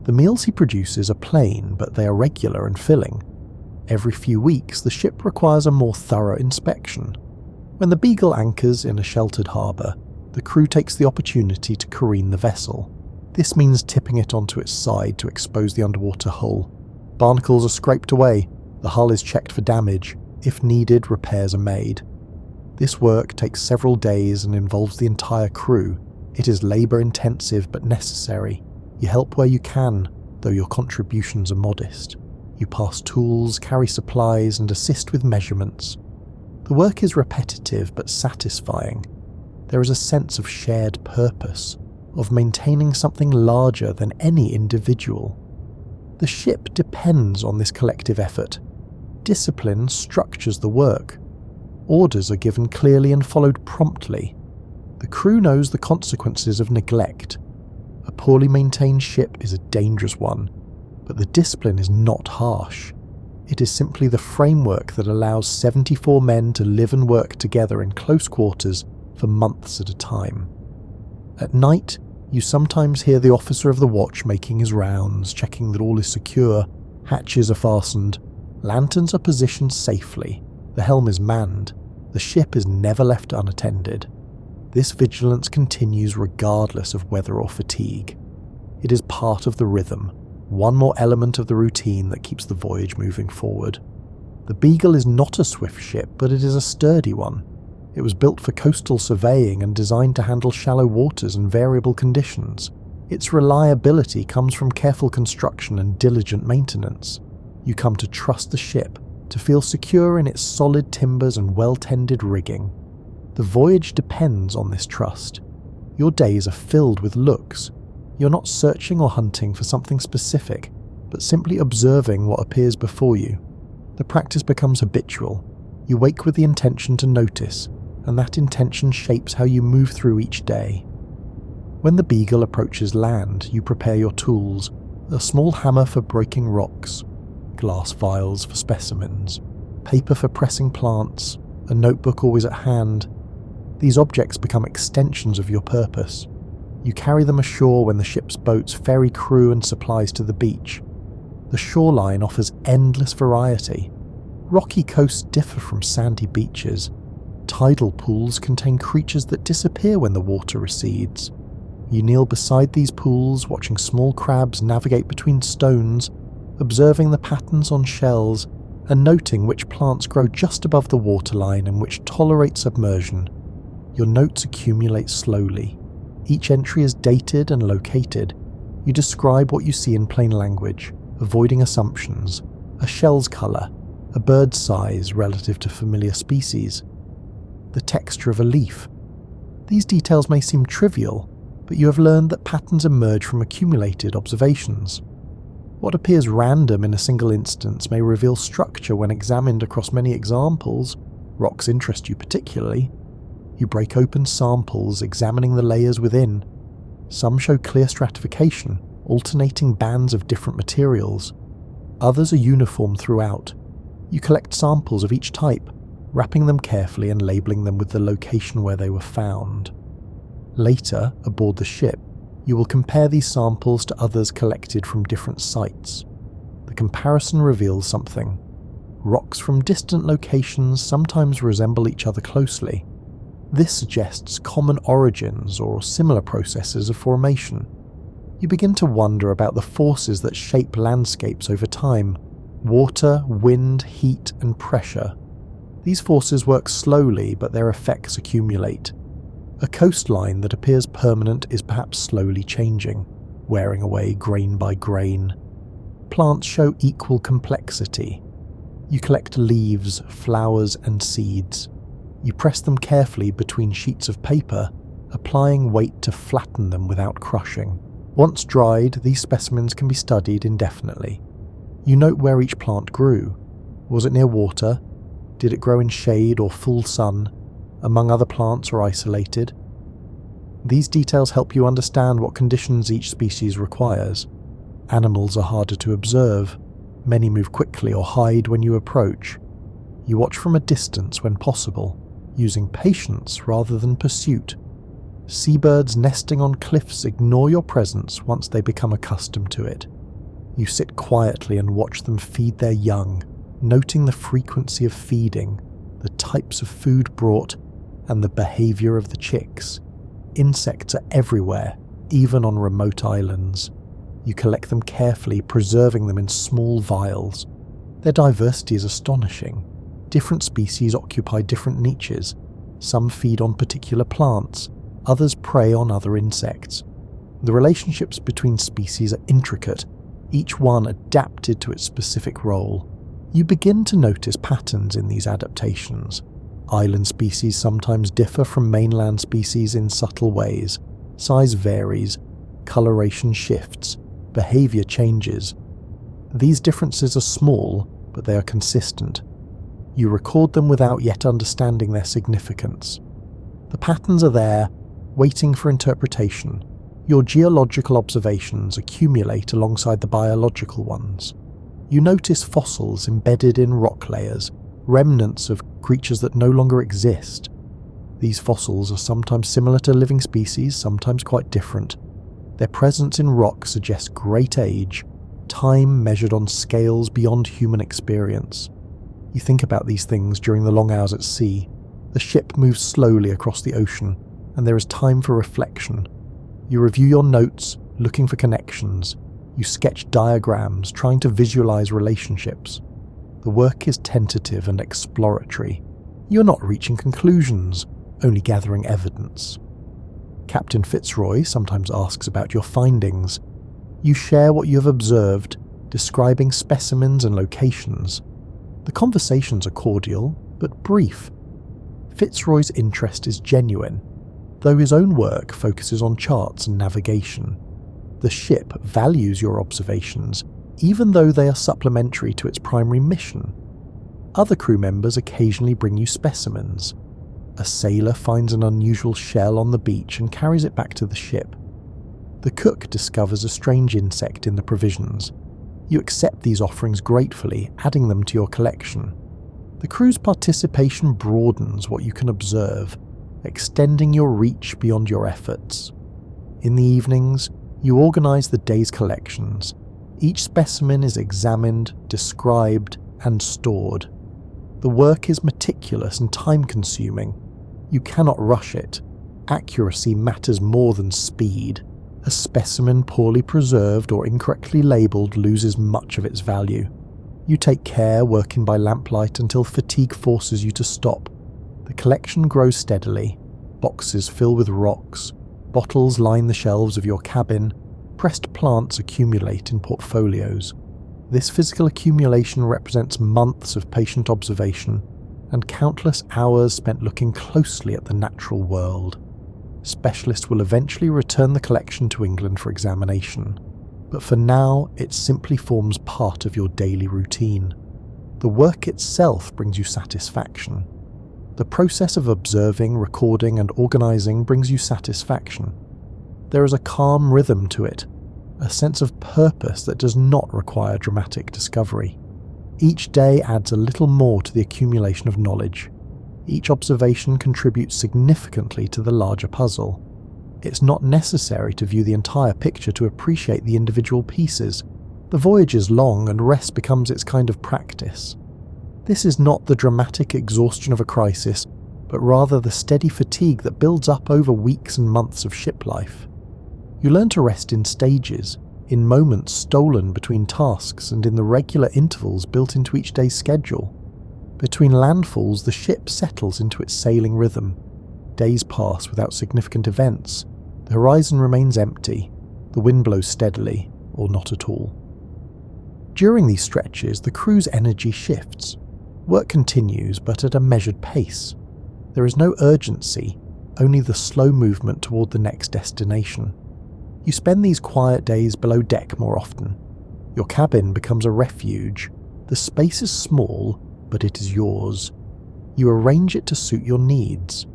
The meals he produces are plain, but they are regular and filling. Every few weeks, the ship requires a more thorough inspection. When the Beagle anchors in a sheltered harbour, the crew takes the opportunity to careen the vessel. This means tipping it onto its side to expose the underwater hull. Barnacles are scraped away, the hull is checked for damage. If needed, repairs are made. This work takes several days and involves the entire crew. It is labour-intensive but necessary. You help where you can, though your contributions are modest. You pass tools, carry supplies, and assist with measurements. The work is repetitive but satisfying. There is a sense of shared purpose, of maintaining something larger than any individual. The ship depends on this collective effort. Discipline structures the work. Orders are given clearly and followed promptly. The crew knows the consequences of neglect. A poorly maintained ship is a dangerous one, but the discipline is not harsh. It is simply the framework that allows 74 men to live and work together in close quarters for months at a time. At night, you sometimes hear the officer of the watch making his rounds, checking that all is secure, hatches are fastened, lanterns are positioned safely, the helm is manned, the ship is never left unattended. This vigilance continues regardless of weather or fatigue. It is part of the rhythm, one more element of the routine that keeps the voyage moving forward. The Beagle is not a swift ship, but it is a sturdy one. It was built for coastal surveying and designed to handle shallow waters and variable conditions. Its reliability comes from careful construction and diligent maintenance. You come to trust the ship, to feel secure in its solid timbers and well-tended rigging. The voyage depends on this trust. Your days are filled with looks. You're not searching or hunting for something specific, but simply observing what appears before you. The practice becomes habitual. You wake with the intention to notice, and that intention shapes how you move through each day. When the Beagle approaches land, you prepare your tools, a small hammer for breaking rocks, glass vials for specimens, paper for pressing plants, a notebook always at hand. These objects become extensions of your purpose. You carry them ashore when the ship's boats ferry crew and supplies to the beach. The shoreline offers endless variety. Rocky coasts differ from sandy beaches. tidal pools contain creatures that disappear when the water recedes. You kneel beside these pools, watching small crabs navigate between stones, observing the patterns on shells, and noting which plants grow just above the waterline and which tolerate submersion. Your notes accumulate slowly. Each entry is dated and located. You describe what you see in plain language, avoiding assumptions: a shell's colour, a bird's size relative to familiar species, the texture of a leaf. These details may seem trivial, but you have learned that patterns emerge from accumulated observations. What appears random in a single instance may reveal structure when examined across many examples. Rocks interest you particularly. You break open samples, examining the layers within. Some show clear stratification, alternating bands of different materials. Others are uniform throughout. You collect samples of each type, wrapping them carefully and labeling them with the location where they were found. Later, aboard the ship, you will compare these samples to others collected from different sites. The comparison reveals something. Rocks from distant locations sometimes resemble each other closely. This suggests common origins or similar processes of formation. You begin to wonder about the forces that shape landscapes over time: water, wind, heat, and pressure. These forces work slowly, but their effects accumulate. A coastline that appears permanent is perhaps slowly changing, wearing away grain by grain. Plants show equal complexity. You collect leaves, flowers, and seeds. You press them carefully between sheets of paper, applying weight to flatten them without crushing. Once dried, these specimens can be studied indefinitely. You note where each plant grew. Was it near water? Did it grow in shade or full sun, among other plants or isolated? These details help you understand what conditions each species requires. Animals are harder to observe. Many move quickly or hide when you approach. You watch from a distance when possible, using patience rather than pursuit. Seabirds nesting on cliffs ignore your presence once they become accustomed to it. You sit quietly and watch them feed their young, noting the frequency of feeding, the types of food brought, and the behaviour of the chicks. Insects are everywhere, even on remote islands. You collect them carefully, preserving them in small vials. Their diversity is astonishing. Different species occupy different niches. Some feed on particular plants, others prey on other insects. The relationships between species are intricate, each one adapted to its specific role. You begin to notice patterns in these adaptations. Island species sometimes differ from mainland species in subtle ways. Size varies, coloration shifts, behaviour changes. These differences are small, but they are consistent. You record them without yet understanding their significance. The patterns are there, waiting for interpretation. Your geological observations accumulate alongside the biological ones. You notice fossils embedded in rock layers, remnants of creatures that no longer exist. These fossils are sometimes similar to living species, sometimes quite different. Their presence in rock suggests great age, time measured on scales beyond human experience. You think about these things during the long hours at sea. The ship moves slowly across the ocean, and there is time for reflection. You review your notes, looking for connections. You sketch diagrams, trying to visualize relationships. The work is tentative and exploratory. You're not reaching conclusions, only gathering evidence. Captain Fitzroy sometimes asks about your findings. You share what you have observed, describing specimens and locations. The conversations are cordial, but brief. Fitzroy's interest is genuine, though his own work focuses on charts and navigation. The ship values your observations, even though they are supplementary to its primary mission. Other crew members occasionally bring you specimens. A sailor finds an unusual shell on the beach and carries it back to the ship. The cook discovers a strange insect in the provisions. You accept these offerings gratefully, adding them to your collection. The crew's participation broadens what you can observe, extending your reach beyond your efforts. In the evenings, you organize the day's collections. Each specimen is examined, described, and stored. The work is meticulous and time-consuming, You cannot rush it. Accuracy matters more than speed. A specimen poorly preserved or incorrectly labelled loses much of its value. You take care working by lamplight until fatigue forces you to stop. The collection grows steadily. Boxes fill with rocks. Bottles line the shelves of your cabin. Pressed plants accumulate in portfolios. This physical accumulation represents months of patient observation and countless hours spent looking closely at the natural world. Specialists will eventually return the collection to England for examination, but for now it simply forms part of your daily routine. The work itself brings you satisfaction. The process of observing, recording and organising brings you satisfaction. There is a calm rhythm to it, a sense of purpose that does not require dramatic discovery. Each day adds a little more to the accumulation of knowledge. Each observation contributes significantly to the larger puzzle. It's not necessary to view the entire picture to appreciate the individual pieces. The voyage is long and rest becomes its kind of practice. This is not the dramatic exhaustion of a crisis, but rather the steady fatigue that builds up over weeks and months of ship life. You learn to rest in stages, in moments stolen between tasks and in the regular intervals built into each day's schedule. Between landfalls, the ship settles into its sailing rhythm. Days pass without significant events. The horizon remains empty. The wind blows steadily, or not at all. During these stretches, the crew's energy shifts. Work continues, but at a measured pace. There is no urgency, only the slow movement toward the next destination. You spend these quiet days below deck more often. Your cabin becomes a refuge. The space is small, but it is yours. You arrange it to suit your needs.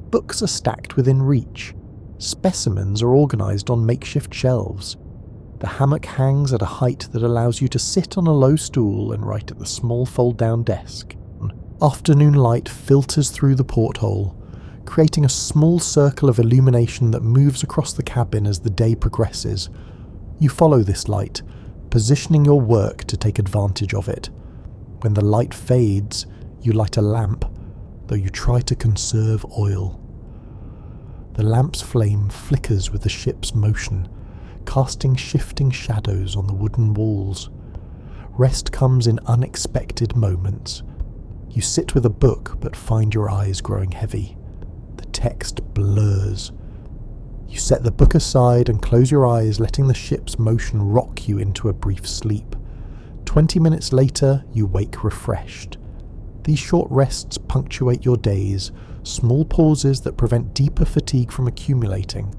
Books are stacked within reach. Specimens are organised on makeshift shelves. The hammock hangs at a height that allows you to sit on a low stool and write at the small fold-down desk. Afternoon light filters through the porthole, creating a small circle of illumination that moves across the cabin as the day progresses. You follow this light, positioning your work to take advantage of it. When the light fades, you light a lamp, though you try to conserve oil. The lamp's flame flickers with the ship's motion, casting shifting shadows on the wooden walls. Rest comes in unexpected moments. You sit with a book but find your eyes growing heavy. The text blurs. You set the book aside and close your eyes, letting the ship's motion rock you into a brief sleep. 20 minutes later, you wake refreshed. These short rests punctuate your days, small pauses that prevent deeper fatigue from accumulating.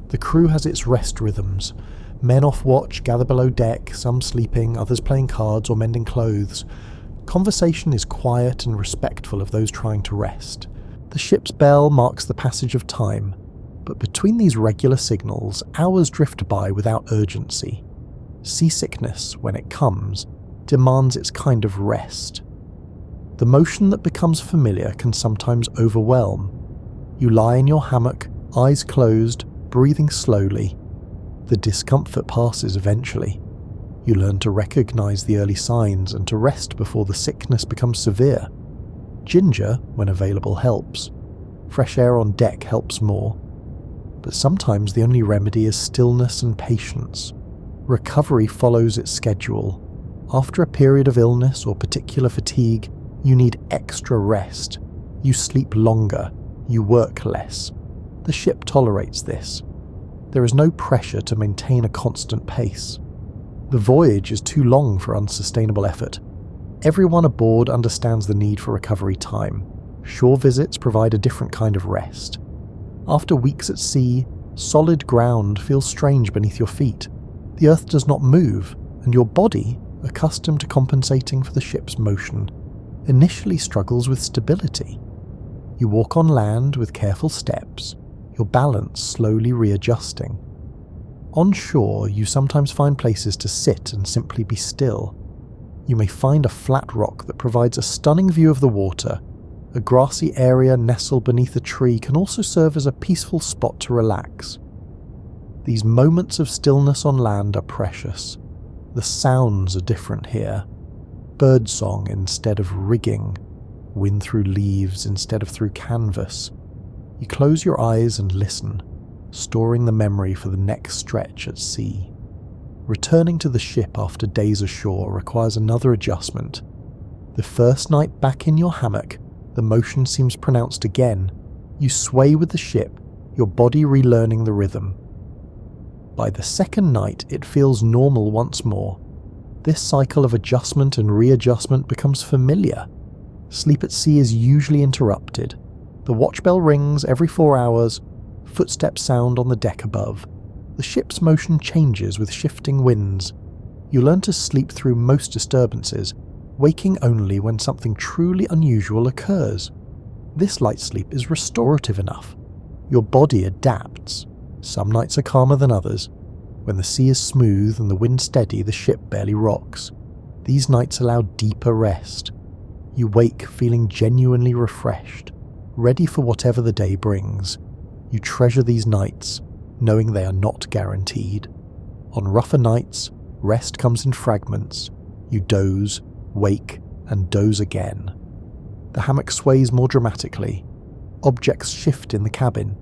The crew has its rest rhythms. Men off watch gather below deck, some sleeping, others playing cards or mending clothes. Conversation is quiet and respectful of those trying to rest. The ship's bell marks the passage of time, but between these regular signals, hours drift by without urgency. Seasickness, when it comes, demands its kind of rest. The motion that becomes familiar can sometimes overwhelm. You lie in your hammock, eyes closed, breathing slowly. The discomfort passes eventually. You learn to recognize the early signs and to rest before the sickness becomes severe. Ginger, when available, helps. Fresh air on deck helps more. But sometimes the only remedy is stillness and patience. Recovery follows its schedule. After a period of illness or particular fatigue, you need extra rest. You sleep longer. You work less. The ship tolerates this. There is no pressure to maintain a constant pace. The voyage is too long for unsustainable effort. Everyone aboard understands the need for recovery time. Shore visits provide a different kind of rest. After weeks at sea, solid ground feels strange beneath your feet. The earth does not move, and your body, accustomed to compensating for the ship's motion, initially struggles with stability. You walk on land with careful steps, your balance slowly readjusting. On shore, you sometimes find places to sit and simply be still. You may find a flat rock that provides a stunning view of the water. A grassy area nestled beneath a tree can also serve as a peaceful spot to relax. These moments of stillness on land are precious. The sounds are different here. Birdsong instead of rigging, wind through leaves instead of through canvas, You close your eyes and listen, storing the memory for the next stretch at sea. Returning to the ship after days ashore requires another adjustment. The first night back in your hammock, the motion seems pronounced again. You sway with the ship, your body relearning the rhythm. By the second night, it feels normal once more. This cycle of adjustment and readjustment becomes familiar. Sleep at sea is usually interrupted. The watch bell rings every 4 hours, footsteps sound on the deck above. The ship's motion changes with shifting winds. You learn to sleep through most disturbances, waking only when something truly unusual occurs. This light sleep is restorative enough. Your body adapts. Some nights are calmer than others. When the sea is smooth and the wind steady, the ship barely rocks. These nights allow deeper rest. You wake feeling genuinely refreshed, ready for whatever the day brings. You treasure these nights, knowing they are not guaranteed. On rougher nights, rest comes in fragments. You doze, wake, and doze again. The hammock sways more dramatically. Objects shift in the cabin.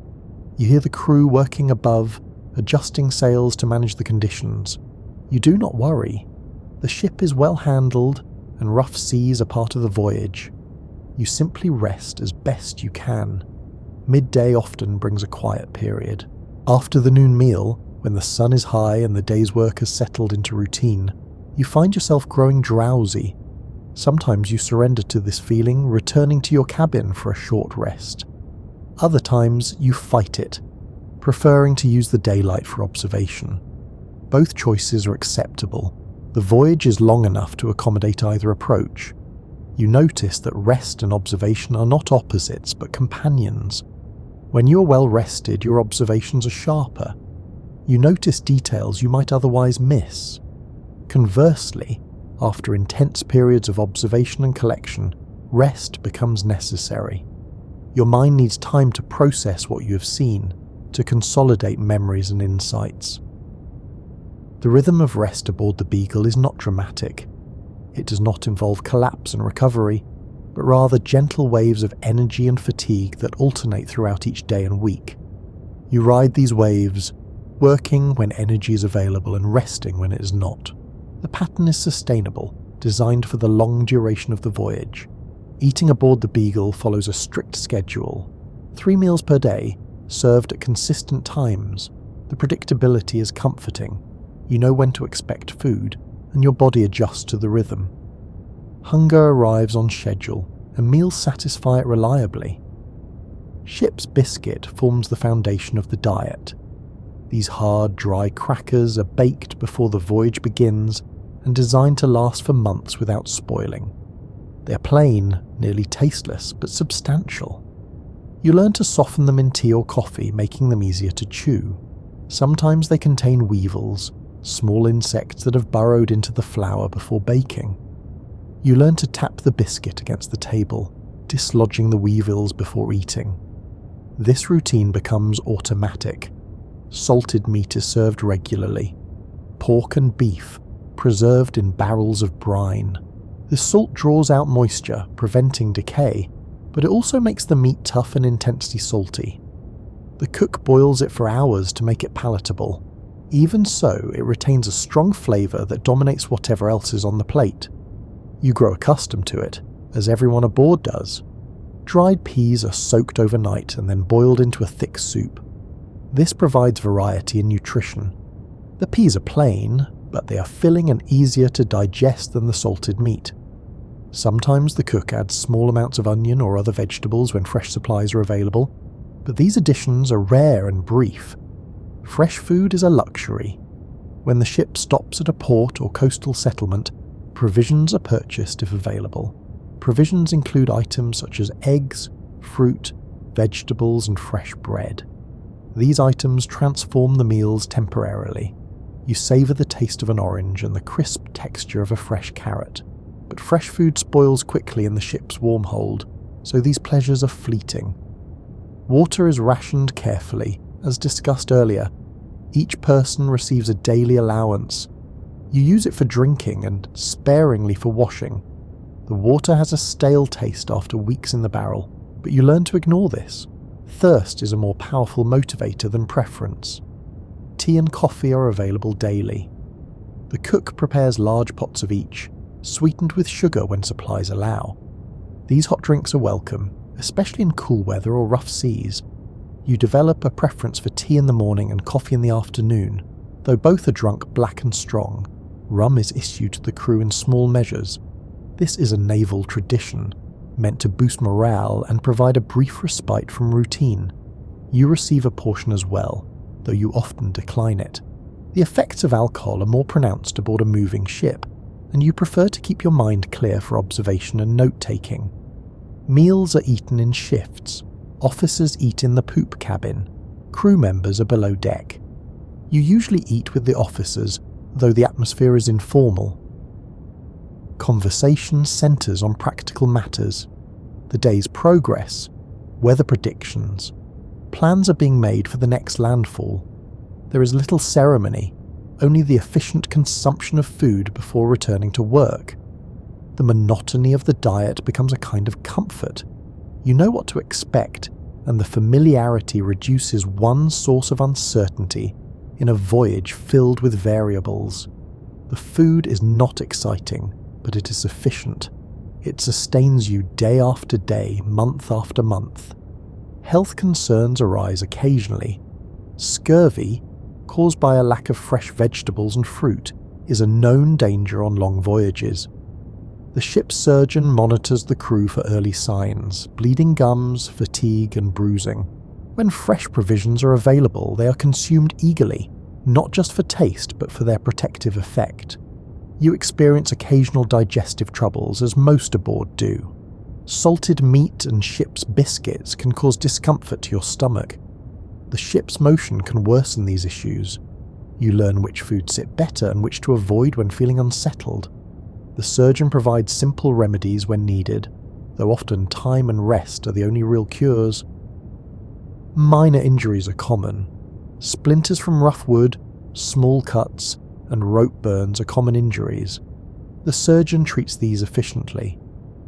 You hear the crew working above, adjusting sails to manage the conditions. You do not worry. The ship is well handled, and rough seas are part of the voyage. You simply rest as best you can. Midday often brings a quiet period. After the noon meal, when the sun is high and the day's work has settled into routine, you find yourself growing drowsy. Sometimes you surrender to this feeling, returning to your cabin for a short rest. Other times you fight it, preferring to use the daylight for observation. Both choices are acceptable. The voyage is long enough to accommodate either approach. You notice that rest and observation are not opposites but companions. When you are well rested, your observations are sharper. You notice details you might otherwise miss. Conversely, after intense periods of observation and collection, rest becomes necessary. Your mind needs time to process what you have seen, to consolidate memories and insights. The rhythm of rest aboard the Beagle is not dramatic. It does not involve collapse and recovery, but rather gentle waves of energy and fatigue that alternate throughout each day and week. You ride these waves, working when energy is available and resting when it is not. The pattern is sustainable, designed for the long duration of the voyage. Eating aboard the Beagle follows a strict schedule. 3 meals per day, served at consistent times. The predictability is comforting. You know when to expect food, and your body adjusts to the rhythm. Hunger arrives on schedule, and meals satisfy it reliably. Ship's biscuit forms the foundation of the diet. These hard, dry crackers are baked before the voyage begins and designed to last for months without spoiling. They are plain, nearly tasteless, but substantial. You learn to soften them in tea or coffee, making them easier to chew. Sometimes they contain weevils, small insects that have burrowed into the flour before baking. You learn to tap the biscuit against the table, dislodging the weevils before eating. This routine becomes automatic. Salted meat is served regularly. Pork and beef, preserved in barrels of brine. The salt draws out moisture, preventing decay, but it also makes the meat tough and intensely salty. The cook boils it for hours to make it palatable. Even so, it retains a strong flavour that dominates whatever else is on the plate. You grow accustomed to it, as everyone aboard does. Dried peas are soaked overnight and then boiled into a thick soup. This provides variety in nutrition. The peas are plain, but they are filling and easier to digest than the salted meat. Sometimes the cook adds small amounts of onion or other vegetables when fresh supplies are available, but these additions are rare and brief. Fresh food is a luxury. When the ship stops at a port or coastal settlement, provisions are purchased if available. Provisions include items such as eggs, fruit, vegetables, and fresh bread. These items transform the meals temporarily. You savour the taste of an orange and the crisp texture of a fresh carrot. But fresh food spoils quickly in the ship's warm hold, so these pleasures are fleeting. Water is rationed carefully, as discussed earlier. Each person receives a daily allowance. You use it for drinking and sparingly for washing. The water has a stale taste after weeks in the barrel, but you learn to ignore this. Thirst is a more powerful motivator than preference. Tea and coffee are available daily. The cook prepares large pots of each, sweetened with sugar when supplies allow. These hot drinks are welcome, especially in cool weather or rough seas. You develop a preference for tea in the morning and coffee in the afternoon, though both are drunk black and strong. Rum is issued to the crew in small measures. This is a naval tradition, meant to boost morale and provide a brief respite from routine. You receive a portion as well, though you often decline it. The effects of alcohol are more pronounced aboard a moving ship, and you prefer to keep your mind clear for observation and note-taking. Meals are eaten in shifts. Officers eat in the poop cabin. Crew members are below deck. You usually eat with the officers, though the atmosphere is informal. Conversation centres on practical matters. The day's progress, weather predictions. Plans are being made for the next landfall. There is little ceremony, only the efficient consumption of food before returning to work. The monotony of the diet becomes a kind of comfort. You know what to expect, and the familiarity reduces one source of uncertainty in a voyage filled with variables. The food is not exciting, but it is sufficient. It sustains you day after day, month after month. Health concerns arise occasionally. Scurvy, caused by a lack of fresh vegetables and fruit, is a known danger on long voyages. The ship's surgeon monitors the crew for early signs, bleeding gums, fatigue and bruising. When fresh provisions are available, they are consumed eagerly, not just for taste but for their protective effect. You experience occasional digestive troubles, as most aboard do. Salted meat and ship's biscuits can cause discomfort to your stomach. The ship's motion can worsen these issues. You learn which foods sit better and which to avoid when feeling unsettled. The surgeon provides simple remedies when needed, though often time and rest are the only real cures. Minor injuries are common. Splinters from rough wood, small cuts, and rope burns are common injuries. The surgeon treats these efficiently.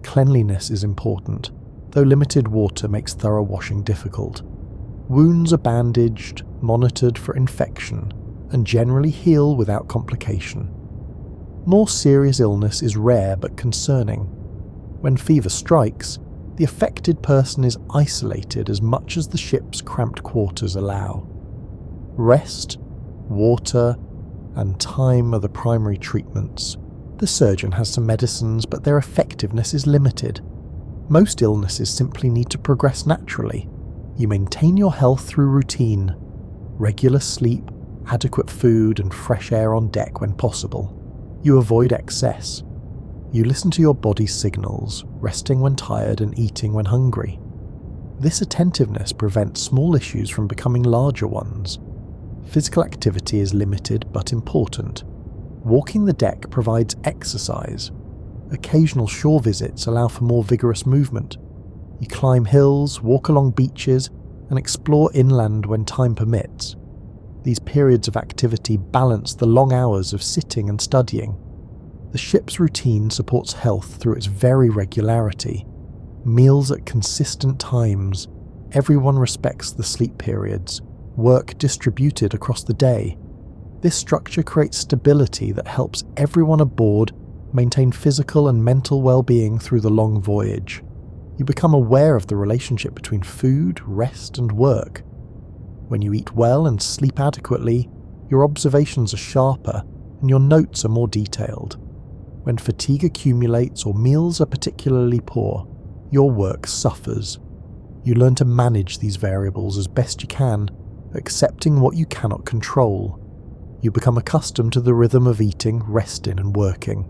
Cleanliness is important, though limited water makes thorough washing difficult. Wounds are bandaged, monitored for infection, and generally heal without complication. More serious illness is rare but concerning. When fever strikes, the affected person is isolated as much as the ship's cramped quarters allow. Rest, water, and time are the primary treatments. The surgeon has some medicines, but their effectiveness is limited. Most illnesses simply need to progress naturally. You maintain your health through routine, regular sleep, adequate food, and fresh air on deck when possible. You avoid excess. You listen to your body's signals, resting when tired and eating when hungry. This attentiveness prevents small issues from becoming larger ones. Physical activity is limited but important. Walking the deck provides exercise. Occasional shore visits allow for more vigorous movement. You climb hills, walk along beaches, and explore inland when time permits. These periods of activity balance the long hours of sitting and studying. The ship's routine supports health through its very regularity. Meals at consistent times. Everyone respects the sleep periods. Work distributed across the day. This structure creates stability that helps everyone aboard maintain physical and mental well-being through the long voyage. You become aware of the relationship between food, rest, and work. When you eat well and sleep adequately, your observations are sharper and your notes are more detailed. When fatigue accumulates or meals are particularly poor, your work suffers. You learn to manage these variables as best you can, accepting what you cannot control. You become accustomed to the rhythm of eating, resting, and working.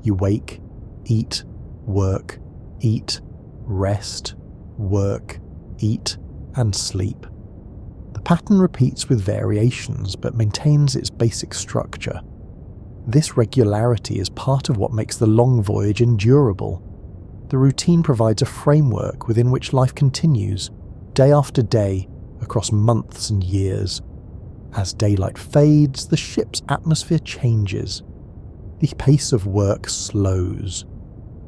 You wake, eat, work, eat, rest, work, eat, and sleep. The pattern repeats with variations but maintains its basic structure. This regularity is part of what makes the long voyage endurable. The routine provides a framework within which life continues, day after day, across months and years. As daylight fades, the ship's atmosphere changes. The pace of work slows.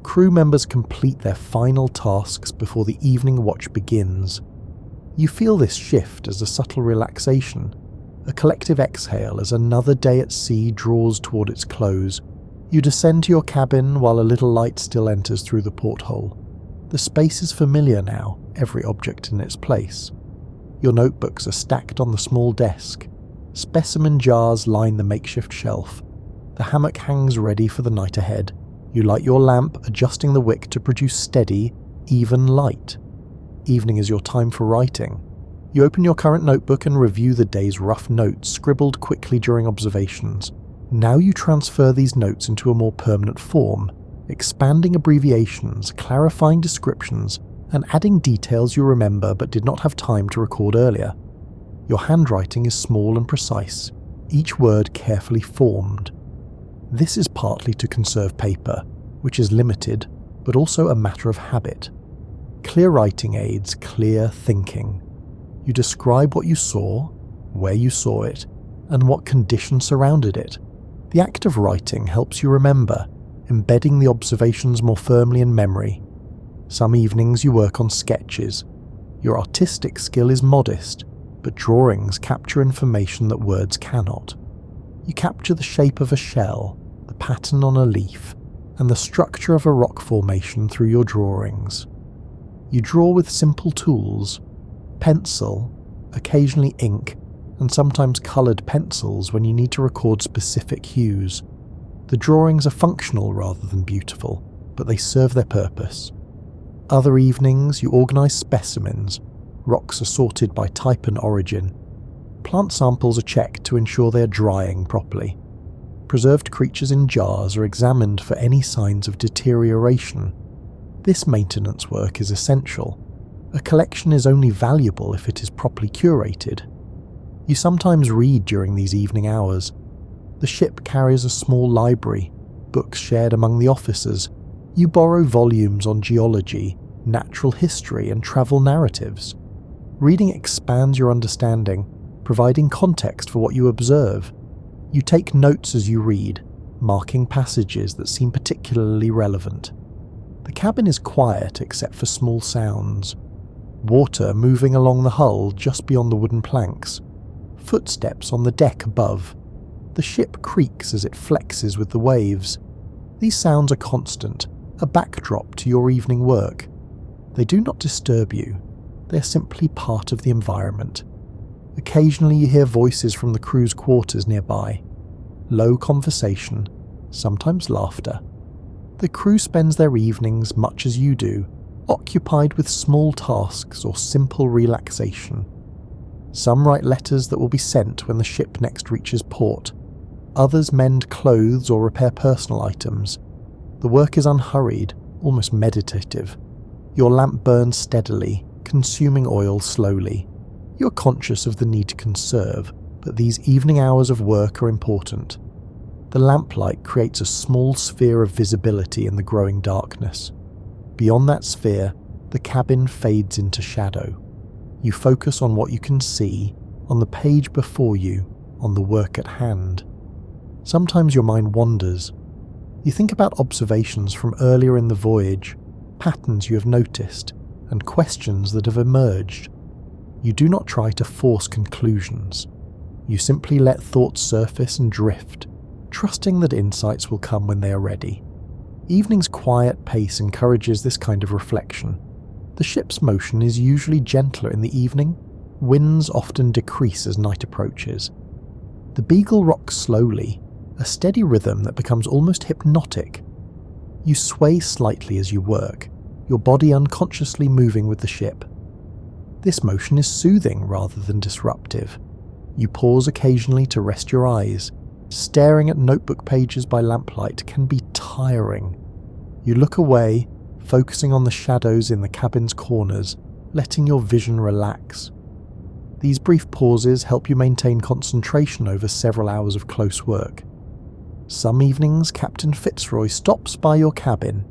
Crew members complete their final tasks before the evening watch begins. You feel this shift as a subtle relaxation, a collective exhale as another day at sea draws toward its close. You descend to your cabin while a little light still enters through the porthole. The space is familiar now, every object in its place. Your notebooks are stacked on the small desk. Specimen jars line the makeshift shelf. The hammock hangs ready for the night ahead. You light your lamp, adjusting the wick to produce steady, even light. Evening is your time for writing. You open your current notebook and review the day's rough notes scribbled quickly during observations. Now you transfer these notes into a more permanent form, expanding abbreviations, clarifying descriptions, and adding details you remember but did not have time to record earlier. Your handwriting is small and precise, each word carefully formed. This is partly to conserve paper, which is limited, but also a matter of habit. Clear writing aids clear thinking. You describe what you saw, where you saw it, and what conditions surrounded it. The act of writing helps you remember, embedding the observations more firmly in memory. Some evenings you work on sketches. Your artistic skill is modest, but drawings capture information that words cannot. You capture the shape of a shell, the pattern on a leaf, and the structure of a rock formation through your drawings. You draw with simple tools, pencil, occasionally ink, and sometimes coloured pencils when you need to record specific hues. The drawings are functional rather than beautiful, but they serve their purpose. Other evenings you organise specimens. Rocks are sorted by type and origin. Plant samples are checked to ensure they are drying properly. Preserved creatures in jars are examined for any signs of deterioration. This maintenance work is essential. A collection is only valuable if it is properly curated. You sometimes read during these evening hours. The ship carries a small library, books shared among the officers. You borrow volumes on geology, natural history, and travel narratives. Reading expands your understanding, providing context for what you observe. You take notes as you read, marking passages that seem particularly relevant. The cabin is quiet except for small sounds. Water moving along the hull just beyond the wooden planks. Footsteps on the deck above. The ship creaks as it flexes with the waves. These sounds are constant, a backdrop to your evening work. They do not disturb you. They are simply part of the environment. Occasionally you hear voices from the crew's quarters nearby. Low conversation, sometimes laughter. The crew spends their evenings much as you do, occupied with small tasks or simple relaxation. Some write letters that will be sent when the ship next reaches port. Others mend clothes or repair personal items. The work is unhurried, almost meditative. Your lamp burns steadily, consuming oil slowly. You are conscious of the need to conserve, but these evening hours of work are important. The lamplight creates a small sphere of visibility in the growing darkness. Beyond that sphere, the cabin fades into shadow. You focus on what you can see, on the page before you, on the work at hand. Sometimes your mind wanders. You think about observations from earlier in the voyage, patterns you have noticed, and questions that have emerged. You do not try to force conclusions. You simply let thoughts surface and drift, trusting that insights will come when they are ready. Evening's quiet pace encourages this kind of reflection. The ship's motion is usually gentler in the evening. Winds often decrease as night approaches. The Beagle rocks slowly, a steady rhythm that becomes almost hypnotic. You sway slightly as you work, your body unconsciously moving with the ship. This motion is soothing rather than disruptive. You pause occasionally to rest your eyes. Staring at notebook pages by lamplight can be tiring. You look away, focusing on the shadows in the cabin's corners, letting your vision relax. These brief pauses help you maintain concentration over several hours of close work. Some evenings, Captain Fitzroy stops by your cabin.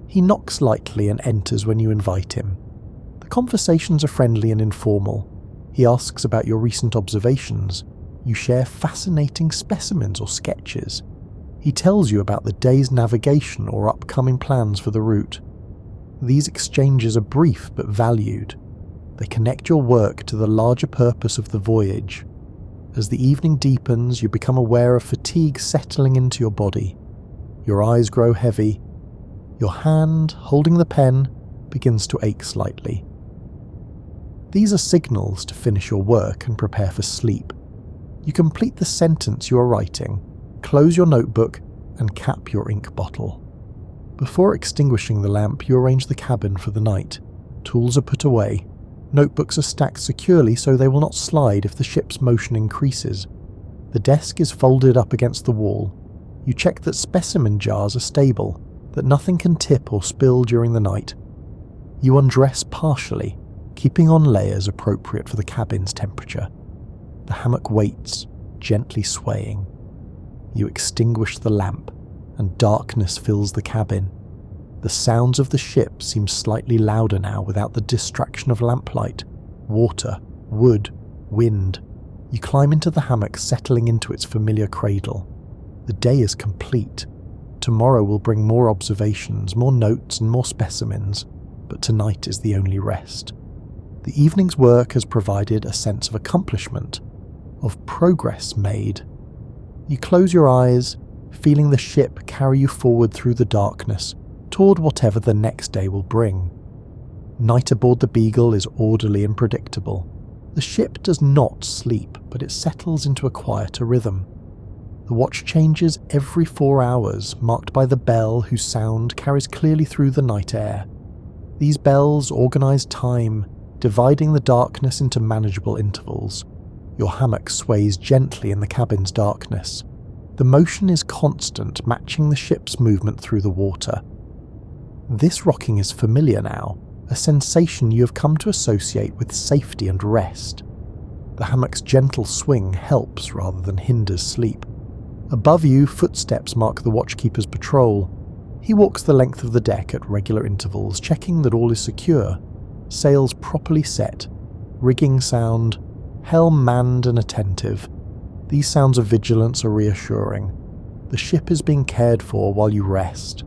He knocks lightly and enters when you invite him. The conversations are friendly and informal. He asks about your recent observations. You share fascinating specimens or sketches. He tells you about the day's navigation or upcoming plans for the route. These exchanges are brief but valued. They connect your work to the larger purpose of the voyage. As the evening deepens, you become aware of fatigue settling into your body. Your eyes grow heavy. Your hand, holding the pen, begins to ache slightly. These are signals to finish your work and prepare for sleep. You complete the sentence you are writing, close your notebook, and cap your ink bottle. Before extinguishing the lamp, you arrange the cabin for the night. Tools are put away. Notebooks are stacked securely so they will not slide if the ship's motion increases. The desk is folded up against the wall. You check that specimen jars are stable, that nothing can tip or spill during the night. You undress partially, keeping on layers appropriate for the cabin's temperature. The hammock waits, gently swaying. You extinguish the lamp, and darkness fills the cabin. The sounds of the ship seem slightly louder now without the distraction of lamplight, water, wood, wind. You climb into the hammock, settling into its familiar cradle. The day is complete. Tomorrow will bring more observations, more notes and more specimens, but tonight is the only rest. The evening's work has provided a sense of accomplishment, of progress made. You close your eyes, feeling the ship carry you forward through the darkness, toward whatever the next day will bring. Night aboard the Beagle is orderly and predictable. The ship does not sleep, but it settles into a quieter rhythm. The watch changes every 4 hours, marked by the bell whose sound carries clearly through the night air. These bells organize time, dividing the darkness into manageable intervals. Your hammock sways gently in the cabin's darkness. The motion is constant, matching the ship's movement through the water. This rocking is familiar now, a sensation you have come to associate with safety and rest. The hammock's gentle swing helps rather than hinders sleep. Above you, footsteps mark the watchkeeper's patrol. He walks the length of the deck at regular intervals, checking that all is secure. Sails properly set, rigging sound, helm manned and attentive. These sounds of vigilance are reassuring. The ship is being cared for while you rest.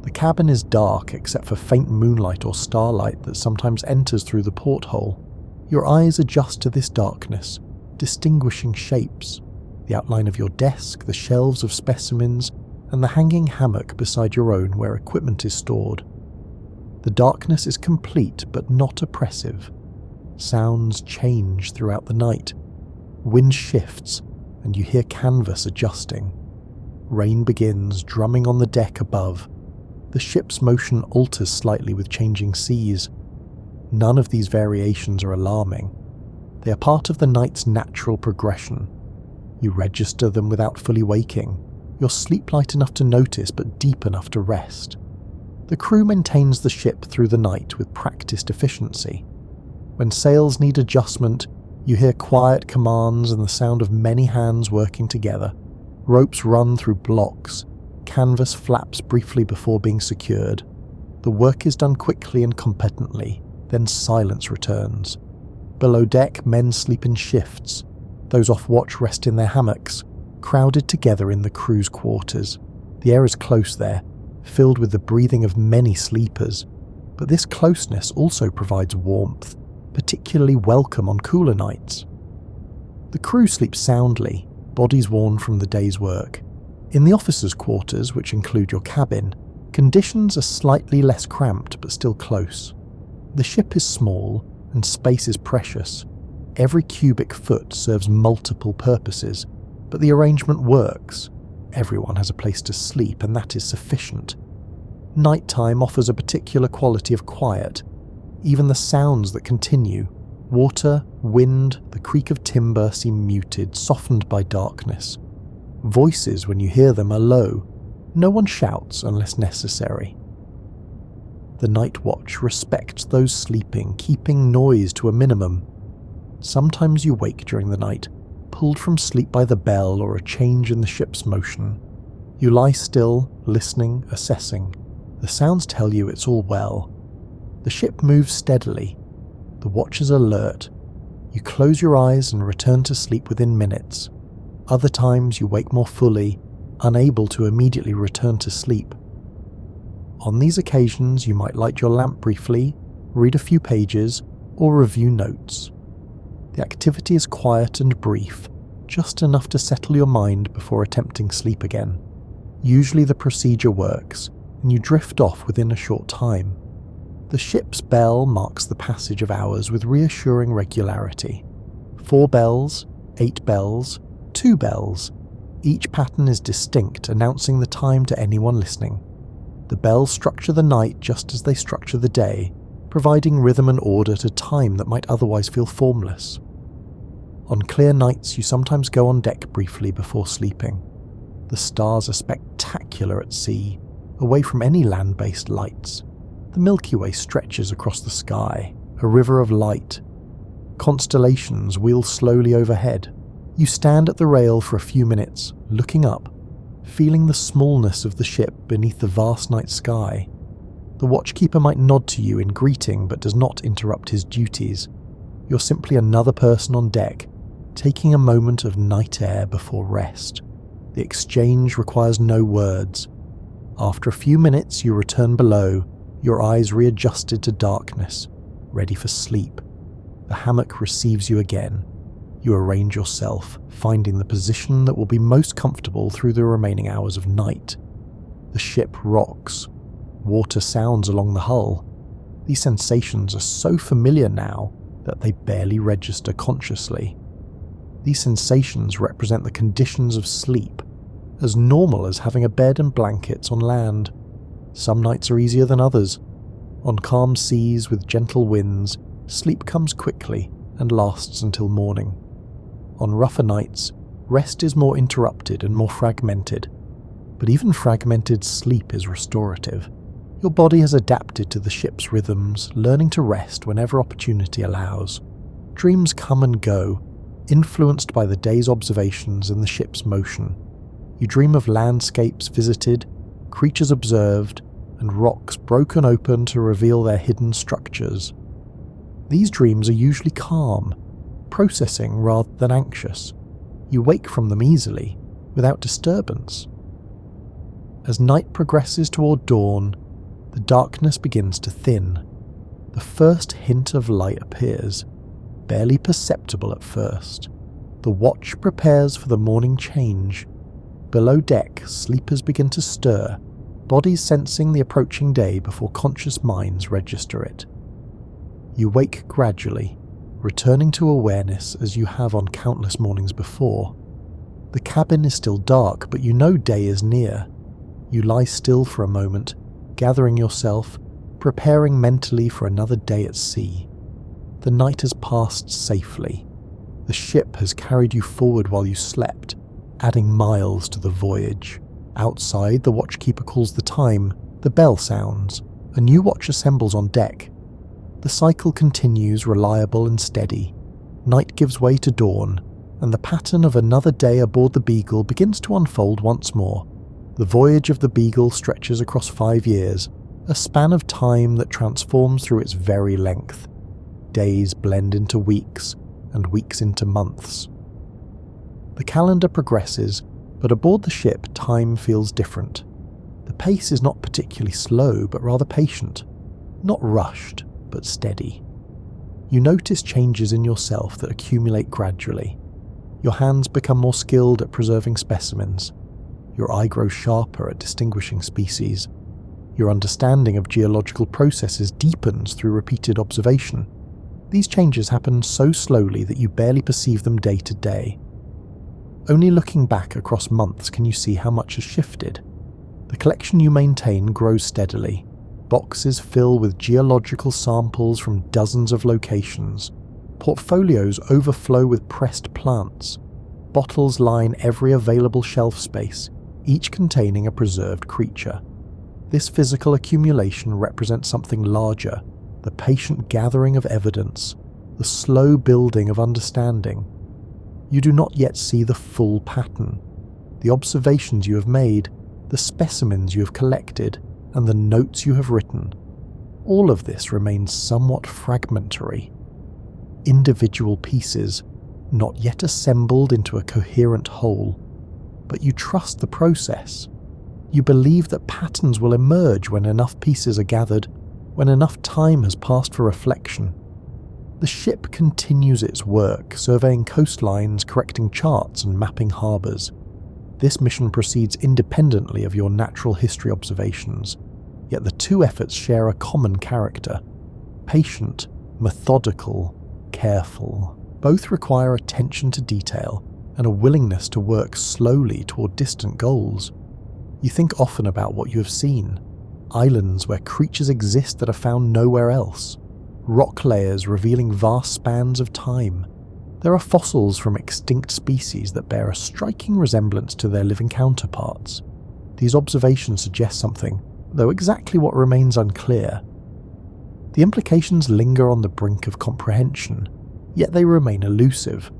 The cabin is dark except for faint moonlight or starlight that sometimes enters through the porthole. Your eyes adjust to this darkness, distinguishing shapes. The outline of your desk, the shelves of specimens, and the hanging hammock beside your own where equipment is stored. The darkness is complete but not oppressive. Sounds change throughout the night. Wind shifts, and you hear canvas adjusting. Rain begins, drumming on the deck above. The ship's motion alters slightly with changing seas. None of these variations are alarming. They are part of the night's natural progression. You register them without fully waking. You're sleep light enough to notice, but deep enough to rest. The crew maintains the ship through the night with practiced efficiency. When sails need adjustment, you hear quiet commands and the sound of many hands working together. Ropes run through blocks. Canvas flaps briefly before being secured. The work is done quickly and competently, then silence returns. Below deck, men sleep in shifts. Those off watch rest in their hammocks, crowded together in the crew's quarters. The air is close there, filled with the breathing of many sleepers. But this closeness also provides warmth, particularly welcome on cooler nights. The crew sleeps soundly, bodies worn from the day's work. In the officers' quarters, which include your cabin, conditions are slightly less cramped but still close. The ship is small and space is precious. Every cubic foot serves multiple purposes, but the arrangement works. Everyone has a place to sleep, and that is sufficient. Nighttime offers a particular quality of quiet. Even the sounds that continue, water, wind, the creak of timber, seem muted, softened by darkness. Voices, when you hear them, are low. No one shouts unless necessary. The night watch respects those sleeping, keeping noise to a minimum. Sometimes you wake during the night, pulled from sleep by the bell or a change in the ship's motion. You lie still, listening, assessing. The sounds tell you it's all well. The ship moves steadily. The watch is alert. You close your eyes and return to sleep within minutes. Other times you wake more fully, unable to immediately return to sleep. On these occasions you might light your lamp briefly, read a few pages, or review notes. The activity is quiet and brief, just enough to settle your mind before attempting sleep again. Usually the procedure works, and you drift off within a short time. The ship's bell marks the passage of hours with reassuring regularity. 4 bells, 8 bells, 2 bells. Each pattern is distinct, announcing the time to anyone listening. The bells structure the night just as they structure the day, providing rhythm and order to time that might otherwise feel formless. On clear nights, you sometimes go on deck briefly before sleeping. The stars are spectacular at sea, away from any land-based lights. The Milky Way stretches across the sky, a river of light. Constellations wheel slowly overhead. You stand at the rail for a few minutes, looking up, feeling the smallness of the ship beneath the vast night sky. The watchkeeper might nod to you in greeting but does not interrupt his duties. You're simply another person on deck, taking a moment of night air before rest. The exchange requires no words. After a few minutes you return below, your eyes readjusted to darkness, ready for sleep. The hammock receives you again. You arrange yourself, finding the position that will be most comfortable through the remaining hours of night. The ship rocks. Water sounds along the hull. These sensations are so familiar now that they barely register consciously. These sensations represent the conditions of sleep, as normal as having a bed and blankets on land. Some nights are easier than others. On calm seas with gentle winds, sleep comes quickly and lasts until morning. On rougher nights, rest is more interrupted and more fragmented. But even fragmented sleep is restorative. Your body has adapted to the ship's rhythms, learning to rest whenever opportunity allows. Dreams come and go, influenced by the day's observations and the ship's motion. You dream of landscapes visited, creatures observed, and rocks broken open to reveal their hidden structures. These dreams are usually calm, processing rather than anxious. You wake from them easily, without disturbance. As night progresses toward dawn, the darkness begins to thin. The first hint of light appears, barely perceptible at first. The watch prepares for the morning change. Below deck, sleepers begin to stir, bodies sensing the approaching day before conscious minds register it. You wake gradually, returning to awareness as you have on countless mornings before. The cabin is still dark, but you know day is near. You lie still for a moment, gathering yourself, preparing mentally for another day at sea. The night has passed safely. The ship has carried you forward while you slept, adding miles to the voyage. Outside, the watchkeeper calls the time, the bell sounds, a new watch assembles on deck. The cycle continues reliable and steady. Night gives way to dawn, and the pattern of another day aboard the Beagle begins to unfold once more. The voyage of the Beagle stretches across 5 years, a span of time that transforms through its very length. Days blend into weeks, and weeks into months. The calendar progresses, but aboard the ship time feels different. The pace is not particularly slow, but rather patient. Not rushed, but steady. You notice changes in yourself that accumulate gradually. Your hands become more skilled at preserving specimens. Your eye grows sharper at distinguishing species. Your understanding of geological processes deepens through repeated observation. These changes happen so slowly that you barely perceive them day to day. Only looking back across months can you see how much has shifted. The collection you maintain grows steadily. Boxes fill with geological samples from dozens of locations. Portfolios overflow with pressed plants. Bottles line every available shelf space, each containing a preserved creature. This physical accumulation represents something larger, the patient gathering of evidence, the slow building of understanding. You do not yet see the full pattern, the observations you have made, the specimens you have collected, and the notes you have written. All of this remains somewhat fragmentary. Individual pieces, not yet assembled into a coherent whole. But you trust the process. You believe that patterns will emerge when enough pieces are gathered, when enough time has passed for reflection. The ship continues its work, surveying coastlines, correcting charts, and mapping harbours. This mission proceeds independently of your natural history observations, yet the two efforts share a common character: patient, methodical, careful. Both require attention to detail and a willingness to work slowly toward distant goals. You think often about what you have seen: islands where creatures exist that are found nowhere else, rock layers revealing vast spans of time. There are fossils from extinct species that bear a striking resemblance to their living counterparts. These observations suggest something, though exactly what remains unclear. The implications linger on the brink of comprehension, yet they remain elusive.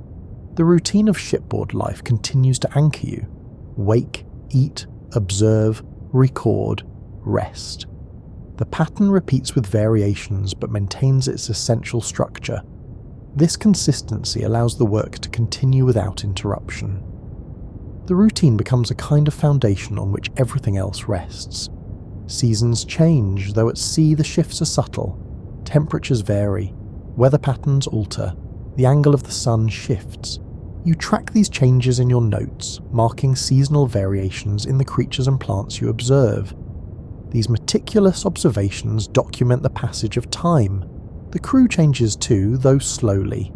The routine of shipboard life continues to anchor you: wake, eat, observe, record, rest. The pattern repeats with variations but maintains its essential structure. This consistency allows the work to continue without interruption. The routine becomes a kind of foundation on which everything else rests. Seasons change, though at sea the shifts are subtle. Temperatures vary, weather patterns alter, the angle of the sun shifts. You track these changes in your notes, marking seasonal variations in the creatures and plants you observe. These meticulous observations document the passage of time. The crew changes too, though slowly.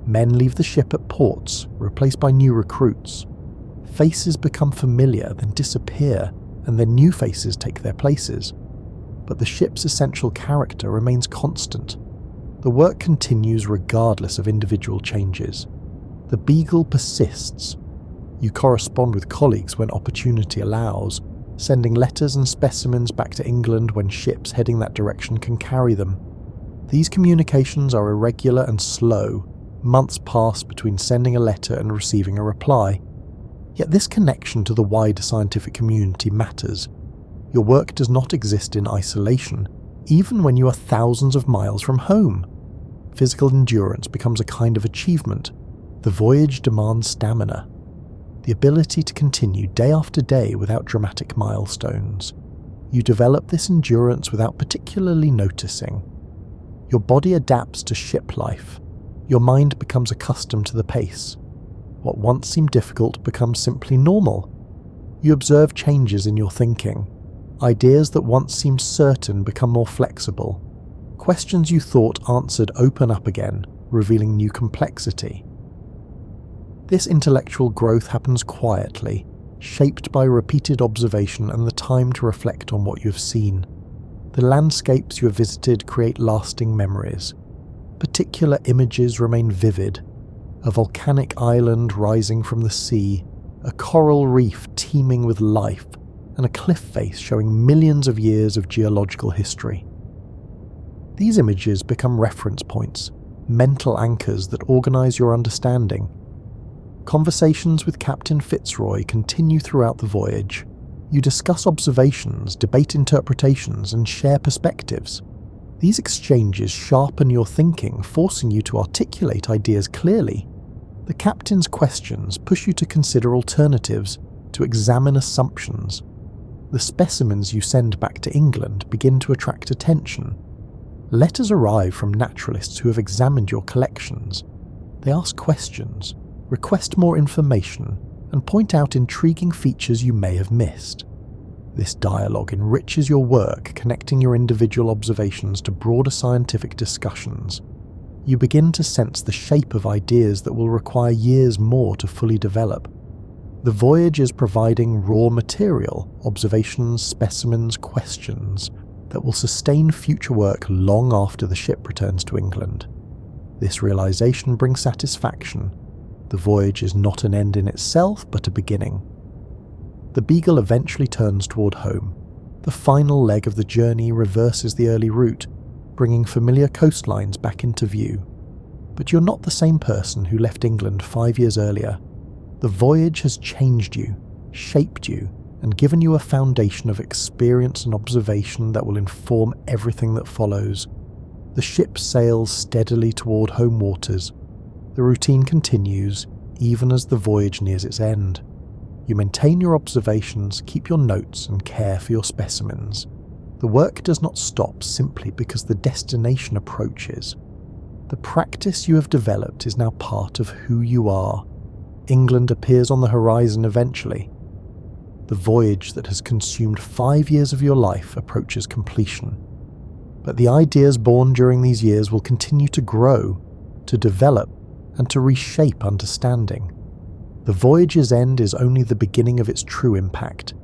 Men leave the ship at ports, replaced by new recruits. Faces become familiar, then disappear, and then new faces take their places. But the ship's essential character remains constant. The work continues regardless of individual changes. The Beagle persists. You correspond with colleagues when opportunity allows, sending letters and specimens back to England when ships heading that direction can carry them. These communications are irregular and slow. Months pass between sending a letter and receiving a reply. Yet this connection to the wider scientific community matters. Your work does not exist in isolation, even when you are thousands of miles from home. Physical endurance becomes a kind of achievement. The voyage demands stamina, the ability to continue day after day without dramatic milestones. You develop this endurance without particularly noticing. Your body adapts to ship life. Your mind becomes accustomed to the pace. What once seemed difficult becomes simply normal. You observe changes in your thinking. Ideas that once seemed certain become more flexible. Questions you thought answered open up again, revealing new complexity. This intellectual growth happens quietly, shaped by repeated observation and the time to reflect on what you have seen. The landscapes you have visited create lasting memories. Particular images remain vivid: a volcanic island rising from the sea, a coral reef teeming with life, and a cliff face showing millions of years of geological history. These images become reference points, mental anchors that organize your understanding. Conversations with Captain Fitzroy continue throughout the voyage. You discuss observations, debate interpretations, and share perspectives. These exchanges sharpen your thinking, forcing you to articulate ideas clearly. The captain's questions push you to consider alternatives, to examine assumptions. The specimens you send back to England begin to attract attention. Letters arrive from naturalists who have examined your collections. They ask questions, request more information, and point out intriguing features you may have missed. This dialogue enriches your work, connecting your individual observations to broader scientific discussions. You begin to sense the shape of ideas that will require years more to fully develop. The voyage is providing raw material, observations, specimens, questions, that will sustain future work long after the ship returns to England. This realization brings satisfaction. The voyage is not an end in itself, but a beginning. The Beagle eventually turns toward home. The final leg of the journey reverses the early route, bringing familiar coastlines back into view. But you're not the same person who left England 5 years earlier. The voyage has changed you, shaped you, and given you a foundation of experience and observation that will inform everything that follows. The ship sails steadily toward home waters. The routine continues, even as the voyage nears its end. You maintain your observations, keep your notes, and care for your specimens. The work does not stop simply because the destination approaches. The practice you have developed is now part of who you are. England appears on the horizon eventually. The voyage that has consumed 5 years of your life approaches completion. But the ideas born during these years will continue to grow, to develop, and to reshape understanding. The voyage's end is only the beginning of its true impact.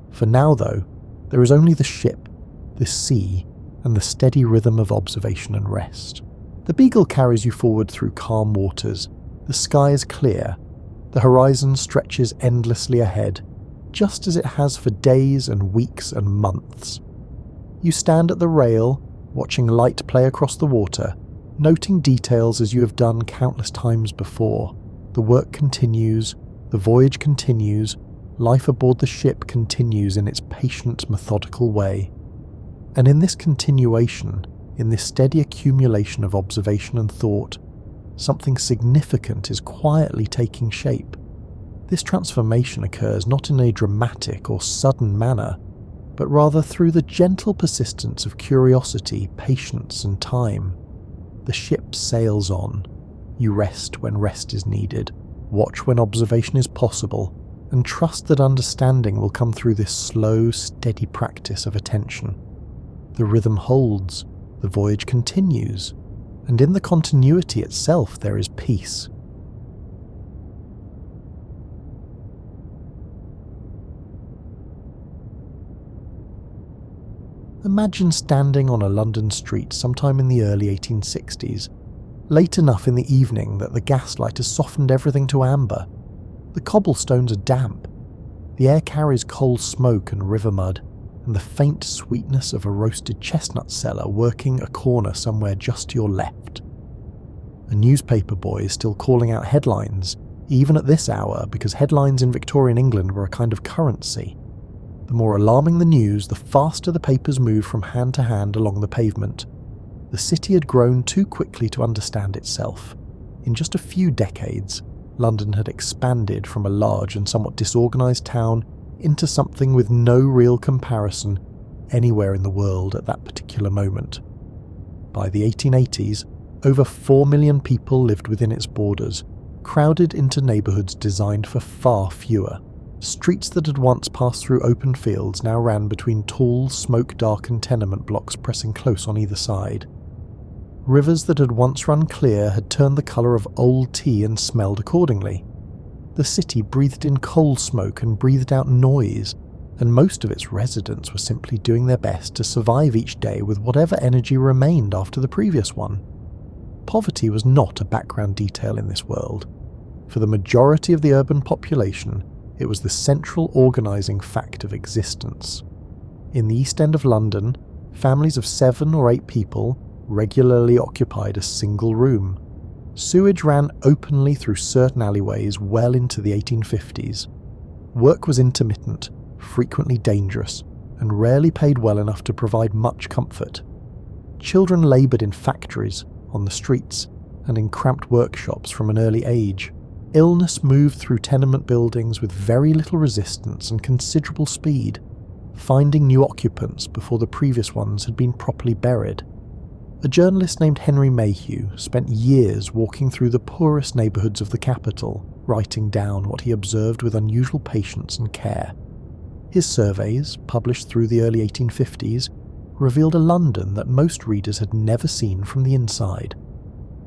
For now, though, there is only the ship, the sea, and the steady rhythm of observation and rest. The Beagle carries you forward through calm waters. The sky is clear. The horizon stretches endlessly ahead, just as it has for days and weeks and months. You stand at the rail, watching light play across the water, noting details as you have done countless times before. The work continues, the voyage continues, life aboard the ship continues in its patient, methodical way. And in this continuation, in this steady accumulation of observation and thought, something significant is quietly taking shape. This transformation occurs not in a dramatic or sudden manner, but rather through the gentle persistence of curiosity, patience, and time. The ship sails on. You rest when rest is needed, watch when observation is possible, and trust that understanding will come through this slow, steady practice of attention. The rhythm holds, the voyage continues, and in the continuity itself there is peace. Imagine standing on a London street sometime in the early 1860s, late enough in the evening that the gaslight has softened everything to amber. The cobblestones are damp. The air carries coal smoke and river mud, and the faint sweetness of a roasted chestnut seller working a corner somewhere just to your left. A newspaper boy is still calling out headlines, even at this hour, because headlines in Victorian England were a kind of currency. The more alarming the news, the faster the papers moved from hand to hand along the pavement. The city had grown too quickly to understand itself. In just a few decades, London had expanded from a large and somewhat disorganized town into something with no real comparison anywhere in the world at that particular moment. By the 1880s, over 4 million people lived within its borders, crowded into neighbourhoods designed for far fewer. Streets that had once passed through open fields now ran between tall, smoke-darkened tenement blocks pressing close on either side. Rivers that had once run clear had turned the colour of old tea and smelled accordingly. The city breathed in coal smoke and breathed out noise, and most of its residents were simply doing their best to survive each day with whatever energy remained after the previous one. Poverty was not a background detail in this world. For the majority of the urban population, it was the central organising fact of existence. In the East End of London, families of 7 or 8 people regularly occupied a single room. Sewage ran openly through certain alleyways well into the 1850s. Work was intermittent, frequently dangerous, and rarely paid well enough to provide much comfort. Children laboured in factories, on the streets, and in cramped workshops from an early age. Illness moved through tenement buildings with very little resistance and considerable speed, finding new occupants before the previous ones had been properly buried. A journalist named Henry Mayhew spent years walking through the poorest neighbourhoods of the capital, writing down what he observed with unusual patience and care. His surveys, published through the early 1850s, revealed a London that most readers had never seen from the inside.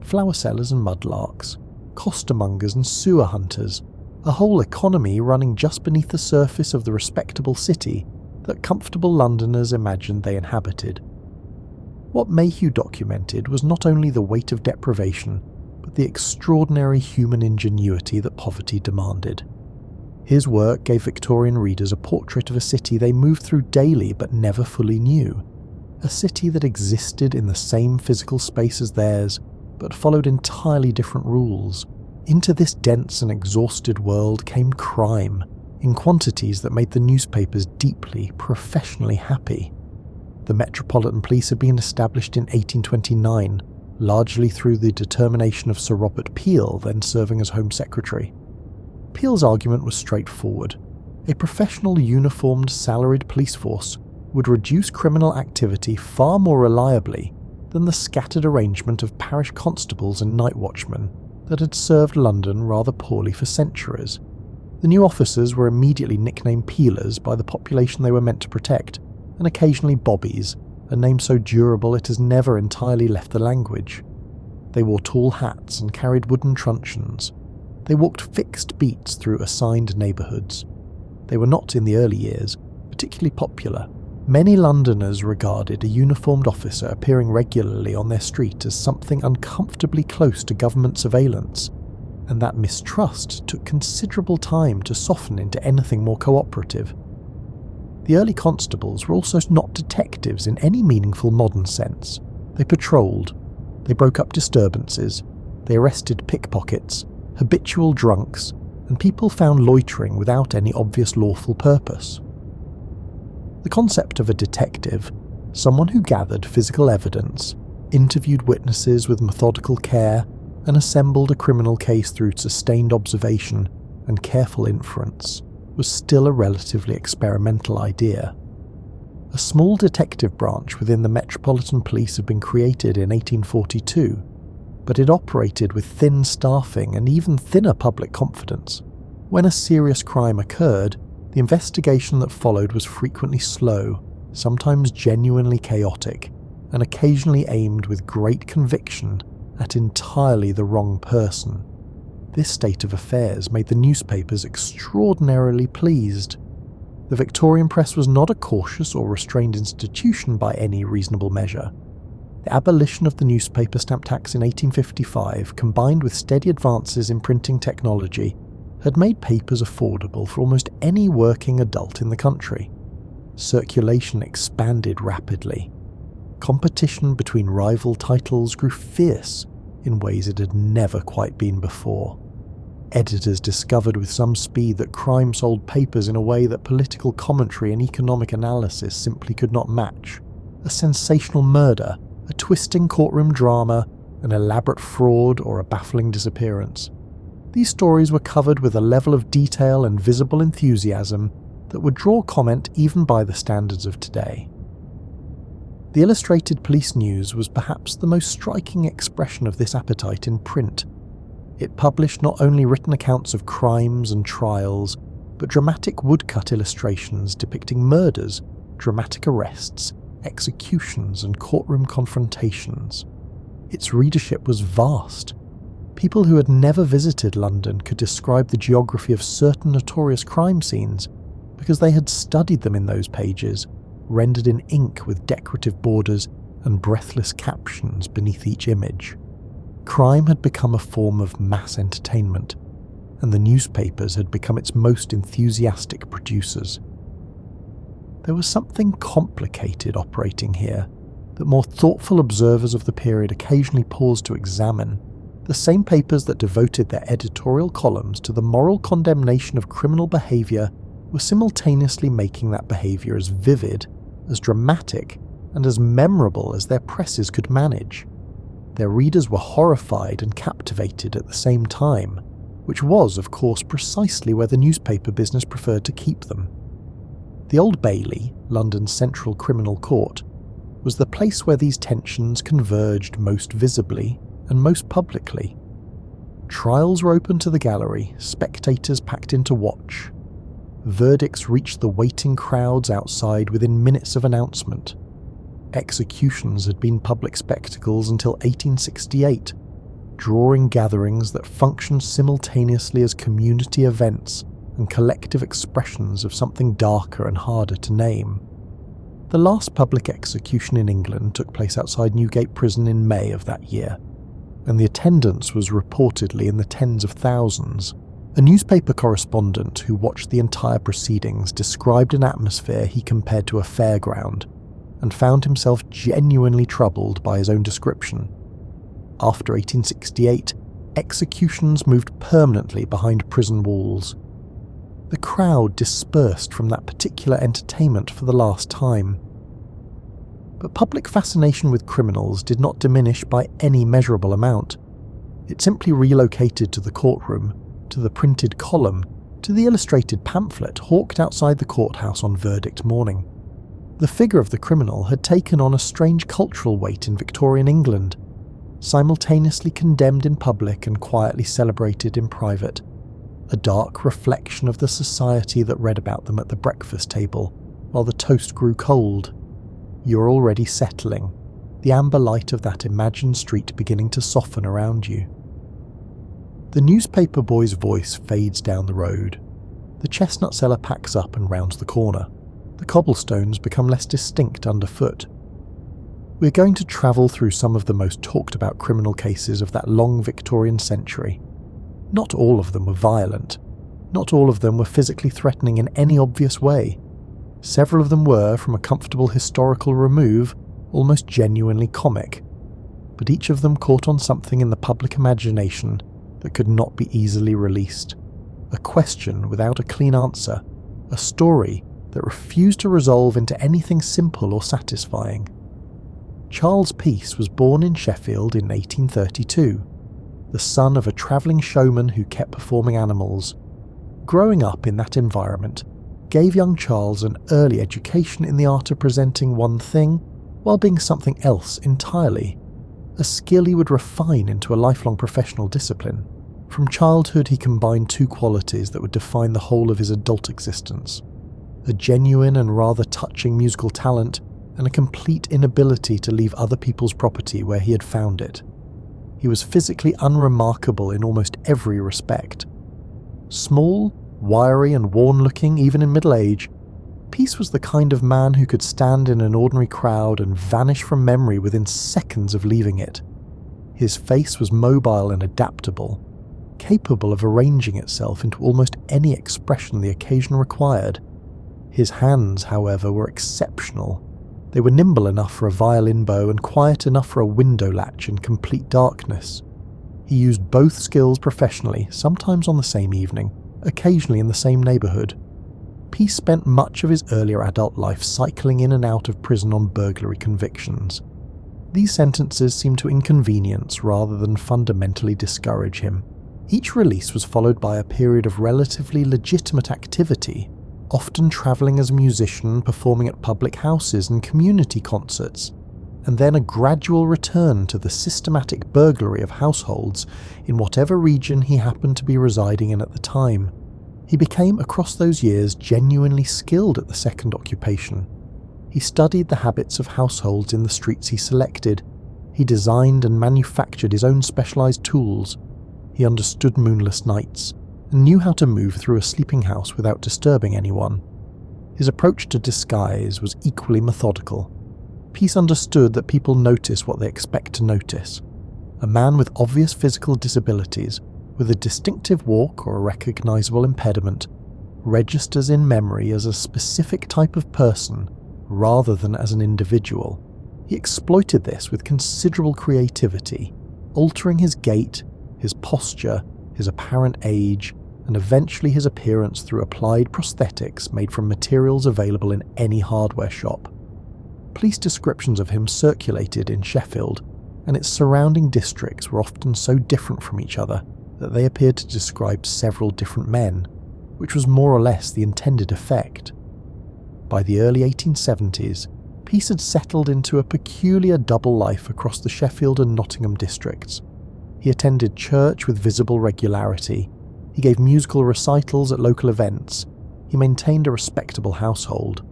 Flower sellers and mudlarks, costermongers and sewer hunters, a whole economy running just beneath the surface of the respectable city that comfortable Londoners imagined they inhabited. What Mayhew documented was not only the weight of deprivation, but the extraordinary human ingenuity that poverty demanded. His work gave Victorian readers a portrait of a city they moved through daily but never fully knew, a city that existed in the same physical space as theirs, but followed entirely different rules. Into this dense and exhausted world came crime, in quantities that made the newspapers deeply, professionally happy. The Metropolitan Police had been established in 1829, largely through the determination of Sir Robert Peel, then serving as Home Secretary. Peel's argument was straightforward. A professional, uniformed, salaried police force would reduce criminal activity far more reliably than the scattered arrangement of parish constables and night watchmen that had served London rather poorly for centuries. The new officers were immediately nicknamed peelers by the population they were meant to protect, and occasionally bobbies, a name so durable it has never entirely left the language. They wore tall hats and carried wooden truncheons. They walked fixed beats through assigned neighbourhoods. They were not, in the early years, particularly popular. Many Londoners regarded a uniformed officer appearing regularly on their street as something uncomfortably close to government surveillance, and that mistrust took considerable time to soften into anything more cooperative. The early constables were also not detectives in any meaningful modern sense. They patrolled, they broke up disturbances, they arrested pickpockets, habitual drunks, and people found loitering without any obvious lawful purpose. The concept of a detective, someone who gathered physical evidence, interviewed witnesses with methodical care, and assembled a criminal case through sustained observation and careful inference, was still a relatively experimental idea. A small detective branch within the Metropolitan Police had been created in 1842, but it operated with thin staffing and even thinner public confidence. When a serious crime occurred, the investigation that followed was frequently slow, sometimes genuinely chaotic, and occasionally aimed with great conviction at entirely the wrong person. This state of affairs made the newspapers extraordinarily pleased. The Victorian press was not a cautious or restrained institution by any reasonable measure. The abolition of the newspaper stamp tax in 1855, combined with steady advances in printing technology, had made papers affordable for almost any working adult in the country. Circulation expanded rapidly. Competition between rival titles grew fierce in ways it had never quite been before. Editors discovered with some speed that crime sold papers in a way that political commentary and economic analysis simply could not match. A sensational murder, a twisting courtroom drama, an elaborate fraud, or a baffling disappearance. These stories were covered with a level of detail and visible enthusiasm that would draw comment even by the standards of today. The illustrated police news was perhaps the most striking expression of this appetite in print. It published not only written accounts of crimes and trials, but dramatic woodcut illustrations depicting murders, dramatic arrests, executions, and courtroom confrontations. Its readership was vast. People who had never visited London could describe the geography of certain notorious crime scenes because they had studied them in those pages, rendered in ink with decorative borders and breathless captions beneath each image. Crime had become a form of mass entertainment, and the newspapers had become its most enthusiastic producers. There was something complicated operating here that more thoughtful observers of the period occasionally paused to examine. The same papers that devoted their editorial columns to the moral condemnation of criminal behaviour were simultaneously making that behaviour as vivid, as dramatic, and as memorable as their presses could manage. Their readers were horrified and captivated at the same time, which was, of course, precisely where the newspaper business preferred to keep them. The Old Bailey, London's central criminal court, was the place where these tensions converged most visibly and most publicly. Trials were open to the gallery, spectators packed in to watch. Verdicts reached the waiting crowds outside within minutes of announcement. Executions had been public spectacles until 1868, drawing gatherings that functioned simultaneously as community events and collective expressions of something darker and harder to name. The last public execution in England took place outside Newgate Prison in May of that year, and the attendance was reportedly in the tens of thousands. A newspaper correspondent who watched the entire proceedings described an atmosphere he compared to a fairground, and found himself genuinely troubled by his own description. After 1868, executions moved permanently behind prison walls. The crowd dispersed from that particular entertainment for the last time. But public fascination with criminals did not diminish by any measurable amount. It simply relocated to the courtroom, to the printed column, to the illustrated pamphlet hawked outside the courthouse on verdict morning. The figure of the criminal had taken on a strange cultural weight in Victorian England, simultaneously condemned in public and quietly celebrated in private, a dark reflection of the society that read about them at the breakfast table while the toast grew cold. You're already settling, the amber light of that imagined street beginning to soften around you. The newspaper boy's voice fades down the road. The chestnut seller packs up and rounds the corner. The cobblestones become less distinct underfoot. We're going to travel through some of the most talked about criminal cases of that long Victorian century. Not all of them were violent. Not all of them were physically threatening in any obvious way. Several of them were, from a comfortable historical remove, almost genuinely comic. But each of them caught on something in the public imagination that could not be easily released. A question without a clean answer. A story that refused to resolve into anything simple or satisfying. Charles Peace was born in Sheffield in 1832, the son of a travelling showman who kept performing animals. Growing up in that environment gave young Charles an early education in the art of presenting one thing while being something else entirely, a skill he would refine into a lifelong professional discipline. From childhood he combined two qualities that would define the whole of his adult existence: a genuine and rather touching musical talent and a complete inability to leave other people's property where he had found it. He was physically unremarkable in almost every respect. Small, wiry and worn-looking even in middle age, Peace was the kind of man who could stand in an ordinary crowd and vanish from memory within seconds of leaving it. His face was mobile and adaptable, capable of arranging itself into almost any expression the occasion required. His hands, however, were exceptional. They were nimble enough for a violin bow and quiet enough for a window latch in complete darkness. He used both skills professionally, sometimes on the same evening, occasionally in the same neighbourhood. Peace spent much of his earlier adult life cycling in and out of prison on burglary convictions. These sentences seemed to inconvenience rather than fundamentally discourage him. Each release was followed by a period of relatively legitimate activity, often travelling as a musician, performing at public houses and community concerts, and then a gradual return to the systematic burglary of households in whatever region he happened to be residing in at the time. He became, across those years, genuinely skilled at the second occupation. He studied the habits of households in the streets he selected. He designed and manufactured his own specialised tools. He understood moonless nights and knew how to move through a sleeping house without disturbing anyone. His approach to disguise was equally methodical. Peace understood that people notice what they expect to notice. A man with obvious physical disabilities, with a distinctive walk or a recognisable impediment, registers in memory as a specific type of person rather than as an individual. He exploited this with considerable creativity, altering his gait, his posture, his apparent age, and eventually his appearance through applied prosthetics made from materials available in any hardware shop. Police descriptions of him circulated in Sheffield, and its surrounding districts were often so different from each other that they appeared to describe several different men, which was more or less the intended effect. By the early 1870s, Peace had settled into a peculiar double life across the Sheffield and Nottingham districts. He attended church with visible regularity. He gave musical recitals at local events. He maintained a respectable household.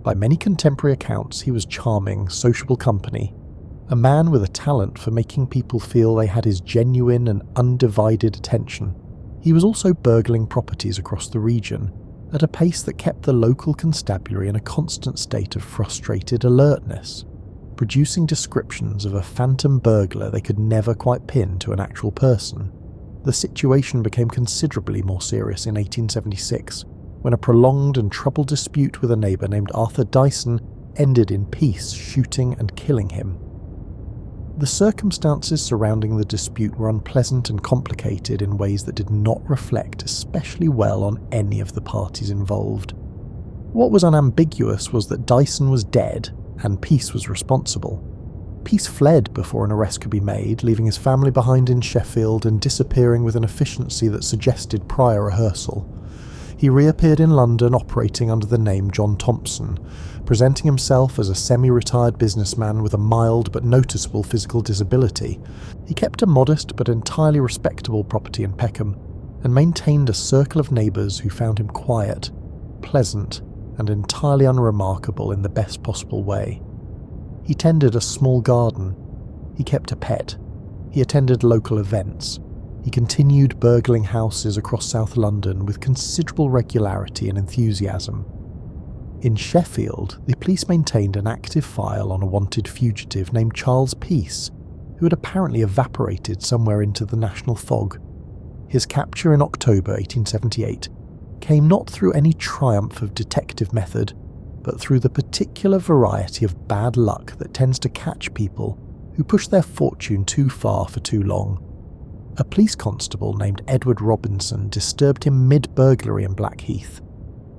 By many contemporary accounts, he was charming, sociable company, a man with a talent for making people feel they had his genuine and undivided attention. He was also burgling properties across the region, at a pace that kept the local constabulary in a constant state of frustrated alertness, producing descriptions of a phantom burglar they could never quite pin to an actual person. The situation became considerably more serious in 1876, when a prolonged and troubled dispute with a neighbour named Arthur Dyson ended in Peace shooting and killing him. The circumstances surrounding the dispute were unpleasant and complicated in ways that did not reflect especially well on any of the parties involved. What was unambiguous was that Dyson was dead and Peace was responsible. Peace fled before an arrest could be made, leaving his family behind in Sheffield and disappearing with an efficiency that suggested prior rehearsal. He reappeared in London operating under the name John Thompson, presenting himself as a semi-retired businessman with a mild but noticeable physical disability. He kept a modest but entirely respectable property in Peckham and maintained a circle of neighbours who found him quiet, pleasant, and entirely unremarkable in the best possible way. He tended a small garden. He kept a pet. He attended local events. He continued burgling houses across South London with considerable regularity and enthusiasm. In Sheffield, the police maintained an active file on a wanted fugitive named Charles Peace, who had apparently evaporated somewhere into the national fog. His capture in October 1878 came not through any triumph of detective method, but through the particular variety of bad luck that tends to catch people who push their fortune too far for too long. A police constable named Edward Robinson disturbed him mid-burglary in Blackheath.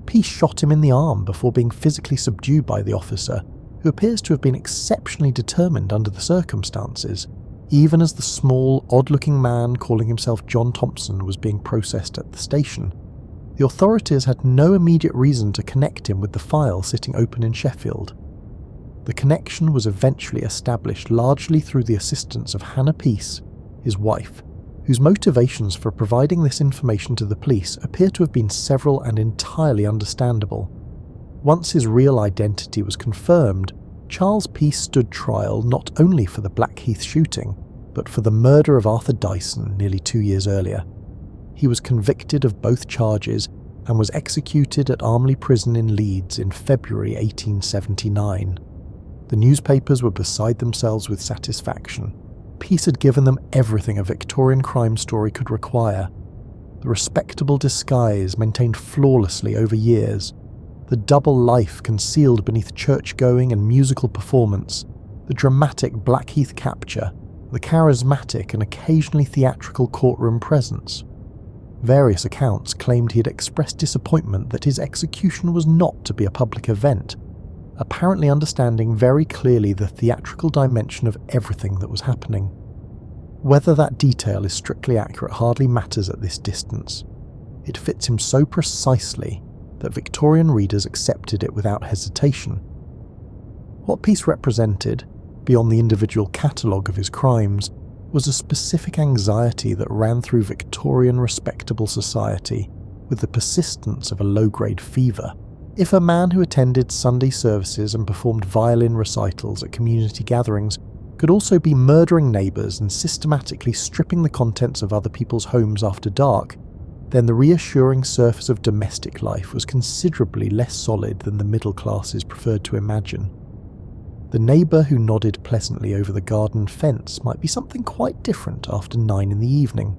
Peace shot him in the arm before being physically subdued by the officer, who appears to have been exceptionally determined under the circumstances, even as the small, odd-looking man calling himself John Thompson was being processed at the station. The authorities had no immediate reason to connect him with the file sitting open in Sheffield. The connection was eventually established largely through the assistance of Hannah Peace, his wife, whose motivations for providing this information to the police appear to have been several and entirely understandable. Once his real identity was confirmed, Charles Peace stood trial not only for the Blackheath shooting, but for the murder of Arthur Dyson nearly 2 years earlier. He was convicted of both charges and was executed at Armley Prison in Leeds in February 1879. The newspapers were beside themselves with satisfaction. Peace had given them everything a Victorian crime story could require. The respectable disguise maintained flawlessly over years, the double life concealed beneath church-going and musical performance, the dramatic Blackheath capture, the charismatic and occasionally theatrical courtroom presence. Various accounts claimed he had expressed disappointment that his execution was not to be a public event, apparently understanding very clearly the theatrical dimension of everything that was happening. Whether that detail is strictly accurate hardly matters at this distance. It fits him so precisely that Victorian readers accepted it without hesitation. What Peace represented, beyond the individual catalogue of his crimes, was a specific anxiety that ran through Victorian respectable society with the persistence of a low-grade fever. If a man who attended Sunday services and performed violin recitals at community gatherings could also be murdering neighbours and systematically stripping the contents of other people's homes after dark, then the reassuring surface of domestic life was considerably less solid than the middle classes preferred to imagine. The neighbour who nodded pleasantly over the garden fence might be something quite different after 9 in the evening.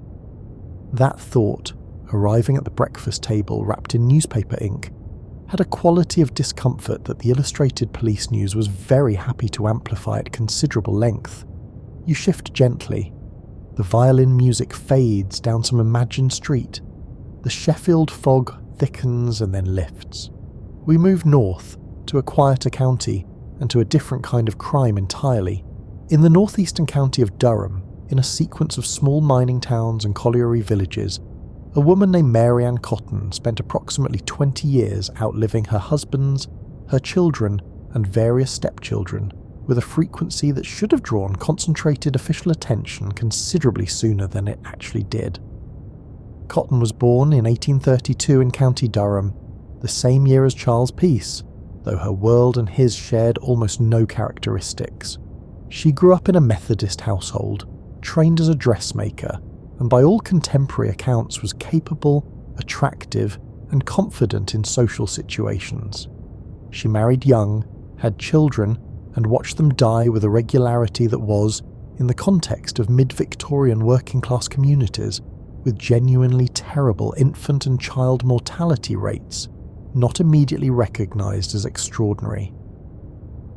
That thought, arriving at the breakfast table wrapped in newspaper ink, had a quality of discomfort that the illustrated police news was very happy to amplify at considerable length. You shift gently. The violin music fades down some imagined street. The Sheffield fog thickens and then lifts. We move north, to a quieter county, and to a different kind of crime entirely. In the northeastern county of Durham, in a sequence of small mining towns and colliery villages, a woman named Mary Ann Cotton spent approximately 20 years outliving her husbands, her children, and various stepchildren, with a frequency that should have drawn concentrated official attention considerably sooner than it actually did. Cotton was born in 1832 in County Durham, the same year as Charles Peace, though her world and his shared almost no characteristics. She grew up in a Methodist household, trained as a dressmaker, and by all contemporary accounts was capable, attractive, and confident in social situations. She married young, had children, and watched them die with a regularity that was, in the context of mid-Victorian working-class communities, with genuinely terrible infant and child mortality rates, not immediately recognised as extraordinary.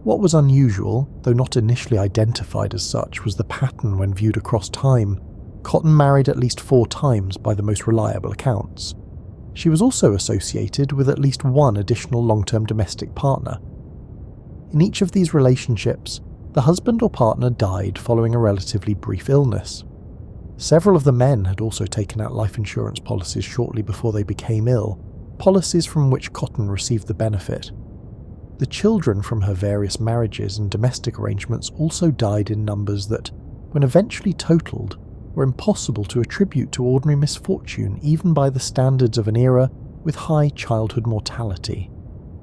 What was unusual, though not initially identified as such, was the pattern when viewed across time. Cotton married at least 4 times by the most reliable accounts. She was also associated with at least one additional long-term domestic partner. In each of these relationships, the husband or partner died following a relatively brief illness. Several of the men had also taken out life insurance policies shortly before they became ill, policies from which Cotton received the benefit. The children from her various marriages and domestic arrangements also died in numbers that, when eventually totaled, were impossible to attribute to ordinary misfortune even by the standards of an era with high childhood mortality.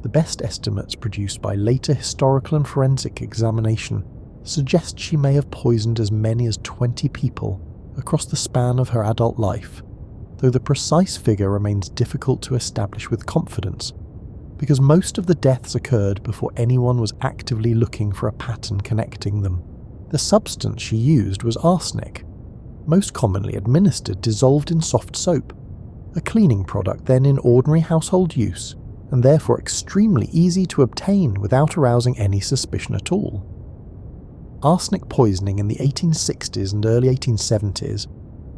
The best estimates produced by later historical and forensic examination suggest she may have poisoned as many as 20 people across the span of her adult life, though the precise figure remains difficult to establish with confidence, because most of the deaths occurred before anyone was actively looking for a pattern connecting them. The substance she used was arsenic, most commonly administered dissolved in soft soap, a cleaning product then in ordinary household use, and therefore extremely easy to obtain without arousing any suspicion at all. Arsenic poisoning in the 1860s and early 1870s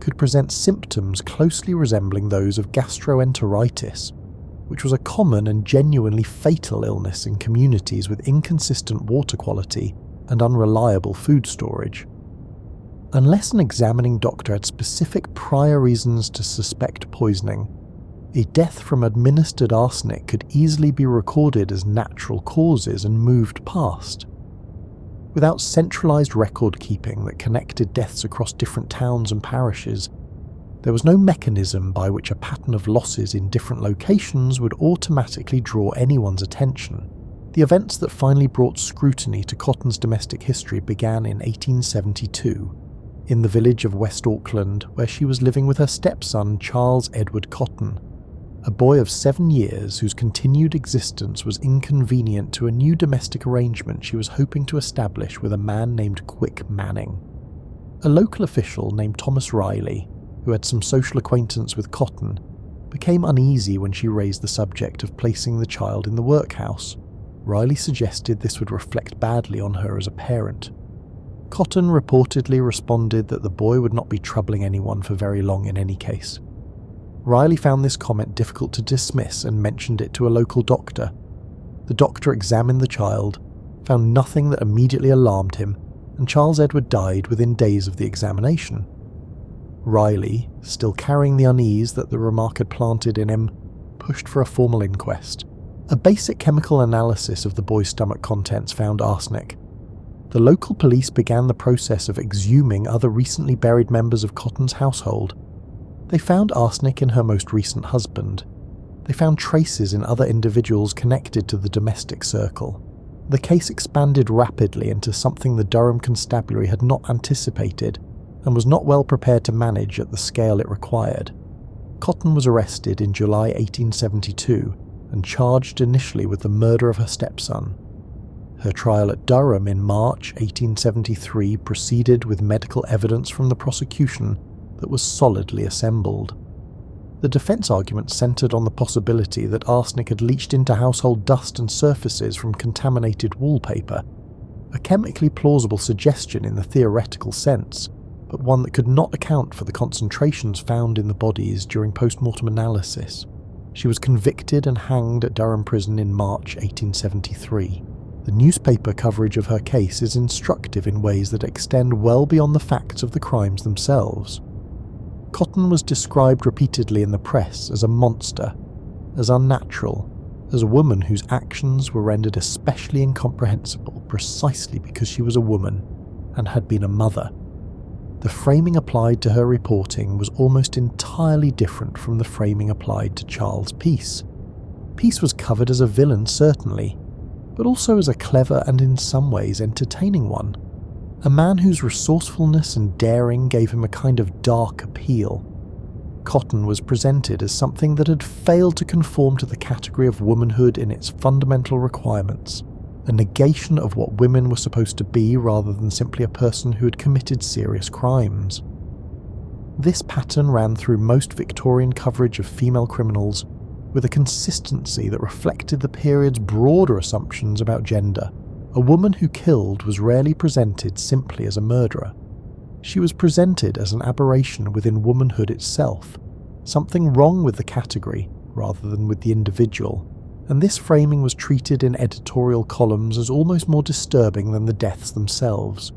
could present symptoms closely resembling those of gastroenteritis, which was a common and genuinely fatal illness in communities with inconsistent water quality and unreliable food storage. Unless an examining doctor had specific prior reasons to suspect poisoning, a death from administered arsenic could easily be recorded as natural causes and moved past. Without centralised record keeping that connected deaths across different towns and parishes, there was no mechanism by which a pattern of losses in different locations would automatically draw anyone's attention. The events that finally brought scrutiny to Cotton's domestic history began in 1872, in the village of West Auckland, where she was living with her stepson Charles Edward Cotton, a boy of 7 years whose continued existence was inconvenient to a new domestic arrangement she was hoping to establish with a man named Quick Manning. A local official named Thomas Riley, who had some social acquaintance with Cotton, became uneasy when she raised the subject of placing the child in the workhouse. Riley suggested this would reflect badly on her as a parent. Cotton reportedly responded that the boy would not be troubling anyone for very long in any case. Riley found this comment difficult to dismiss and mentioned it to a local doctor. The doctor examined the child, found nothing that immediately alarmed him, and Charles Edward died within days of the examination. Riley, still carrying the unease that the remark had planted in him, pushed for a formal inquest. A basic chemical analysis of the boy's stomach contents found arsenic. The local police began the process of exhuming other recently buried members of Cotton's household. They found arsenic in her most recent husband. They found traces in other individuals connected to the domestic circle. The case expanded rapidly into something the Durham Constabulary had not anticipated and was not well prepared to manage at the scale it required. Cotton was arrested in July 1872 and charged initially with the murder of her stepson. Her trial at Durham in March 1873 proceeded with medical evidence from the prosecution that was solidly assembled. The defense argument centered on the possibility that arsenic had leached into household dust and surfaces from contaminated wallpaper, a chemically plausible suggestion in the theoretical sense, but one that could not account for the concentrations found in the bodies during post-mortem analysis. She was convicted and hanged at Durham Prison in March 1873. The newspaper coverage of her case is instructive in ways that extend well beyond the facts of the crimes themselves. Cotton was described repeatedly in the press as a monster, as unnatural, as a woman whose actions were rendered especially incomprehensible precisely because she was a woman and had been a mother. The framing applied to her reporting was almost entirely different from the framing applied to Charles Peace. Peace was covered as a villain, certainly, but also as a clever and in some ways entertaining one. A man whose resourcefulness and daring gave him a kind of dark appeal. Cotton was presented as something that had failed to conform to the category of womanhood in its fundamental requirements, a negation of what women were supposed to be rather than simply a person who had committed serious crimes. This pattern ran through most Victorian coverage of female criminals with a consistency that reflected the period's broader assumptions about gender. A woman who killed was rarely presented simply as a murderer. She was presented as an aberration within womanhood itself, something wrong with the category rather than with the individual, and this framing was treated in editorial columns as almost more disturbing than the deaths themselves.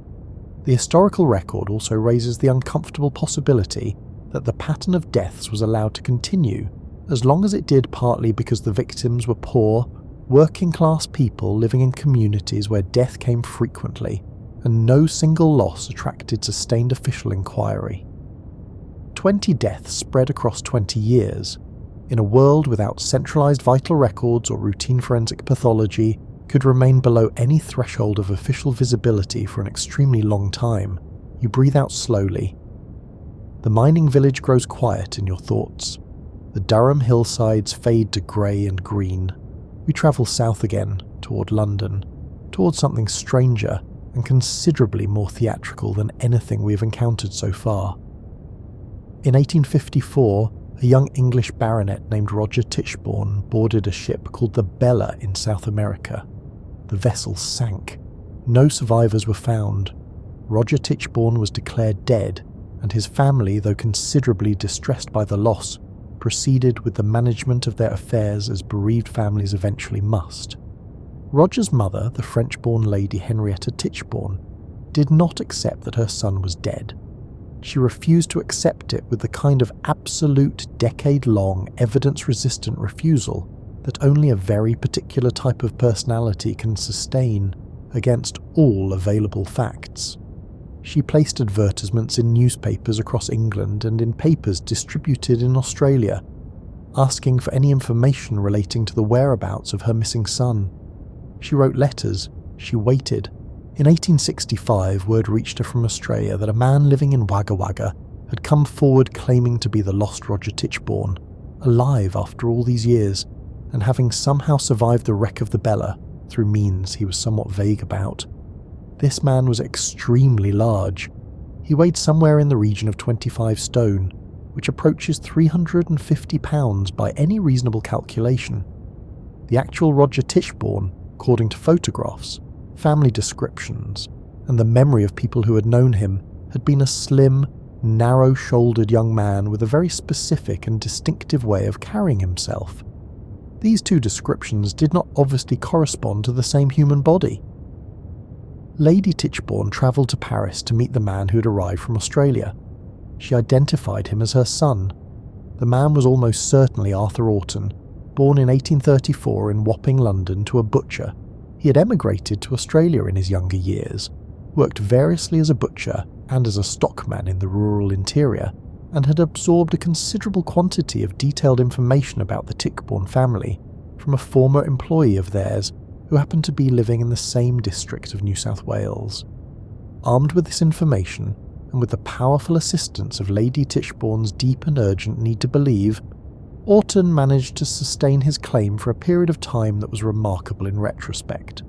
The historical record also raises the uncomfortable possibility that the pattern of deaths was allowed to continue, as long as it did partly because the victims were poor, Working-class people living in communities where death came frequently, and no single loss attracted sustained official inquiry. 20 deaths spread across 20 years, in a world without centralised vital records or routine forensic pathology, could remain below any threshold of official visibility for an extremely long time. You breathe out slowly. The mining village grows quiet in your thoughts. The Durham hillsides fade to grey and green. We travel south again, toward London, towards something stranger and considerably more theatrical than anything we have encountered so far. In 1854, a young English baronet named Roger Tichborne boarded a ship called the Bella in South America. The vessel sank. No survivors were found. Roger Tichborne was declared dead, and his family, though considerably distressed by the loss, proceeded with the management of their affairs as bereaved families eventually must. Roger's mother, the French-born lady Henrietta Tichborne, did not accept that her son was dead. She refused to accept it with the kind of absolute decade-long evidence-resistant refusal that only a very particular type of personality can sustain against all available facts. She placed advertisements in newspapers across England and in papers distributed in Australia, asking for any information relating to the whereabouts of her missing son. She wrote letters. She waited. In 1865, word reached her from Australia that a man living in Wagga Wagga had come forward claiming to be the lost Roger Tichborne, alive after all these years, and having somehow survived the wreck of the Bella through means he was somewhat vague about. This man was extremely large. He weighed somewhere in the region of 25 stone, which approaches 350 pounds by any reasonable calculation. The actual Roger Tichborne, according to photographs, family descriptions, and the memory of people who had known him, had been a slim, narrow-shouldered young man with a very specific and distinctive way of carrying himself. These two descriptions did not obviously correspond to the same human body. Lady Tichborne travelled to Paris to meet the man who had arrived from Australia. She identified him as her son. The man was almost certainly Arthur Orton, born in 1834 in Wapping, London, to a butcher. He had emigrated to Australia in his younger years, worked variously as a butcher and as a stockman in the rural interior, and had absorbed a considerable quantity of detailed information about the Tichborne family from a former employee of theirs who happened to be living in the same district of New South Wales. Armed with this information, and with the powerful assistance of Lady Tichborne's deep and urgent need to believe, Orton managed to sustain his claim for a period of time that was remarkable in retrospect.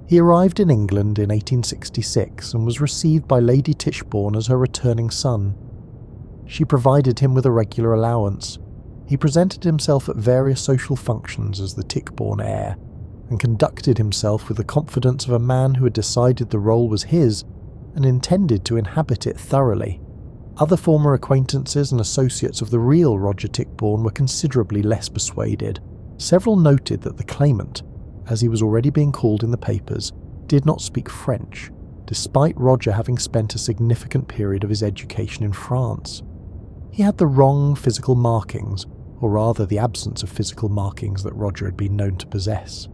He arrived in England in 1866 and was received by Lady Tichborne as her returning son. She provided him with a regular allowance. He presented himself at various social functions as the Tichborne heir, and conducted himself with the confidence of a man who had decided the role was his and intended to inhabit it thoroughly. Other former acquaintances and associates of the real Roger Tichborne were considerably less persuaded. Several noted that the claimant, as he was already being called in the papers, did not speak French, despite Roger having spent a significant period of his education in France. He had the wrong physical markings, or rather the absence of physical markings that Roger had been known to possess.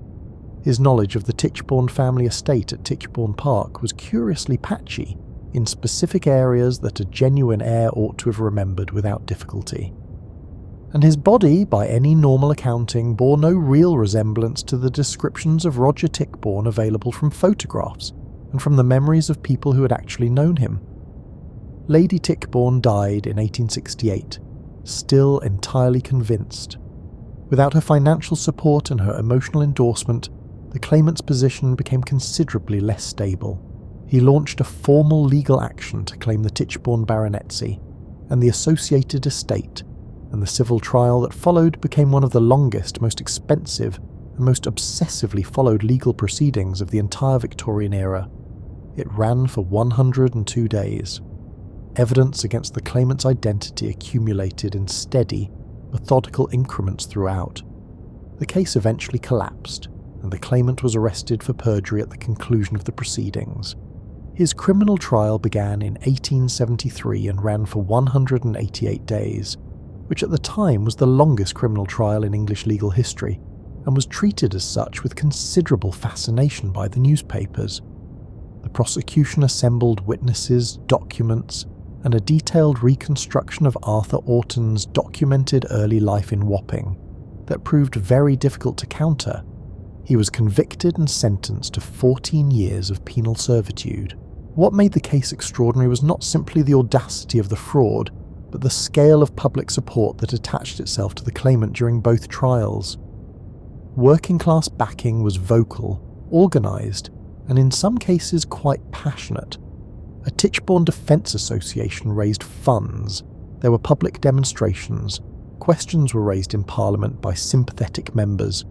His knowledge of the Tichborne family estate at Tichborne Park was curiously patchy, in specific areas that a genuine heir ought to have remembered without difficulty. And his body, by any normal accounting, bore no real resemblance to the descriptions of Roger Tichborne available from photographs and from the memories of people who had actually known him. Lady Tichborne died in 1868, still entirely convinced. Without her financial support and her emotional endorsement, the claimant's position became considerably less stable. He launched a formal legal action to claim the Tichborne baronetcy and the associated estate, and the civil trial that followed became one of the longest, most expensive, and most obsessively followed legal proceedings of the entire Victorian era. It ran for 102 days. Evidence against the claimant's identity accumulated in steady, methodical increments throughout. The case eventually collapsed, and the claimant was arrested for perjury at the conclusion of the proceedings. His criminal trial began in 1873 and ran for 188 days, which at the time was the longest criminal trial in English legal history, and was treated as such with considerable fascination by the newspapers. The prosecution assembled witnesses, documents, and a detailed reconstruction of Arthur Orton's documented early life in Wapping that proved very difficult to counter. He was convicted and sentenced to 14 years of penal servitude. What made the case extraordinary was not simply the audacity of the fraud, but the scale of public support that attached itself to the claimant during both trials. Working-class backing was vocal, organised, and in some cases quite passionate. A Tichborne Defence Association raised funds, there were public demonstrations, questions were raised in Parliament by sympathetic members.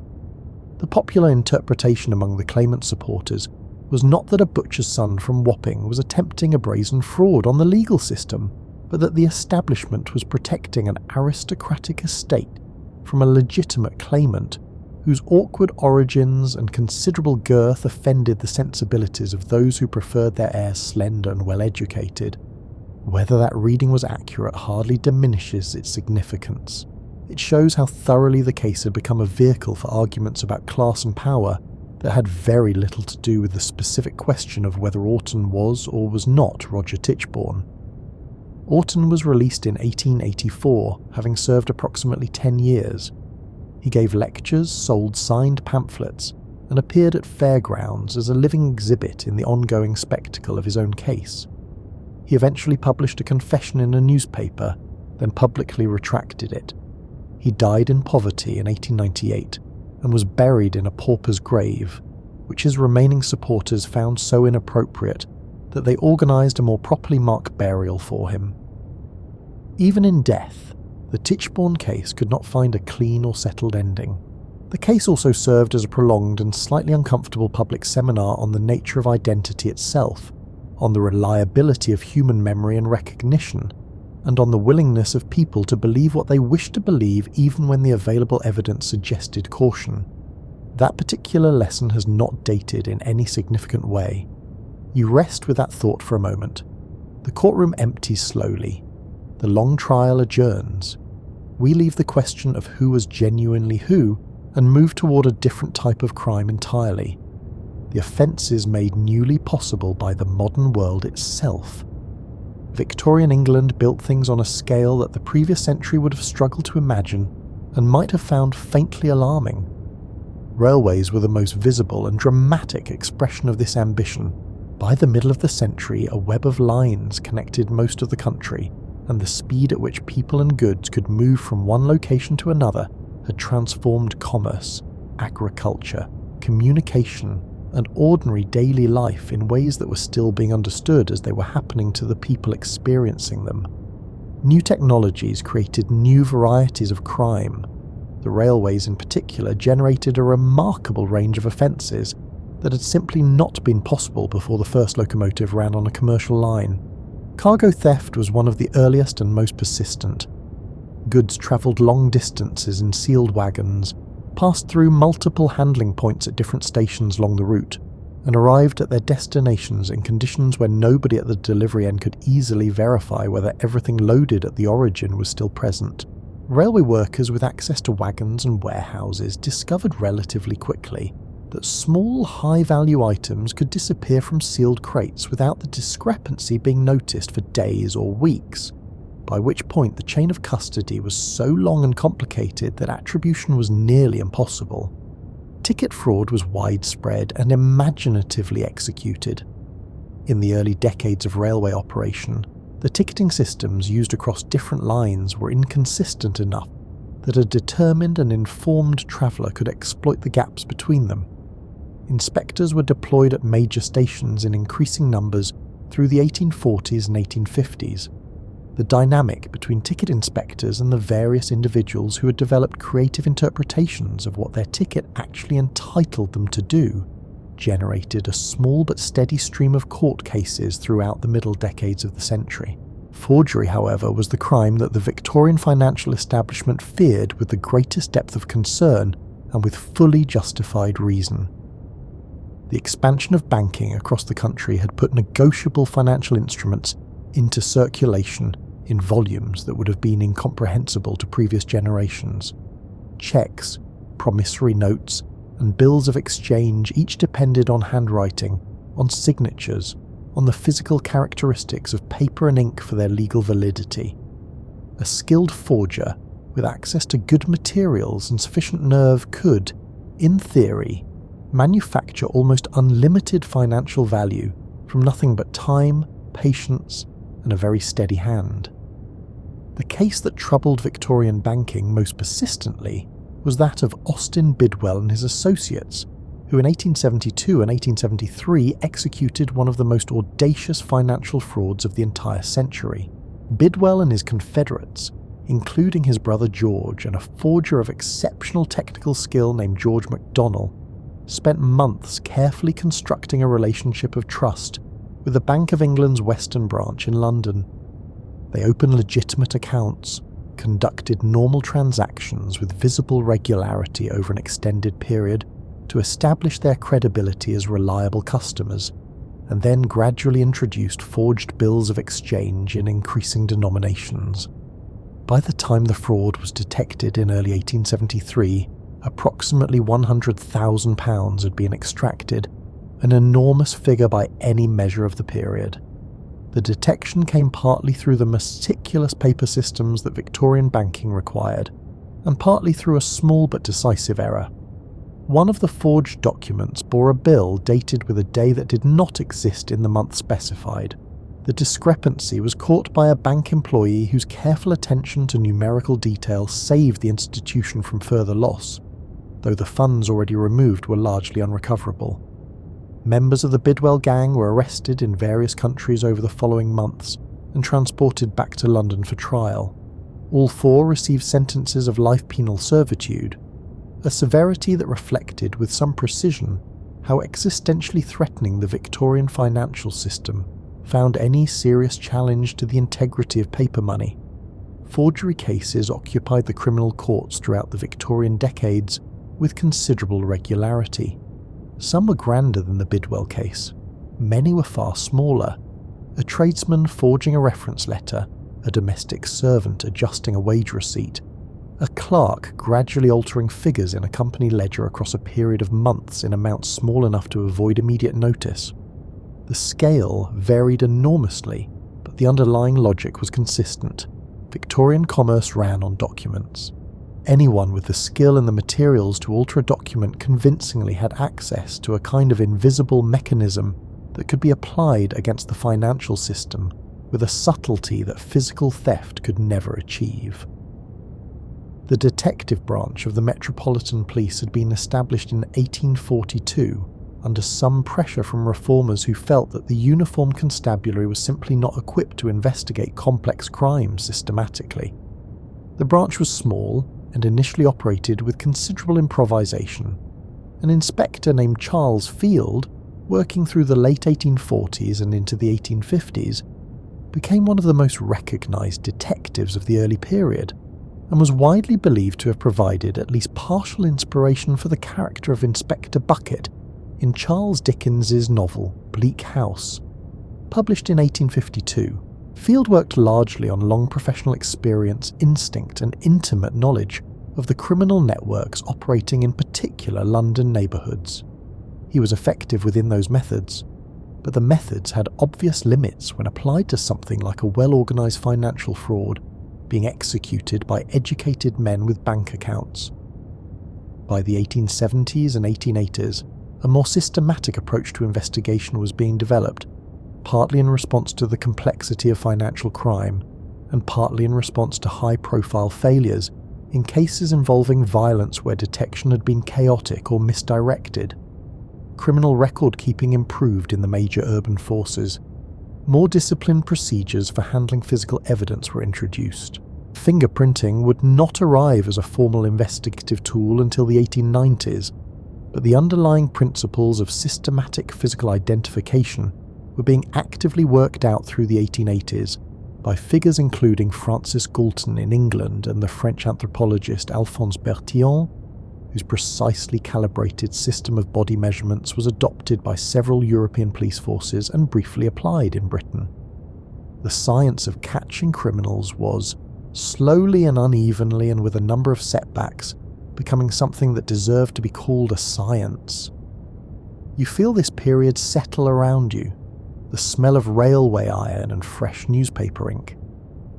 The popular interpretation among the claimant supporters was not that a butcher's son from Wapping was attempting a brazen fraud on the legal system, but that the establishment was protecting an aristocratic estate from a legitimate claimant whose awkward origins and considerable girth offended the sensibilities of those who preferred their heir slender and well-educated. Whether that reading was accurate hardly diminishes its significance. It shows how thoroughly the case had become a vehicle for arguments about class and power that had very little to do with the specific question of whether Orton was or was not Roger Tichborne. Orton was released in 1884, having served approximately 10 years. He gave lectures, sold signed pamphlets, and appeared at fairgrounds as a living exhibit in the ongoing spectacle of his own case. He eventually published a confession in a newspaper, then publicly retracted it. He died in poverty in 1898 and was buried in a pauper's grave, which his remaining supporters found so inappropriate that they organised a more properly marked burial for him. Even in death, the Tichborne case could not find a clean or settled ending. The case also served as a prolonged and slightly uncomfortable public seminar on the nature of identity itself, on the reliability of human memory and recognition, and on the willingness of people to believe what they wished to believe even when the available evidence suggested caution. That particular lesson has not dated in any significant way. You rest with that thought for a moment. The courtroom empties slowly. The long trial adjourns. We leave the question of who was genuinely who and move toward a different type of crime entirely. The offences made newly possible by the modern world itself. Victorian England built things on a scale that the previous century would have struggled to imagine and might have found faintly alarming. Railways were the most visible and dramatic expression of this ambition. By the middle of the century, a web of lines connected most of the country, and the speed at which people and goods could move from one location to another had transformed commerce, agriculture, communication, and ordinary daily life in ways that were still being understood as they were happening to the people experiencing them. New technologies created new varieties of crime. The railways in particular generated a remarkable range of offences that had simply not been possible before the first locomotive ran on a commercial line. Cargo theft was one of the earliest and most persistent. Goods travelled long distances in sealed wagons, passed through multiple handling points at different stations along the route, and arrived at their destinations in conditions where nobody at the delivery end could easily verify whether everything loaded at the origin was still present. Railway workers with access to wagons and warehouses discovered relatively quickly that small, high-value items could disappear from sealed crates without the discrepancy being noticed for days or weeks, by which point the chain of custody was so long and complicated that attribution was nearly impossible. Ticket fraud was widespread and imaginatively executed. In the early decades of railway operation, the ticketing systems used across different lines were inconsistent enough that a determined and informed traveller could exploit the gaps between them. Inspectors were deployed at major stations in increasing numbers through the 1840s and 1850s. The dynamic between ticket inspectors and the various individuals who had developed creative interpretations of what their ticket actually entitled them to do generated a small but steady stream of court cases throughout the middle decades of the century. Forgery, however, was the crime that the Victorian financial establishment feared with the greatest depth of concern and with fully justified reason. The expansion of banking across the country had put negotiable financial instruments into circulation in volumes that would have been incomprehensible to previous generations. Cheques, promissory notes, and bills of exchange each depended on handwriting, on signatures, on the physical characteristics of paper and ink for their legal validity. A skilled forger, with access to good materials and sufficient nerve, could, in theory, manufacture almost unlimited financial value from nothing but time, patience, and a very steady hand. The case that troubled Victorian banking most persistently was that of Austin Bidwell and his associates, who in 1872 and 1873 executed one of the most audacious financial frauds of the entire century. Bidwell and his confederates, including his brother George and a forger of exceptional technical skill named George MacDonnell, spent months carefully constructing a relationship of trust with the Bank of England's Western branch in London. They opened legitimate accounts, conducted normal transactions with visible regularity over an extended period to establish their credibility as reliable customers, and then gradually introduced forged bills of exchange in increasing denominations. By the time the fraud was detected in early 1873, approximately £100,000 had been extracted, an enormous figure by any measure of the period. The detection came partly through the meticulous paper systems that Victorian banking required, and partly through a small but decisive error. One of the forged documents bore a bill dated with a day that did not exist in the month specified. The discrepancy was caught by a bank employee whose careful attention to numerical detail saved the institution from further loss, though the funds already removed were largely unrecoverable. Members of the Bidwell gang were arrested in various countries over the following months and transported back to London for trial. All four received sentences of life penal servitude, a severity that reflected with some precision how existentially threatening the Victorian financial system found any serious challenge to the integrity of paper money. Forgery cases occupied the criminal courts throughout the Victorian decades with considerable regularity. Some were grander than the Bidwell case. Many were far smaller. A tradesman forging a reference letter, a domestic servant adjusting a wage receipt, a clerk gradually altering figures in a company ledger across a period of months in amounts small enough to avoid immediate notice. The scale varied enormously, but the underlying logic was consistent. Victorian commerce ran on documents. Anyone with the skill and the materials to alter a document convincingly had access to a kind of invisible mechanism that could be applied against the financial system with a subtlety that physical theft could never achieve. The detective branch of the Metropolitan Police had been established in 1842 under some pressure from reformers who felt that the uniformed constabulary was simply not equipped to investigate complex crimes systematically. The branch was small and initially operated with considerable improvisation. An inspector named Charles Field, working through the late 1840s and into the 1850s, became one of the most recognised detectives of the early period, and was widely believed to have provided at least partial inspiration for the character of Inspector Bucket in Charles Dickens's novel Bleak House. Published in 1852, Field worked largely on long professional experience, instinct and intimate knowledge of the criminal networks operating in particular London neighbourhoods. He was effective within those methods, but the methods had obvious limits when applied to something like a well-organised financial fraud being executed by educated men with bank accounts. By the 1870s and 1880s, a more systematic approach to investigation was being developed, partly in response to the complexity of financial crime, and partly in response to high-profile failures in cases involving violence where detection had been chaotic or misdirected. Criminal record-keeping improved in the major urban forces. More disciplined procedures for handling physical evidence were introduced. Fingerprinting would not arrive as a formal investigative tool until the 1890s, but the underlying principles of systematic physical identification were being actively worked out through the 1880s by figures including Francis Galton in England and the French anthropologist Alphonse Bertillon, whose precisely calibrated system of body measurements was adopted by several European police forces and briefly applied in Britain. The science of catching criminals was, slowly and unevenly and with a number of setbacks, becoming something that deserved to be called a science. You feel this period settle around you, the smell of railway iron and fresh newspaper ink,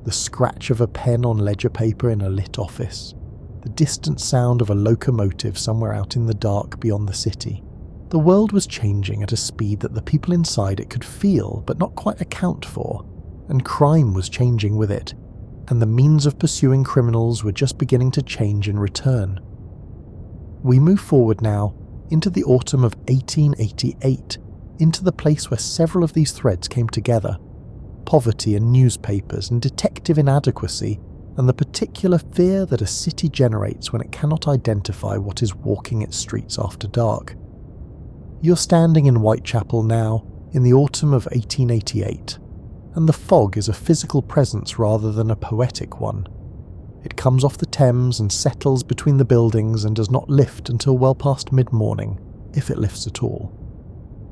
the scratch of a pen on ledger paper in a lit office, the distant sound of a locomotive somewhere out in the dark beyond the city. The world was changing at a speed that the people inside it could feel but not quite account for, and crime was changing with it, and the means of pursuing criminals were just beginning to change in return. We move forward now into the autumn of 1888, into the place where several of these threads came together: poverty and newspapers and detective inadequacy, and the particular fear that a city generates when it cannot identify what is walking its streets after dark. You're standing in Whitechapel now, in the autumn of 1888, and the fog is a physical presence rather than a poetic one. It comes off the Thames and settles between the buildings and does not lift until well past mid-morning, if it lifts at all.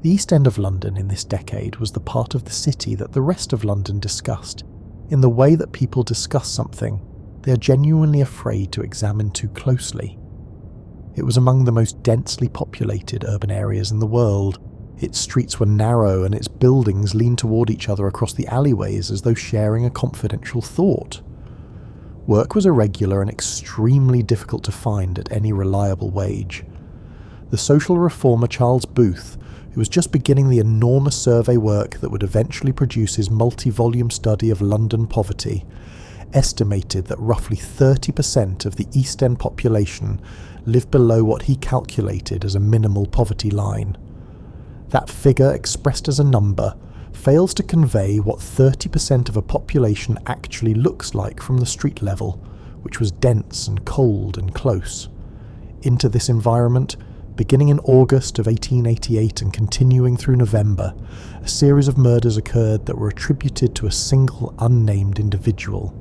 The East End of London in this decade was the part of the city that the rest of London discussed, in the way that people discuss something they are genuinely afraid to examine too closely. It was among the most densely populated urban areas in the world. Its streets were narrow and its buildings leaned toward each other across the alleyways as though sharing a confidential thought. Work was irregular and extremely difficult to find at any reliable wage. The social reformer Charles Booth, who was just beginning the enormous survey work that would eventually produce his multi-volume study of London poverty, estimated that roughly 30% of the East End population lived below what he calculated as a minimal poverty line. That figure, expressed as a number, fails to convey what 30% of a population actually looks like from the street level, which was dense and cold and close. Into this environment, beginning in August of 1888 and continuing through November, a series of murders occurred that were attributed to a single unnamed individual.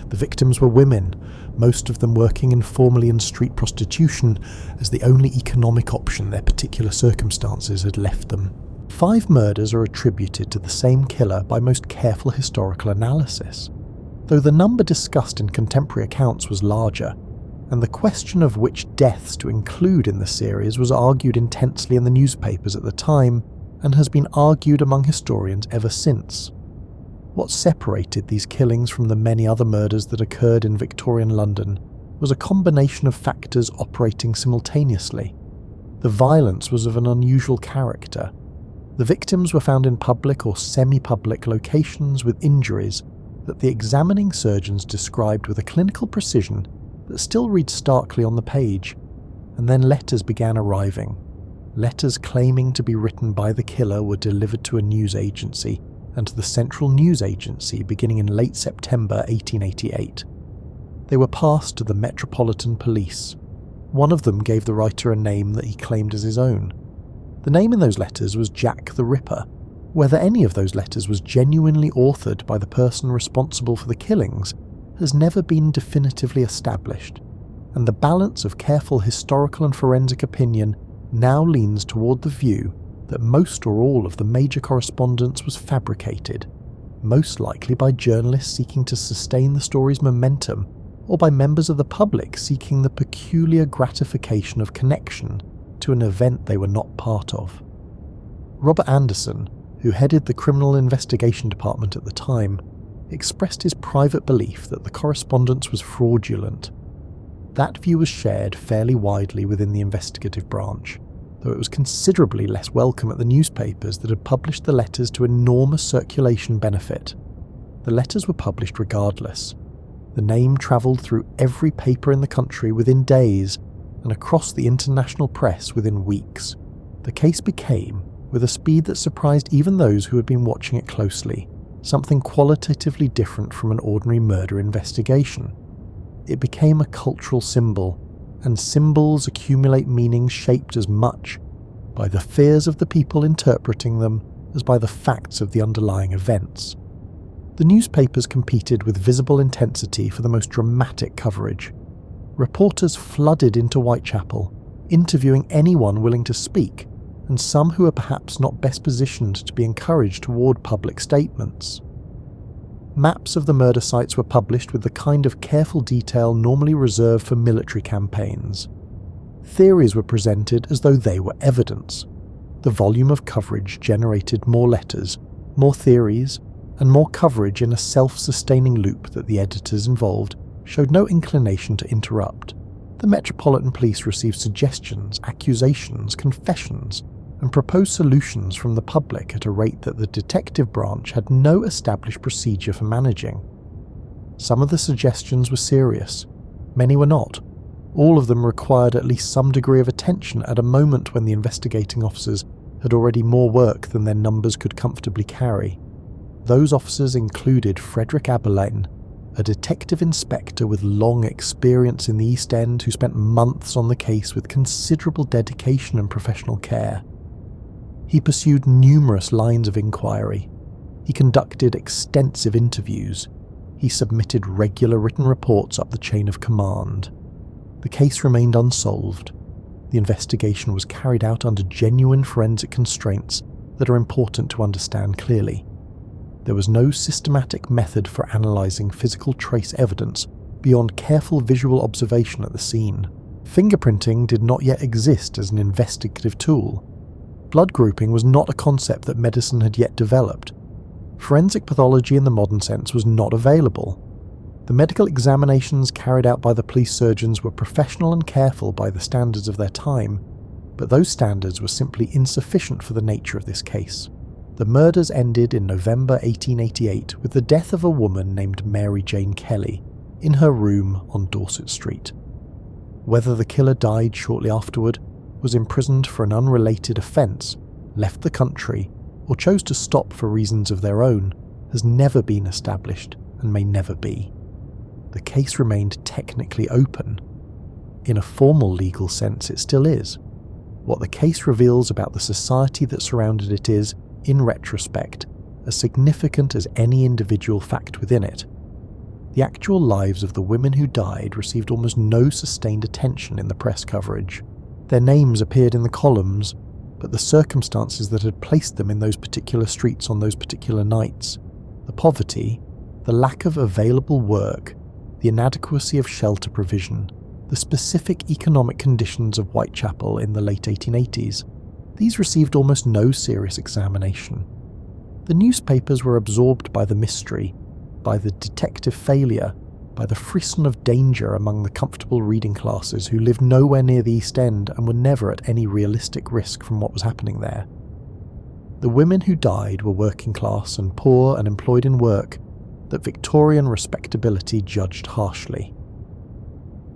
The victims were women, most of them working informally in street prostitution as the only economic option their particular circumstances had left them. 5 murders are attributed to the same killer by most careful historical analysis, though the number discussed in contemporary accounts was larger, and the question of which deaths to include in the series was argued intensely in the newspapers at the time, and has been argued among historians ever since. What separated these killings from the many other murders that occurred in Victorian London was a combination of factors operating simultaneously. The violence was of an unusual character. The victims were found in public or semi-public locations with injuries that the examining surgeons described with a clinical precision that still reads starkly on the page, and then letters began arriving. Letters claiming to be written by the killer were delivered to a news agency and to the Central News Agency beginning in late September 1888. They were passed to the Metropolitan Police. One of them gave the writer a name that he claimed as his own. The name in those letters was Jack the Ripper. Whether any of those letters was genuinely authored by the person responsible for the killings has never been definitively established, and the balance of careful historical and forensic opinion now leans toward the view that most or all of the major correspondence was fabricated, most likely by journalists seeking to sustain the story's momentum, or by members of the public seeking the peculiar gratification of connection to an event they were not part of. Robert Anderson, who headed the Criminal Investigation Department at the time, expressed his private belief that the correspondence was fraudulent. That view was shared fairly widely within the investigative branch, though it was considerably less welcome at the newspapers that had published the letters to enormous circulation benefit. The letters were published regardless. The name travelled through every paper in the country within days and across the international press within weeks. The case became, with a speed that surprised even those who had been watching it closely, something qualitatively different from an ordinary murder investigation. It became a cultural symbol, and symbols accumulate meanings shaped as much by the fears of the people interpreting them as by the facts of the underlying events. The newspapers competed with visible intensity for the most dramatic coverage. Reporters flooded into Whitechapel, interviewing anyone willing to speak, and some who are perhaps not best positioned to be encouraged toward public statements. Maps of the murder sites were published with the kind of careful detail normally reserved for military campaigns. Theories were presented as though they were evidence. The volume of coverage generated more letters, more theories, and more coverage in a self-sustaining loop that the editors involved showed no inclination to interrupt. The Metropolitan Police received suggestions, accusations, confessions, and proposed solutions from the public at a rate that the detective branch had no established procedure for managing. Some of the suggestions were serious, many were not. All of them required at least some degree of attention at a moment when the investigating officers had already more work than their numbers could comfortably carry. Those officers included Frederick Abberlane, a detective inspector with long experience in the East End who spent months on the case with considerable dedication and professional care. He pursued numerous lines of inquiry. He conducted extensive interviews. He submitted regular written reports up the chain of command. The case remained unsolved. The investigation was carried out under genuine forensic constraints that are important to understand clearly. There was no systematic method for analysing physical trace evidence beyond careful visual observation at the scene. Fingerprinting did not yet exist as an investigative tool. Blood grouping was not a concept that medicine had yet developed. Forensic pathology in the modern sense was not available. The medical examinations carried out by the police surgeons were professional and careful by the standards of their time, but those standards were simply insufficient for the nature of this case. The murders ended in November 1888 with the death of a woman named Mary Jane Kelly in her room on Dorset Street. Whether the killer died shortly afterward, was imprisoned for an unrelated offence, left the country, or chose to stop for reasons of their own, has never been established and may never be. The case remained technically open. In a formal legal sense, it still is. What the case reveals about the society that surrounded it is, in retrospect, as significant as any individual fact within it. The actual lives of the women who died received almost no sustained attention in the press coverage. Their names appeared in the columns, but the circumstances that had placed them in those particular streets on those particular nights, the poverty, the lack of available work, the inadequacy of shelter provision, the specific economic conditions of Whitechapel in the late 1880s, these received almost no serious examination. The newspapers were absorbed by the mystery, by the detective failure, by the frisson of danger among the comfortable reading classes who lived nowhere near the East End and were never at any realistic risk from what was happening there. The women who died were working class and poor and employed in work that Victorian respectability judged harshly.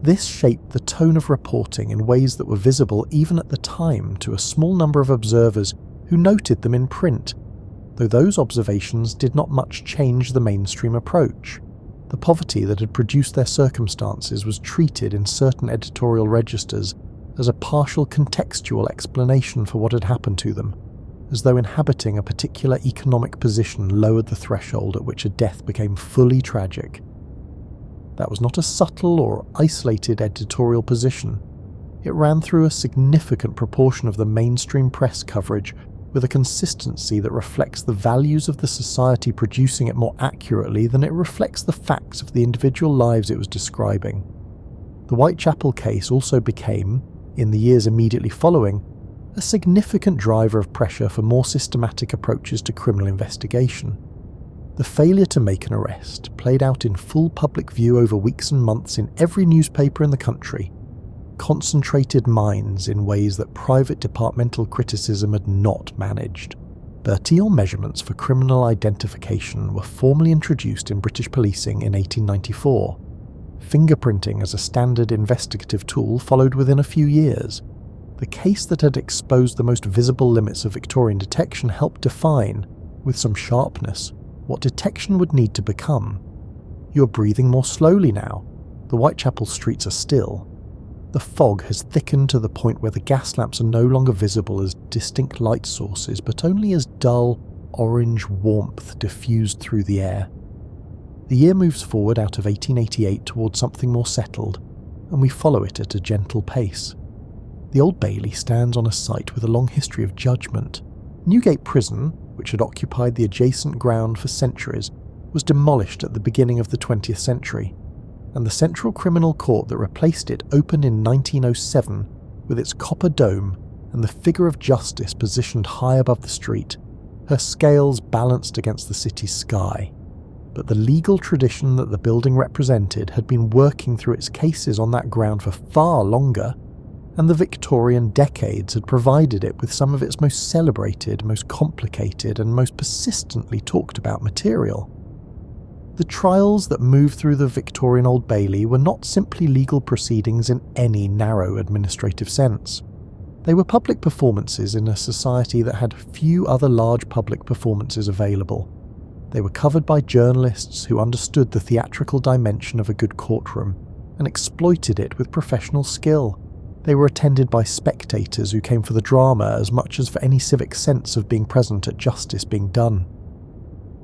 This shaped the tone of reporting in ways that were visible even at the time to a small number of observers who noted them in print, though those observations did not much change the mainstream approach. The poverty that had produced their circumstances was treated in certain editorial registers as a partial contextual explanation for what had happened to them, as though inhabiting a particular economic position lowered the threshold at which a death became fully tragic. That was not a subtle or isolated editorial position. It ran through a significant proportion of the mainstream press coverage with a consistency that reflects the values of the society producing it more accurately than it reflects the facts of the individual lives it was describing. The Whitechapel case also became, in the years immediately following, a significant driver of pressure for more systematic approaches to criminal investigation. The failure to make an arrest played out in full public view over weeks and months in every newspaper in the country, concentrated minds in ways that private departmental criticism had not managed. Bertillon measurements for criminal identification were formally introduced in British policing in 1894. Fingerprinting as a standard investigative tool followed within a few years. The case that had exposed the most visible limits of Victorian detection helped define, with some sharpness, what detection would need to become. You are breathing more slowly now. The Whitechapel streets are still. The fog has thickened to the point where the gas lamps are no longer visible as distinct light sources, but only as dull, orange warmth diffused through the air. The year moves forward out of 1888 towards something more settled, and we follow it at a gentle pace. The Old Bailey stands on a site with a long history of judgment. Newgate Prison, which had occupied the adjacent ground for centuries, was demolished at the beginning of the 20th century, and the Central Criminal Court that replaced it opened in 1907 with its copper dome and the figure of justice positioned high above the street, her scales balanced against the city's sky. But the legal tradition that the building represented had been working through its cases on that ground for far longer, and the Victorian decades had provided it with some of its most celebrated, most complicated, and most persistently talked about material. The trials that moved through the Victorian Old Bailey were not simply legal proceedings in any narrow administrative sense. They were public performances in a society that had few other large public performances available. They were covered by journalists who understood the theatrical dimension of a good courtroom and exploited it with professional skill. They were attended by spectators who came for the drama as much as for any civic sense of being present at justice being done.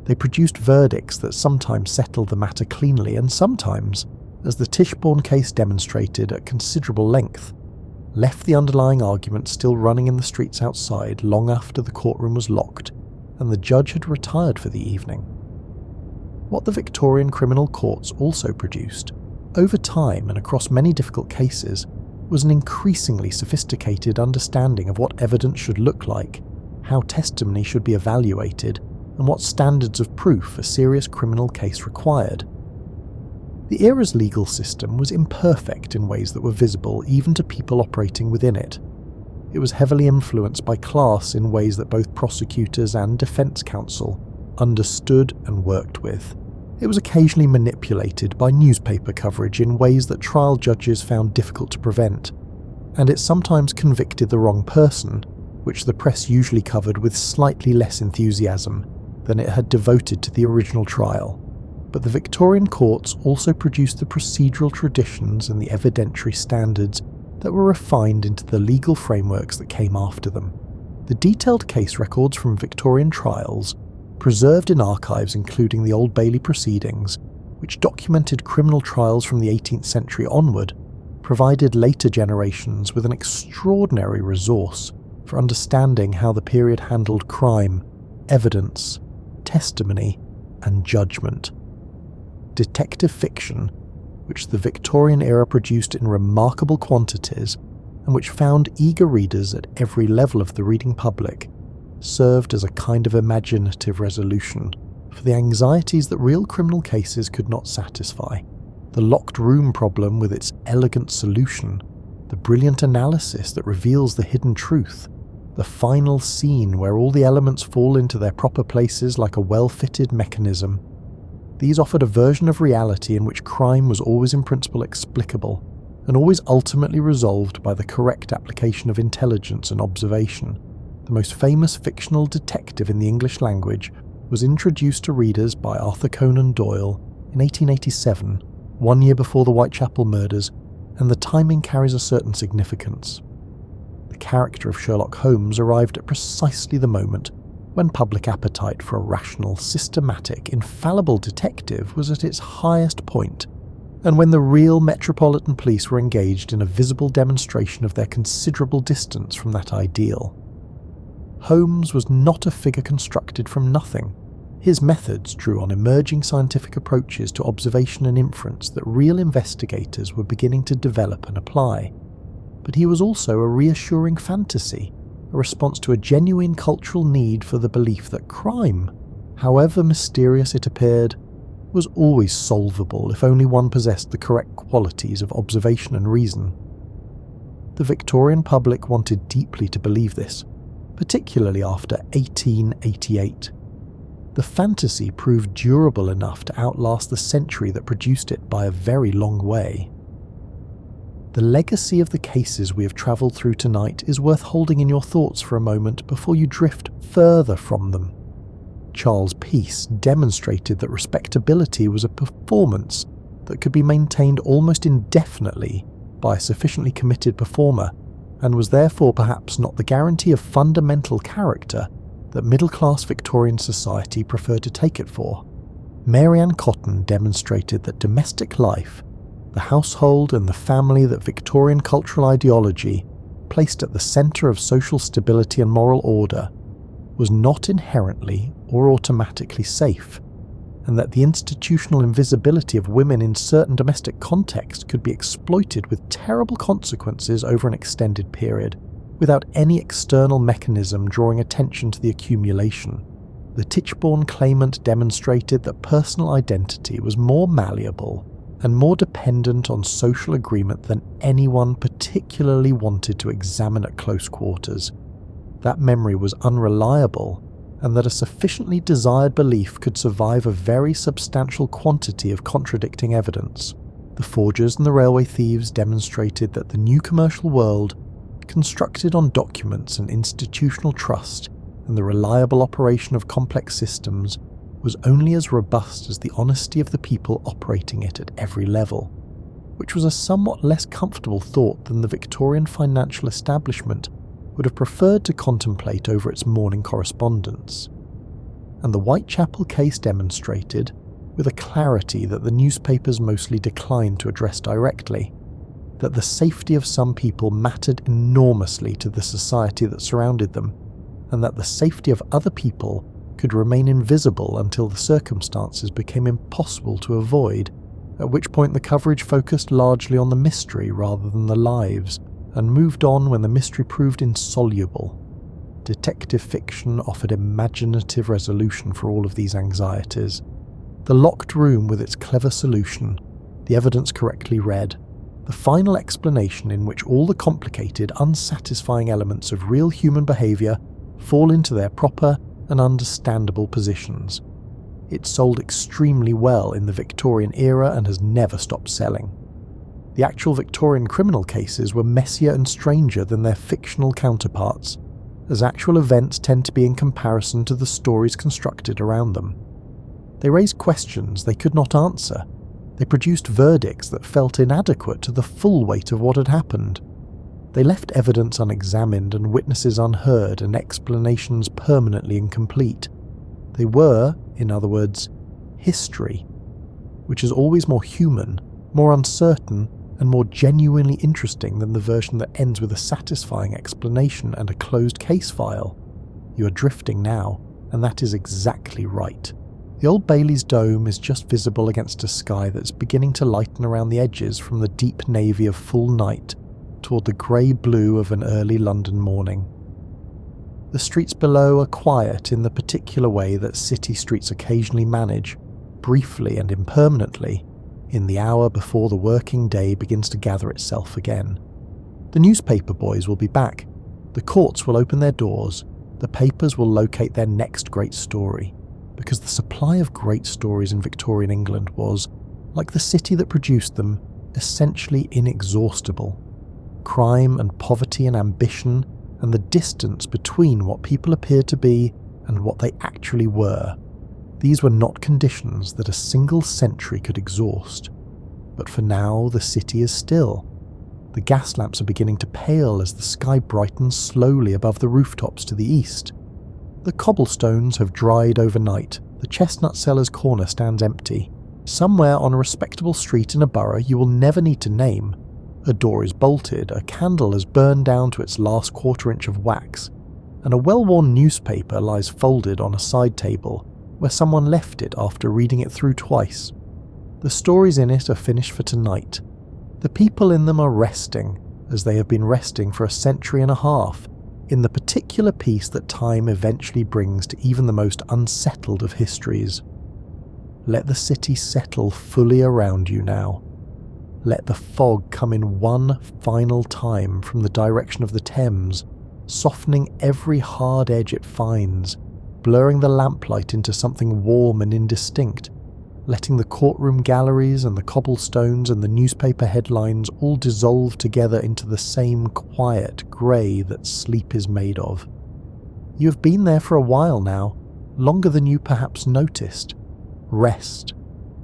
They produced verdicts that sometimes settled the matter cleanly and sometimes, as the Tichborne case demonstrated at considerable length, left the underlying argument still running in the streets outside long after the courtroom was locked and the judge had retired for the evening. What the Victorian criminal courts also produced, over time and across many difficult cases, was an increasingly sophisticated understanding of what evidence should look like, how testimony should be evaluated, and what standards of proof a serious criminal case required. The era's legal system was imperfect in ways that were visible even to people operating within it. It was heavily influenced by class in ways that both prosecutors and defense counsel understood and worked with. It was occasionally manipulated by newspaper coverage in ways that trial judges found difficult to prevent, and it sometimes convicted the wrong person, which the press usually covered with slightly less enthusiasm than it had devoted to the original trial. But the Victorian courts also produced the procedural traditions and the evidentiary standards that were refined into the legal frameworks that came after them. The detailed case records from Victorian trials, preserved in archives including the Old Bailey proceedings, which documented criminal trials from the 18th century onward, provided later generations with an extraordinary resource for understanding how the period handled crime, evidence, testimony, and judgment. Detective fiction, which the Victorian era produced in remarkable quantities and which found eager readers at every level of the reading public, served as a kind of imaginative resolution for the anxieties that real criminal cases could not satisfy. The locked room problem with its elegant solution, the brilliant analysis that reveals the hidden truth, the final scene where all the elements fall into their proper places like a well-fitted mechanism. These offered a version of reality in which crime was always in principle explicable, and always ultimately resolved by the correct application of intelligence and observation. The most famous fictional detective in the English language was introduced to readers by Arthur Conan Doyle in 1887, 1 year before the Whitechapel murders, and the timing carries a certain significance. The character of Sherlock Holmes arrived at precisely the moment when public appetite for a rational, systematic, infallible detective was at its highest point, and when the real Metropolitan Police were engaged in a visible demonstration of their considerable distance from that ideal. Holmes was not a figure constructed from nothing. His methods drew on emerging scientific approaches to observation and inference that real investigators were beginning to develop and apply. But he was also a reassuring fantasy, a response to a genuine cultural need for the belief that crime, however mysterious it appeared, was always solvable if only one possessed the correct qualities of observation and reason. The Victorian public wanted deeply to believe this, particularly after 1888. The fantasy proved durable enough to outlast the century that produced it by a very long way. The legacy of the cases we have travelled through tonight is worth holding in your thoughts for a moment before you drift further from them. Charles Peace demonstrated that respectability was a performance that could be maintained almost indefinitely by a sufficiently committed performer, and was therefore perhaps not the guarantee of fundamental character that middle-class Victorian society preferred to take it for. Mary Ann Cotton demonstrated that domestic life, the household and the family that Victorian cultural ideology placed at the centre of social stability and moral order, was not inherently or automatically safe, and that the institutional invisibility of women in certain domestic contexts could be exploited with terrible consequences over an extended period, without any external mechanism drawing attention to the accumulation. The Tichborne claimant demonstrated that personal identity was more malleable and more dependent on social agreement than anyone particularly wanted to examine at close quarters. That memory was unreliable, and that a sufficiently desired belief could survive a very substantial quantity of contradicting evidence. The forgers and the railway thieves demonstrated that the new commercial world, constructed on documents and institutional trust and the reliable operation of complex systems, was only as robust as the honesty of the people operating it at every level, which was a somewhat less comfortable thought than the Victorian financial establishment would have preferred to contemplate over its morning correspondence. And the Whitechapel case demonstrated, with a clarity that the newspapers mostly declined to address directly, that the safety of some people mattered enormously to the society that surrounded them, and that the safety of other people could remain invisible until the circumstances became impossible to avoid, at which point the coverage focused largely on the mystery rather than the lives, and moved on when the mystery proved insoluble. Detective fiction offered imaginative resolution for all of these anxieties. The locked room with its clever solution, the evidence correctly read, the final explanation in which all the complicated, unsatisfying elements of real human behaviour fall into their proper and understandable positions. It sold extremely well in the Victorian era and has never stopped selling. The actual Victorian criminal cases were messier and stranger than their fictional counterparts, as actual events tend to be in comparison to the stories constructed around them. They raised questions they could not answer. They produced verdicts that felt inadequate to the full weight of what had happened. They left evidence unexamined and witnesses unheard and explanations permanently incomplete. They were, in other words, history, which is always more human, more uncertain, and more genuinely interesting than the version that ends with a satisfying explanation and a closed case file. You are drifting now, and that is exactly right. The Old Bailey's dome is just visible against a sky that's beginning to lighten around the edges from the deep navy of full night toward the grey-blue of an early London morning. The streets below are quiet in the particular way that city streets occasionally manage, briefly and impermanently, in the hour before the working day begins to gather itself again. The newspaper boys will be back, the courts will open their doors, the papers will locate their next great story, because the supply of great stories in Victorian England was, like the city that produced them, essentially inexhaustible. Crime and poverty and ambition and the distance between what people appeared to be and what they actually were. These were not conditions that a single century could exhaust. But for now, the city is still. The gas lamps are beginning to pale as the sky brightens slowly above the rooftops to the east. The cobblestones have dried overnight. The chestnut seller's corner stands empty. Somewhere on a respectable street in a borough you will never need to name, a door is bolted, a candle has burned down to its last quarter-inch of wax, and a well-worn newspaper lies folded on a side table where someone left it after reading it through twice. The stories in it are finished for tonight. The people in them are resting, as they have been resting for a century and a half, in the particular peace that time eventually brings to even the most unsettled of histories. Let the city settle fully around you now. Let the fog come in one final time from the direction of the Thames, softening every hard edge it finds, blurring the lamplight into something warm and indistinct, letting the courtroom galleries and the cobblestones and the newspaper headlines all dissolve together into the same quiet grey that sleep is made of. You have been there for a while now, longer than you perhaps noticed. Rest.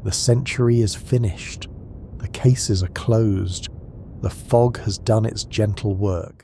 The century is finished. The cases are closed. The fog has done its gentle work.